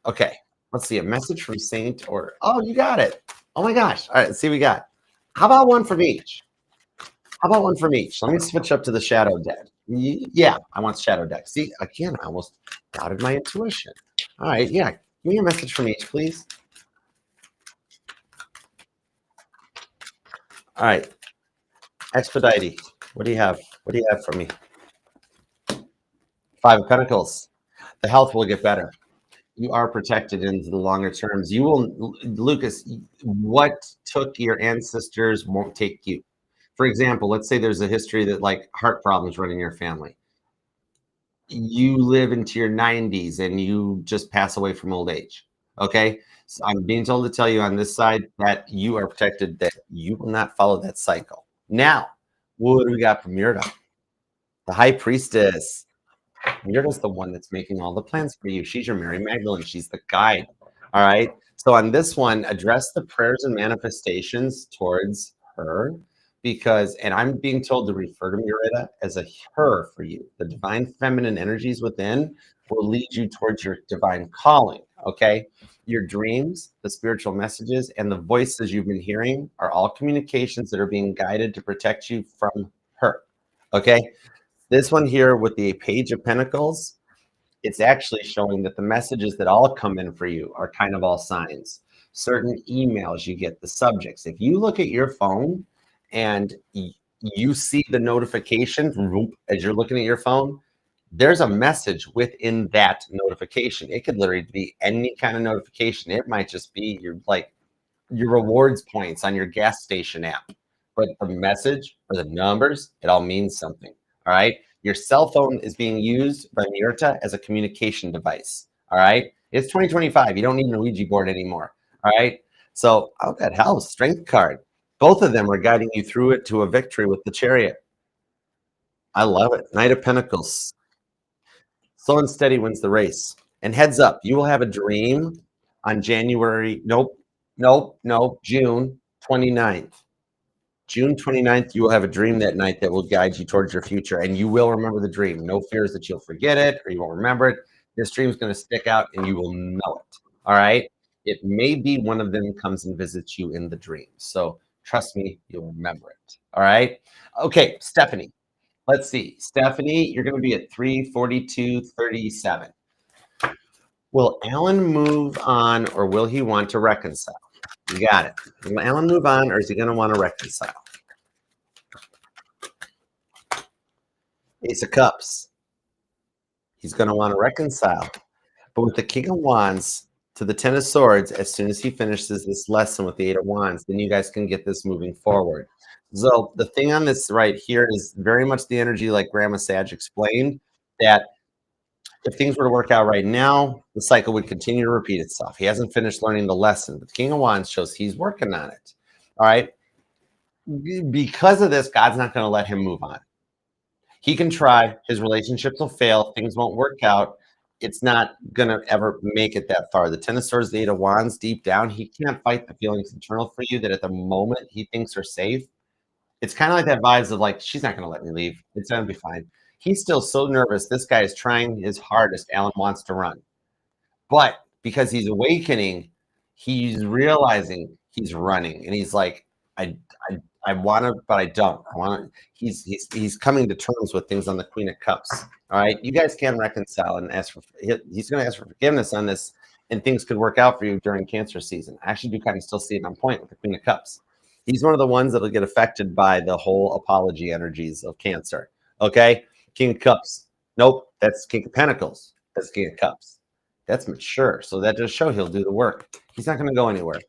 S1: Okay. Let's see. A message from Saint or, oh, you got it. Oh my gosh. All right. Let's see what we got. How about one from each? Let me switch up to the shadow deck. Yeah, I want shadow deck. See, again, I almost doubted my intuition. All right, yeah. Give me a message from each, please. All right. Expedite. What do you have? What do you have for me? Five of Pentacles. The health will get better. You are protected into the longer terms. You will, Lucas, what took your ancestors won't take you. For example, let's say there's a history that like heart problems run in your family. You live into your 90s and you just pass away from old age. Okay. So I'm being told to tell you on this side that you are protected, that you will not follow that cycle. Now, what do we got from Myrta? The High Priestess. Myrtle's the one that's making all the plans for you. She's your Mary Magdalene. She's the guide. All right. So on this one, address the prayers and manifestations towards her because, and I'm being told to refer to Myrta as a her for you. The divine feminine energies within will lead you towards your divine calling. Okay. Your dreams, the spiritual messages, and the voices you've been hearing are all communications that are being guided to protect you from her. Okay. This one here with the Page of Pentacles, it's actually showing that the messages that all come in for you are kind of all signs. Certain emails you get, the subjects. If you look at your phone and you see the notification as you're looking at your phone, there's a message within that notification. It could literally be any kind of notification. It might just be your rewards points on your gas station app. But the message or the numbers, it all means something. All right. Your cell phone is being used by Myrta as a communication device. All right. It's 2025. You don't need an Ouija board anymore. All right. So, oh, that helps. Strength card. Both of them are guiding you through it to a victory with the Chariot. I love it. Knight of Pentacles. Slow and steady wins the race. And heads up, you will have a dream on June 29th. June 29th, you will have a dream that night that will guide you towards your future, and you will remember the dream. No fears that you'll forget it or you won't remember it. This dream is going to stick out, and you will know it. All right? It may be one of them comes and visits you in the dream. So trust me, you'll remember it. All right? Okay, Stephanie. Let's see. Stephanie, you're going to be at 342.37. Will Alan move on, or will he want to reconcile? You got it. Will Alan move on, or is he going to want to reconcile? Ace of Cups. He's going to want to reconcile. But with the King of Wands to the Ten of Swords, as soon as he finishes this lesson with the Eight of Wands, then you guys can get this moving forward. So the thing on this right here is very much the energy like Grandma Sag explained, that if things were to work out right now, the cycle would continue to repeat itself. He hasn't finished learning the lesson, but the King of Wands shows he's working on it. All right. because of this, God's not going to let him move on. He can try. His relationships will fail. Things won't work out. It's not going to ever make it that far. The Ten of Swords, the Eight of Wands, deep down, he can't fight the feelings internal for you that at the moment he thinks are safe. It's kind of like that vibes of like, she's not going to let me leave. It's going to be fine. He's still so nervous. This guy is trying his hardest. Alan wants to run. But because he's awakening, he's realizing he's running. And he's like, I want to, but I don't. I want to. He's coming to terms with things on the Queen of Cups. All right, you guys can reconcile and ask for. He's going to ask for forgiveness on this, and things could work out for you during Cancer season. I actually do kind of still see it on point with the Queen of Cups. He's one of the ones that'll get affected by the whole apology energies of Cancer. Okay, King of Cups. Nope, that's King of Pentacles. That's King of Cups. That's mature, so that just show he'll do the work. He's not going to go anywhere.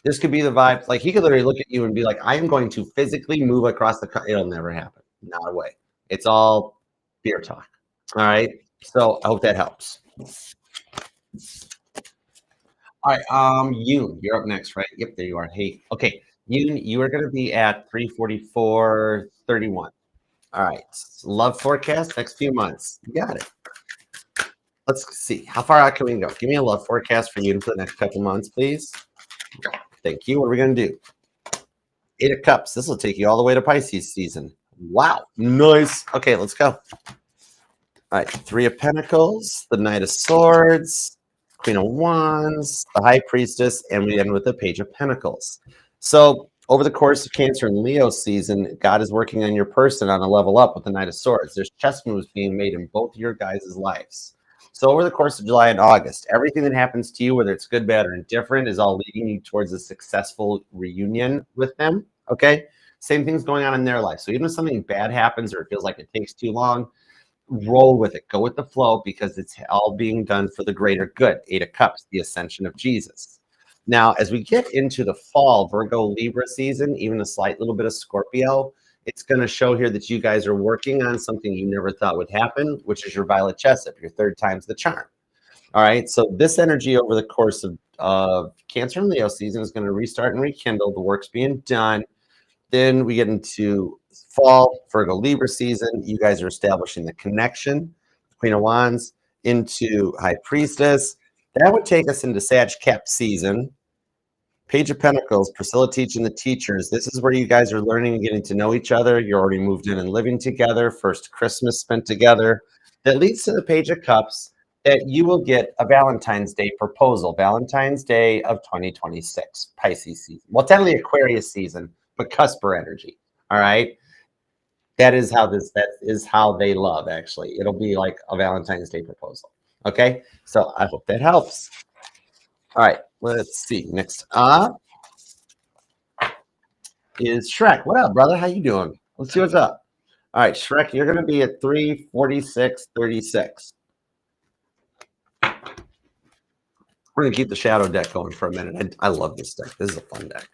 S1: This could be the vibe. Like he could literally look at you and be like, I am going to physically move across the country. It'll never happen. Not a way. It's all beer talk. All right. So I hope that helps. All right. Yoon, you're up next, right? Yep, there you are. Hey, okay. Yoon, you are going to be at 344.31. All right. Love forecast next few months. You got it. Let's see. How far out can we go? Give me a love forecast for you for the next couple months, please. Thank you. What are we going to do? Eight of Cups. This will take you all the way to Pisces season. Wow. Nice. Okay, let's go. All right. Three of Pentacles, the Knight of Swords, Queen of Wands, the High Priestess, and we end with the Page of Pentacles. So over the course of Cancer and Leo season, God is working on your person on a level up with the Knight of Swords. There's chess moves being made in both your guys' lives. So over the course of July and August, everything that happens to you, whether it's good, bad, or indifferent, is all leading you towards a successful reunion with them, okay? Same thing's going on in their life. So even if something bad happens or it feels like it takes too long, roll with it. Go with the flow because it's all being done for the greater good. Eight of Cups, the ascension of Jesus. Now, as we get into the fall, Virgo, Libra season, even a slight little bit of Scorpio, it's going to show here that you guys are working on something you never thought would happen, which is your violet chestnut, your third time's the charm. All right. So this energy over the course of Cancer and Leo season is going to restart and rekindle. The work's being done. Then we get into fall, Virgo, Libra season. You guys are establishing the connection, Queen of Wands, into High Priestess. That would take us into Sag Cap season. Page of Pentacles, Priscilla teaching the teachers. This is where you guys are learning and getting to know each other. You're already moved in and living together. First Christmas spent together. That leads to the Page of Cups that you will get a Valentine's Day proposal. Valentine's Day of 2026, Pisces season. Well, technically Aquarius season, but cusper energy. All right. That is how they love, actually. It'll be like a Valentine's Day proposal. Okay. So I hope that helps. All right, let's see. Next up is Shrek. What up, brother? How you doing? Let's see what's up. All right, Shrek, you're going to be at 346.36. We're going to keep the shadow deck going for a minute. I love this deck. This is a fun deck.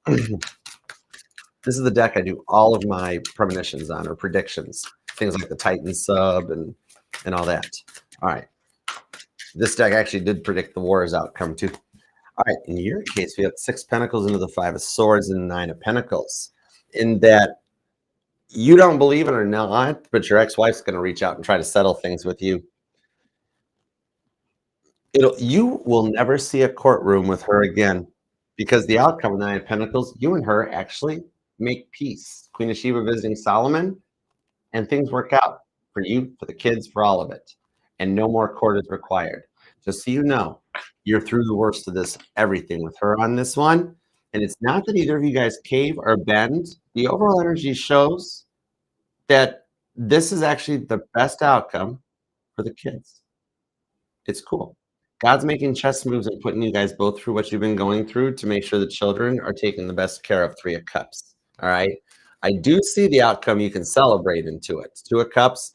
S1: This is the deck I do all of my premonitions on, or predictions. Things like the Titan sub and all that. All right. This deck actually did predict the war's outcome too. All right, in your case, we have 6 Pentacles into the 5 of Swords and 9 of Pentacles. In that you don't believe it or not, but your ex-wife's going to reach out and try to settle things with you. You will never see a courtroom with her again because the outcome of 9 of Pentacles, you and her actually make peace. Queen of Sheba visiting Solomon, and things work out for you, for the kids, for all of it. And no more court is required. Just so you know, you're through the worst of this, everything with her on this one. And it's not that either of you guys cave or bend. The overall energy shows that this is actually the best outcome for the kids. It's cool. God's making chess moves and putting you guys both through what you've been going through to make sure the children are taken the best care of. 3 of Cups. All right. I do see the outcome you can celebrate into it. 2 of Cups.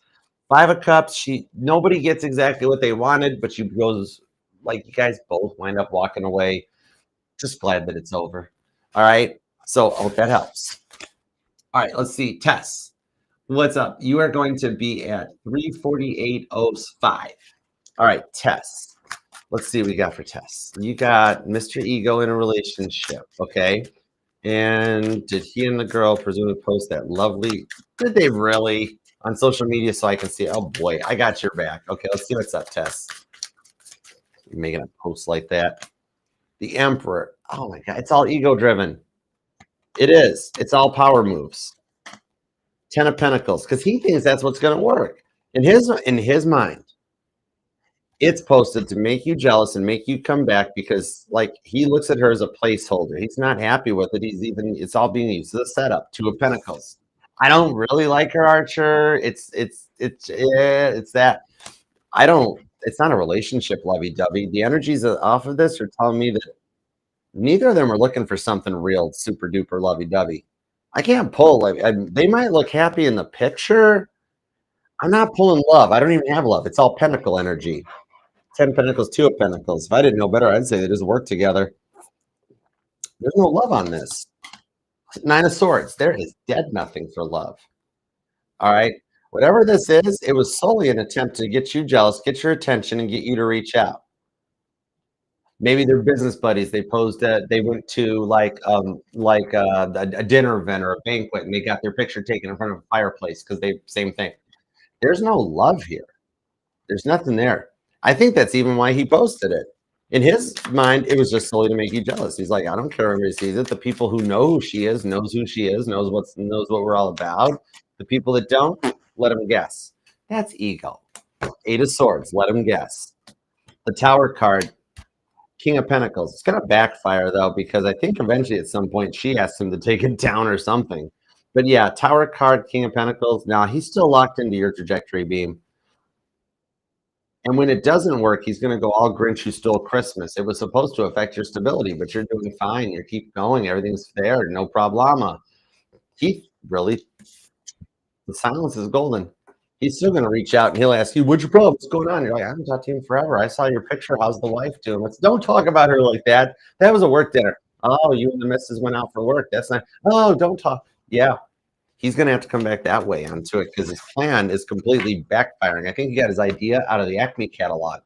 S1: 5 of Cups, nobody gets exactly what they wanted, but she goes, like, you guys both wind up walking away. Just glad that it's over. All right. So I hope that helps. All right. Let's see. Tess, what's up? You are going to be at 348.05. All right, Tess. Let's see what we got for Tess. You got Mr. Ego in a relationship. Okay. And did he and the girl presumably post that lovely? Did they really on social media so I can see? Oh boy, I got your back. Okay, let's see what's up, Tess. You're making a post like that. The Emperor. Oh my God, it's all ego driven. It is. It's all power moves. Ten of Pentacles, because he thinks that's what's going to work in his mind. It's posted to make you jealous and make you come back because, like, he looks at her as a placeholder. He's not happy with it. It's all being used as a setup. Two of Pentacles. I don't really like her, Archer. It's that. I don't. It's not a relationship lovey-dovey. The energies off of this are telling me that neither of them are looking for something real, super duper lovey-dovey. I can't pull. They might look happy in the picture. I'm not pulling love. I don't even have love. It's all Pentacle energy. 10 Pentacles, Two of Pentacles. If I didn't know better, I'd say they just work together. There's no love on this. Nine of Swords. There is dead nothing for love. All right. Whatever this is, it was solely an attempt to get you jealous, get your attention, and get you to reach out. Maybe they're business buddies. They went to a dinner event or a banquet, and they got their picture taken in front of a fireplace because same thing. There's no love here. There's nothing there. I think that's even why he posted it. In his mind, it was just solely to make you jealous. He's like, I don't care if everybody sees it. The people who know who she is, knows who she is, knows what we're all about. The people that don't, let them guess. That's ego. Eight of Swords, let them guess. The Tower card, King of Pentacles. It's going to backfire, though, because I think eventually at some point she asked him to take it down or something. But yeah, Tower card, King of Pentacles. Now, he's still locked into your trajectory beam. And when it doesn't work, he's going to go all Grinch who stole Christmas. It was supposed to affect your stability, but you're doing fine. You keep going. Everything's fair. No problema. The silence is golden. He's still going to reach out and he'll ask you, what's your problem? What's going on? You're like, I haven't talked to him forever. I saw your picture. How's the wife doing? Don't talk about her like that. That was a work dinner. Oh, you and the missus went out for work. That's not. Oh, don't talk. Yeah. He's going to have to come back that way onto it because his plan is completely backfiring. I think he got his idea out of the Acme catalog.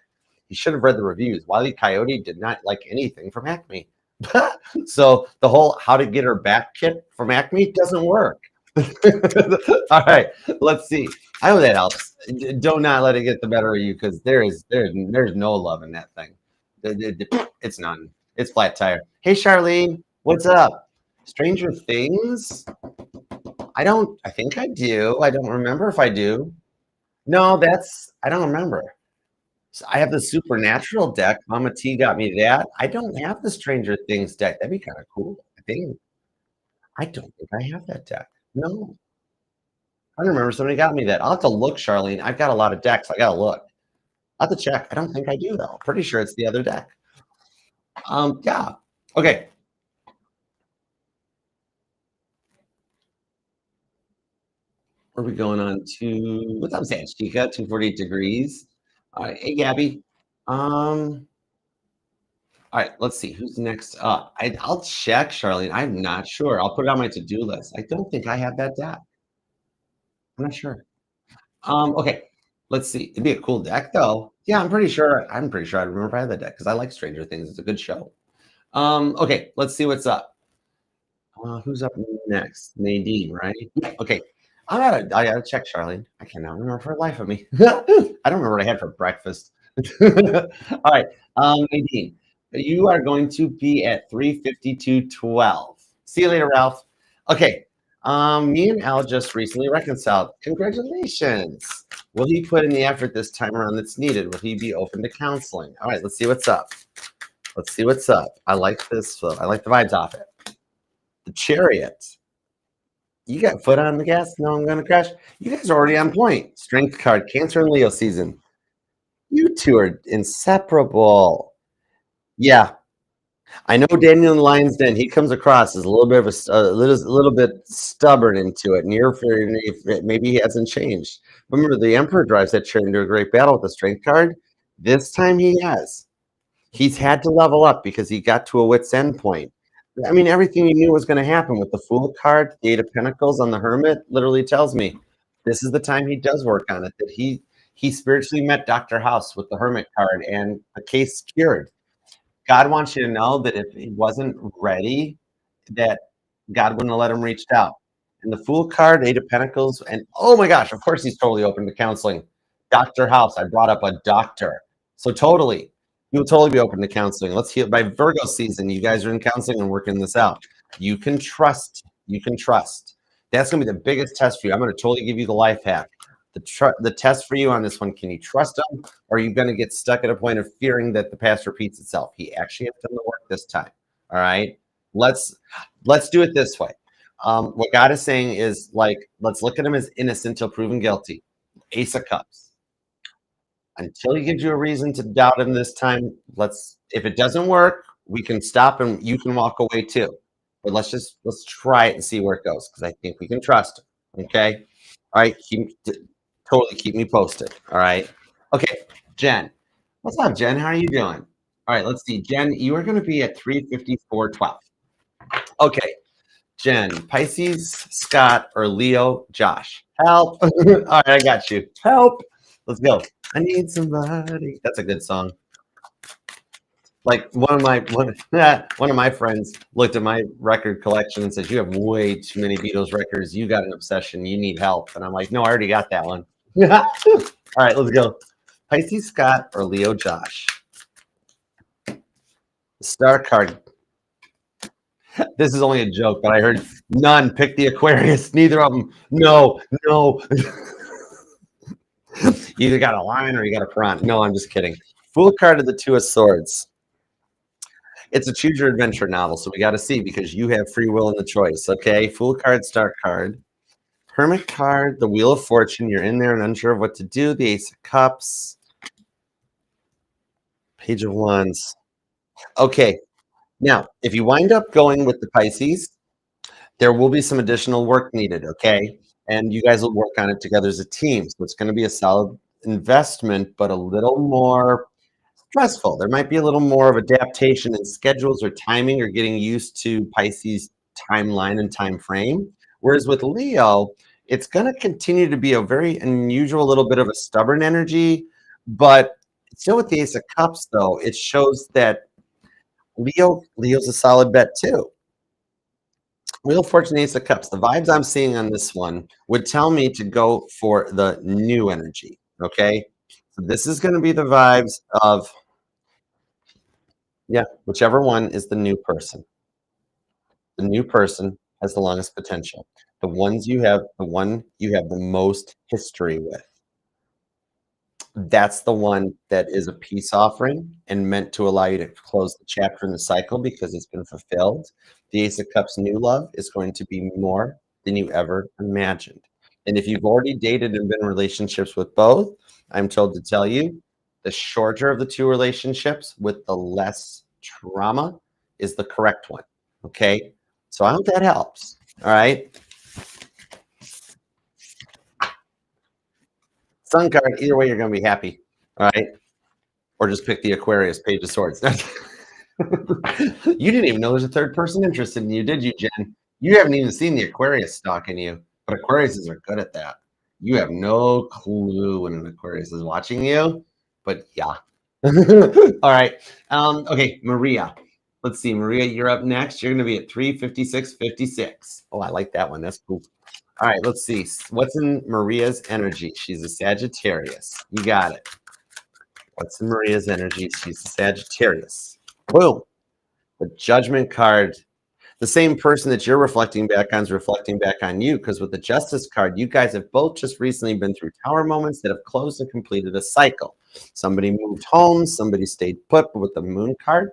S1: He should have read the reviews. Wile E. Coyote did not like anything from Acme. So the whole how to get her back kit from Acme doesn't work. All right, let's see. I hope that helps. Do not let it get the better of you because there's no love in that thing. It's none. It's flat tire. Hey, Charlene, what's up? Stranger Things? I think I do. I don't remember if I do. No, I don't remember. So I have the Supernatural deck. Mama T got me that. I don't have the Stranger Things deck. That'd be kind of cool. I don't think I have that deck. No. I don't remember somebody got me that. I'll have to look, Charlene. I've got a lot of decks. I gotta look. I'll have to check. I don't think I do though. Pretty sure it's the other deck. Yeah. Okay. Where are we going on to? What's up, San Chica? 248 degrees. All right. Hey, Gabby. All right. Let's see who's next up. I'll check, Charlene. I'm not sure. I'll put it on my to-do list. I don't think I have that deck. I'm not sure. Okay. Let's see. It'd be a cool deck, though. Yeah, I'm pretty sure. I remember if I had that deck because I like Stranger Things. It's a good show. Okay. Let's see what's up. Who's up next? Nadine, right? Yeah. Okay. I gotta check, Charlene. I cannot remember for the life of me. I don't remember what I had for breakfast. All right. Nadine, you are going to be at 352.12. See you later, Ralph. Okay. Me and Al just recently reconciled. Congratulations. Will he put in the effort this time around that's needed? Will he be open to counseling? All right, let's see what's up. Let's see what's up. I like this. I like the vibes off it. The Chariot. You got foot on the gas? No, I'm going to crash. You guys are already on point. Strength card, Cancer and Leo season. You two are inseparable. Yeah. I know Daniel in Lion's Den, he comes across as a little bit of a little bit stubborn into it. And you're fearing maybe he hasn't changed. Remember, the Emperor drives that chair into a great battle with the Strength card. This time he has. He's had to level up because he got to a wit's end point. I mean, everything you knew was going to happen with the Fool card, the Eight of Pentacles on the Hermit literally tells me this is the time he does work on it, that he spiritually met Dr. House with the Hermit card and the case cured. God wants you to know that if he wasn't ready, that God wouldn't have let him reach out. And the Fool card, Eight of Pentacles, and oh my gosh, of course he's totally open to counseling. Dr. House, I brought up a doctor. So totally, he'll totally be open to counseling. Let's hear by Virgo season. You guys are in counseling and working this out. You can trust. You can trust. That's going to be the biggest test for you. I'm going to totally give you the life hack. The test for you on this one, can you trust him? Or are you going to get stuck at a point of fearing that the past repeats itself? He actually has done the work this time. All right. Let's do it this way. What God is saying is like, let's look at him as innocent till proven guilty. Ace of Cups. Until he gives you a reason to doubt him this time, if it doesn't work, we can stop and you can walk away too. But let's try it and see where it goes because I think we can trust him. Okay. All right. Totally keep me posted. All right. Okay. Jen. What's up, Jen? How are you doing? All right. Let's see. Jen, you are going to be at 354.12. Okay. Jen, Pisces, Scott, or Leo, Josh. Help. All right. I got you. Help. Let's go. I need somebody. That's a good song. Like one of my friends looked at my record collection and says, "You have way too many Beatles records. You got an obsession. You need help." And I'm like, "No, I already got that one." All right, let's go. Pisces Scott or Leo Josh. Star card. This is only a joke, but I heard none. Pick the Aquarius. Neither of them. No. You either got a lion or you got a piranha. No, I'm just kidding. Fool card of the Two of Swords. It's a choose your adventure novel, so we got to see because you have free will in the choice. Okay, Fool card, Star card, Hermit card, the Wheel of Fortune. You're in there and unsure of what to do. The Ace of Cups, Page of Wands. Okay, now if you wind up going with the Pisces, there will be some additional work needed. Okay, and you guys will work on it together as a team. So it's going to be a solid investment, but a little more stressful. There might be a little more of adaptation in schedules or timing or getting used to Pisces timeline and time frame. Whereas with Leo, it's going to continue to be a very unusual little bit of a stubborn energy. But still with the Ace of Cups, though, it shows that Leo's a solid bet too. Wheel of Fortune, Ace of Cups. The vibes I'm seeing on this one would tell me to go for the new energy. Okay. So this is going to be the vibes of whichever one is the new person. The new person has the longest potential. The one you have the most history with. That's the one that is a peace offering and meant to allow you to close the chapter in the cycle because it's been fulfilled. The Ace of Cups new love is going to be more than you ever imagined. And if you've already dated and been in relationships with both, I'm told to tell you the shorter of the two relationships with the less trauma is the correct one. Okay. So I hope that helps. All right. Sun card, either way, you're going to be happy. All right. Or just pick the Aquarius, Page of Swords. You didn't even know there's a third person interested in you, did you, Jen? You haven't even seen the Aquarius stalking you. But Aquariuses are good at that. You have no clue when an Aquarius is watching you. But yeah. All right. Okay, Maria. Let's see. Maria, you're up next. You're going to be at 356.56. Oh, I like that one. That's cool. All right, let's see. What's in Maria's energy? She's a Sagittarius. You got it. What's in Maria's energy? She's a Sagittarius. Boom. The Judgment card. The same person that you're reflecting back on is reflecting back on you because with the Justice card, you guys have both just recently been through tower moments that have closed and completed a cycle. Somebody moved home, somebody stayed put, but with the Moon card,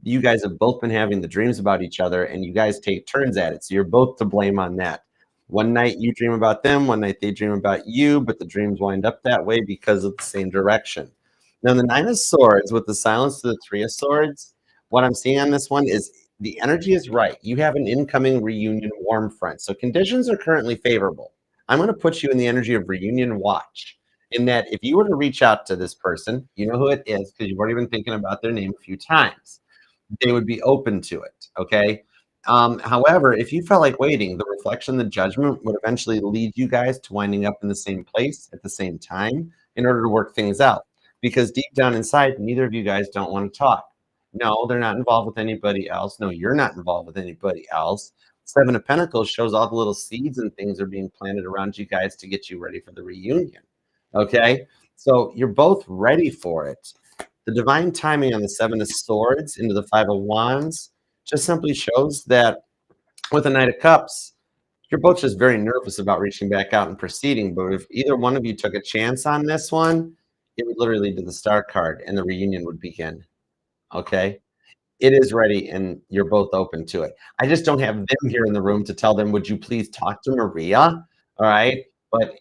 S1: you guys have both been having the dreams about each other and you guys take turns at it. So you're both to blame on that. One night you dream about them, one night they dream about you, but the dreams wind up that way because of the same direction. Now, the Nine of Swords with the silence to the Three of Swords, what I'm seeing on this one is the energy is right. You have an incoming reunion warm front. So conditions are currently favorable. I'm going to put you in the energy of reunion watch in that if you were to reach out to this person, you know who it is because you've already been thinking about their name a few times. They would be open to it. Okay. However, if you felt like waiting, the reflection, the judgment would eventually lead you guys to winding up in the same place at the same time in order to work things out. Because deep down inside, neither of you guys don't want to talk. No, they're not involved with anybody else. No, you're not involved with anybody else. Seven of Pentacles shows all the little seeds and things are being planted around you guys to get you ready for the reunion. Okay, so you're both ready for it. The divine timing on the Seven of Swords into the Five of Wands just simply shows that with the Knight of Cups, you're both just very nervous about reaching back out and proceeding. But if either one of you took a chance on this one, it would literally lead to the Star card and the reunion would begin. Okay, it is ready and you're both open to it. I just don't have them here in the room to tell them, would you please talk to Maria? All right, but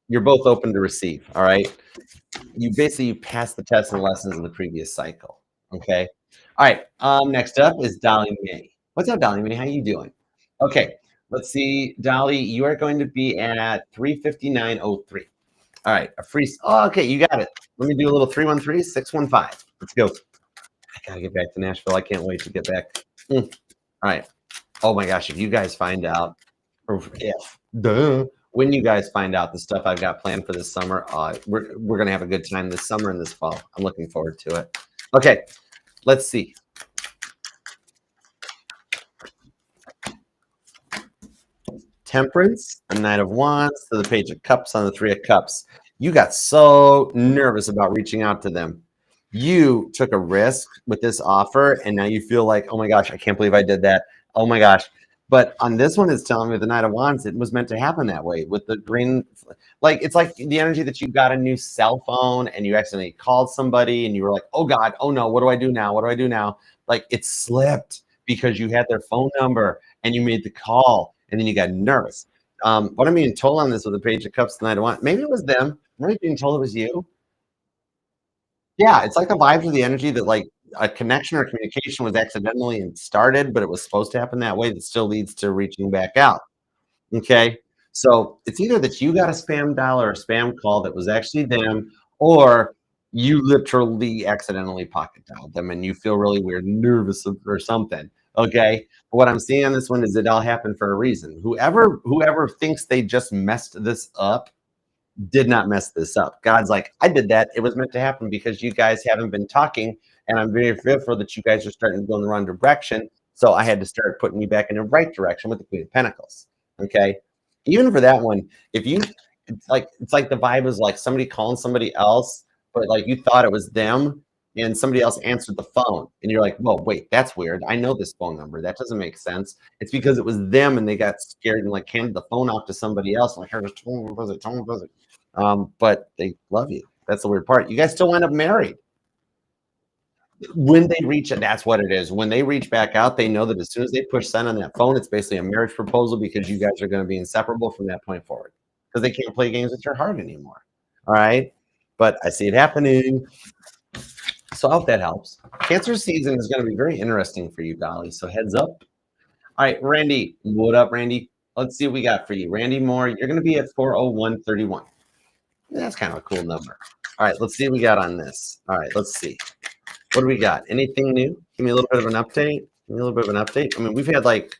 S1: you're both open to receive. All right, you passed the tests and lessons of the previous cycle. Okay, all right. Next up is Dolly May. What's up, Dolly May? How you doing? Okay, let's see, Dolly. You are going to be at 359.03. All right, a free. Oh, okay, you got it. Let me do a little 313-615. Let's go. I gotta get back to Nashville. I can't wait to get back. All right. Oh my gosh, if you guys find out, or if when you guys find out the stuff I've got planned for this summer, we're gonna have a good time this summer and this fall. I'm looking forward to it. Okay, let's see. Temperance, a Knight of Wands to the Page of Cups on the Three of Cups. You got so nervous about reaching out to them. You took a risk with this offer, and now you feel like, oh my gosh, I can't believe I did that. Oh my gosh. But on this one, it's telling me the Knight of Wands, it was meant to happen that way with the green. Like, it's like the energy that you got a new cell phone and you accidentally called somebody and you were like, oh God, oh no, what do I do now? What do I do now? Like, it slipped because you had their phone number and you made the call and then you got nervous. What I'm being told on this with the Page of Cups, the Knight of Wands, maybe it was them. Am I being told it was you? Yeah, it's like the vibes of the energy that like a connection or communication was accidentally started, but it was supposed to happen that way. That still leads to reaching back out. Okay, so it's either that you got a spam dial or a spam call that was actually them, or you literally accidentally pocket dialed them and you feel really weird, nervous or something. Okay, but what I'm seeing on this one is it all happened for a reason. Whoever thinks they just messed this up did not mess this up. God's like, I did that. It was meant to happen because you guys haven't been talking, and I'm very fearful that you guys are starting to go in the wrong direction. So I had to start putting you back in the right direction with the Queen of Pentacles. Okay. Even for that one, if you it's like the vibe is like somebody calling somebody else, but like you thought it was them and somebody else answered the phone. And you're like, well, wait, that's weird. I know this phone number. That doesn't make sense. It's because it was them and they got scared and like handed the phone off to somebody else. Like, here's tone visit. But they love you. That's the weird part. You guys still end up married. When they reach it, that's what it is. When they reach back out, they know that as soon as they push send on that phone, it's basically a marriage proposal because you guys are going to be inseparable from that point forward because they can't play games with your heart anymore. All right. But I see it happening. So I hope that helps. Cancer season is going to be very interesting for you, Dolly. So heads up. All right, Randy. What up, Randy? Let's see what we got for you. Randy Moore, you're going to be at 40131. That's kind of a cool number. All right, let's see what we got on this. All right, let's see. What do we got? Anything new? Give me a little bit of an update. Give me a little bit of an update. I mean, we've had like,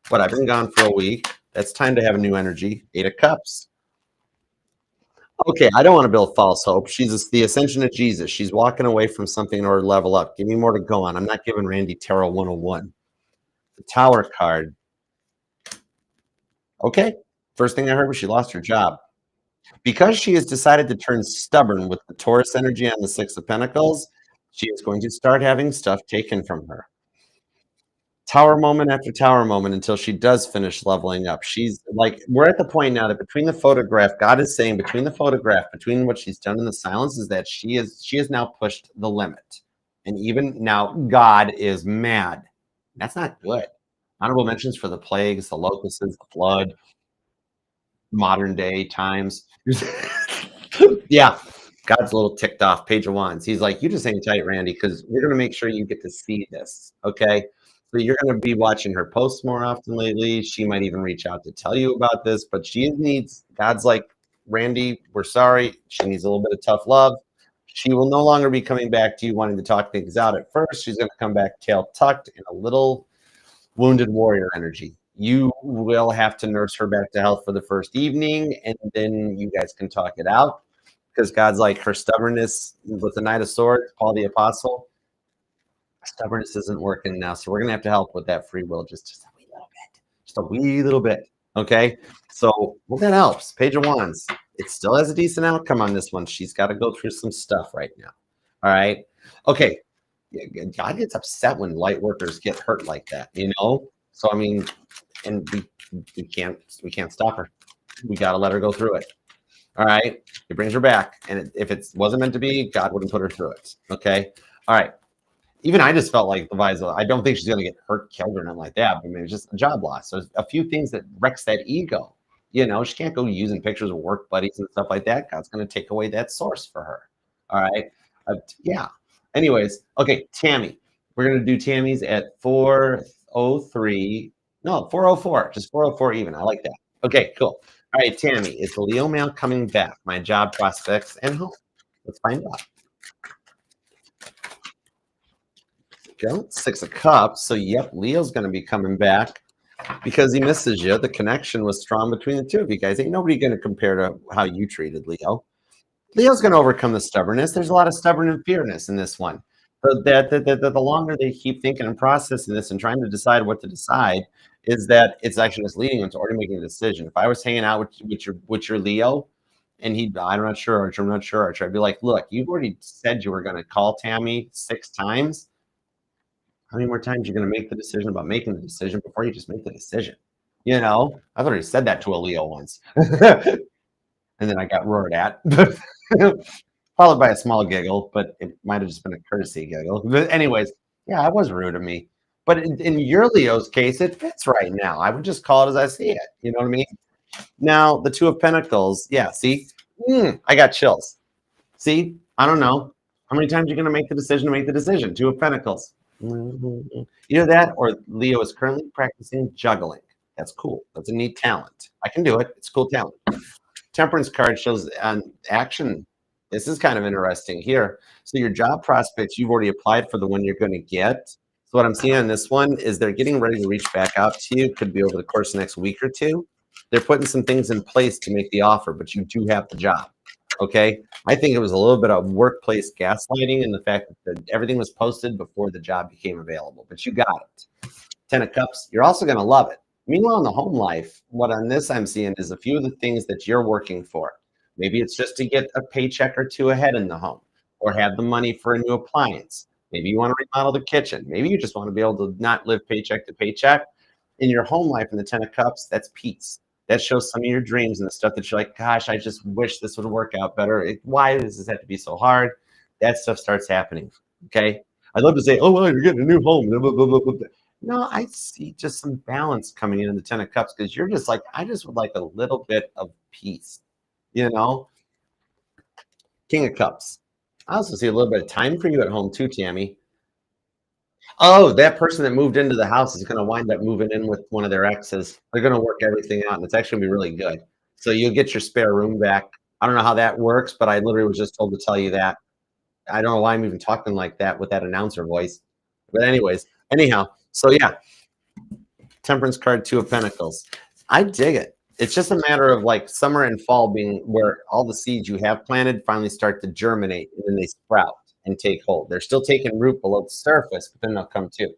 S1: what, I've been gone for a week. That's time to have a new energy. 8 of Cups. Okay, I don't want to build false hope. She's the ascension of Jesus. She's walking away from something in order to level up. Give me more to go on. I'm not giving Randy Tarot 101. The Tower card. Okay, first thing I heard was she lost her job. Because she has decided to turn stubborn with the Taurus energy on the Six of Pentacles, she is going to start having stuff taken from her. Tower moment after tower moment until she does finish leveling up. She's like, we're at the point now that between the photograph, God is saying between the photograph, between what she's done in the silence, is that she has now pushed the limit. And even now, God is mad. That's not good. Honorable mentions for the plagues, the locusts, the flood, modern day times. Yeah, God's a little ticked off. Page of Wands. He's like, you just hang tight, Randy, because we're going to make sure you get to see this. Okay. So you're going to be watching her posts more often lately. She might even reach out to tell you about this, but she needs, God's like, Randy, we're sorry. She needs a little bit of tough love. She will no longer be coming back to you wanting to talk things out at first. She's going to come back tail tucked in a little wounded warrior energy. You will have to nurse her back to health for the first evening, and then you guys can talk it out. Because God's like, her stubbornness with the Knight of Swords, Paul the Apostle, stubbornness isn't working now. So we're going to have to help with that free will just a wee little bit. just a wee little bit. Okay, so well, that helps. Page of Wands. It still has a decent outcome on this one. She's got to go through some stuff right now. All right. Okay. God gets upset when light workers get hurt like that, So I mean, and we can't stop her. We got to let her go through it. All right. It brings her back, and if it wasn't meant to be, God wouldn't put her through it. Okay. All right. Even I just felt like Levi's. I don't think she's going to get hurt, killed, or nothing like that. But maybe it's just a job loss. So there's a few things that wrecks that ego. She can't go using pictures of work buddies and stuff like that. God's going to take away that source for her. All right. Yeah. Anyways, okay, Tammy. We're going to do Tammy's at 403. No, 404. Just 404 even. I like that. Okay, cool. All right, Tammy. Is the Leo male coming back? My job prospects and home. Let's find out. Go. 6 of Cups. So, yep, Leo's going to be coming back because he misses you. The connection was strong between the two of you guys. Ain't nobody going to compare to how you treated Leo. Leo's going to overcome the stubbornness. There's a lot of stubborn and fearness in this one. So that the longer they keep thinking and processing this and trying to decide what to decide, is that it's actually just leading them to already making a decision. If I was hanging out with your Leo, and I'm not sure, Archer, I'd be like, look, you've already said you were going to call Tammy 6 times. How many more times you're going to make the decision about making the decision before you just make the decision? I've already said that to a Leo once. And then I got roared at, followed by a small giggle, but it might have just been a courtesy giggle. But anyways, yeah, it was rude of me. But in your Leo's case, it fits right now. I would just call it as I see it. You know what I mean? Now, the 2 of Pentacles. Yeah, see? I got chills. See? I don't know. How many times are you going to make the decision to make the decision? 2 of Pentacles. Either that or Leo is currently practicing juggling. That's cool. That's a neat talent. I can do it. It's a cool talent. Temperance card shows action. This is kind of interesting here. So your job prospects, you've already applied for the one you're going to get. So what I'm seeing on this one is they're getting ready to reach back out to you. Could be over the course of the next week or 2. They're putting some things in place to make the offer, but you do have the job. Okay. I think it was a little bit of workplace gaslighting and the fact that everything was posted before the job became available, but you got it. 10 of Cups. You're also going to love it. Meanwhile, in the home life, what on this I'm seeing is a few of the things that you're working for. Maybe it's just to get a paycheck or 2 ahead in the home or have the money for a new appliance. Maybe you want to remodel the kitchen. Maybe you just want to be able to not live paycheck to paycheck. In your home life in the 10 of Cups, that's peace. That shows some of your dreams and the stuff that you're like, gosh, I just wish this would work out better. Why does this have to be so hard? That stuff starts happening. Okay. I'd love to say, oh, well, you're getting a new home. Blah, blah, blah, blah. No, I see just some balance coming in the 10 of Cups because you're just like, I just would like a little bit of peace, King of Cups. I also see a little bit of time for you at home too, Tammy. Oh, that person that moved into the house is going to wind up moving in with one of their exes. They're going to work everything out, and it's actually going to be really good. So you'll get your spare room back. I don't know how that works, but I literally was just told to tell you that. I don't know why I'm even talking like that with that announcer voice. But anyhow, so yeah, Temperance card, 2 of Pentacles. I dig it. It's just a matter of like summer and fall being where all the seeds you have planted finally start to germinate and then they sprout and take hold. They're still taking root below the surface, but then they'll come too.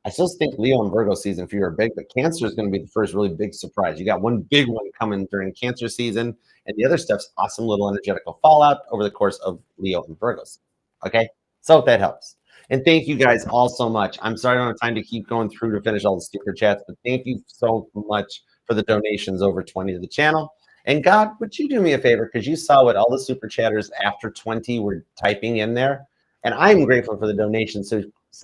S1: I still think Leo and Virgo season for you are big, but Cancer is going to be the first really big surprise. You got one big one coming during Cancer season, and the other stuff's awesome little energetical fallout over the course of Leo and Virgos. Okay, so if that helps. And thank you guys all so much. I'm sorry I don't have time to keep going through to finish all the super chats, but thank you so much for the donations over 20 to the channel. And God, would you do me a favor? Because you saw what all the super chatters after 20 were typing in there. And I'm grateful for the donations. So,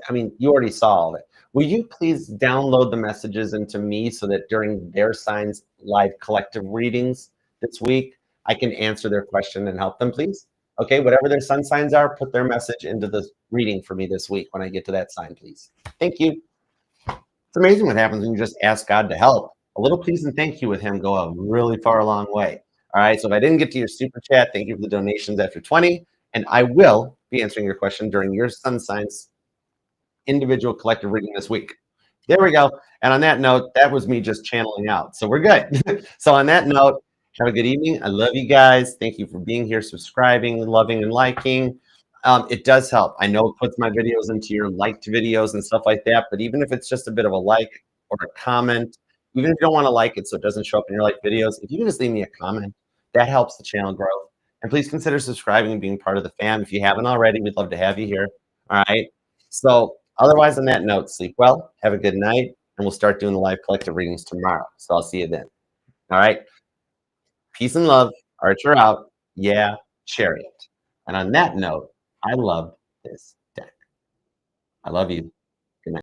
S1: I mean, you already saw all of it. Will you please download the messages into me so that during their signs live collective readings this week, I can answer their question and help them, please? Okay, whatever their sun signs are, put their message into the reading for me this week when I get to that sign, please. Thank you. It's amazing what happens when you just ask God to help. A little please and thank you with him go a really far long way. All right, so if I didn't get to your super chat, thank you for the donations after 20, and I will be answering your question during your sun signs individual collective reading this week. There we go. And on that note, that was me just channeling out. So we're good. So on that note, have a good evening. I love you guys. Thank you for being here, subscribing, loving, and liking. It does help. I know it puts my videos into your liked videos and stuff like that, but even if it's just a bit of a like or a comment, Even if you don't want to like it so it doesn't show up in your like videos, if you can just leave me a comment, that helps the channel grow. And please consider subscribing and being part of the fam. If you haven't already, we'd love to have you here. All right. So otherwise, on that note, sleep well, have a good night, and we'll start doing the live collective readings tomorrow. So I'll see you then. All right. Peace and love. Archer out. Yeah, Chariot. And on that note, I love this deck. I love you.